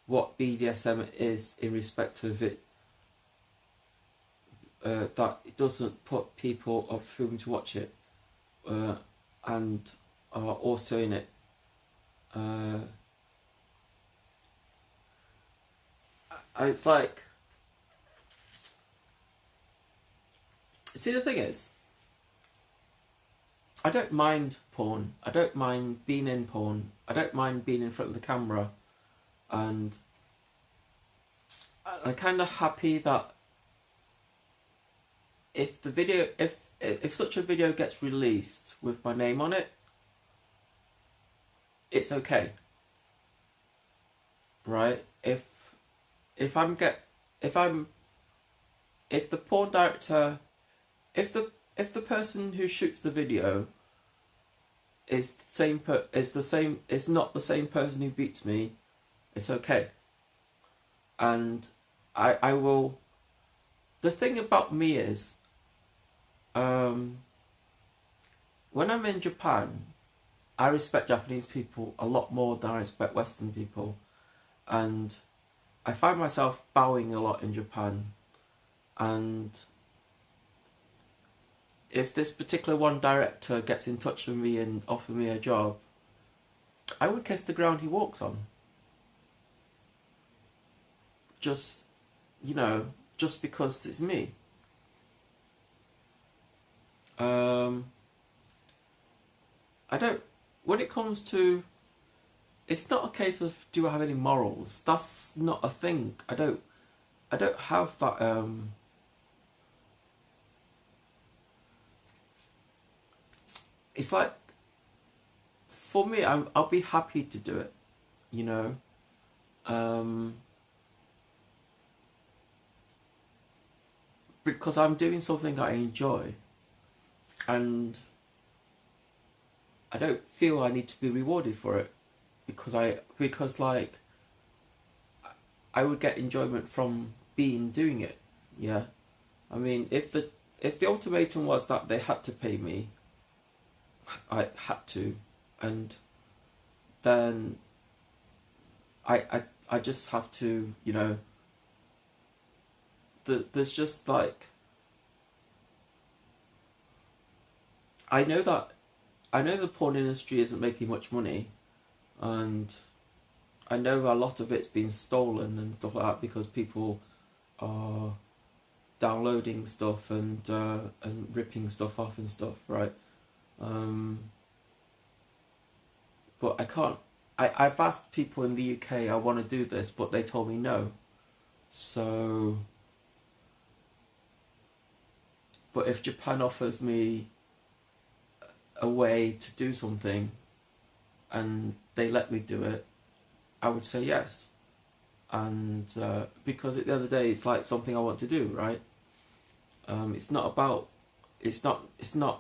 what BDSM is, in respect of it, that it doesn't put people off whom to watch it, and are also in it. It's like, see, the thing is, I don't mind porn. I don't mind being in porn. I don't mind being in front of the camera, and I'm kind of happy that if the video, if such a video gets released with my name on it, it's okay, right? if if I'm get if I'm if the porn director, if the person who shoots the video is not the same person who beats me, it's okay. And I will. The thing about me is, when I'm in Japan, I respect Japanese people a lot more than I respect Western people, and I find myself bowing a lot in Japan. And if this particular one director gets in touch with me and offers me a job, I would kiss the ground he walks on. Just, just because it's me. I don't. When it comes to, it's not a case of do I have any morals. That's not a thing. I don't have that. It's like, for me, I'll be happy to do it, because I'm doing something I enjoy, and I don't feel I need to be rewarded for it, because like I would get enjoyment from doing it. Yeah, I mean, if the ultimatum was that they had to pay me, I had to, and then I just have to, there's just like, I know the porn industry isn't making much money, and I know a lot of it's been stolen and stuff like that because people are downloading stuff and ripping stuff off and stuff, right? But I can't. I've asked people in the UK I want to do this, but they told me no. So, but if Japan offers me a way to do something and they let me do it, I would say yes. And because at the end of the day, it's like something I want to do, right? It's not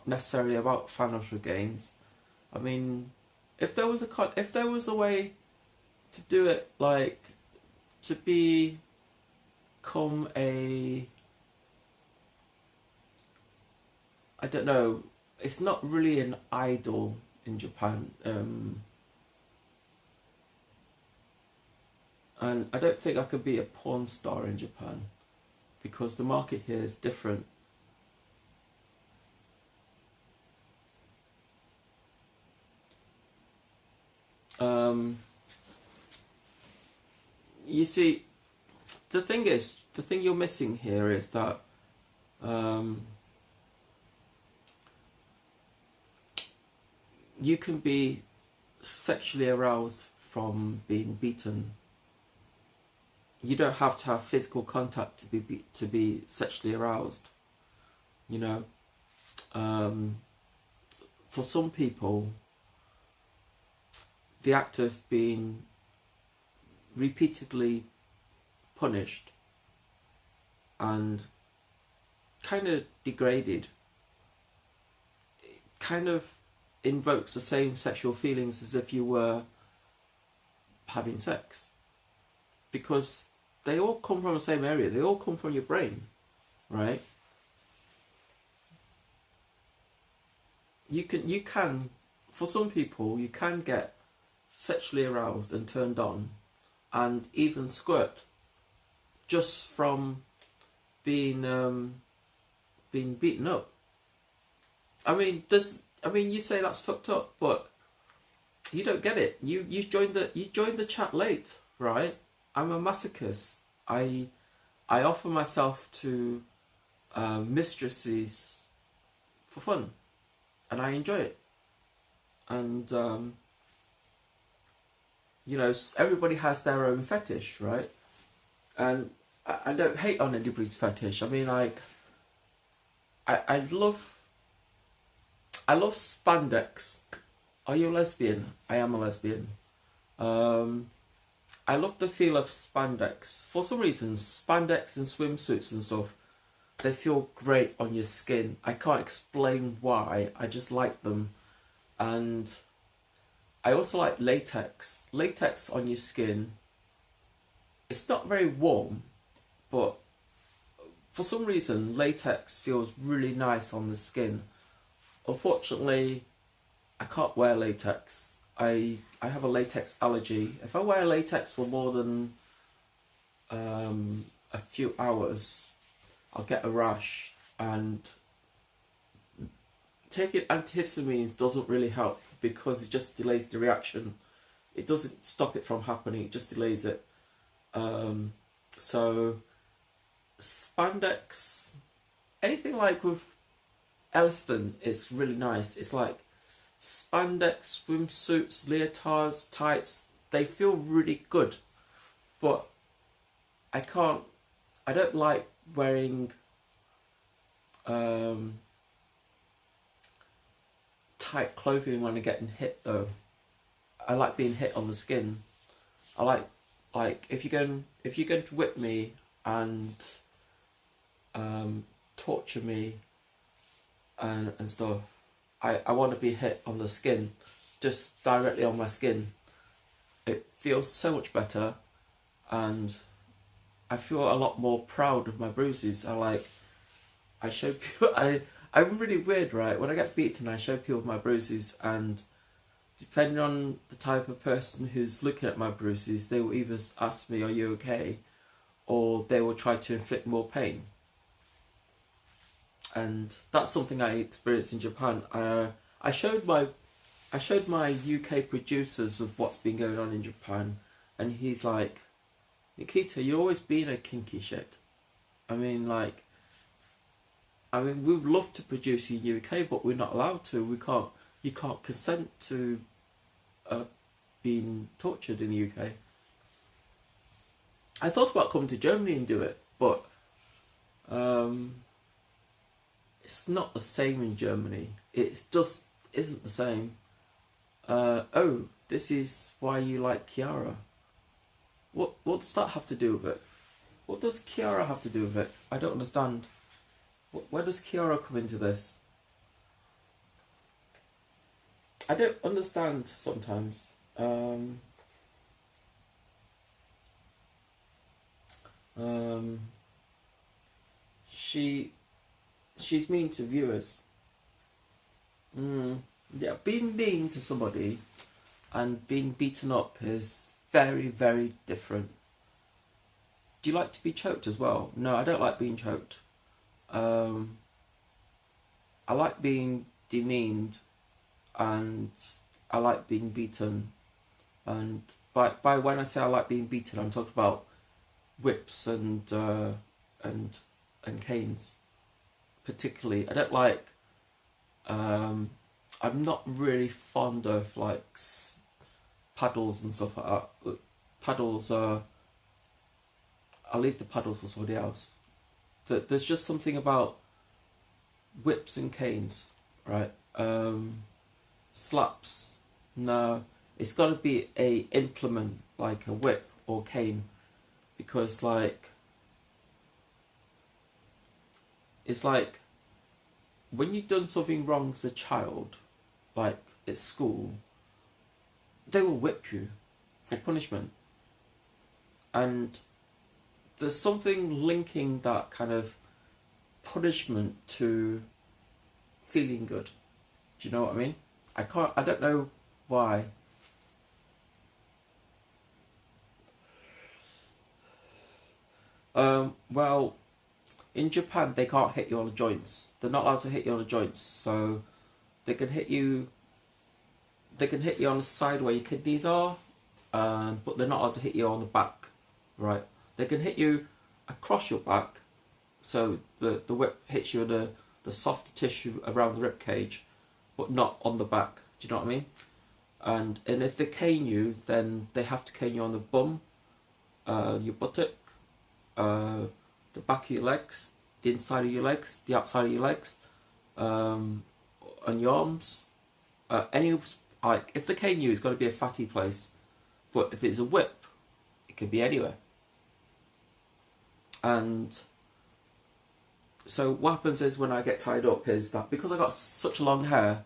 necessarily about financial gains. I mean, if there was a way to do it, like to become I don't know, it's not really an idol in Japan, and I don't think I could be a porn star in Japan because the market here is different. You see, the thing you're missing here is that you can be sexually aroused from being beaten. You don't have to have physical contact to be sexually aroused. For some people, the act of being repeatedly punished and kind of degraded, it kind of invokes the same sexual feelings as if you were having sex, because they all come from the same area. They all come from your brain, right? You can, for some people, you can get sexually aroused and turned on, and even squirt, just from being beaten up. I mean, you say that's fucked up, but you don't get it. You joined the chat late, right? I'm a masochist. I offer myself to mistresses for fun, and I enjoy it. And everybody has their own fetish, right? And I don't hate on anybody's fetish. I mean, like, I love spandex. Are you a lesbian? I am a lesbian. I love the feel of spandex. For some reason, spandex and swimsuits and stuff, they feel great on your skin. I can't explain why, I just like them. And I also like latex. Latex on your skin, it's not very warm, but for some reason latex feels really nice on the skin. Unfortunately, I can't wear latex. I have a latex allergy. If I wear latex for more than a few hours, I'll get a rash, and taking antihistamines doesn't really help because it just delays the reaction. It doesn't stop it from happening, it just delays it. So spandex, anything like with Elliston, it's really nice. It's like spandex, swimsuits, leotards, tights, they feel really good. But I don't like wearing tight clothing when I'm getting hit though. I like being hit on the skin. I like if you're going to whip me and torture me and stuff, I want to be hit on the skin, just directly on my skin. It feels so much better, and I feel a lot more proud of my bruises. I show people, I'm really weird, right? When I get beaten, I show people my bruises, and depending on the type of person who's looking at my bruises, they will either ask me, "Are you okay?" or they will try to inflict more pain. And that's something I experienced in Japan. I showed my UK producers of what's been going on in Japan, and he's like, "Nikita, you've always been a kinky shit." I mean, we would love to produce in UK, but we're not allowed to. We can't. You can't consent to being tortured in the UK. I thought about coming to Germany and do it, but it's not the same in Germany. It just isn't the same. Oh, this is why you like Kiara. What does that have to do with it? What does Kiara have to do with it? I don't understand. Where does Kiara come into this? I don't understand sometimes. She's mean to viewers. Yeah, being mean to somebody and being beaten up is very, very different. Do you like to be choked as well? No, I don't like being choked. I like being demeaned, and I like being beaten. And by when I say I like being beaten, I'm talking about whips and canes, particularly. I don't like. I'm not really fond of like paddles and stuff like that. Paddles are. I'll leave the paddles for somebody else. There's just something about whips and canes, right? Slaps, no. It's got to be a implement like a whip or cane, because it's like when you've done something wrong as a child, like at school, they will whip you for punishment. And there's something linking that kind of punishment to feeling good. Do you know what I mean? I don't know why. Well, in Japan they can't hit you on the joints. They're not allowed to hit you on the joints, so they can hit you on the side where your kidneys are, but they're not allowed to hit you on the back, right? They can hit you across your back, so the whip hits you in the soft tissue around the rib cage, but not on the back. Do you know what I mean? And if they cane you, then they have to cane you on the bum, your buttock, the back of your legs, the inside of your legs, the outside of your legs, on your arms. If they cane you, it's got to be a fatty place. But if it's a whip, could be anywhere. And so what happens is when I get tied up is that because I got such long hair,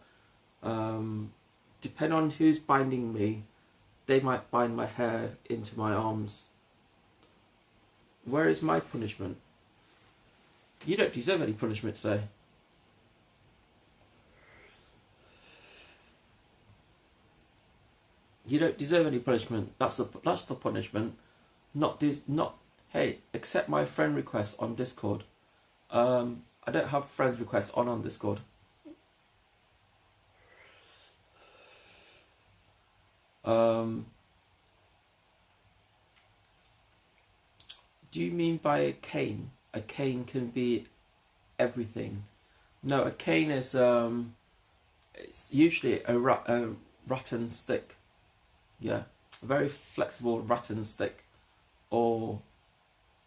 depending on who's binding me, they might bind my hair into my arms. Where is my punishment? You don't deserve any punishment today. You don't deserve any punishment. That's the punishment. Not hey, accept my friend request on Discord. I don't have friends requests on Discord. Do you mean by a cane? A cane can be everything. No, a cane is it's usually a rattan stick. Yeah, a very flexible rattan stick, or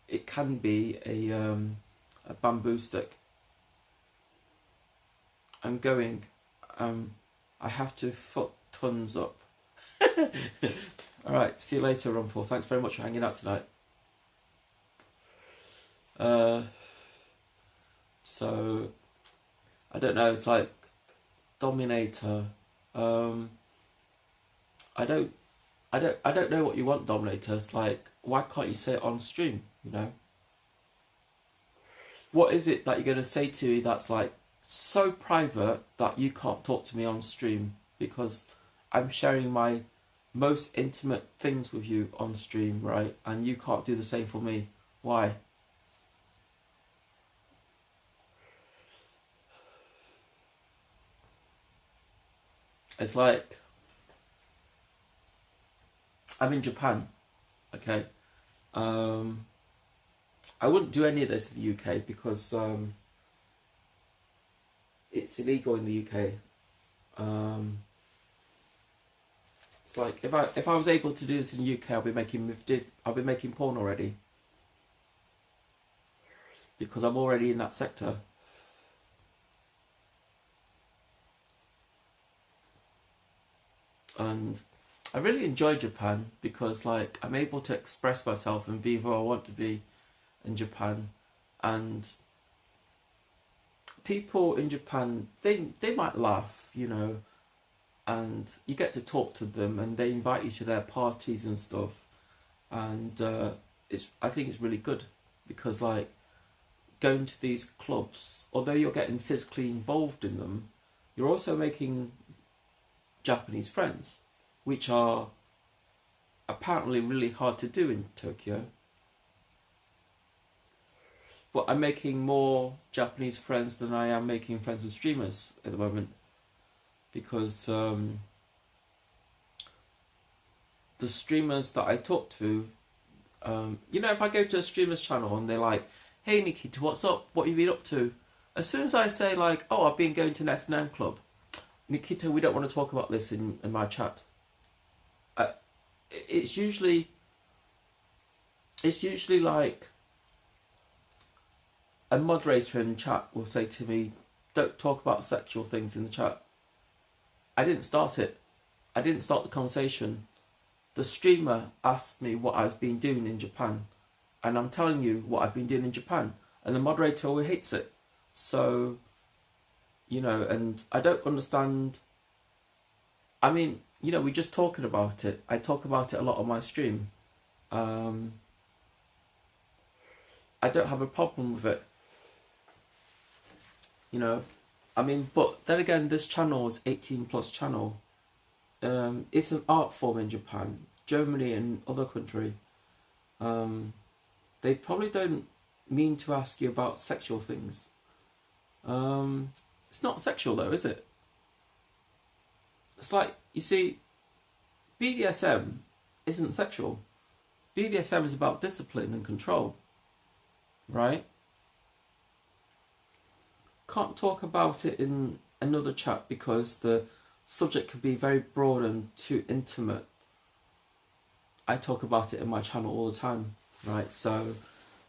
it can be a bamboo stick. I'm going. I have to foot tons up. Alright, see you later, Rumple. Thanks very much for hanging out tonight. So I don't know, it's like Dominator. I don't know what you want, Dominator. It's like, why can't you say it on stream, you know? What is it that you're going to say to me that's like so private that you can't talk to me on stream? Because I'm sharing my most intimate things with you on stream, right? And you can't do the same for me. Why? It's like, I'm in Japan, okay? I wouldn't do any of this in the UK because it's illegal in the UK. It's like if I was able to do this in the UK, I'll be making porn already, because I'm already in that sector. And I really enjoy Japan because like I'm able to express myself and be who I want to be in Japan, and people in Japan, they might laugh, you know, and you get to talk to them and they invite you to their parties and stuff, and I think it's really good because like going to these clubs, although you're getting physically involved in them, you're also making Japanese friends, which are apparently really hard to do in Tokyo. But I'm making more Japanese friends than I am making friends with streamers at the moment, because the streamers that I talk to, you know, if I go to a streamer's channel and they're like, "Hey Nikita, what's up? What have you been up to?" As soon as I say like, "Oh, I've been going to an S&M club," "Nikita, we don't want to talk about this in my chat." It's usually like a moderator in chat will say to me, "Don't talk about sexual things in the chat." I didn't start it. I didn't start the conversation. The streamer asked me what I've been doing in Japan, and I'm telling you what I've been doing in Japan, and the moderator always hates it. So, you know, and I don't understand. I mean, you know, we're just talking about it. I talk about it a lot on my stream. I don't have a problem with it. You know, I mean, but then again, this channel is 18+ channel. It's an art form in Japan, Germany and other country. They probably don't mean to ask you about sexual things. It's not sexual though, is it? It's like, you see, BDSM isn't sexual. BDSM is about discipline and control, right? Can't talk about it in another chat because the subject could be very broad and too intimate. I talk about it in my channel all the time, right? So,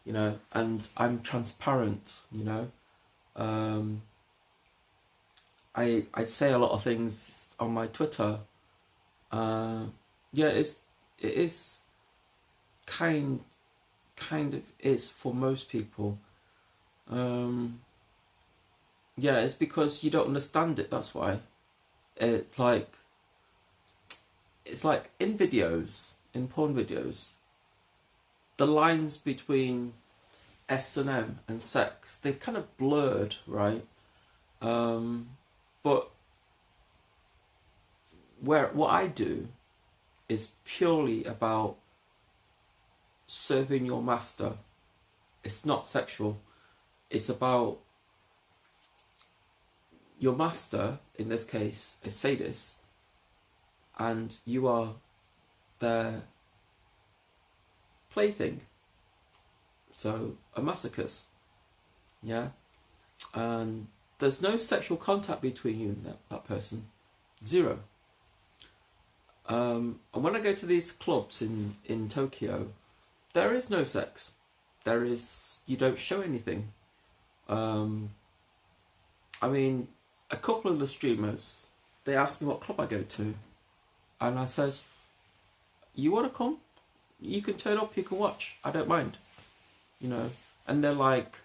you know, and I'm transparent, you know. I say a lot of things on my Twitter. Yeah, it is. kind of is for most people. Yeah, it's because you don't understand it. That's why. It's like in videos, in porn videos, the lines between S&M and sex, they're kind of blurred, right? But what I do is purely about serving your master. It's not sexual. It's about your master, in this case, a sadist, and you are their plaything. So, a masochist. Yeah? And there's no sexual contact between you and that person. Zero. And when I go to these clubs in Tokyo, there is no sex. You don't show anything. I mean, a couple of the streamers, they ask me what club I go to, and I says, you want to come? You can turn up, you can watch, I don't mind, you know. And they're like,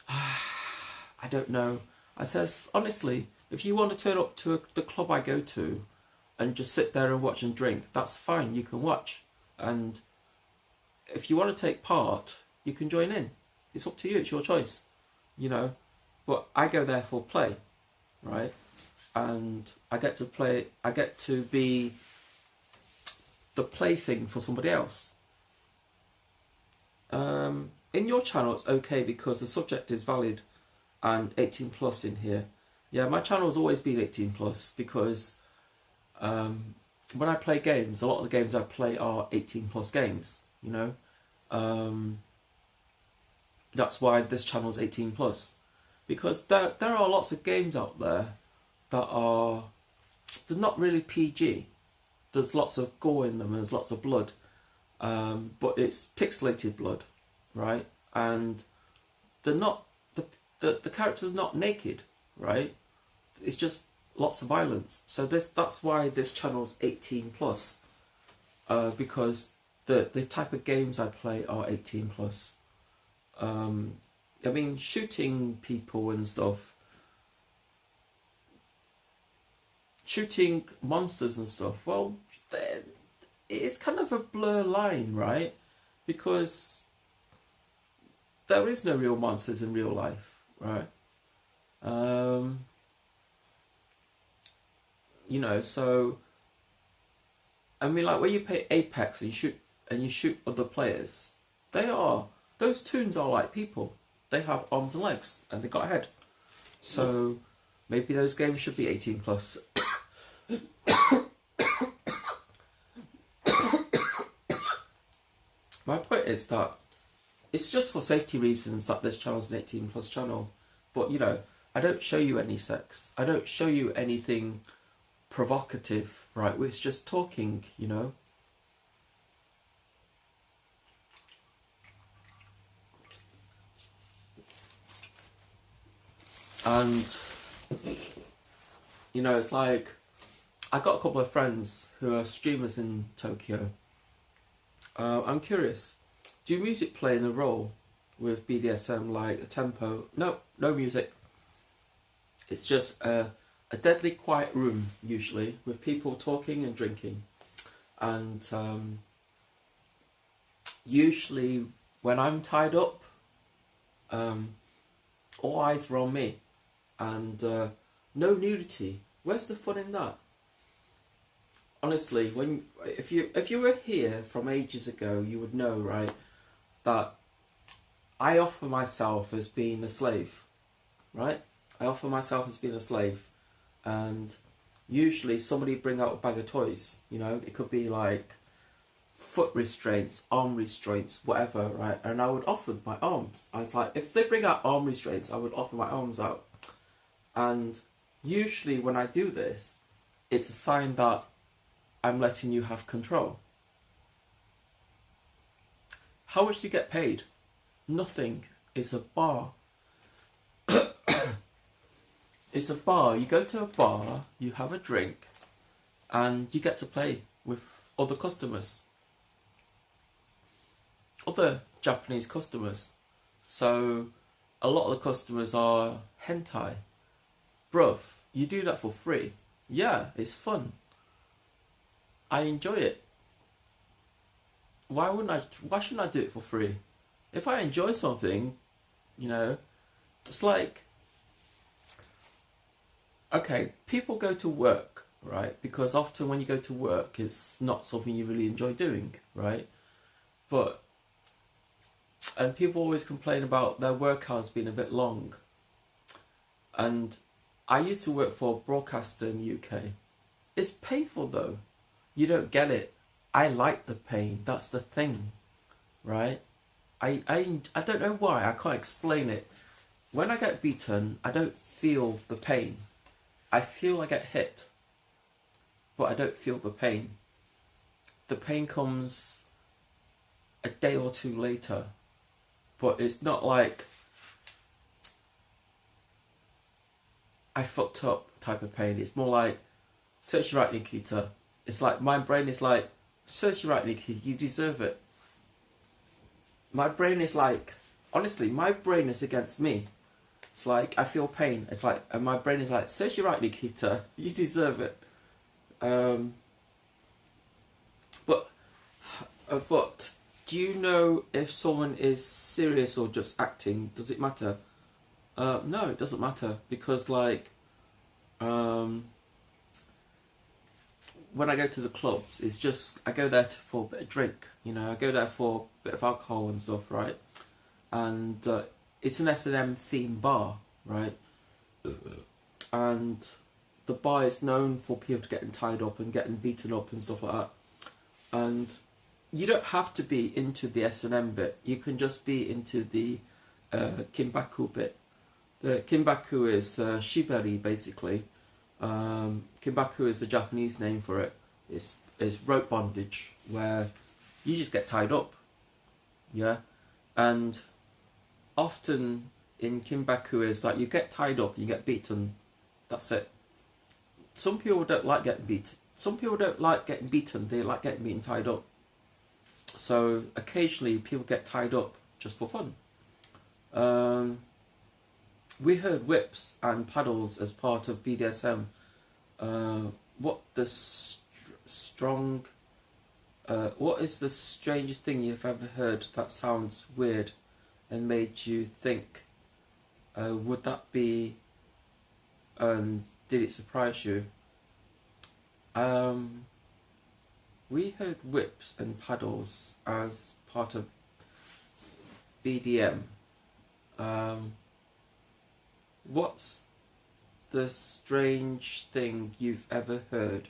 I don't know. I says, honestly, if you want to turn up to the club I go to and just sit there and watch and drink, that's fine, you can watch. And if you want to take part, you can join in. It's up to you, it's your choice, you know. But I go there for play, right? And I get to play, I get to be the plaything for somebody else. In your channel, it's okay because the subject is valid and 18 plus in here. Yeah, my channel has always been 18 plus because when I play games, a lot of the games I play are 18 plus games, you know. That's why this channel is 18 plus. Because there are lots of games out there that they're not really PG. There's lots of gore in them and there's lots of blood. But it's pixelated blood, right? And they're not, the character's not naked, right? It's just lots of violence. So that's why this channel's 18 plus. Because the type of games I play are 18 plus. I mean, shooting people and stuff, shooting monsters and stuff, well, it's kind of a blur line, right? Because there is no real monsters in real life, right? You know, so I mean, like when you play Apex and you shoot other players, those toons are like people. They have arms and legs and they got a head. So maybe those games should be 18 plus. My point is that it's just for safety reasons that this channel's an 18 plus channel. But you know, I don't show you any sex. I don't show you anything provocative, right? It's just talking, you know. And, you know, it's like, I got a couple of friends who are streamers in Tokyo. I'm curious, do music play in a role with BDSM, like a tempo? No music. It's just a deadly quiet room, usually, with people talking and drinking. And usually, when I'm tied up, all eyes are on me. And no nudity. Where's the fun in that? Honestly, if you were here from ages ago, you would know, right, that I offer myself as being a slave, right? I offer myself as being a slave, and usually somebody bring out a bag of toys. You know, it could be like foot restraints, arm restraints, whatever, right? And I would offer my arms. I was like, if they bring out arm restraints, I would offer my arms out. And usually when I do this, it's a sign that I'm letting you have control. How much do you get paid? Nothing. It's a bar. It's a bar. You go to a bar, you have a drink, and you get to play with other customers. other Japanese customers. So a lot of the customers are hentai. Bruv, you do that for free. Yeah, it's fun. I enjoy it. Why shouldn't I do it for free? If I enjoy something, you know, it's like, okay, people go to work, right? Because often when you go to work, it's not something you really enjoy doing, right? And people always complain about their work hours being a bit long. And I used to work for a broadcaster in the UK. It's painful though. You don't get it. I like the pain. That's the thing, right? I don't know why. I can't explain it. When I get beaten, I don't feel the pain. I feel I get hit, but I don't feel the pain. The pain comes a day or two later, but it's not like I fucked up type of pain. It's more like, search your right, Nikita. It's like my brain is like, search your right, Nikita, you deserve it. My brain is like, honestly, my brain is against me. It's like, I feel pain. It's like, and my brain is like, search your right, Nikita, you deserve it. But do you know if someone is serious or just acting? Does it matter? No, it doesn't matter, because like, when I go to the clubs, it's just, I go there for a bit of drink, you know, I go there for a bit of alcohol and stuff, right? And it's an S&M themed bar, right? And the bar is known for people getting tied up and getting beaten up and stuff like that. And you don't have to be into the S&M bit, you can just be into the Kimbaku bit. The Kimbaku is shibari, basically. Kimbaku is the Japanese name for it. It's rope bondage, where you just get tied up. Yeah? And often in Kimbaku is like you get tied up, you get beaten. That's it. Some people don't like getting beaten. Some people don't like getting beaten, they like getting beaten tied up. So occasionally people get tied up just for fun. We heard whips and paddles as part of BDSM. What is the strangest thing you've ever heard that sounds weird and made you think? Would that be? Did it surprise you? We heard whips and paddles as part of BDM. What's the strange thing you've ever heard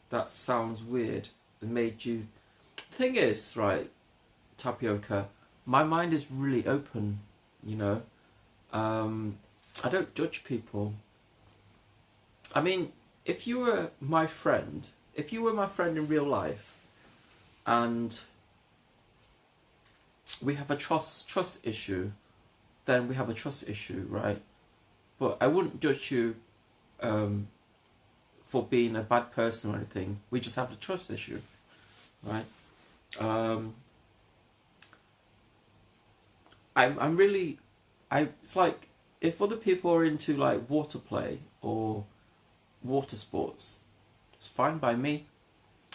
that sounds weird and made you... The thing is, right, Tapioca, my mind is really open, you know. I don't judge people. I mean, if you were my friend in real life, and we have a trust issue, then we have a trust issue, right? But I wouldn't judge you for being a bad person or anything. We just have a trust issue, right? It's like, if other people are into like water play or water sports, it's fine by me.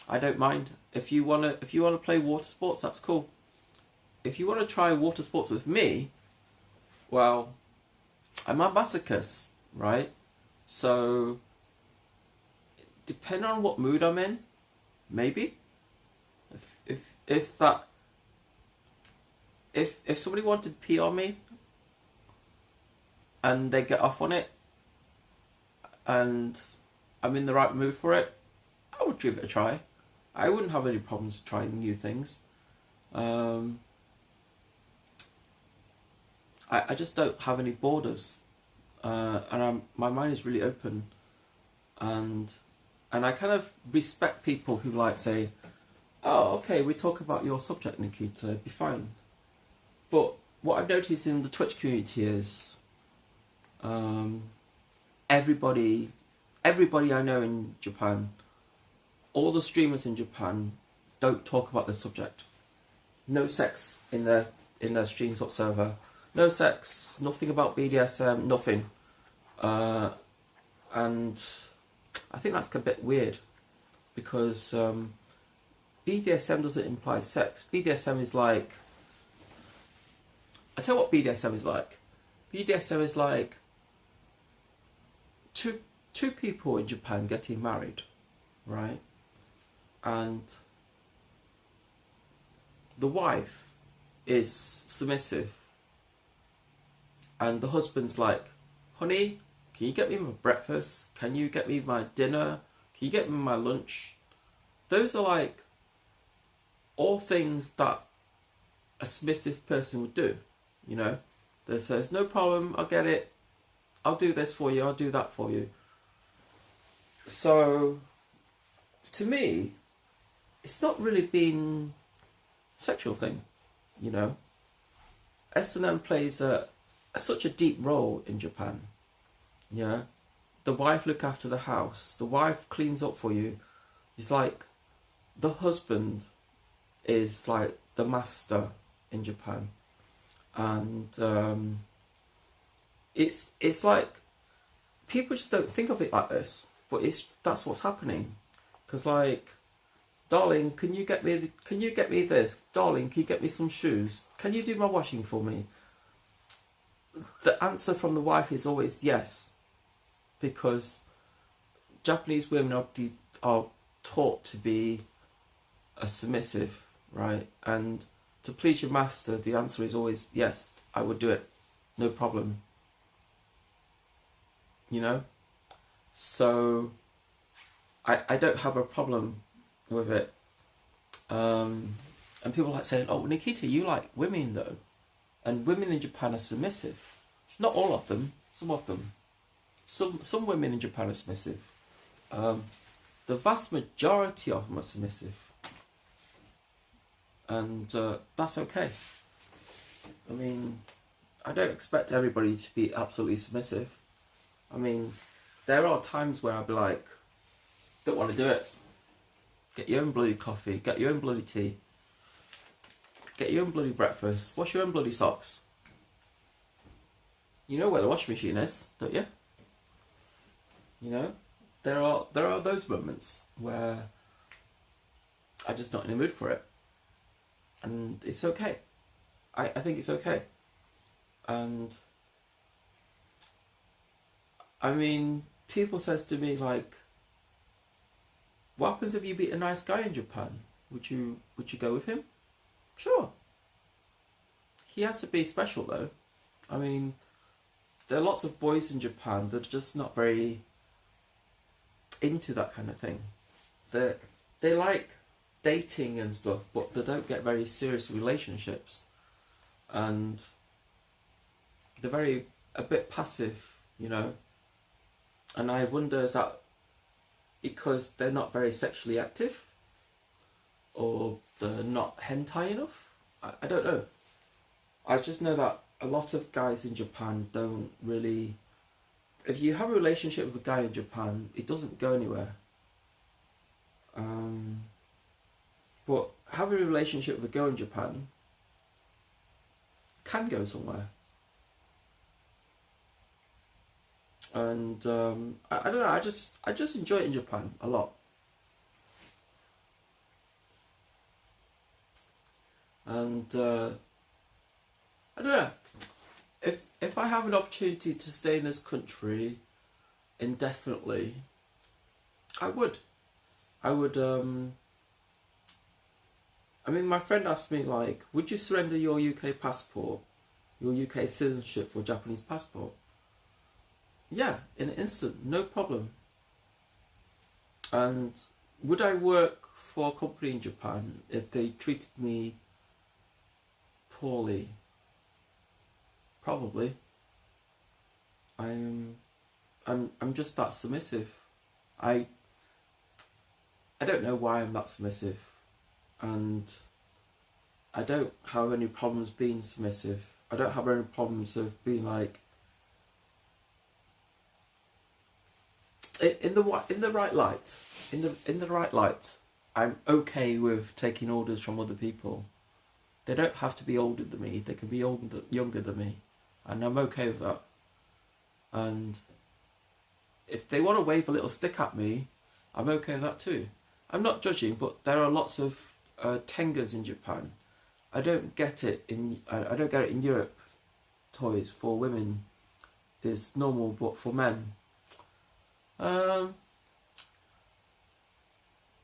I don't mind. If you wanna play water sports, that's cool. If you wanna try water sports with me, well, I'm a masochist, right? So, depending on what mood I'm in, maybe. If somebody wanted to pee on me and they get off on it and I'm in the right mood for it, I would give it a try. I wouldn't have any problems trying new things. I just don't have any borders, and my mind is really open, and I kind of respect people who like say, oh, okay, we talk about your subject, Nikita, it'd be fine. But what I've noticed in the Twitch community is everybody I know in Japan, all the streamers in Japan, don't talk about the subject. No sex in their streams whatsoever. No sex, nothing about BDSM, nothing. And I think that's a bit weird, because BDSM doesn't imply sex. BDSM is like, I tell you what BDSM is like. BDSM is like two people in Japan getting married, right? And the wife is submissive, and the husband's like, honey, can you get me my breakfast? Can you get me my dinner? Can you get me my lunch? Those are like all things that a submissive person would do, you know? That says, no problem, I'll get it. I'll do this for you, I'll do that for you. So, to me, it's not really been a sexual thing, you know? S&M plays such a deep role in Japan. Yeah, the wife look after the house. The wife cleans up for you. It's like the husband is like the master in Japan, and it's like people just don't think of it like this, but that's what's happening. Because like, darling, can you get me this? Darling, can you get me some shoes? Can you do my washing for me? The answer from the wife is always yes. Because Japanese women are taught to be submissive, right? And to please your master, the answer is always yes, I would do it, no problem. You know? So I don't have a problem with it. And people like saying, oh, Nikita, you like women though. And women in Japan are submissive. Not all of them, some of them. Some women in Japan are submissive. The vast majority of them are submissive. And that's okay. I mean, I don't expect everybody to be absolutely submissive. I mean, there are times where I'll be like, don't want to do it. Get your own bloody coffee, get your own bloody tea, get your own bloody breakfast, wash your own bloody socks. You know where the washing machine is, don't you? You know, there are those moments where I'm just not in the mood for it, and it's okay. I think it's okay. And I mean, people says to me like, what happens if you meet a nice guy in Japan? Would you go with him? Sure. He has to be special though. I mean, there are lots of boys in Japan that are just not very into that kind of thing. They like dating and stuff, but they don't get very serious relationships, and they're a bit passive, you know. And I wonder, is that because they're not very sexually active, or they're not hentai enough? I don't know. I just know that a lot of guys in Japan don't really... If you have a relationship with a guy in Japan, it doesn't go anywhere. But having a relationship with a girl in Japan can go somewhere. And I don't know, I just enjoy it in Japan a lot. And I don't know, if I have an opportunity to stay in this country indefinitely, I would. I mean, my friend asked me like, would you surrender your UK passport, your UK citizenship for a Japanese passport? Yeah, in an instant, no problem. And would I work for a company in Japan if they treated me poorly? Probably. I'm just that submissive. I don't know why I'm that submissive, and I don't have any problems being submissive. I don't have any problems of being like, in the right light, I'm okay with taking orders from other people. They don't have to be older than me. They can be younger than me, and I'm okay with that. And if they want to wave a little stick at me, I'm okay with that too. I'm not judging, but there are lots of tengas in Japan. I don't get it in Europe. Toys for women is normal, but for men,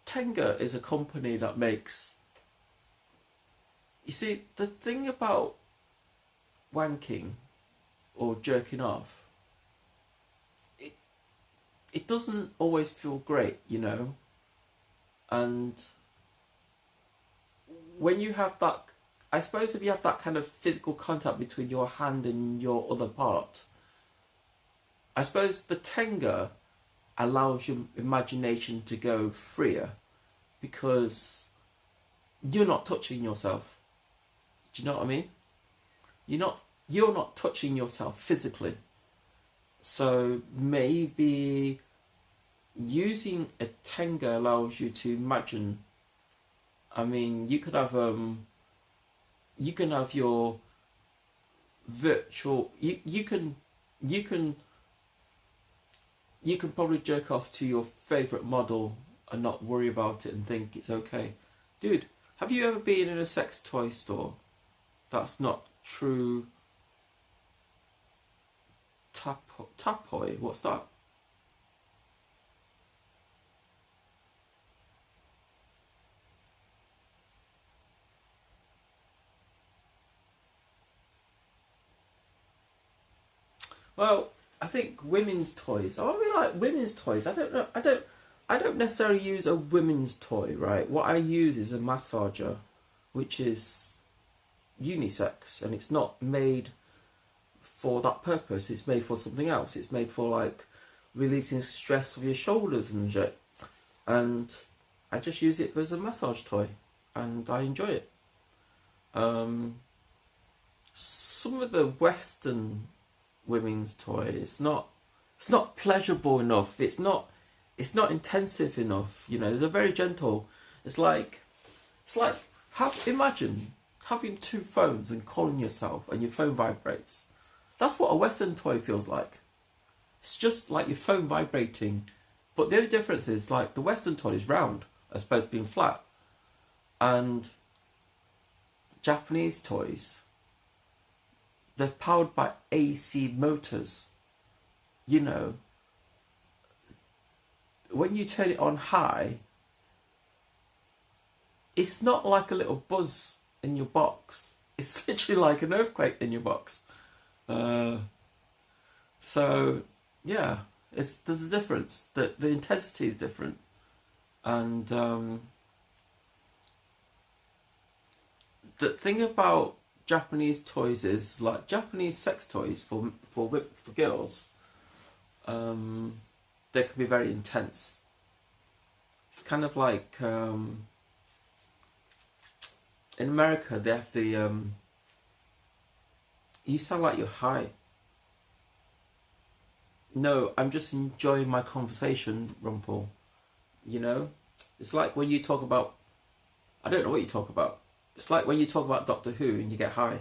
Tenga is a company that makes. You see, the thing about wanking or jerking off, it doesn't always feel great, you know. And when you have that, I suppose if you have that kind of physical contact between your hand and your other part, I suppose the Tenga allows your imagination to go freer because you're not touching yourself. Do you know what I mean? You're not touching yourself physically. So maybe using a Tenga allows you to imagine. I mean, you can have your virtual. You can probably jerk off to your favorite model and not worry about it and think it's okay. Dude, have you ever been in a sex toy store that's not true? Tapoy? What's that? Well, I think women's toys. I mean, like women's toys. I don't know. I don't necessarily use a women's toy, right? What I use is a massager, which is unisex, and it's not made for that purpose. It's made for something else. It's made for like releasing stress of your shoulders and shit. And I just use it as a massage toy, and I enjoy it. Some of the Western women's toy, it's not pleasurable enough. It's not intensive enough. You know, they're very gentle. It's like imagine having two phones and calling yourself, and your phone vibrates. That's what a Western toy feels like. It's just like your phone vibrating, but the only difference is like the Western toy is round as opposed to being flat, and Japanese toys, they're powered by AC motors. You know, when you turn it on high, it's not like a little buzz in your box. It's literally like an earthquake in your box. So yeah, there's a difference. The intensity is different, and the thing about Japanese toys is like Japanese sex toys for girls. They can be very intense. It's kind of like in America they have the you sound like you're high. No, I'm just enjoying my conversation, Rumpel. You know? It's like when you talk about, I don't know what you talk about. It's like when you talk about Doctor Who and you get high.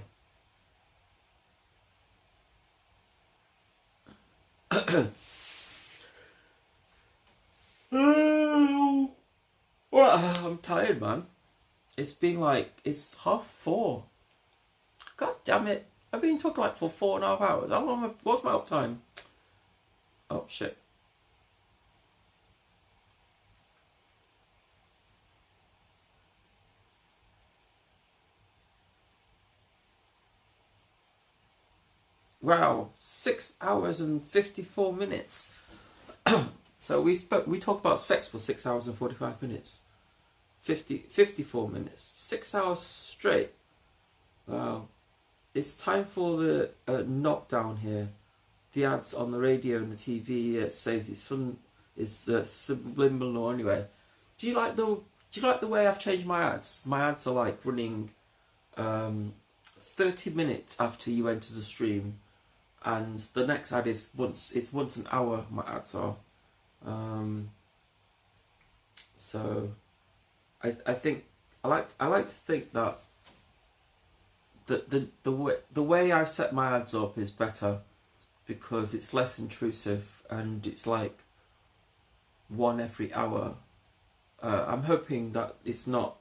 Well, I'm tired, man. It's been like, it's 4:30. God damn it. I've been talking like for 4.5 hours. How long? What's my uptime? Oh shit. Wow, 6 hours and 54 minutes. So we talked about sex for 6 hours and 45 minutes. 54 minutes. 6 hours straight. Wow. It's time for the knockdown here. The ads on the radio and the TV says it's subliminal anyway. Do you like the way I've changed my ads? My ads are like running 30 minutes after you enter the stream, and the next ad is once an hour. My ads are so I think I like to think that the way I set my ads up is better because it's less intrusive and it's like one every hour. I'm hoping that it's not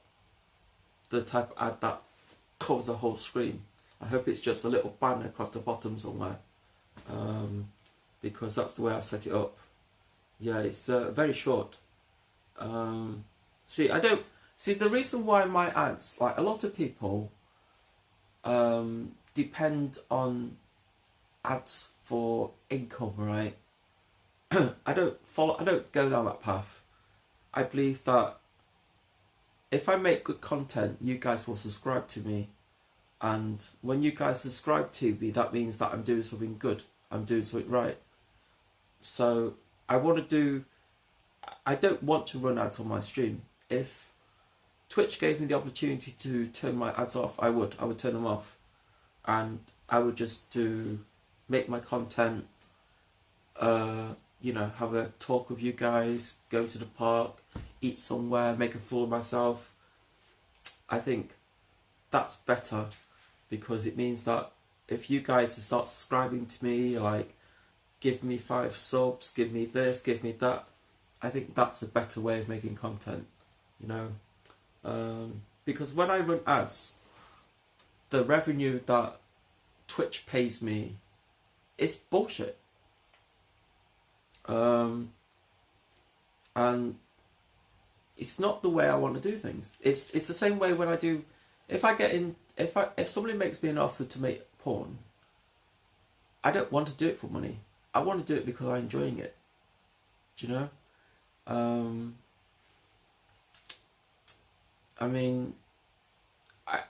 the type of ad that covers the whole screen. I hope it's just a little banner across the bottom somewhere, because that's the way I set it up. Yeah, it's very short. See, the reason why my ads, like a lot of people, depend on ads for income, right? I don't go down that path. I believe that if I make good content, you guys will subscribe to me. And when you guys subscribe to me, that means that I'm doing something good. I'm doing something right. So I don't want to run ads on my stream. If Twitch gave me the opportunity to turn my ads off, I would turn them off. And I would just make my content, have a talk with you guys, go to the park, eat somewhere, make a fool of myself. I think that's better because it means that if you guys start subscribing to me, like give me 5 subs, give me this, give me that, I think that's a better way of making content, because when I run ads, the revenue that Twitch pays me is bullshit. And it's not the way I want to do things. It's the same way when I do. If somebody makes me an offer to make porn, I don't want to do it for money. I want to do it because I'm enjoying it. Do you know? I mean,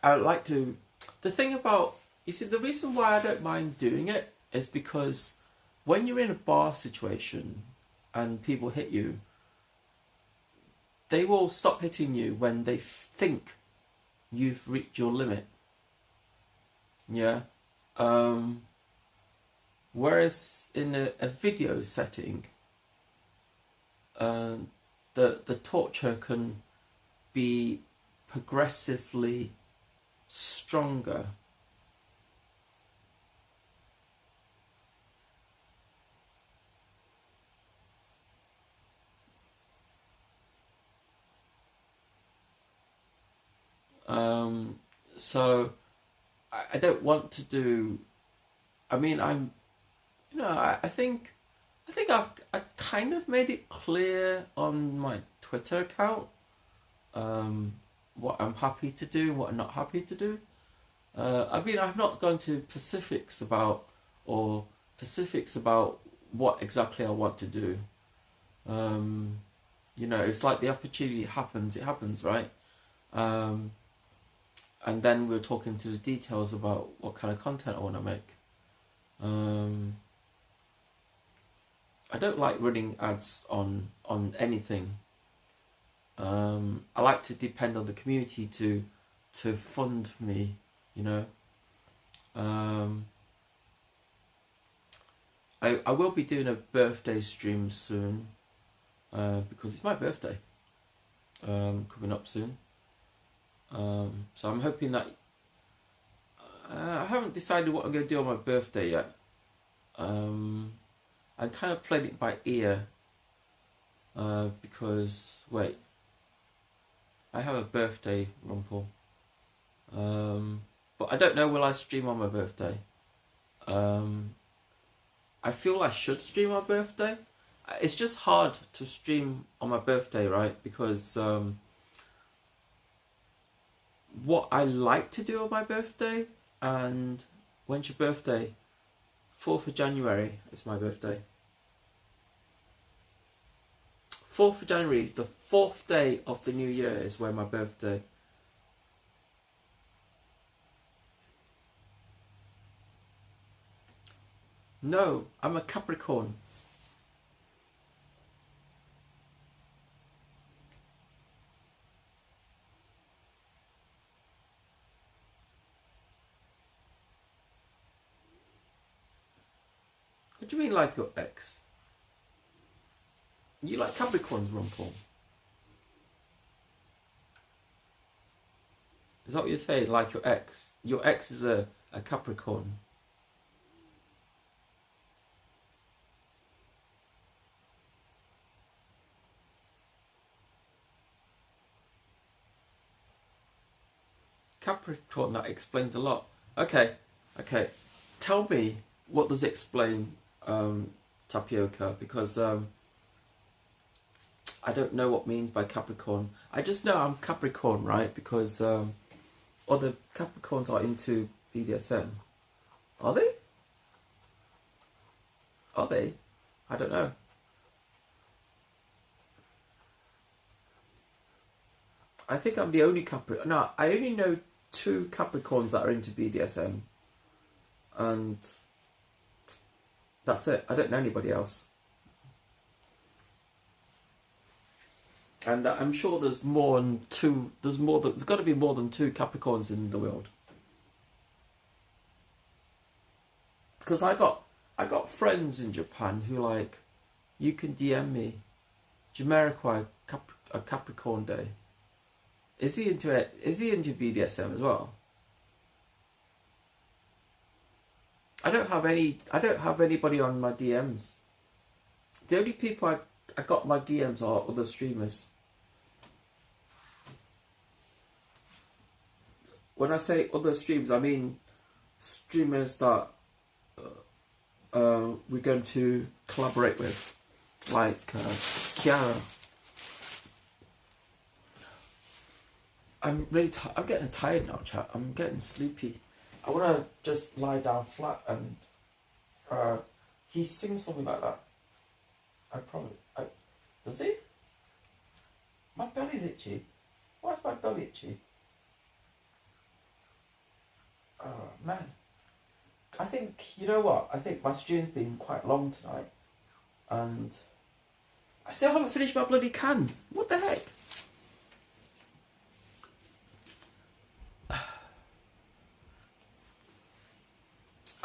I like to. The thing about, the reason why I don't mind doing it is because when you're in a bar situation and people hit you, they will stop hitting you when they think you've reached your limit. Yeah. Whereas in a video setting, the torture can be progressively stronger. So I don't want to do. I mean, I think I kind of made it clear on my Twitter account what I'm happy to do, what I'm not happy to do. I mean, I've not gone to specifics about what exactly I want to do. It's like the opportunity happens, it happens, right? And then we're talking to the details about what kind of content I want to make. I don't like running ads on anything. I like to depend on the community to fund me, I will be doing a birthday stream soon, because it's my birthday coming up soon. So I'm hoping that I haven't decided what I'm going to do on my birthday yet. I'm kind of playing it by ear, because I have a birthday rumple, but I don't know, will I stream on my birthday? I feel I should stream on my birthday. It's just hard to stream on my birthday, right? Because what I like to do on my birthday, and when's your birthday? 4th of January is my birthday. 4th of January, the 4th day of the new year, is when my birthday. No, I'm a Capricorn. What do you mean, like your ex? You like Capricorns, Rumpel? Is that what you're saying? Like your ex? Your ex is a Capricorn. Capricorn, that explains a lot. Okay, okay. Tell me, what does it explain, Tapioca? Because I don't know what means by Capricorn. I just know I'm Capricorn, right? Because other Capricorns are into BDSM. Are they? Are they? I don't know. I think I'm the only Capricorn. No, I only know 2 Capricorns that are into BDSM. And that's it. I don't know anybody else. And I'm sure there's more than 2. There's got to be more than 2 Capricorns in the world. Because I got friends in Japan who, like, you can DM me, Jamiroquai, a Capricorn Day. Is he into it? Is he into BDSM as well? I don't have anybody on my DMs. The only people I got my DMs are other streamers. When I say other streams, I mean streamers that we're going to collaborate with, like Kiara. I'm getting tired now, chat. I'm getting sleepy. I want to just lie down flat and he sings something like that. I promise. Does he? My belly's itchy. Why is my belly itchy? Oh, man. I think, you know what? I think my stream's been quite long tonight. And I still haven't finished my bloody can. What the heck?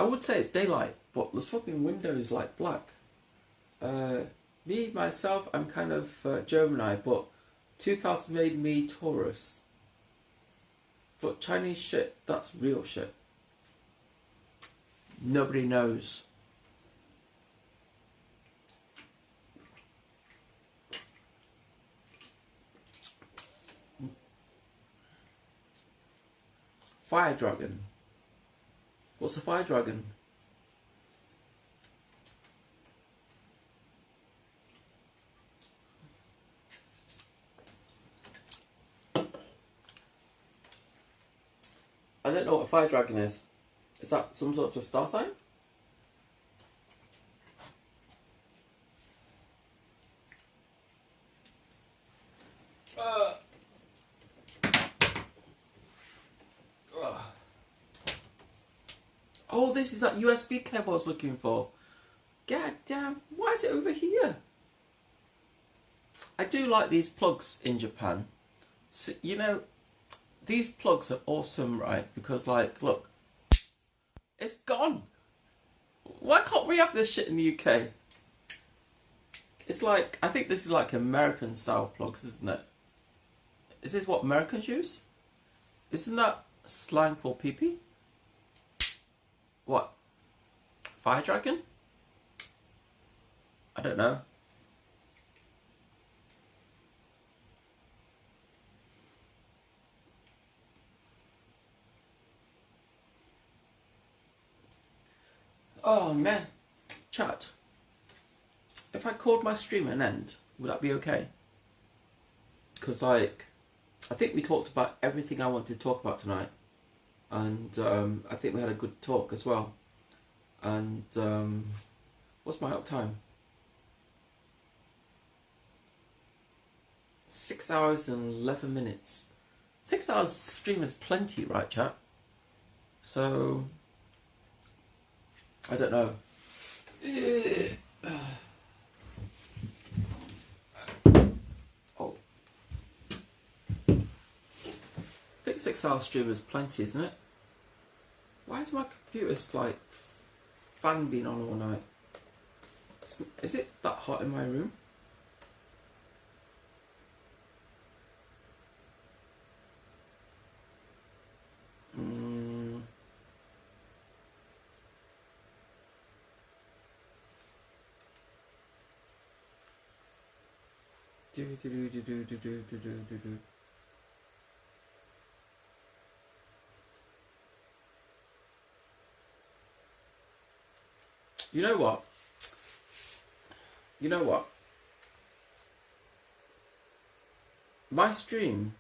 I would say it's daylight, but the fucking window is like black. Me, myself, I'm kind of Gemini, but 2000 made me Taurus. But Chinese shit, that's real shit. Nobody knows. Fire dragon. What's a fire dragon? I don't know what a fire dragon is. Is that some sort of star sign? Oh, this is that USB cable I was looking for. God damn, why is it over here? I do like these plugs in Japan. So, you know, these plugs are awesome, right? Because, like, look, it's gone. Why can't we have this shit in the UK? It's like, I think this is like American style plugs, isn't it? Is this what Americans use? Isn't that slang for pee-pee? What? Fire dragon? I don't know. Oh man, chat. If I called my stream an end, would that be okay? Because, like, I think we talked about everything I wanted to talk about tonight. And I think we had a good talk as well. And what's my uptime? 6 hours and 11 minutes. 6 hours stream is plenty, right, chat? So I don't know. Oh, I think 6 hour stream is plenty, isn't it? Why is my computer like fan being on all night? Is it that hot in my room? You know what? You know what? My stream,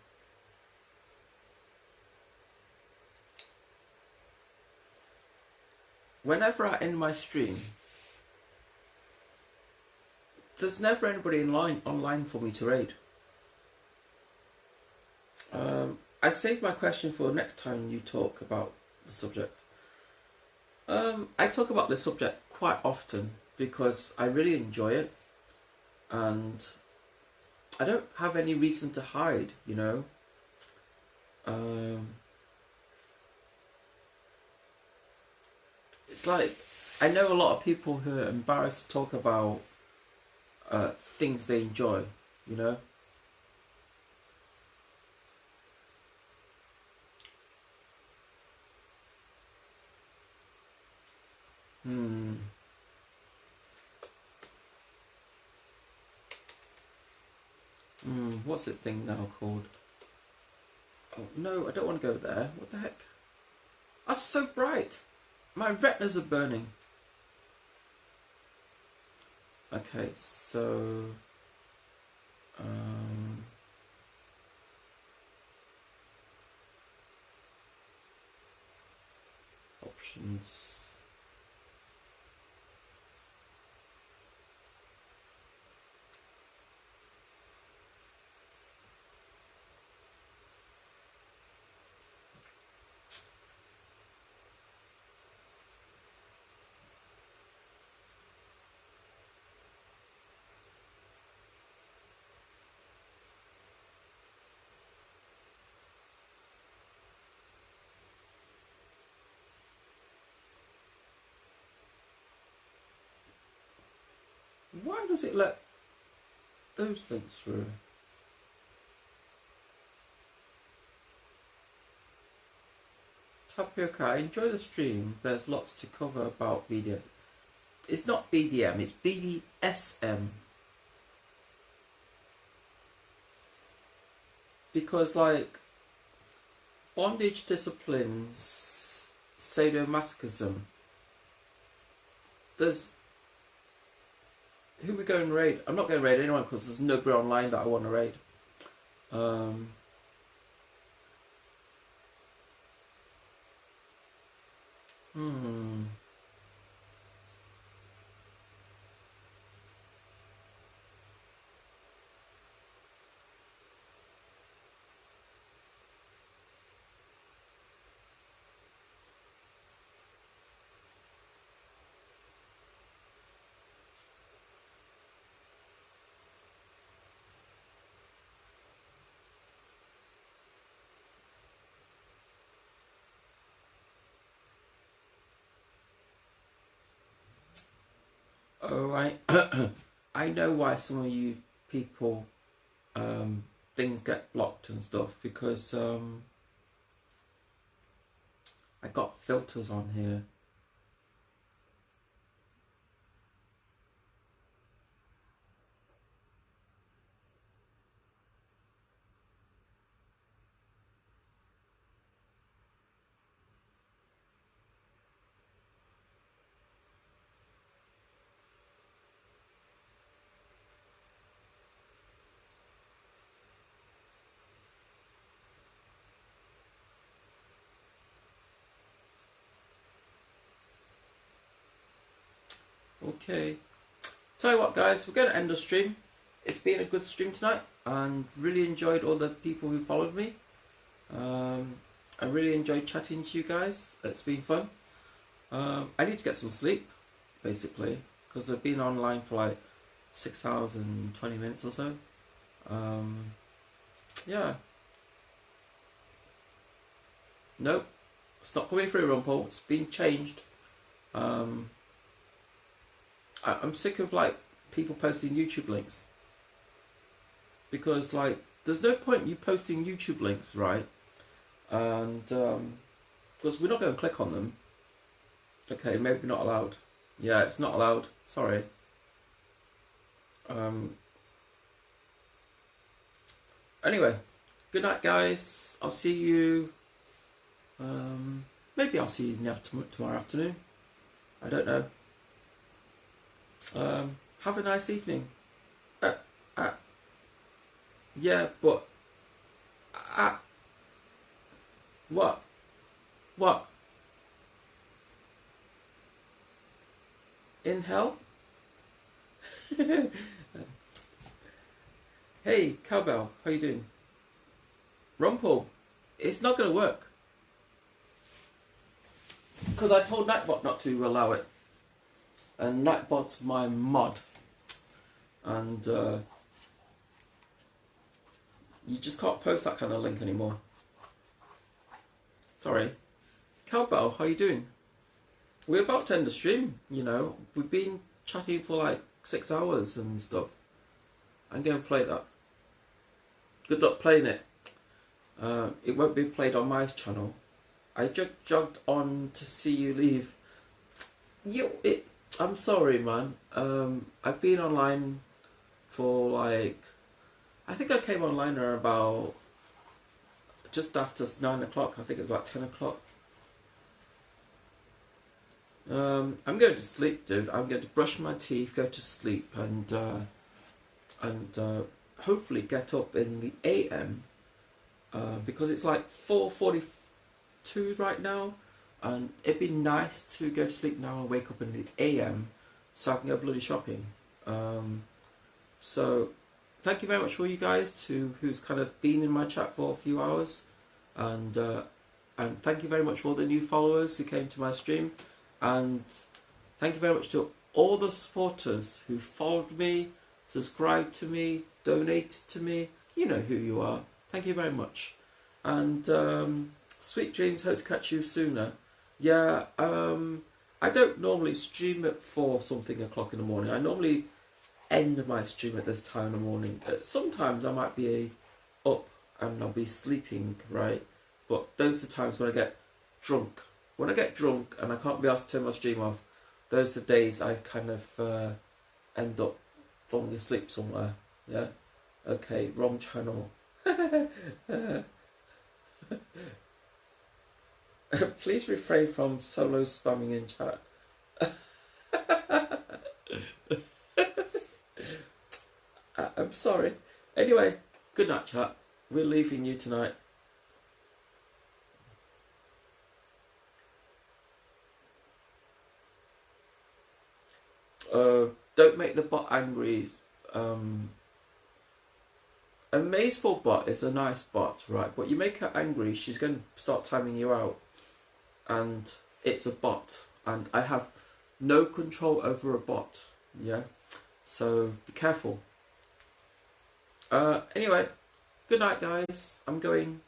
whenever I end my stream, there's never anybody online for me to raid. I saved my question for next time you talk about the subject. I talk about this subject quite often because I really enjoy it, and I don't have any reason to hide, you know. It's like, I know a lot of people who are embarrassed to talk about things they enjoy, you know. What's that thing now called? Oh no, I don't want to go there. What the heck? That's so bright. My retinas are burning. Okay, so options. Why does it let those links through? Tapioca, I enjoy the stream. There's lots to cover about BDM. It's not BDM, it's BDSM. Because, like, bondage disciplines, sadomasochism, there's... Who we going to raid? I'm not going to raid anyone because there's nobody online that I want to raid. Oh, I know why some of you people things get blocked and stuff, because I got filters on here. Okay, tell you what guys, we're going to end the stream. It's been a good stream tonight and really enjoyed all the people who followed me. I really enjoyed chatting to you guys. It's been fun. I need to get some sleep basically because I've been online for like 6 hours and 20 minutes or so. Yeah. Nope, it's not coming through, Rumpel. It's been changed. I'm sick of like people posting YouTube links, because like there's no point you posting YouTube links, right? And because we're not going to click on them. Okay, maybe not allowed. Yeah, it's not allowed. Sorry. Anyway, good night, guys. I'll see you. Maybe I'll see you in the tomorrow afternoon. I don't know. Have a nice evening. Yeah, but what? What? In hell? Hey, Cowbell, how you doing? Rumpel, it's not going to work. Because I told Nightbot not to allow it. And Nightbot's my mod. And you just can't post that kind of link anymore. Sorry. Cowbell, how you doing? We're about to end the stream, you know. We've been chatting for like 6 hours and stuff. I'm going to play that. Good luck playing it. It won't be played on my channel. I just jogged on to see you leave. I'm sorry, man. I've been online for like... I think I came online around about just after 9 o'clock. I think it was about 10 o'clock. I'm going to sleep, dude. I'm going to brush my teeth, go to sleep, and hopefully get up in the AM because it's like 4:42 right now, and it'd be nice to go to sleep now and wake up in the AM so I can go bloody shopping. So thank you very much for you guys who's kind of been in my chat for a few hours, and thank you very much for all the new followers who came to my stream. And thank you very much to all the supporters who followed me, subscribed to me, donated to me. You know who you are. Thank you very much. And sweet dreams, hope to catch you sooner. Yeah, I don't normally stream at 4 something o'clock in the morning. I normally end my stream at this time in the morning. Sometimes I might be up and I'll be sleeping, right? But those are the times when I get drunk. When I get drunk and I can't be asked to turn my stream off, those are the days I kind of end up falling asleep somewhere. Yeah? Okay, wrong channel. Please refrain from solo spamming in chat. I'm sorry. Anyway, good night, chat. We're leaving you tonight. Don't make the bot angry. A Mazeful bot is a nice bot, right? But you make her angry, she's going to start timing you out. And it's a bot. And I have no control over a bot. Yeah? So be careful. Anyway, good night, guys. I'm going.